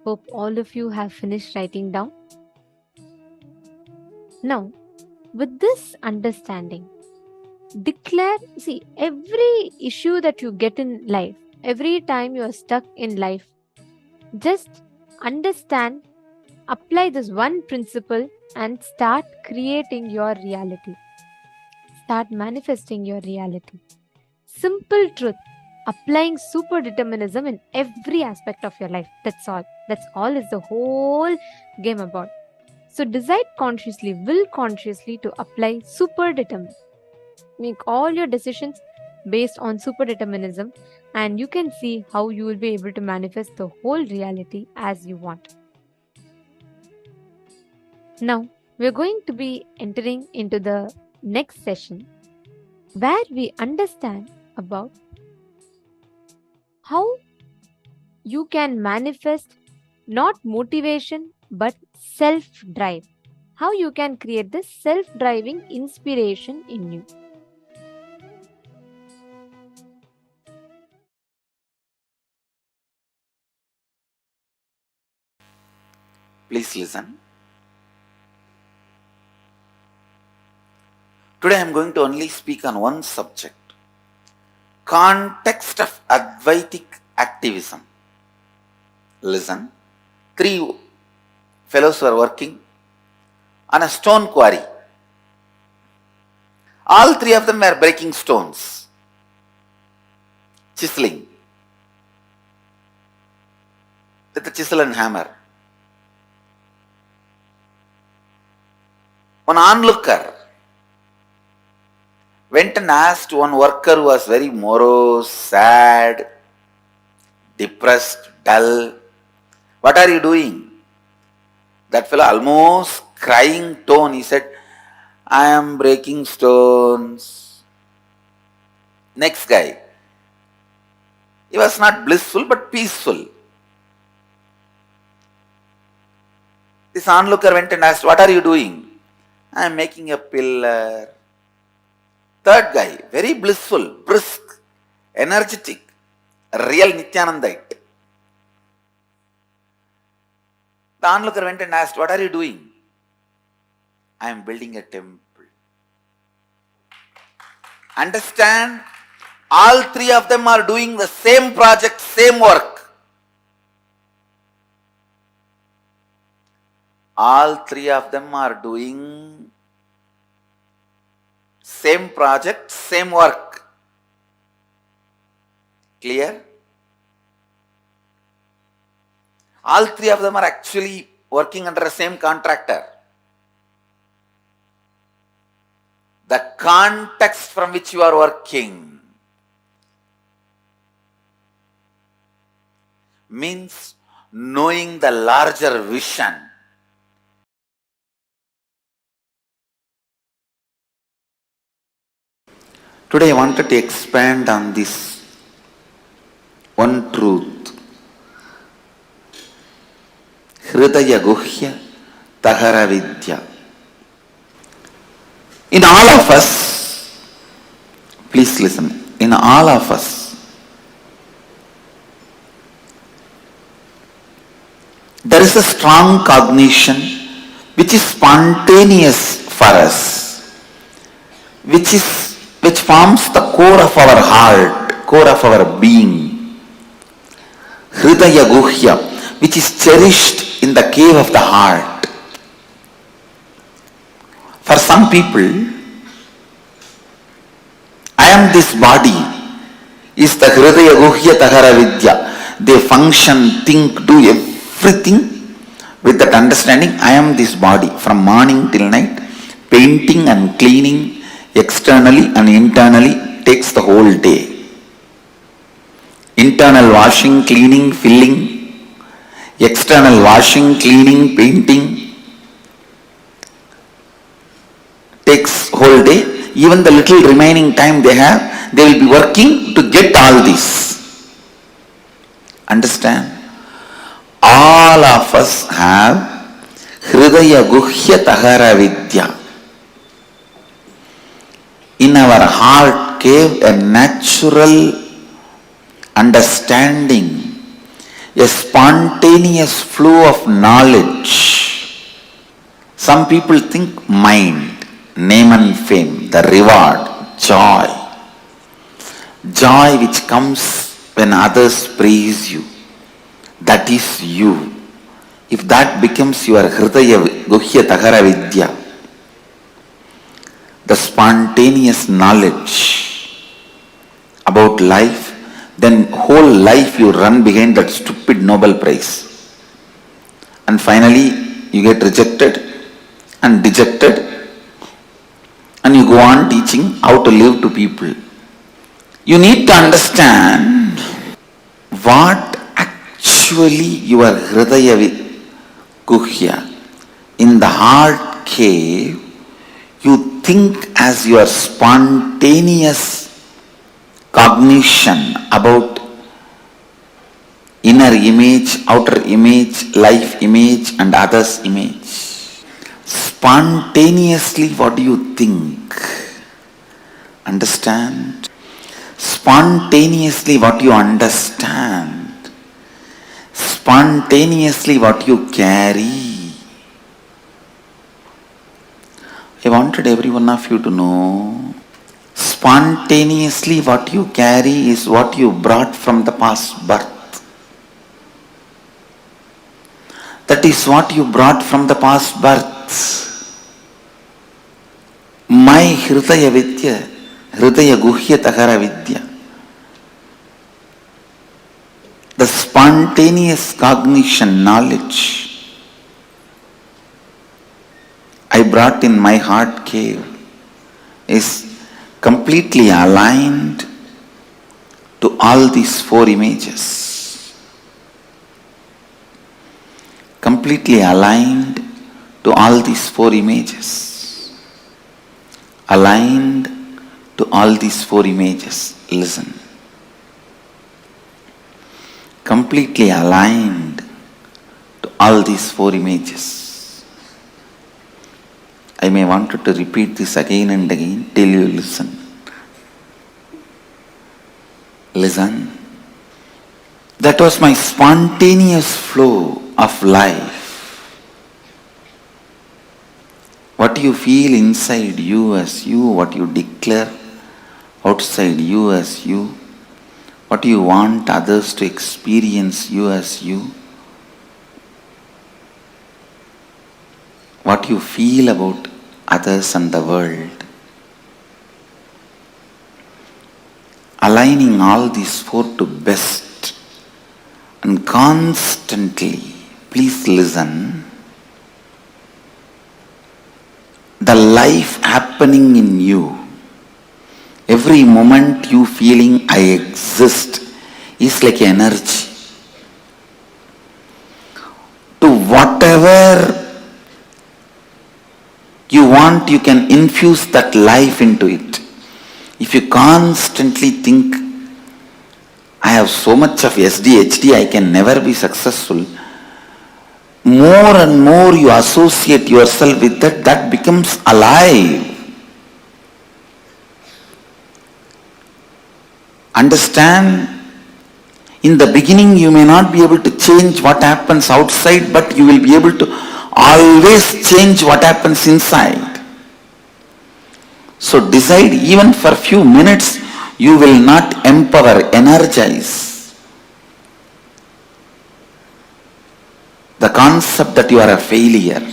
Hope all of you have finished writing down. Now, with this understanding, declare, see, every issue that you get in life, every time you are stuck in life, just understand, apply this one principle and start creating your reality. Start manifesting your reality. Simple truth. Applying super determinism in every aspect of your life. That's all. That's all is the whole game about. So decide consciously, will consciously to apply super determinism. Make all your decisions based on super determinism, and you can see how you will be able to manifest the whole reality as you want. Now, we're going to be entering into the next session where we understand about how you can manifest not motivation but self-drive. How you can create this self-driving inspiration in you. Please listen. Today I am going to only speak on one subject. Context of Advaitic activism. Listen. 3 fellows were working on a stone quarry. All 3 of them were breaking stones, chiseling with a chisel and hammer. One onlooker went and asked one worker who was very morose, sad, depressed, dull, "What are you doing?" That fellow, almost crying tone, he said, "I am breaking stones." Next guy, he was not blissful but peaceful. This onlooker went and asked, "What are you doing?" "I am making a pillar." Third guy, very blissful, brisk, energetic, real Nithyanandite. The onlooker went and asked, "What are you doing?" "I am building a temple." Understand? All 3 of them are doing the same project, same work. All 3 of them are doing same project, same work. Clear? All 3 of them are actually working under the same contractor. The context from which you are working means knowing the larger vision. Today I wanted to expand on this one truth. Hridaya Guhya Tahara Vidya. In all of us, please listen, in all of us, there is a strong cognition which is spontaneous for us, which forms the core of our heart, core of our being. Hridaya Guhya, which is cherished in the cave of the heart. For some people, "I am this body" is the Hridaya Guhya Tahara Vidya. They function, think, do everything with that understanding, "I am this body," from morning till night. Painting and cleaning externally and internally takes the whole day. Internal washing, cleaning, filling. External washing, cleaning, painting takes whole day. Even the little remaining time they have, they will be working to get all this. Understand? All of us have Hridaya Guhya Tahara Vidya. In our heart cave, a natural understanding, a spontaneous flow of knowledge. Some people think mind, name and fame, the reward, joy. Joy which comes when others praise you. That is you. If that becomes your Hridaya Guhya Tahara Vidya, the spontaneous knowledge about life, then whole life you run behind that stupid Nobel Prize. And finally you get rejected and dejected and you go on teaching how to live to people. You need to understand what actually your Hridaya Guhya, in the heart cave, you think as your spontaneous cognition about inner image, outer image, life image and others image. Spontaneously what do you think? Understand? Spontaneously what you understand. Spontaneously what you carry. I wanted every one of you to know, spontaneously what you carry is what you brought from the past birth. That is what you brought from the past birth. My Hridaya Vidya, Hridaya Guhya Tahara Vidya, the spontaneous cognition, knowledge I brought in my heart cave is completely aligned to all these four images. Completely aligned to all these four images. Aligned to all these four images. Listen. Completely aligned to all these four images. I may want to repeat this again and again till you listen. Listen. That was my spontaneous flow of life. What you feel inside you as you, what you declare outside you as you, what you want others to experience you as you, what you feel about others and the world. Aligning all these four to best and constantly, please listen, the life happening in you, every moment you feeling I exist is like energy. To whatever you want, you can infuse that life into it. If you constantly think, I have so much of SDHD, I can never be successful, more and more you associate yourself with that, that becomes alive. Understand? In the beginning you may not be able to change what happens outside, but you will be able to always change what happens inside. So decide, even for a few minutes, you will not empower, energize the concept that you are a failure,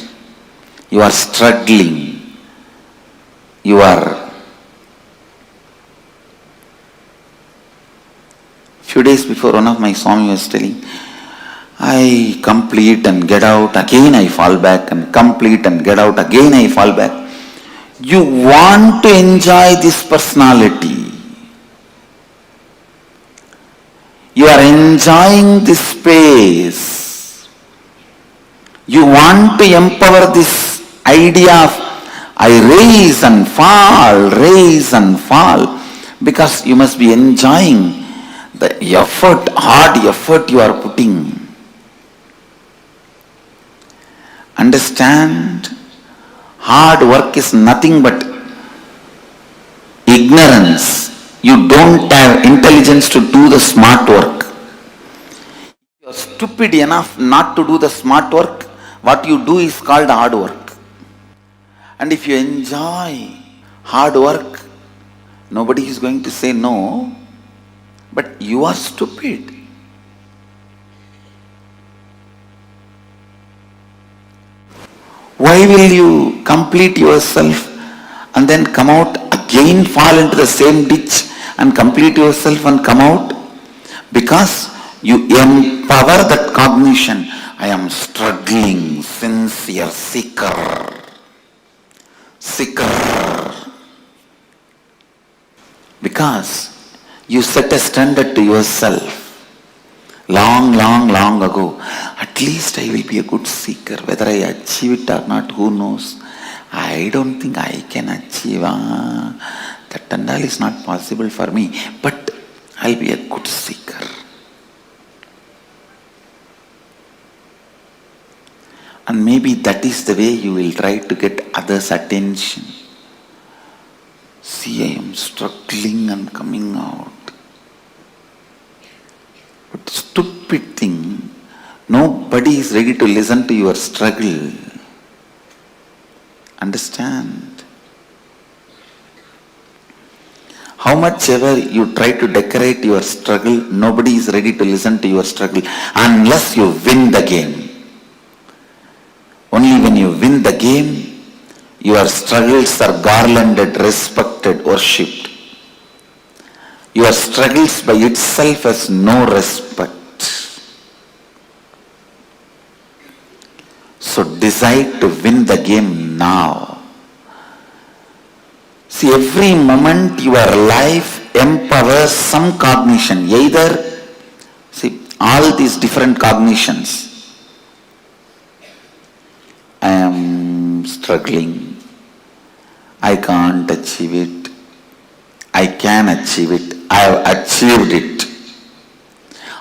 you are struggling, you are. Few days before, one of my Swami was telling, I complete and get out, again I fall back, and complete and get out, again I fall back. You want to enjoy this personality. You are enjoying this space. You want to empower this idea of I raise and fall, because you must be enjoying the effort, hard effort you are putting. Understand? Hard work is nothing but ignorance. You don't have intelligence to do the smart work. You are stupid enough not to do the smart work, what you do is called hard work. And if you enjoy hard work, nobody is going to say no, but you are stupid. Why will you complete yourself and then come out again, fall into the same ditch and complete yourself and come out? Because you empower that cognition. I am struggling, sincere, seeker. Because you set a standard to yourself. Long ago, at least I will be a good seeker. Whether I achieve it or not, who knows? I don't think I can achieve. That and all is not possible for me. But I'll be a good seeker. And maybe that is the way you will try to get others' attention. See, I am struggling and coming out. But stupid thing, nobody is ready to listen to your struggle. Understand? How much ever you try to decorate your struggle, nobody is ready to listen to your struggle unless you win the game. Only when you win the game, your struggles are garlanded, respected, worshipped. Your struggles by itself has no respect. So decide to win the game now. See, every moment your life empowers some cognition. Either, see, all these different cognitions. I am struggling. I can't achieve it. I can achieve it. I have achieved it.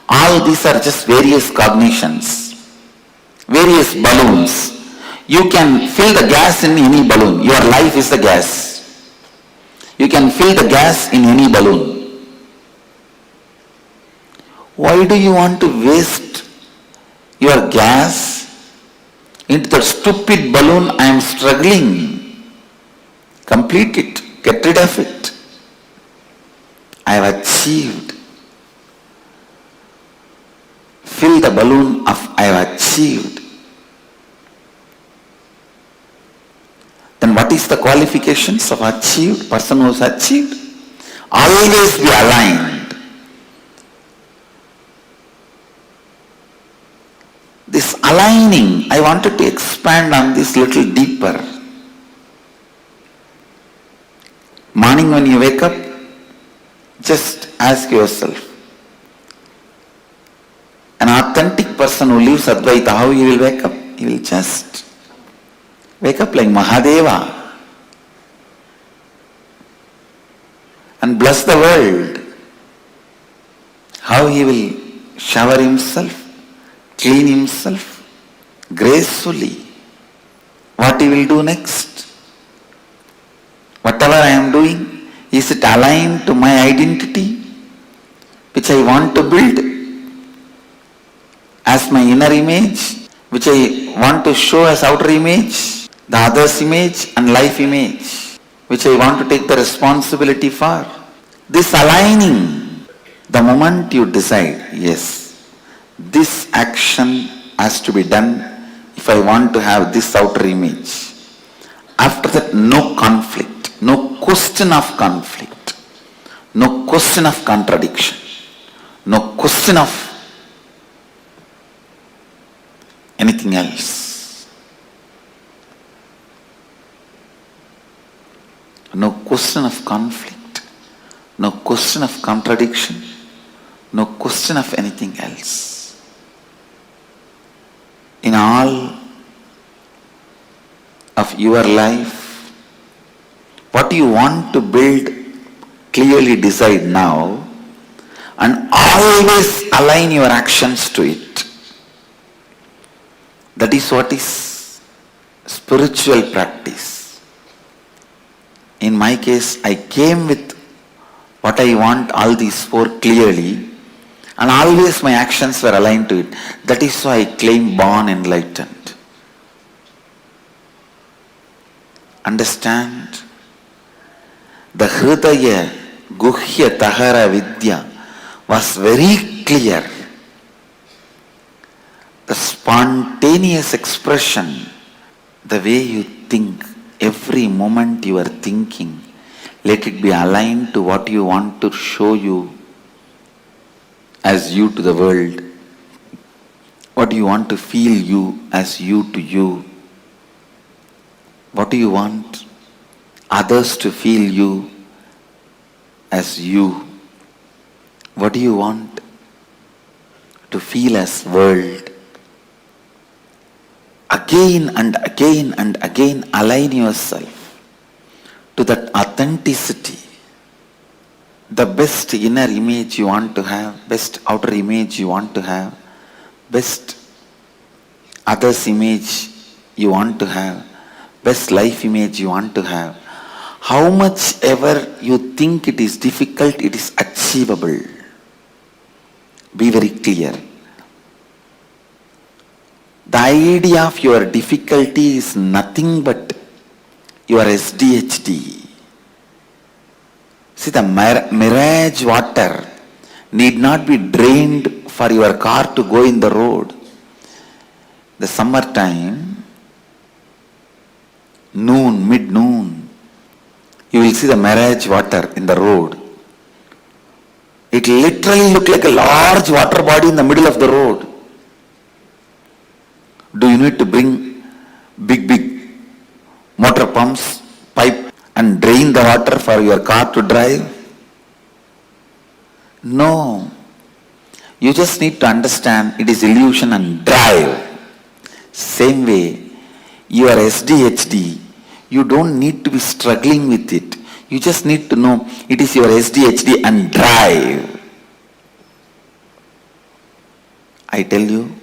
All these are just various cognitions, various balloons. You can fill the gas in any balloon. Your life is the gas. You can fill the gas in any balloon. Why do you want to waste your gas into that stupid balloon? I am struggling. Complete it. Get rid of it. I have achieved. Fill the balloon of I have achieved. Then what is the qualifications of achieved? Person who has achieved? Always be aligned. This aligning, I wanted to expand on this little deeper. Morning when you wake up, just ask yourself, an authentic person who lives Advaita, how he will wake up? He will just wake up like Mahadeva and bless the world. How he will shower himself, clean himself gracefully. What he will do next? Whatever I am doing, is it aligned to my identity, which I want to build as my inner image, which I want to show as outer image, the other's image and life image, which I want to take the responsibility for? This aligning, the moment you decide, yes, this action has to be done if I want to have this outer image. After that, no conflict, no question of conflict, no question of contradiction, no question of anything else. No question of conflict, no question of contradiction, no question of anything else. In all of your life, what you want to build, clearly decide now and always align your actions to it. That is what is spiritual practice. In my case, I came with what I want, all these four clearly, And always my actions were aligned to it. That is why I claim born enlightened. Understand? The Hridaya Guhya Tahara Vidya was very clear. The spontaneous expression, the way you think, every moment you are thinking, let it be aligned to what you want to show you as you to the world. What do you want to feel you as you to you? What do you want others to feel you as you? What do you want to feel as world? Again and again and again align yourself to that authenticity. The best inner image you want to have, best outer image you want to have, best others image you want to have, best life image you want to have. How much ever you think it is difficult, it is achievable. Be very clear. The idea of your difficulty is nothing but your SDHD. See, the mirage water need not be drained for your car to go in the road. The summertime, noon, mid-noon, you will see the mirage water in the road. It literally looks like a large water body in the middle of the road. Do you need to bring big motor pumps, pipe and drain the water for your car to drive? No. You just need to understand it is illusion and drive. Same way, your SDHD, you don't need to be struggling with it. You just need to know it is your SDHD and drive. I tell you,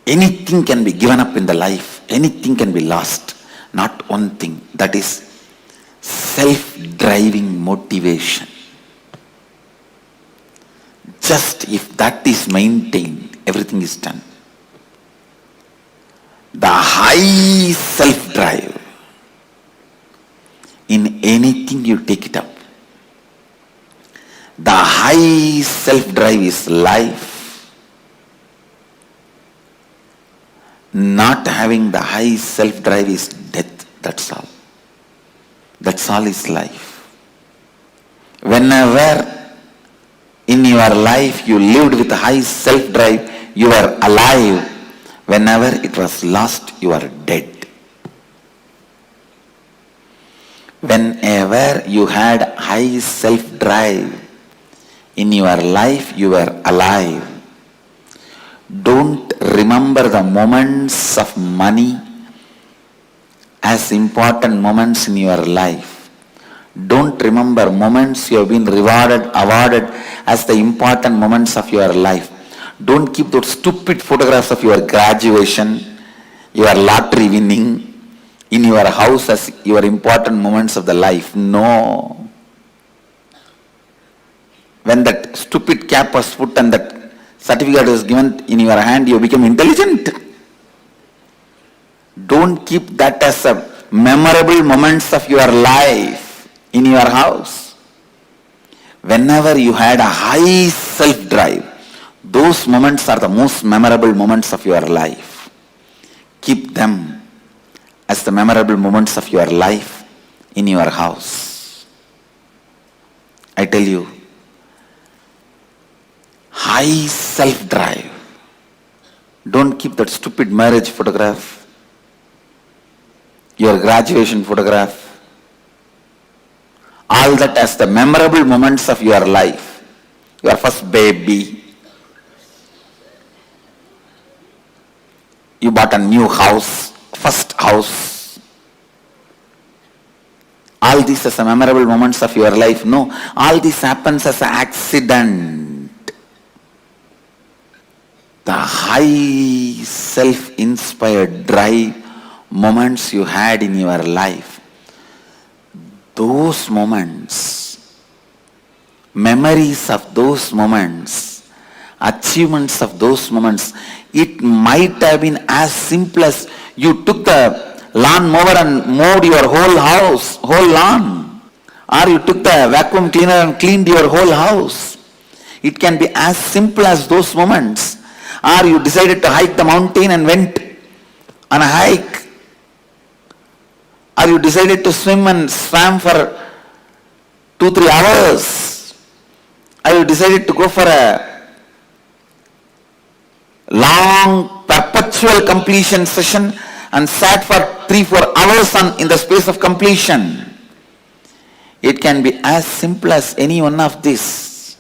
anything can be given up in the life. Anything can be lost. Not one thing. That is self-driving motivation. Just if that is maintained, everything is done. The high self-drive, in anything you take it up. The high self-drive is life. Not having the high self-drive is death. That's all. That's all is life. Whenever in your life you lived with a high self-drive, you are alive. Whenever it was lost, you are dead. Whenever you had high self-drive in your life, you were alive. Don't remember the moments of money as important moments in your life. Don't remember moments you have been rewarded, awarded as the important moments of your life. Don't keep those stupid photographs of your graduation, your lottery winning, in your house as your important moments of the life. No. When that stupid cap was put and that certificate was given in your hand, you become intelligent. Don't keep that as a memorable moments of your life in your house. Whenever you had a high self-drive, those moments are the most memorable moments of your life. Keep them as the memorable moments of your life in your house. I tell you, high self-drive. Don't keep that stupid marriage photograph, your graduation photograph, all that as the memorable moments of your life. Your first baby, you bought a new house, first house. All these as the memorable moments of your life. No, all this happens as an accident. The high self-inspired drive moments you had in your life, those moments memories of those moments, achievements of those moments. It might have been as simple as you took the lawn mower and mowed your whole house, whole lawn. Or you took the vacuum cleaner and cleaned your whole house. It can be as simple as those moments. Or you decided to hike the mountain and went on a hike. Or you decided to swim and swam for 2-3 hours. Or you decided to go for a long perpetual completion session and sat for 3-4 hours in the space of completion. It can be as simple as any one of these.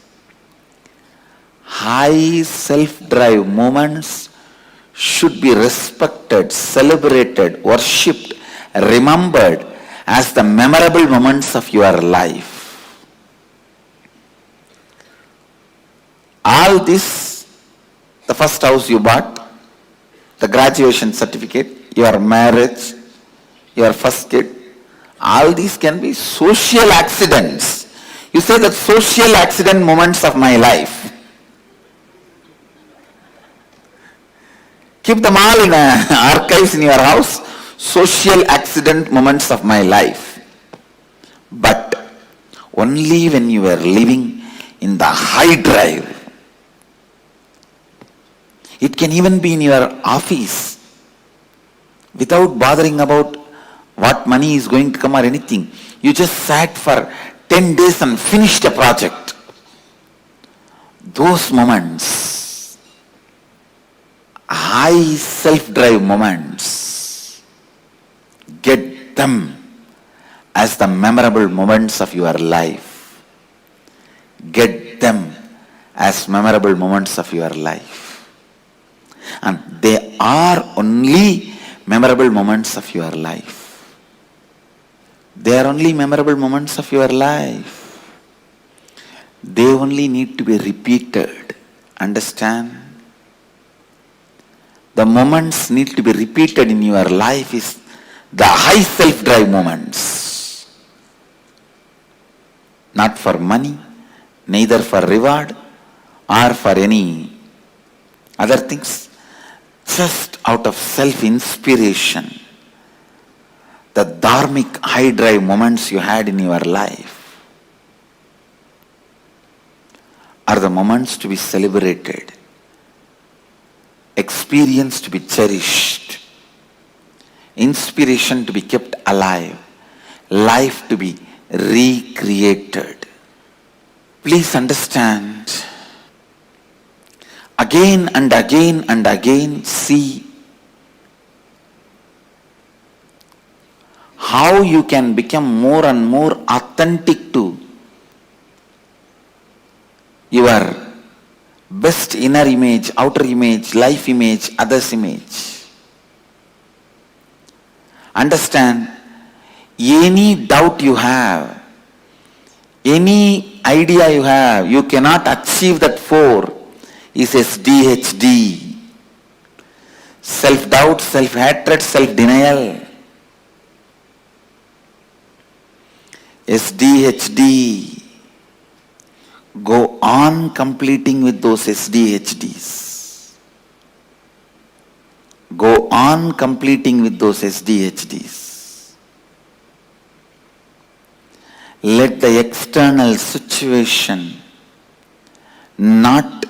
High self-drive moments should be respected, celebrated, worshipped, remembered as the memorable moments of your life. All this, the first house you bought, the graduation certificate, your marriage, your first kid, all these can be social accidents. You say that social accident moments of my life. Keep them all in archives in your house. Social accident moments of my life. But only when you were living in the high drive. It can even be in your office without bothering about what money is going to come or anything. You just sat for 10 days and finished a project. Those moments, high self-drive moments, get them as the memorable moments of your life. Get them as memorable moments of your life. And they are only memorable moments of your life. They are only memorable moments of your life. They only need to be repeated. Understand? The moments need to be repeated in your life is the high self-drive moments. Not for money, neither for reward or for any other things. Just out of self-inspiration. The dharmic high drive moments you had in your life are the moments to be celebrated, experience to be cherished, inspiration to be kept alive, life to be recreated. Please understand, again and again and again, see how you can become more and more authentic to your best inner image, outer image, life image, others image. Understand, any doubt you have, any idea you have, you cannot achieve that 4 is SDHD. Self-doubt, self-hatred, self-denial. SDHD. Go on completing with those SDHDs. Go on completing with those SDHDs. Let the external situation not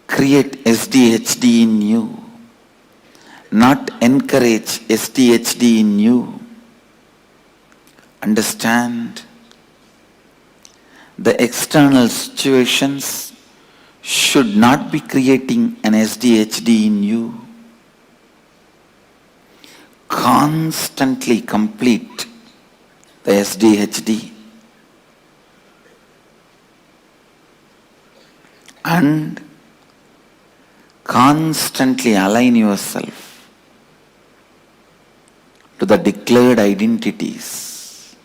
create SDHD in you. Not encourage SDHD in you. Understand, the external situations should not be creating an SDHD in you. Constantly complete the SDHD and constantly align yourself to the declared identities,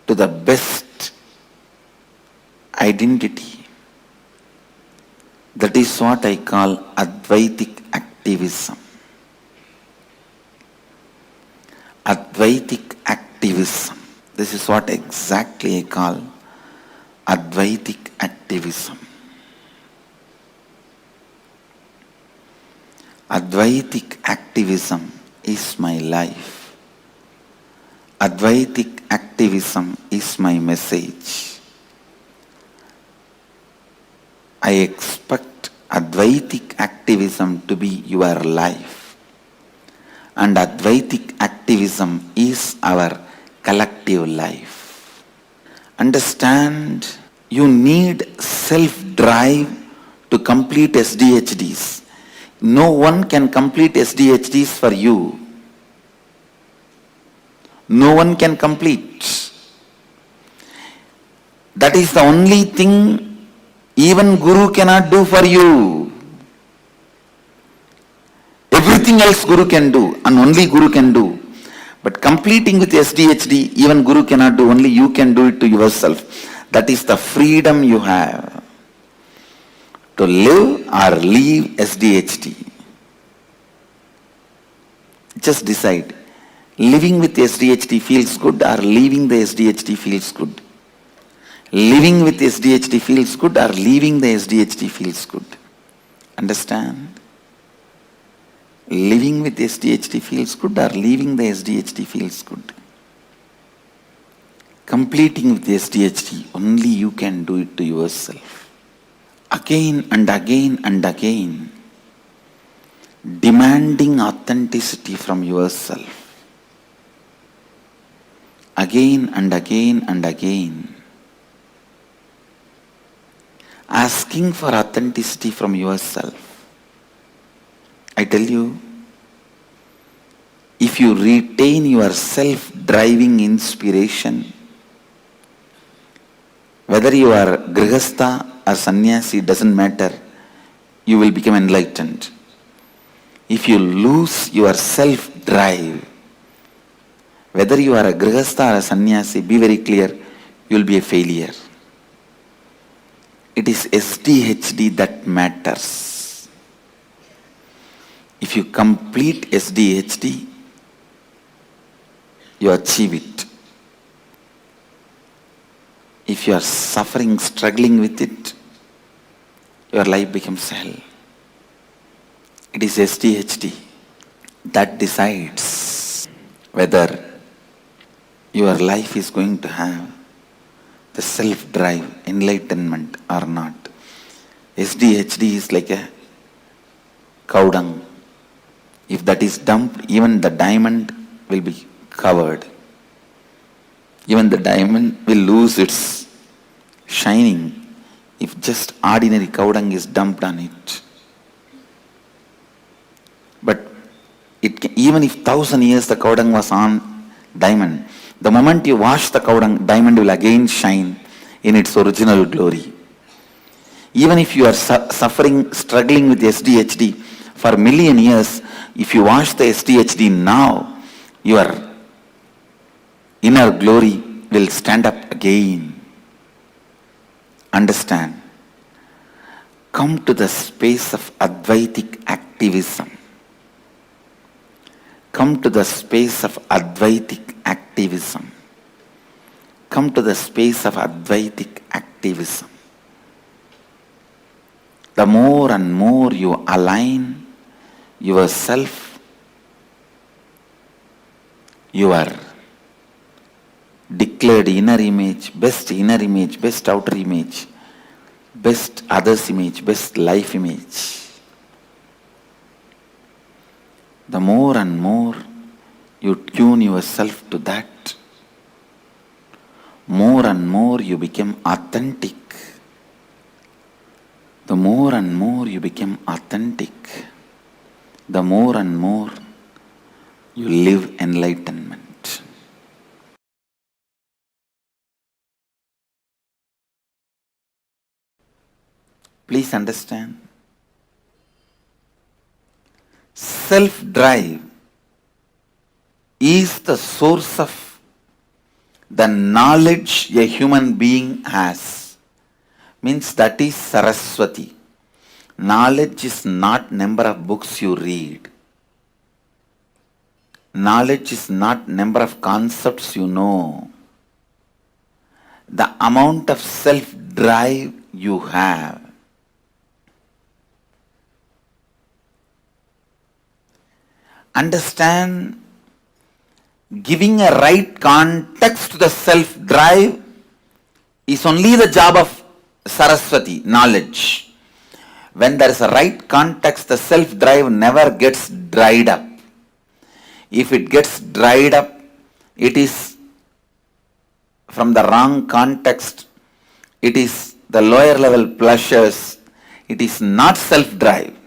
to the best identity. That is what I call Advaitic activism. Advaitic activism. This is what exactly I call Advaitic activism. Advaitic activism is my life. Advaitic activism is my message. I expect Advaitic activism to be your life. And Advaitic activism is our collective life. Understand, you need self-drive to complete SDHDs. No one can complete SDHDs for you. No one can complete. That is the only thing even Guru cannot do for you. Everything else Guru can do, and only Guru can do. But completing with SDHD, even Guru cannot do, only you can do it to yourself. That is the freedom you have to live or leave SDHD. Just decide. Living with SDHD feels good or leaving the SDHD feels good. Living with SDHD feels good or leaving the SDHD feels good. Understand? Living with SDHD feels good or leaving the SDHD feels good. Completing with SDHD, only you can do it to yourself. Again and again and again, demanding authenticity from yourself. Again and again and again, asking for authenticity from yourself. I tell you, if you retain your self-driving inspiration, whether you are Grihastha or Sannyasi, doesn't matter, you will become enlightened. If you lose your self-drive, whether you are a Grihastha or a Sannyasi, be very clear, you will be a failure. It is SDHD that matters. If you complete SDHD, you achieve it. If you are suffering, struggling with it, your life becomes hell. It is SDHD that decides whether your life is going to have the self-drive, enlightenment or not. SDHD is like a cow dung. If that is dumped, even the diamond will be covered. Even the diamond will lose its shining if just ordinary cow dung is dumped on it. But even if 1,000 years the cow dung was on diamond, the moment you wash the cow dung, diamond will again shine in its original glory. Even if you are suffering, struggling with SDHD for a million years, if you wash the SDHD now, your inner glory will stand up again. Understand? Come to the space of Advaitic activism. Come to the space of Advaitic activism. Come to the space of Advaitic activism. The more and more you align yourself, your declared inner image, best outer image, best others image, best life image, the more and more you tune yourself to that, more and more you become authentic. The more and more you become authentic, the more and more you live enlightenment. Please understand, self-drive is the source of the knowledge a human being has. Means that is Saraswati. Knowledge is not number of books you read. Knowledge is not number of concepts you know. the amount of self-drive you have. Understand, giving a right context to the self-drive is only the job of Saraswati, knowledge. When there is a right context, the self-drive never gets dried up. If it gets dried up, it is from the wrong context. It is the lower level pleasures. It is not self-drive.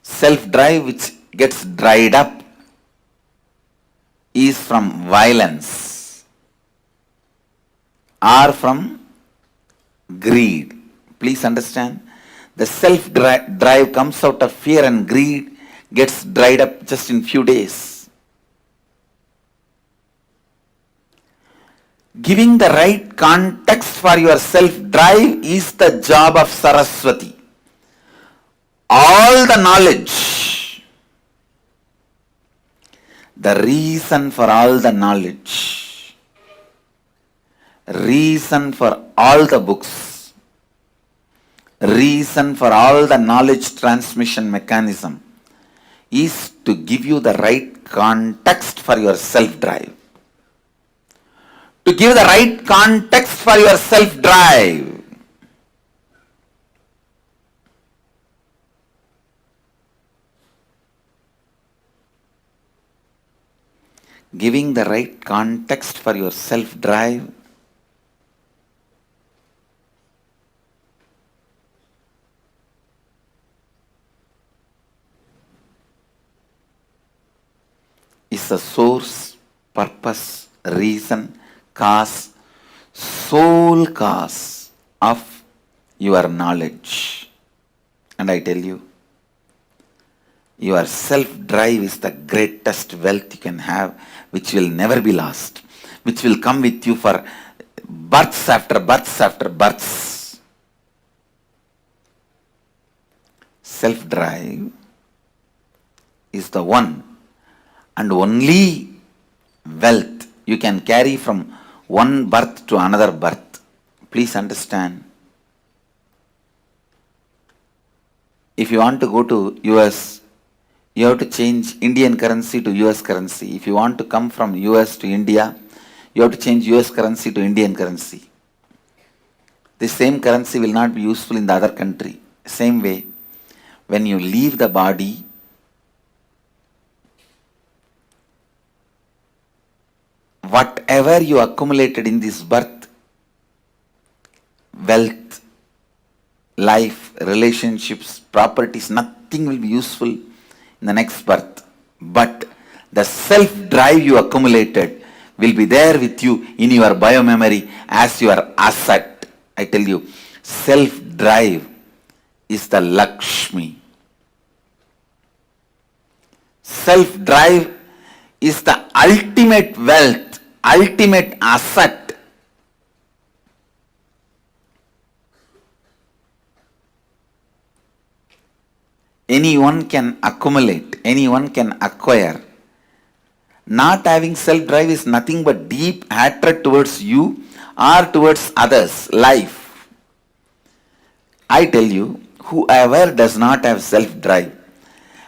Self-drive which gets dried up is from violence or from greed. Please understand, the self-drive comes out of fear and greed, gets dried up just in few days. Giving the right context for your self-drive is the job of Saraswati. All the knowledge, the reason for all the knowledge, reason for all the books, reason for all the knowledge transmission mechanism is to give you the right context for your self-drive. To give the right context for your self-drive. Giving the right context for your self-drive is the source, purpose, reason, cause, sole cause of your knowledge. And I tell you, your self-drive is the greatest wealth you can have, which will never be lost, which will come with you for births after births after births. Self-drive is the one and only wealth you can carry from one birth to another birth. Please understand. If you want to go to US, you have to change Indian currency to US currency. If you want to come from US to India, you have to change US currency to Indian currency. The same currency will not be useful in the other country. Same way, when you leave the body, whatever you accumulated in this birth, wealth, life, relationships, properties, nothing will be useful in the next birth. But the self-drive you accumulated will be there with you in your biomemory as your asset. I tell you, self-drive is the Lakshmi. Self-drive is the ultimate wealth, ultimate asset. Anyone can accumulate, anyone can acquire. Not having self-drive is nothing but deep hatred towards you or towards others, life. I tell you, whoever does not have self-drive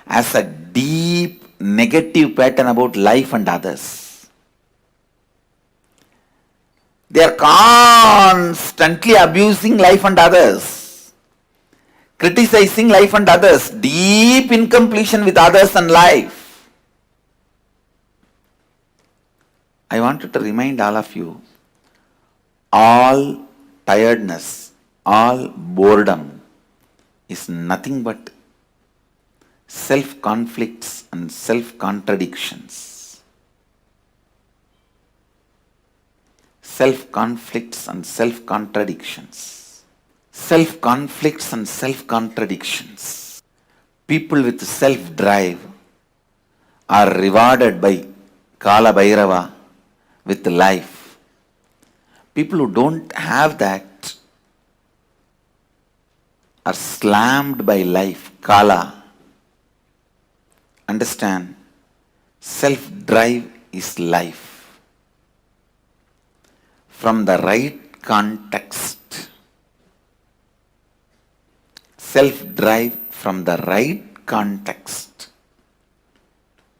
has a deep negative pattern about life and others. They are constantly abusing life and others, criticizing life and others, deep incompletion with others and life. I wanted to remind all of you, all tiredness, all boredom is nothing but self-conflicts and self-contradictions. Self-conflicts and self-contradictions. Self-conflicts and self-contradictions. People with self-drive are rewarded by Kala Bhairava with life. People who don't have that are slammed by life, Kala. Understand, self-drive is life. from the right context. Self-drive from the right context.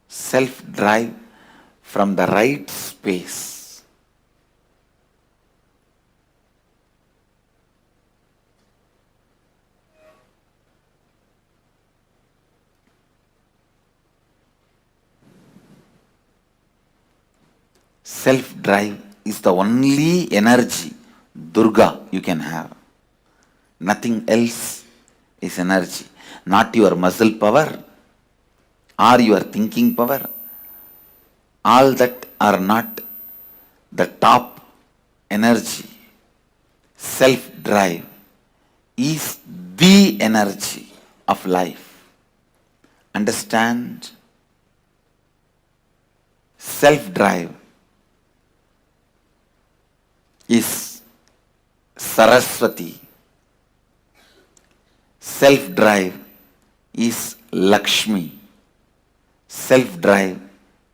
Self-drive from the right space. Self-drive is the only energy, Durga, you can have. Nothing else is energy. Not your muscle power or your thinking power. All that are not the top energy. Self-drive is the energy of life. Understand? Self-drive is Saraswati. Self-drive is Lakshmi. Self-drive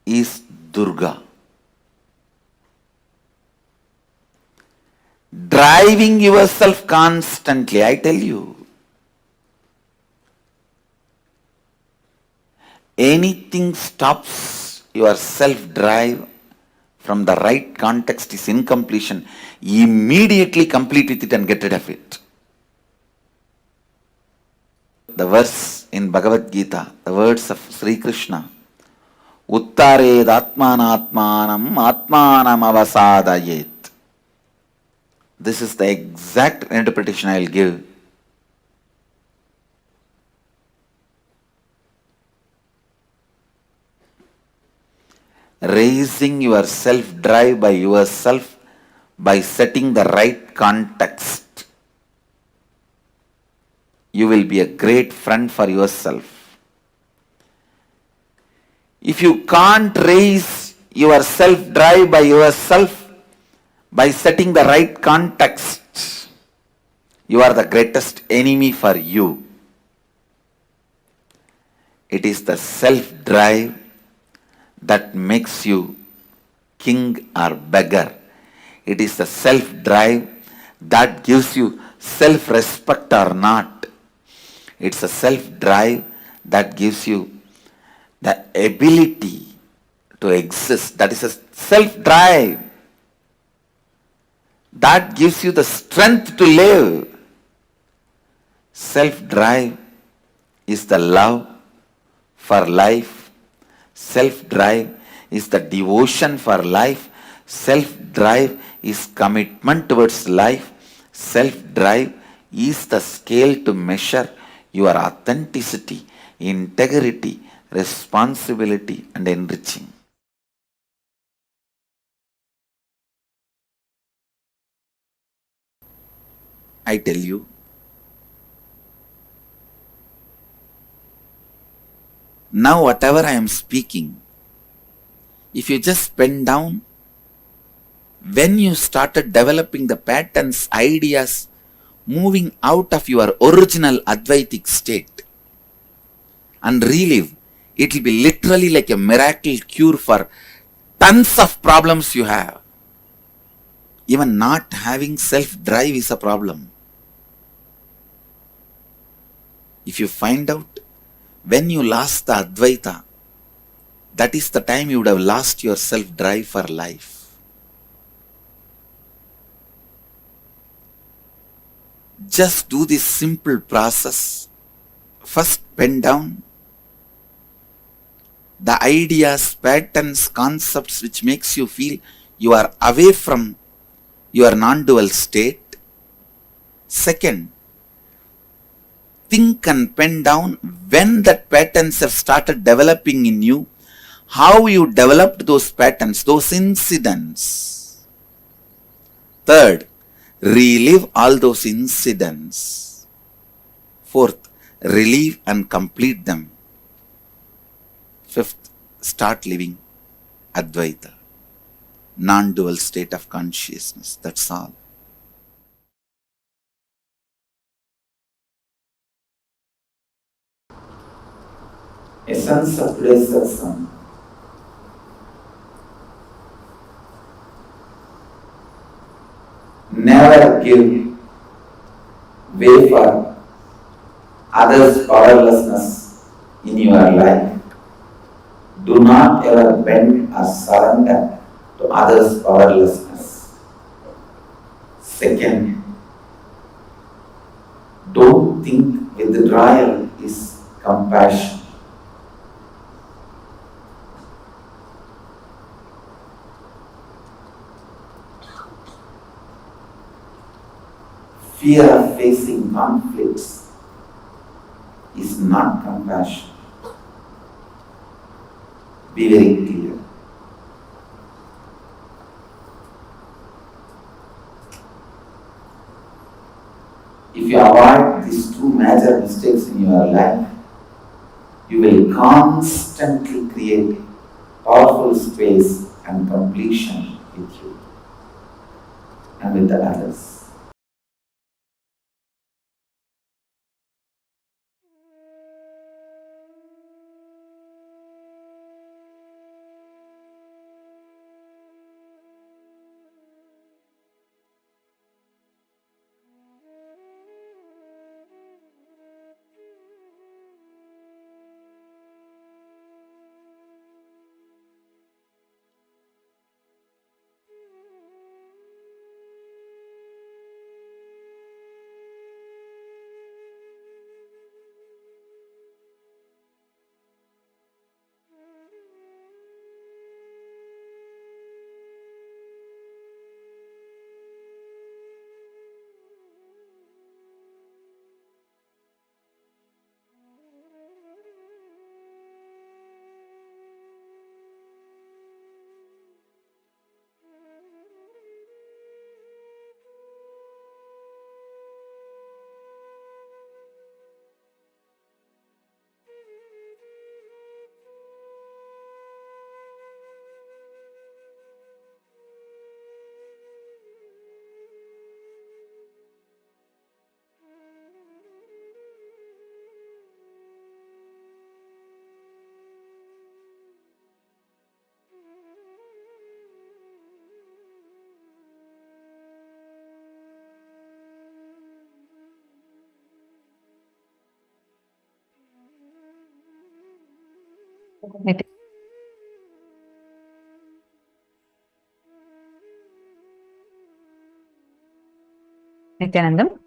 is Durga. Driving yourself constantly, I tell you. Anything stops your self-drive from the right context is incompletion. Immediately complete with it and get rid of it. The verse in Bhagavad Gita, the words of Sri Krishna, Uttared Atmanatmanam Atmanam Avasadayet. This is the exact interpretation I will give. Raising your self-drive by yourself by setting the right context. You will be a great friend for yourself. If you can't raise your self-drive by yourself by setting the right context, you are the greatest enemy for you. It is the self-drive that makes you king or beggar. It is the self-drive that gives you self-respect or not. It's a self-drive that gives you the ability to exist. That is a self-drive that gives you the strength to live. Self-drive is the love for life. Self-drive is the devotion for life. Self-drive is commitment towards life. Self-drive is the scale to measure your authenticity, integrity, responsibility, and enriching. I tell you, now whatever I am speaking, if you just pen down, when you started developing the patterns, ideas, moving out of your original Advaitic state and relive, it will be literally like a miracle cure for tons of problems you have. Even not having self-drive is a problem. If you find out when you lost the Advaita, that is the time you would have lost your self-drive for life. Just do this simple process. First, pen down the ideas, patterns, concepts which makes you feel you are away from your non-dual state. Second, think and pen down when that patterns have started developing in you, how you developed those patterns, those incidents. Third, relive all those incidents. Fourth, relive and complete them. Fifth, start living Advaita, non-dual state of consciousness. That's all. Essence of today's lesson. Never give way for others' powerlessness in your life. Do not ever bend or surrender to others' powerlessness. Second, don't think withdrawal is compassion. Fear of facing conflicts is not compassion. Be very clear. If you avoid these two major mistakes in your life, you will constantly create powerful space and completion with you and with the others. Nithyanandam,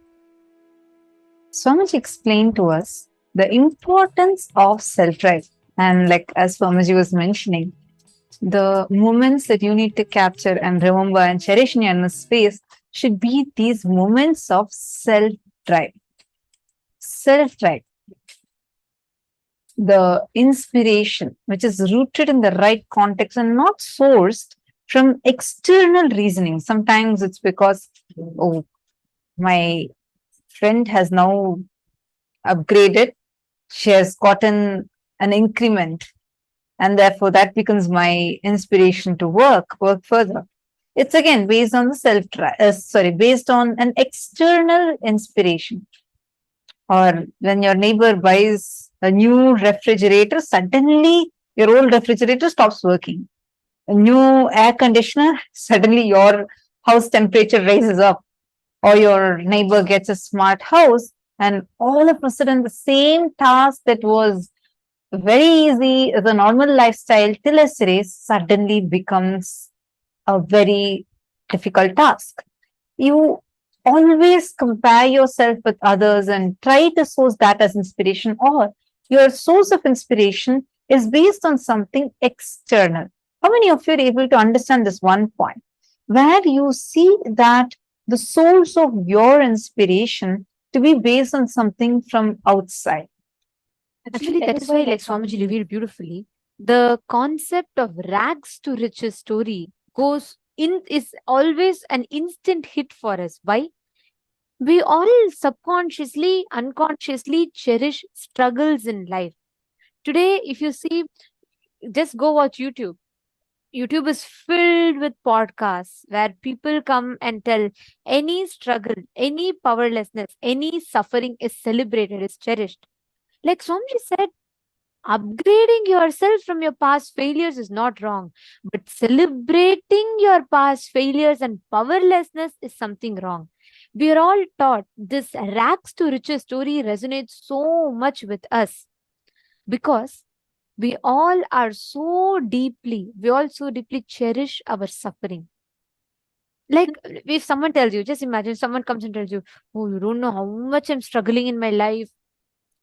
Swamiji explained to us the importance of self-drive. And like as Swamiji was mentioning, the moments that you need to capture and remember and cherish in your inner space should be these moments of self-drive. Self-drive. The inspiration, which is rooted in the right context and not sourced from external reasoning. Sometimes it's because, oh, my friend has now upgraded, she has gotten an increment, and therefore that becomes my inspiration to work further. It's again based on the based on an external inspiration. Or when your neighbor buys a new refrigerator, suddenly your old refrigerator stops working. A new air conditioner, suddenly your house temperature rises up. Or your neighbor gets a smart house, and all of a sudden the same task that was very easy as a normal lifestyle till yesterday suddenly becomes a very difficult task. You always compare yourself with others and try to source that as inspiration, or your source of inspiration is based on something external. How many of you are able to understand this one point where you see that the source of your inspiration to be based on something from outside? Actually, that is why, like Swamiji revealed beautifully, the concept of rags to riches story is always an instant hit for us. Why? We all subconsciously, unconsciously cherish struggles in life. Today, if you see, just go watch YouTube. YouTube is filled with podcasts where people come and tell any struggle, any powerlessness, any suffering is celebrated, is cherished. Like Swamiji said, Upgrading yourself from your past failures is not wrong, but celebrating your past failures and powerlessness is something wrong. We are all taught this rags to riches story resonates so much with us because we all so deeply cherish our suffering. Like if someone tells you, just imagine someone comes and tells you, oh, you don't know how much I'm struggling in my life.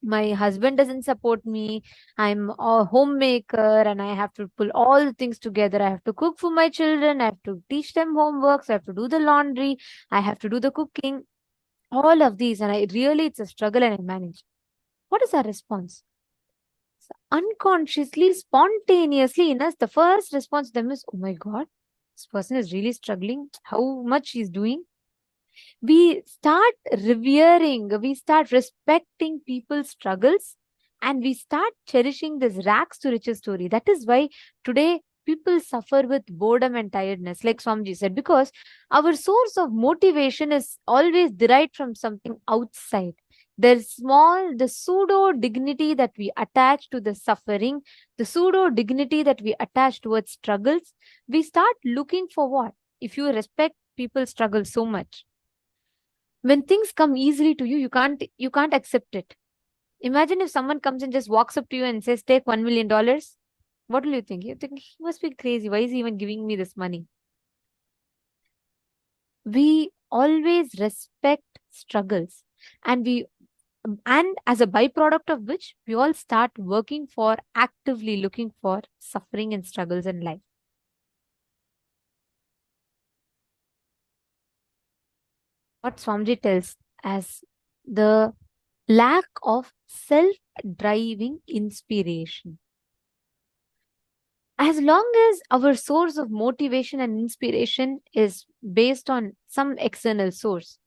My husband doesn't support me. I'm a homemaker and I have to pull all the things together. I have to cook for my children. I have to teach them homeworks. I have to do the laundry. I have to do the cooking. All of these. And it's a struggle and I manage. What is our response? So unconsciously, spontaneously in us, the first response to them is, oh my God, this person is really struggling. How much he's doing. We start revering, we start respecting people's struggles, and we start cherishing this rags to riches story. That is why today people suffer with boredom and tiredness, like Swamiji said, because our source of motivation is always derived from something outside. The pseudo dignity that we attach to the suffering, the pseudo dignity that we attach towards struggles, we start looking for what? If you respect people's struggle so much, when things come easily to you, you can't accept it. Imagine if someone comes and just walks up to you and says, take $1 million. What will you think? You think he must be crazy. Why is he even giving me this money? We always respect struggles, and as a byproduct of which we all start working for, actively looking for suffering and struggles in life. What Swamiji tells as the lack of self-driving inspiration. As long as our source of motivation and inspiration is based on some external source,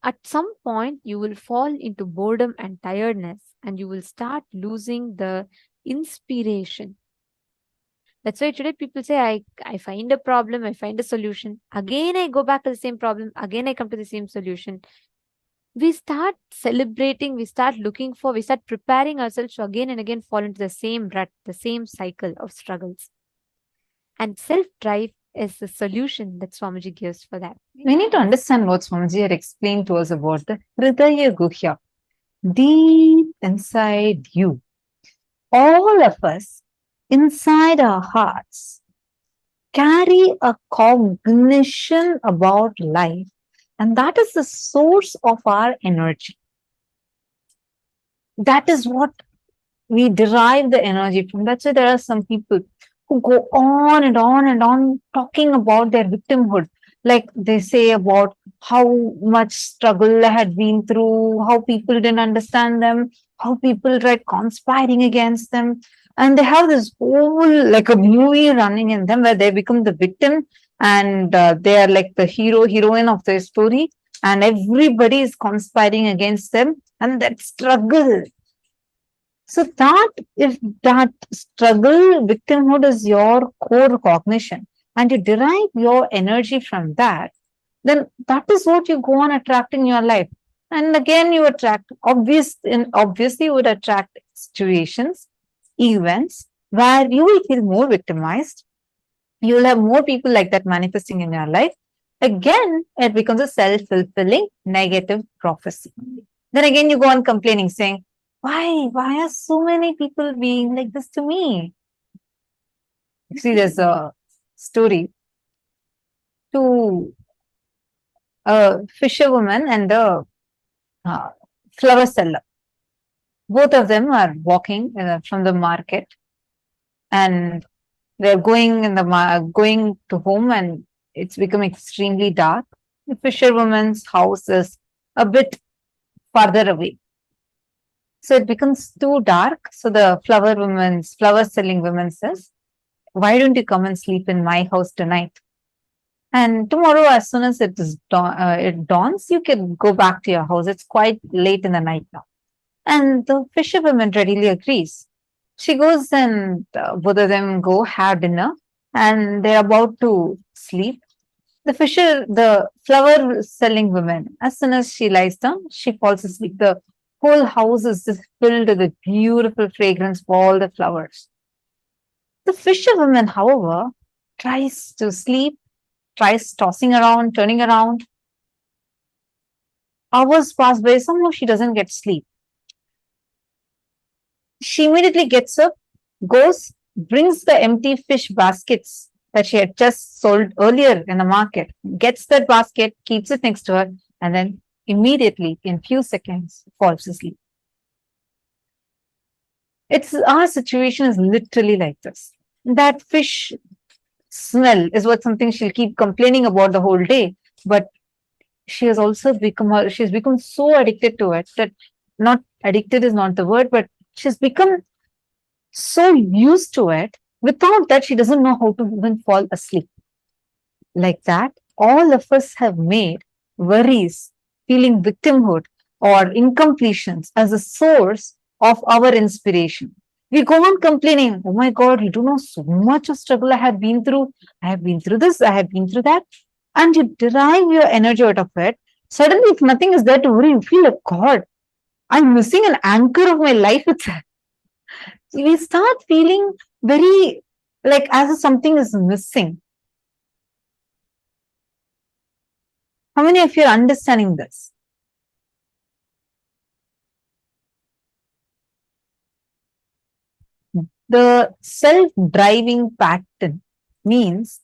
at some point you will fall into boredom and tiredness and you will start losing the inspiration. That's why today people say, I find a problem, I find a solution. Again, I go back to the same problem. Again, I come to the same solution. We start celebrating, we start preparing ourselves to again and again fall into the same rut, the same cycle of struggles. And self-drive is the solution that Swamiji gives for that. We need to understand what Swamiji had explained to us about the Hridaya Guhya. Deep inside you, all of us, inside our hearts, carry a cognition about life, and that is the source of our energy. That is what we derive the energy from. That's why there are some people who go on and on and on talking about their victimhood. Like they say about how much struggle they had been through, how people didn't understand them, how people tried conspiring against them. And they have this whole, like a movie running in them where they become the victim and they are like the hero, heroine of their story. And everybody is conspiring against them. And that struggle. So that if that struggle, victimhood is your core cognition and you derive your energy from that, then that is what you go on attracting in your life. And again, you attract, obviously you would attract situations, events where you will feel more victimized. You will have more people like that manifesting in your life. Again, it becomes a self-fulfilling negative prophecy. Then again, you go on complaining, saying, why are so many people being like this to me? See, there's a story to a fisherwoman and a flower seller. Both of them are walking from the market and they're going going to home and it's become extremely dark. The fisherwoman's house is a bit farther away. So it becomes too dark. So the flower selling woman says, why don't you come and sleep in my house tonight? And tomorrow, as soon as it dawns, you can go back to your house. It's quite late in the night now. And the fisherwoman readily agrees. She goes and both of them go have dinner and they're about to sleep. The flower selling woman, as soon as she lies down, she falls asleep. The Whole house is just filled with the beautiful fragrance of all the flowers. The fisherwoman, however, tries to sleep, tries tossing around, turning around. Hours pass by, somehow she doesn't get sleep. She immediately gets up, goes, brings the empty fish baskets that she had just sold earlier in the market, gets that basket, keeps it next to her, and then immediately, in few seconds, falls asleep. Our situation is literally like this. That fish smell is what something she'll keep complaining about the whole day, but she has also she's become so addicted to it that, not addicted is not the word, but she's become so used to it. Without that, she doesn't know how to even fall asleep. Like that, all of us have made worries, feeling victimhood, or incompletions as a source of our inspiration. We go on complaining, oh my God, you don't know so much of struggle I have been through. I have been through this, I have been through that. And you derive your energy out of it. Suddenly, if nothing is there to worry, you feel like, God, I'm missing an anchor of my life itself. We start feeling very like as if something is missing. How many of you are understanding this? The self-driving pattern means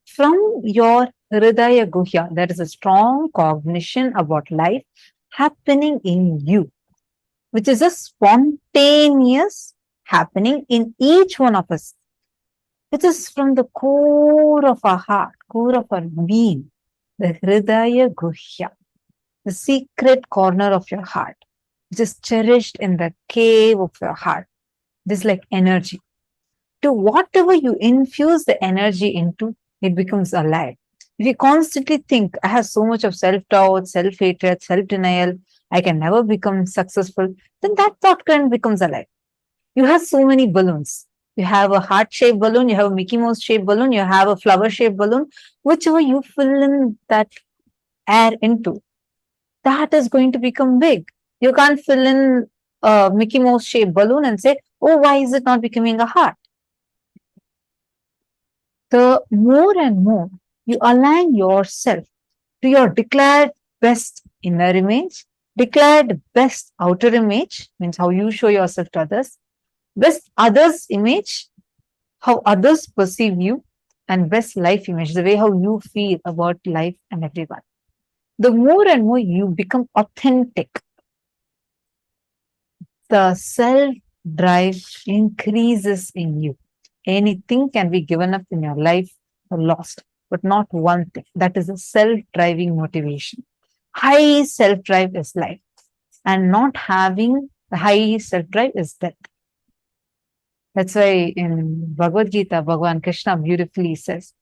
from your Hridaya Guhya, there is a strong cognition about life happening in you, which is a spontaneous happening in each one of us. It is from the core of our heart, core of our being, the Hridaya Guhya, the secret corner of your heart, which is cherished in the cave of your heart. This is like energy. To whatever you infuse the energy into, it becomes alive. If you constantly think, I have so much of self-doubt, self-hatred, self-denial, I can never become successful, then that thought current becomes alive. You have so many balloons. You have a heart-shaped balloon, you have a Mickey Mouse-shaped balloon, you have a flower-shaped balloon, whichever you fill in that air into, that is going to become big. You can't fill in a Mickey Mouse-shaped balloon and say, oh, why is it not becoming a heart? The more and more you align yourself to your declared best inner image, declared best outer image, means how you show yourself to others, best others image, how others perceive you, and best life image, the way how you feel about life and everyone. The more and more you become authentic, the self-drive increases in you. Anything can be given up in your life or lost, but not one thing. That is a self-driving motivation. High self-drive is life, and not having the high self-drive is death. That's why in Bhagavad Gita, Bhagavan Krishna beautifully says,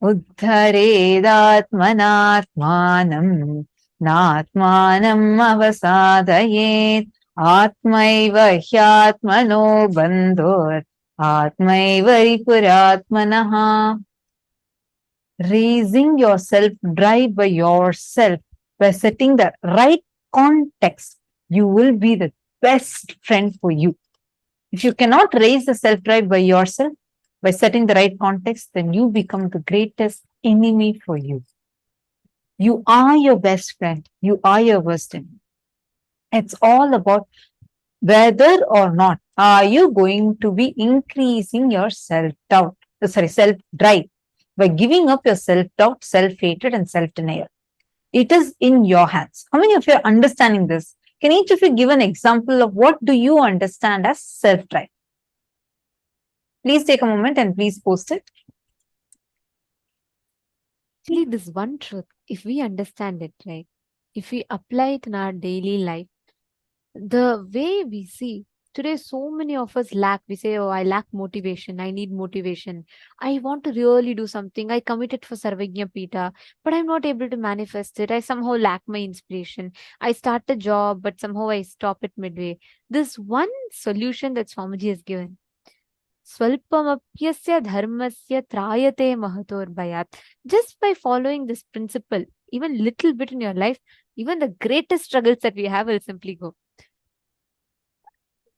Uddharedatmanatmanam natmanam avasadayet atmaiva hyatmano bandhor atmaiva ripuratmanaha. Raising your self-drive by yourself, by setting the right context, you will be the best friend for you. If you cannot raise the self-drive by yourself, by setting the right context, then you become the greatest enemy for you. You are your best friend. You are your worst enemy. It's all about whether or not are you going to be increasing your self-doubt, self-drive by giving up your self-doubt, self-hatred, and self-denial. It is in your hands. How many of you are understanding this? Can each of you give an example of what do you understand as self-drive? Please take a moment and please post it. Actually, this one truth, if we understand it, right, if we apply it in our daily life, the way we see today, so many of us lack. We say, oh, I lack motivation. I need motivation. I want to really do something. I committed for Sarvagnya Pita, but I'm not able to manifest it. I somehow lack my inspiration. I start a job, but somehow I stop it midway. This one solution that Swamiji has given. Swalpamapyasya dharmasya trayate mahator bhayat. Just by following this principle, even little bit in your life, even the greatest struggles that we have will simply go.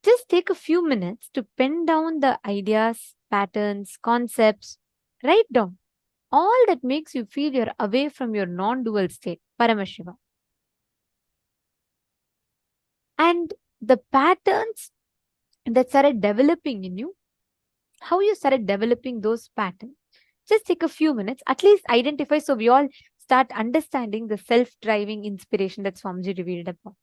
Just take a few minutes to pen down the ideas, patterns, concepts. Write down all that makes you feel you're away from your non-dual state, Paramashiva. And the patterns that started developing in you, how you started developing those patterns. Just take a few minutes, at least identify, so we all start understanding the self-driving inspiration that Swamiji revealed upon.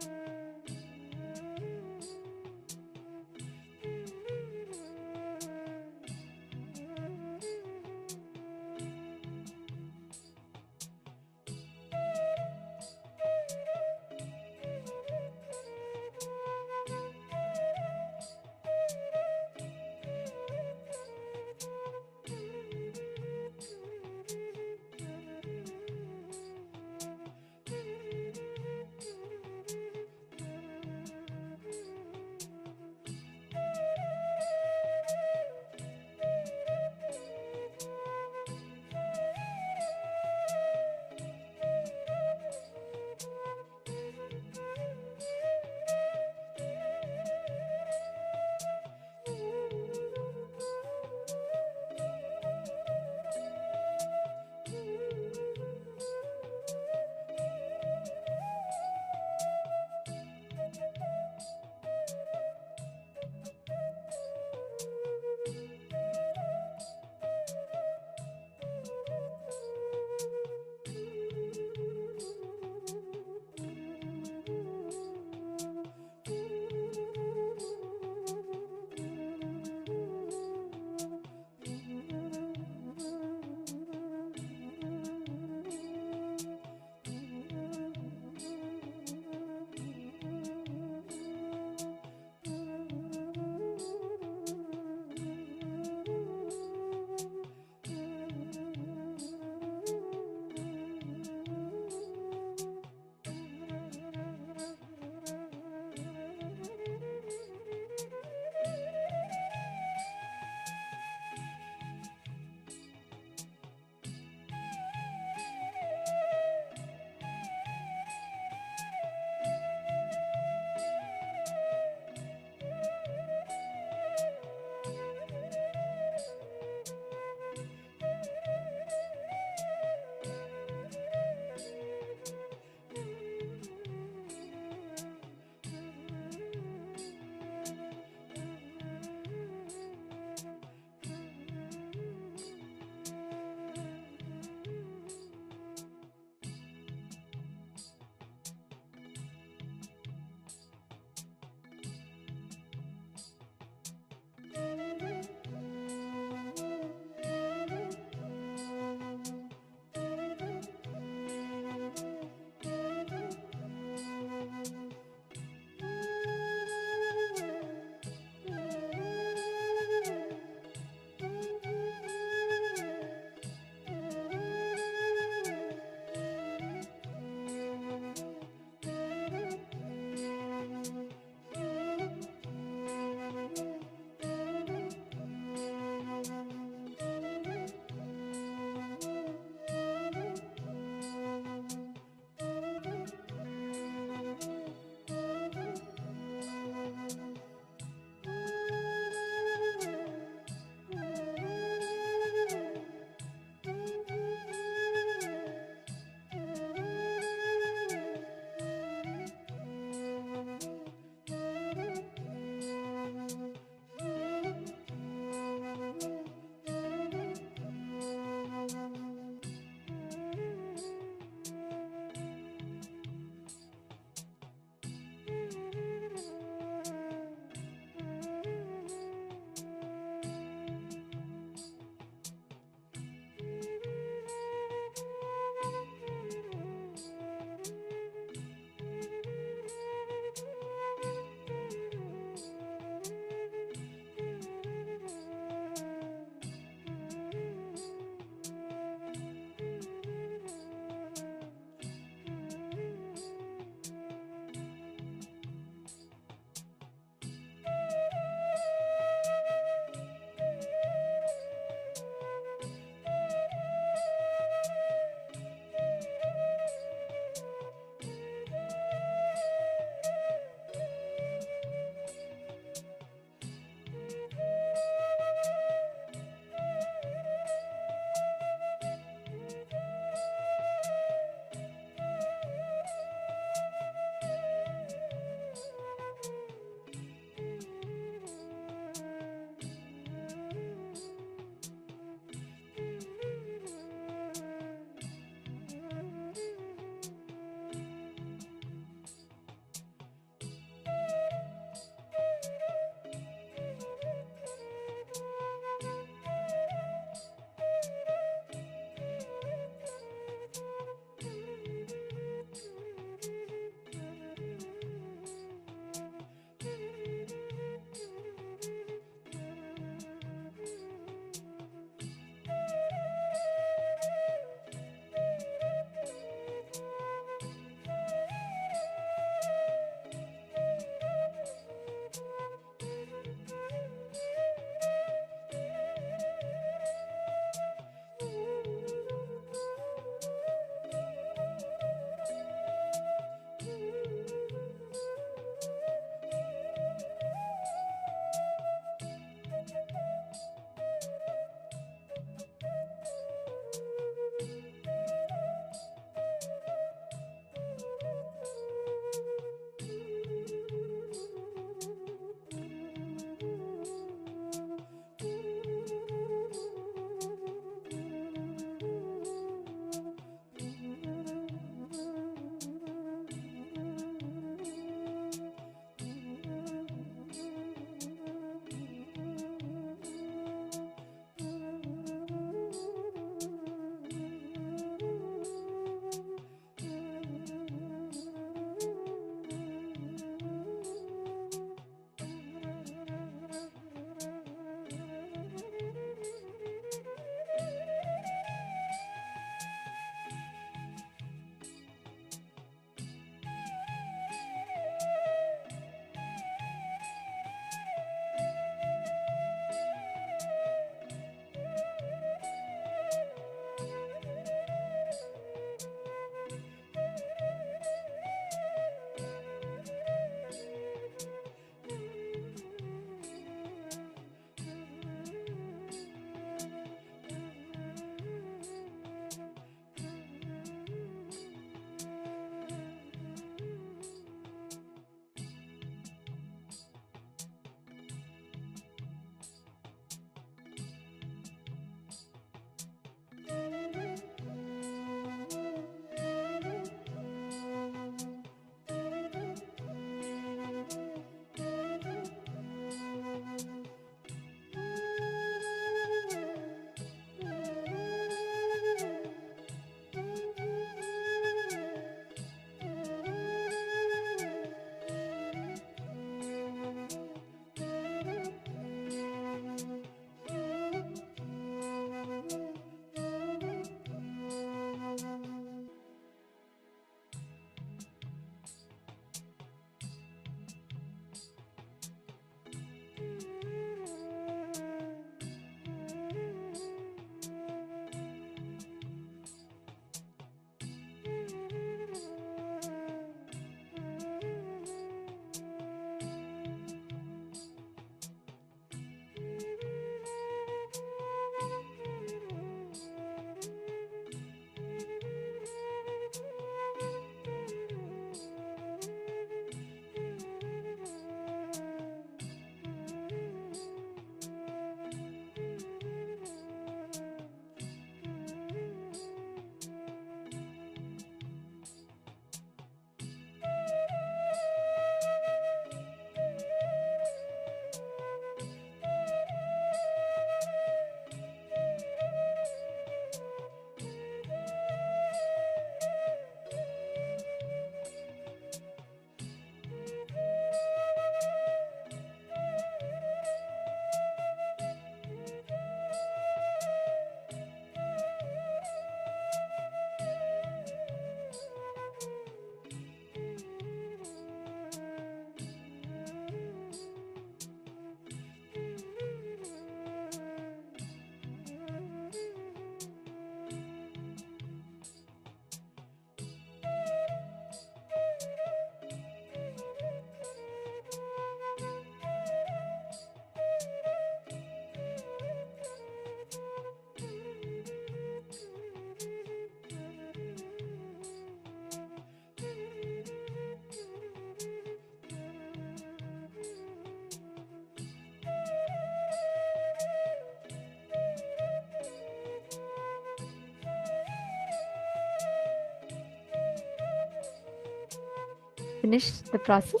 finish the process.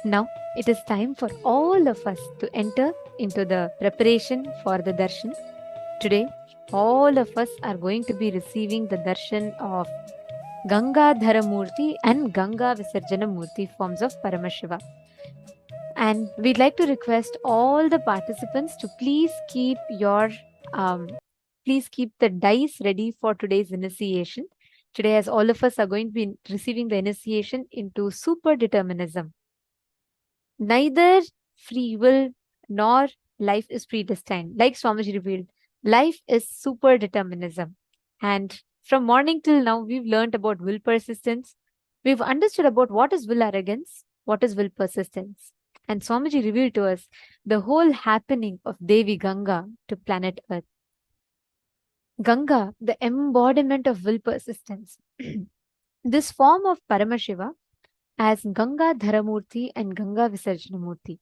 Now it is time for all of us to enter into the preparation for the darshan. Today, all of us are going to be receiving the darshan of Ganga Dharamurti and Ganga Visarjana Murti forms of Paramashiva. And we'd like to request all the participants to please keep the dice ready for today's initiation. Today, as all of us are going to be receiving the initiation into super determinism. Neither free will nor life is predestined. Like Swamiji revealed, life is super determinism. And from morning till now, we've learned about will persistence. We've understood about what is will arrogance, what is will persistence. And Swamiji revealed to us the whole happening of Devi Ganga to planet Earth. Ganga, the embodiment of will persistence. This form of Paramashiva as Ganga Dharamurti and Ganga Visarjanamurti.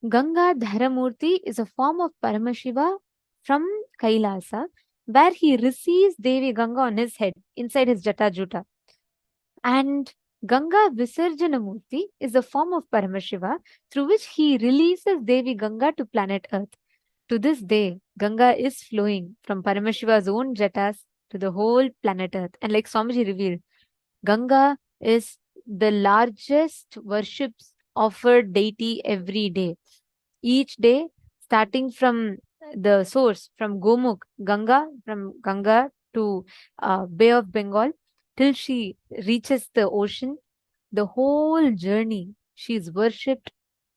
Ganga Dharamurti is a form of Paramashiva from Kailasa, where he receives Devi Ganga on his head, inside his Jata Juta. And Ganga Visarjanamurti is a form of Paramashiva through which he releases Devi Ganga to planet Earth. To this day, Ganga is flowing from Paramashiva's own Jatas to the whole planet Earth. And like Swamiji revealed, Ganga is the largest worships offered deity every day. Each day, starting from the source, from Gomukh, from Ganga to Bay of Bengal, till she reaches the ocean, the whole journey, she is worshipped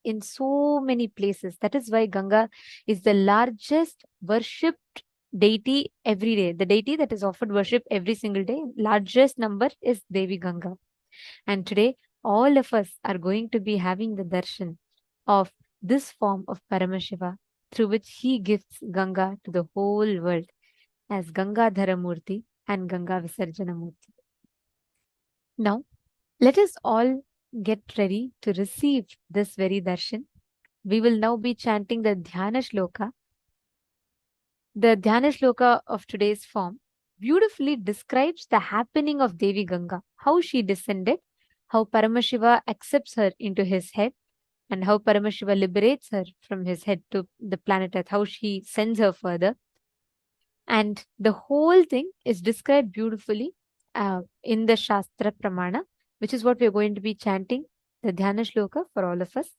in so many places. That is why Ganga is the largest worshipped deity every day. The deity that is offered worship every single day, largest number is Devi Ganga. And today, all of us are going to be having the darshan of this form of Paramashiva, through which he gives Ganga to the whole world as Ganga Dharamurti and Ganga Visarjana Murti. Now, let us all get ready to receive this very darshan. We will now be chanting the Dhyana Shloka. The Dhyana Shloka of today's form beautifully describes the happening of Devi Ganga, how she descended, how Paramashiva accepts her into his head, and how Paramashiva liberates her from his head to the planet Earth, how she sends her further. And the whole thing is described beautifully in the Shastra Pramana, which is what we are going to be chanting, the Dhyana Shloka for all of us.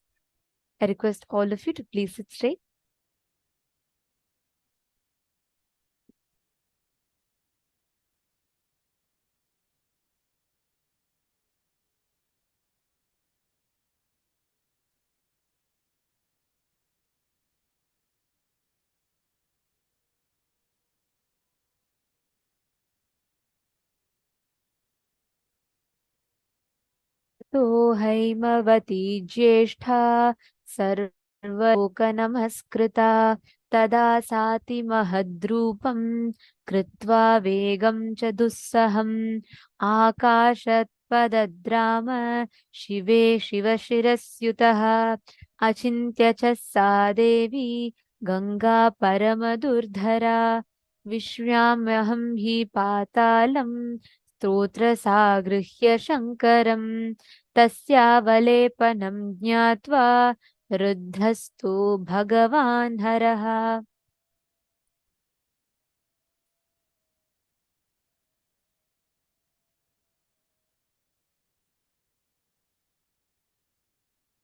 I request all of you to please sit straight. तो हैमवती ज्येष्ठा सर्वलोकनमस्कृता तदा साति महद्रूपं कृत्वा वेगं च दुस्सहम् आकाशत्पदद्राम शिवे शिवशिरस्युतः अचिन्त्य च सा देवी गंगा परमदुर्धरा विश्व्याम्यहं हि पातालम् स्तोत्रसागृह्य शङ्करम् तस्यावलेपनं ज्ञात्वा रुद्धस्तु भगवान् हरः.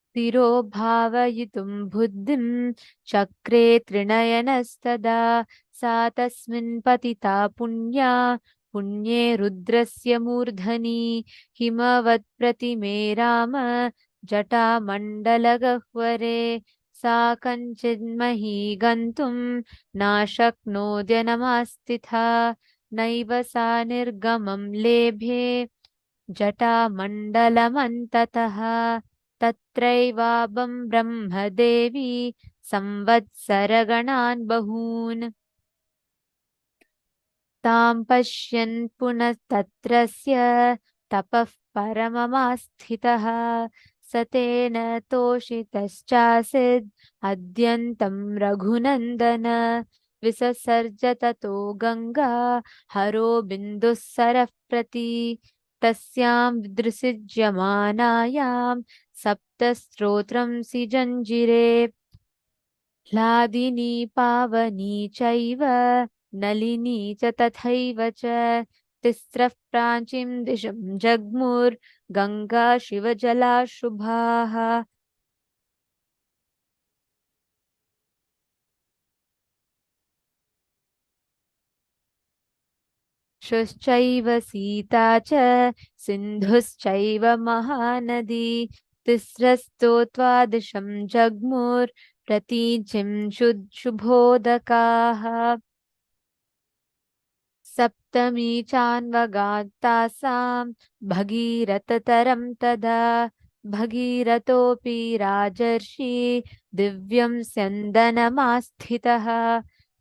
स्थिरो भावयितुं बुद्धिं चक्रे त्रिनयनस्तदा सा तस्मिन् पतिता पुण्या पुण्ये रुद्रस्य मूर्धनि हिमवत्प्रतिमे राम जटामण्डलगह्वरे सा कञ्चिन्मही गन्तुं नाशक्नोद्यनमास्थिता नैव सा निर्गमं लेभे जटामण्डलमन्ततः तत्रैवाबं ब्रह्मदेवी संवत्सरगणान् बहून् तां पश्यन् पुनः तत्रस्य तपः परममास्थितः स तेन तोषितश्चासीद् अद्यन्तं रघुनन्दन विससर्ज ततो गङ्गा हरो बिन्दुः सरः प्रति तस्यां विदृशिज्यमानायां सप्तस्त्रोत्रंसि जञ्जिरे ह्लादिनी पावनी चैव नलिनी च तथैव च तिस्रः प्राचीं दिशं जग्मुर्गङ्गा शिवजला शुभाः शुश्चैव सीता च सिन्धुश्चैव महानदी तिस्रस्तोत्वादिशं जग्मुर्प्रतीचिं शुभोदकाः सप्तमी चान्वगात्तासां भगीरथतरं तदा भगीरथोऽपि राजर्षि दिव्यं स्यन्दनमास्थितः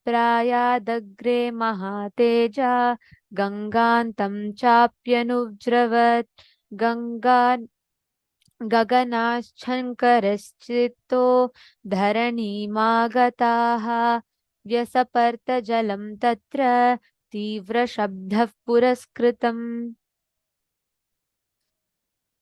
प्रायादग्रे महातेजा गङ्गान्तं चाप्यनुज्रवत् गगनाश्चङ्करश्चित्तो धरणीमागताः व्यसपर्तजलं तत्र तीव्रशब्दः पुरस्कृतम्.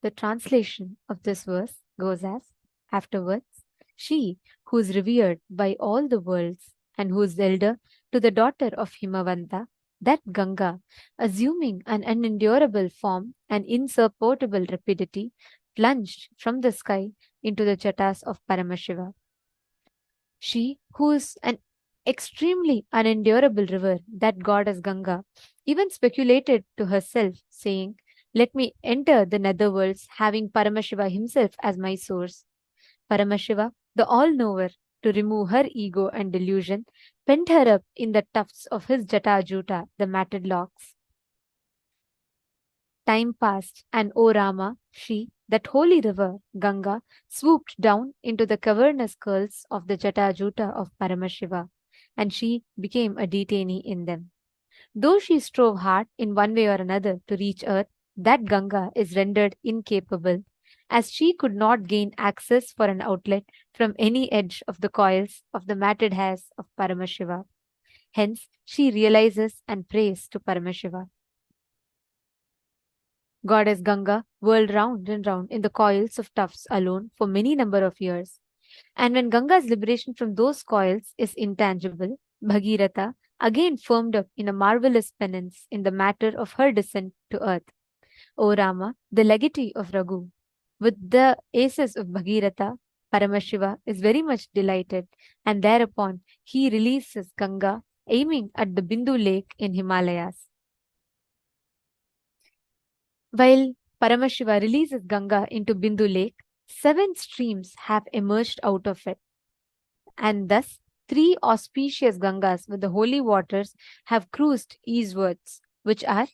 The translation of this verse goes as, afterwards, she who is revered by all the worlds and who is elder to the daughter of Himavanta, that Ganga, assuming an unendurable form and insupportable rapidity, plunged from the sky into the jatas of Paramashiva. She who is an extremely unendurable river, that goddess Ganga, even speculated to herself, saying, "Let me enter the netherworlds, having Paramashiva himself as my source." Paramashiva, the all-knower, to remove her ego and delusion, pent her up in the tufts of his Jata-Juta, the matted locks. Time passed, and O Rama, she, that holy river, Ganga, swooped down into the cavernous curls of the Jata-Juta of Paramashiva, and she became a detainee in them. Though she strove hard in one way or another to reach earth, that Ganga is rendered incapable, as she could not gain access for an outlet from any edge of the coils of the matted hairs of Paramashiva. Hence, she realizes and prays to Paramashiva. Goddess Ganga whirled round and round in the coils of tufts alone for many number of years. And when Ganga's liberation from those coils is intangible, Bhagirath again firmed up in a marvelous penance in the matter of her descent to earth. O Rama, the legatee of Raghu, with the aces of Bhagirath, Paramashiva is very much delighted, and thereupon he releases Ganga, aiming at the Bindu lake in Himalayas. While Paramashiva releases Ganga into Bindu lake, 7 streams have emerged out of it, and thus 3 auspicious Gangas with the holy waters have cruised eastwards, which are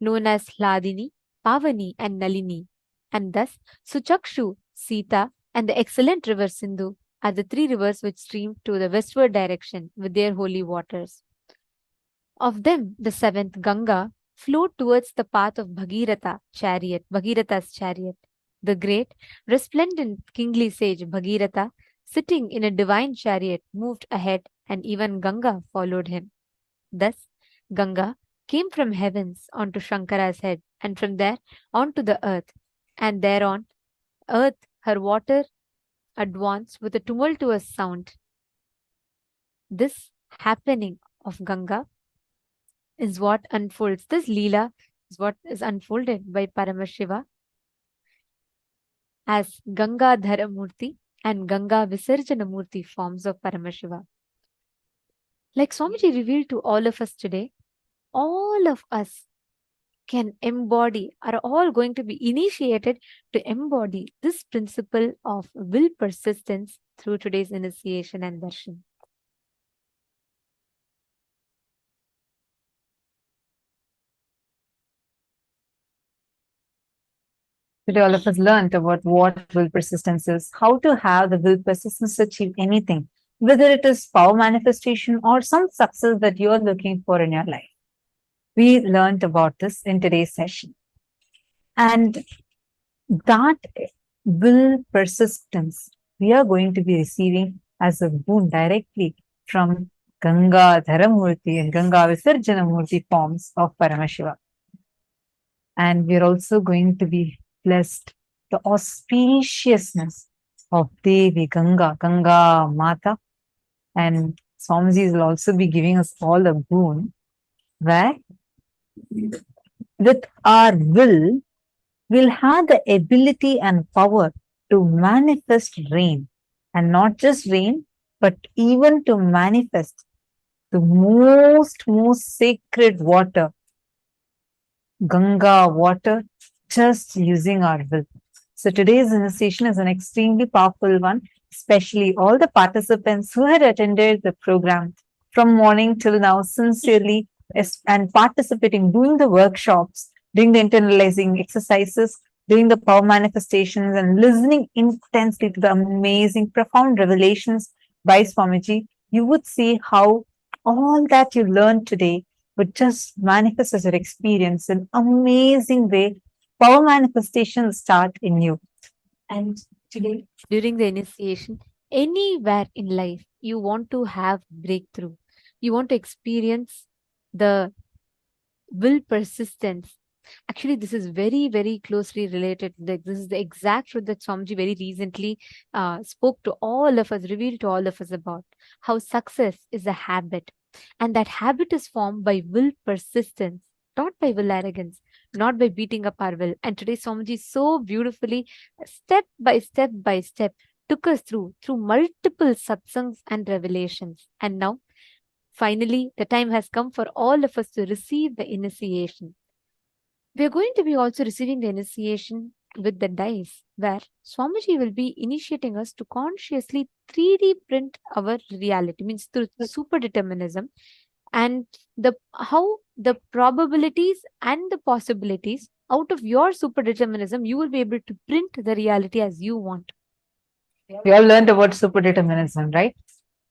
known as Hladini, Pavani and Nalini. And thus Suchakshu, Sita and the excellent river Sindhu are the 3 rivers which stream to the westward direction with their holy waters. Of them, the 7th, Ganga, flowed towards the path of Bhagirath's chariot. The great, resplendent kingly sage Bhagiratha, sitting in a divine chariot, moved ahead, and even Ganga followed him. Thus, Ganga came from heavens onto Shankara's head, and from there onto the earth, and thereon earth her water advanced with a tumultuous sound. This happening of Ganga is what unfolds. This Leela is what is unfolded by Paramashiva as Ganga Dharamurti and Ganga Visarjana Murti forms of Paramashiva. Like Swamiji revealed to all of us today, all of us can embody, are all going to be initiated to embody this principle of will persistence through today's initiation and darshan. Today, all of us learned about what will persistence is, how to have the will persistence to achieve anything, whether it is power manifestation or some success that you are looking for in your life. We learned about this in today's session. And that will persistence we are going to be receiving as a boon directly from Ganga Dharamurti and Ganga Visarjana Murti forms of Paramashiva. And we're also going to be blessed the auspiciousness of Devi Ganga, Ganga Mata. And Swamiji will also be giving us all a boon where with our will, we'll have the ability and power to manifest rain. And not just rain, but even to manifest the most sacred water, Ganga water, just using our will. So today's initiation is an extremely powerful one, especially all the participants who had attended the program from morning till now sincerely and participating, doing the workshops, doing the internalizing exercises, doing the power manifestations and listening intensely to the amazing, profound revelations by Swamiji, you would see how all that you learned today would just manifest as your experience in amazing way. Power manifestations start in you. And today, During the initiation, anywhere in life, you want to have breakthrough. You want to experience the will persistence. Actually, this is very, very closely related. This is the exact truth that Swamiji very recently spoke to all of us, revealed to all of us about how success is a habit. And that habit is formed by will persistence, not by will arrogance, not by beating up our will. And today, Swamiji so beautifully, step by step, took us through multiple satsangs and revelations. And now, finally, the time has come for all of us to receive the initiation. We are going to be also receiving the initiation with the dice, where Swamiji will be initiating us to consciously 3D print our reality, means through super determinism, and how the probabilities and the possibilities out of your super determinism, you will be able to print the reality as you want. we all learned about super determinism, right?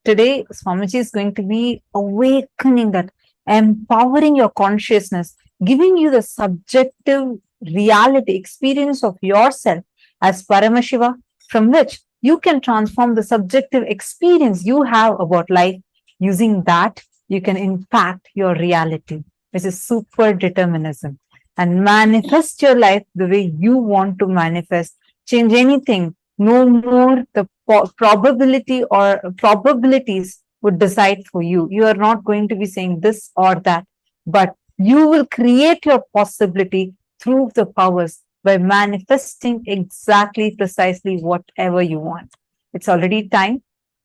Today, Swamiji is going to be awakening that, empowering your consciousness, giving you the subjective reality experience of yourself as Paramashiva, from which you can transform the subjective experience you have about life. Using that, you can impact your reality, which is super determinism, and manifest your life the way you want to manifest. Change anything. No more the probability or probabilities would decide for you. You are not going to be saying this or that, but you will create your possibility through the powers by manifesting exactly, precisely whatever you want. It's already time.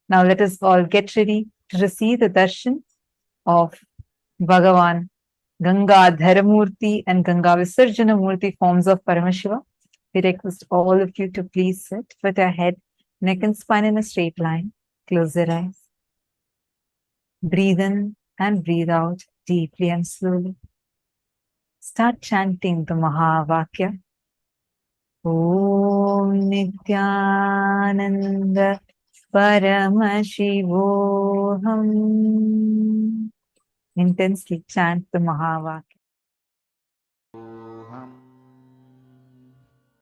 Now let us all get ready to receive the darshan of Bhagavan, Ganga Dharamurti and Ganga Visarjana Murti forms of Paramashiva. We request all of you to please sit with your head, neck and spine in a straight line. Close your eyes. Breathe in and breathe out deeply and slowly. Start chanting the Mahavakya. Om Nithyananda Paramashivoham. Intensely chant the Mahavakya.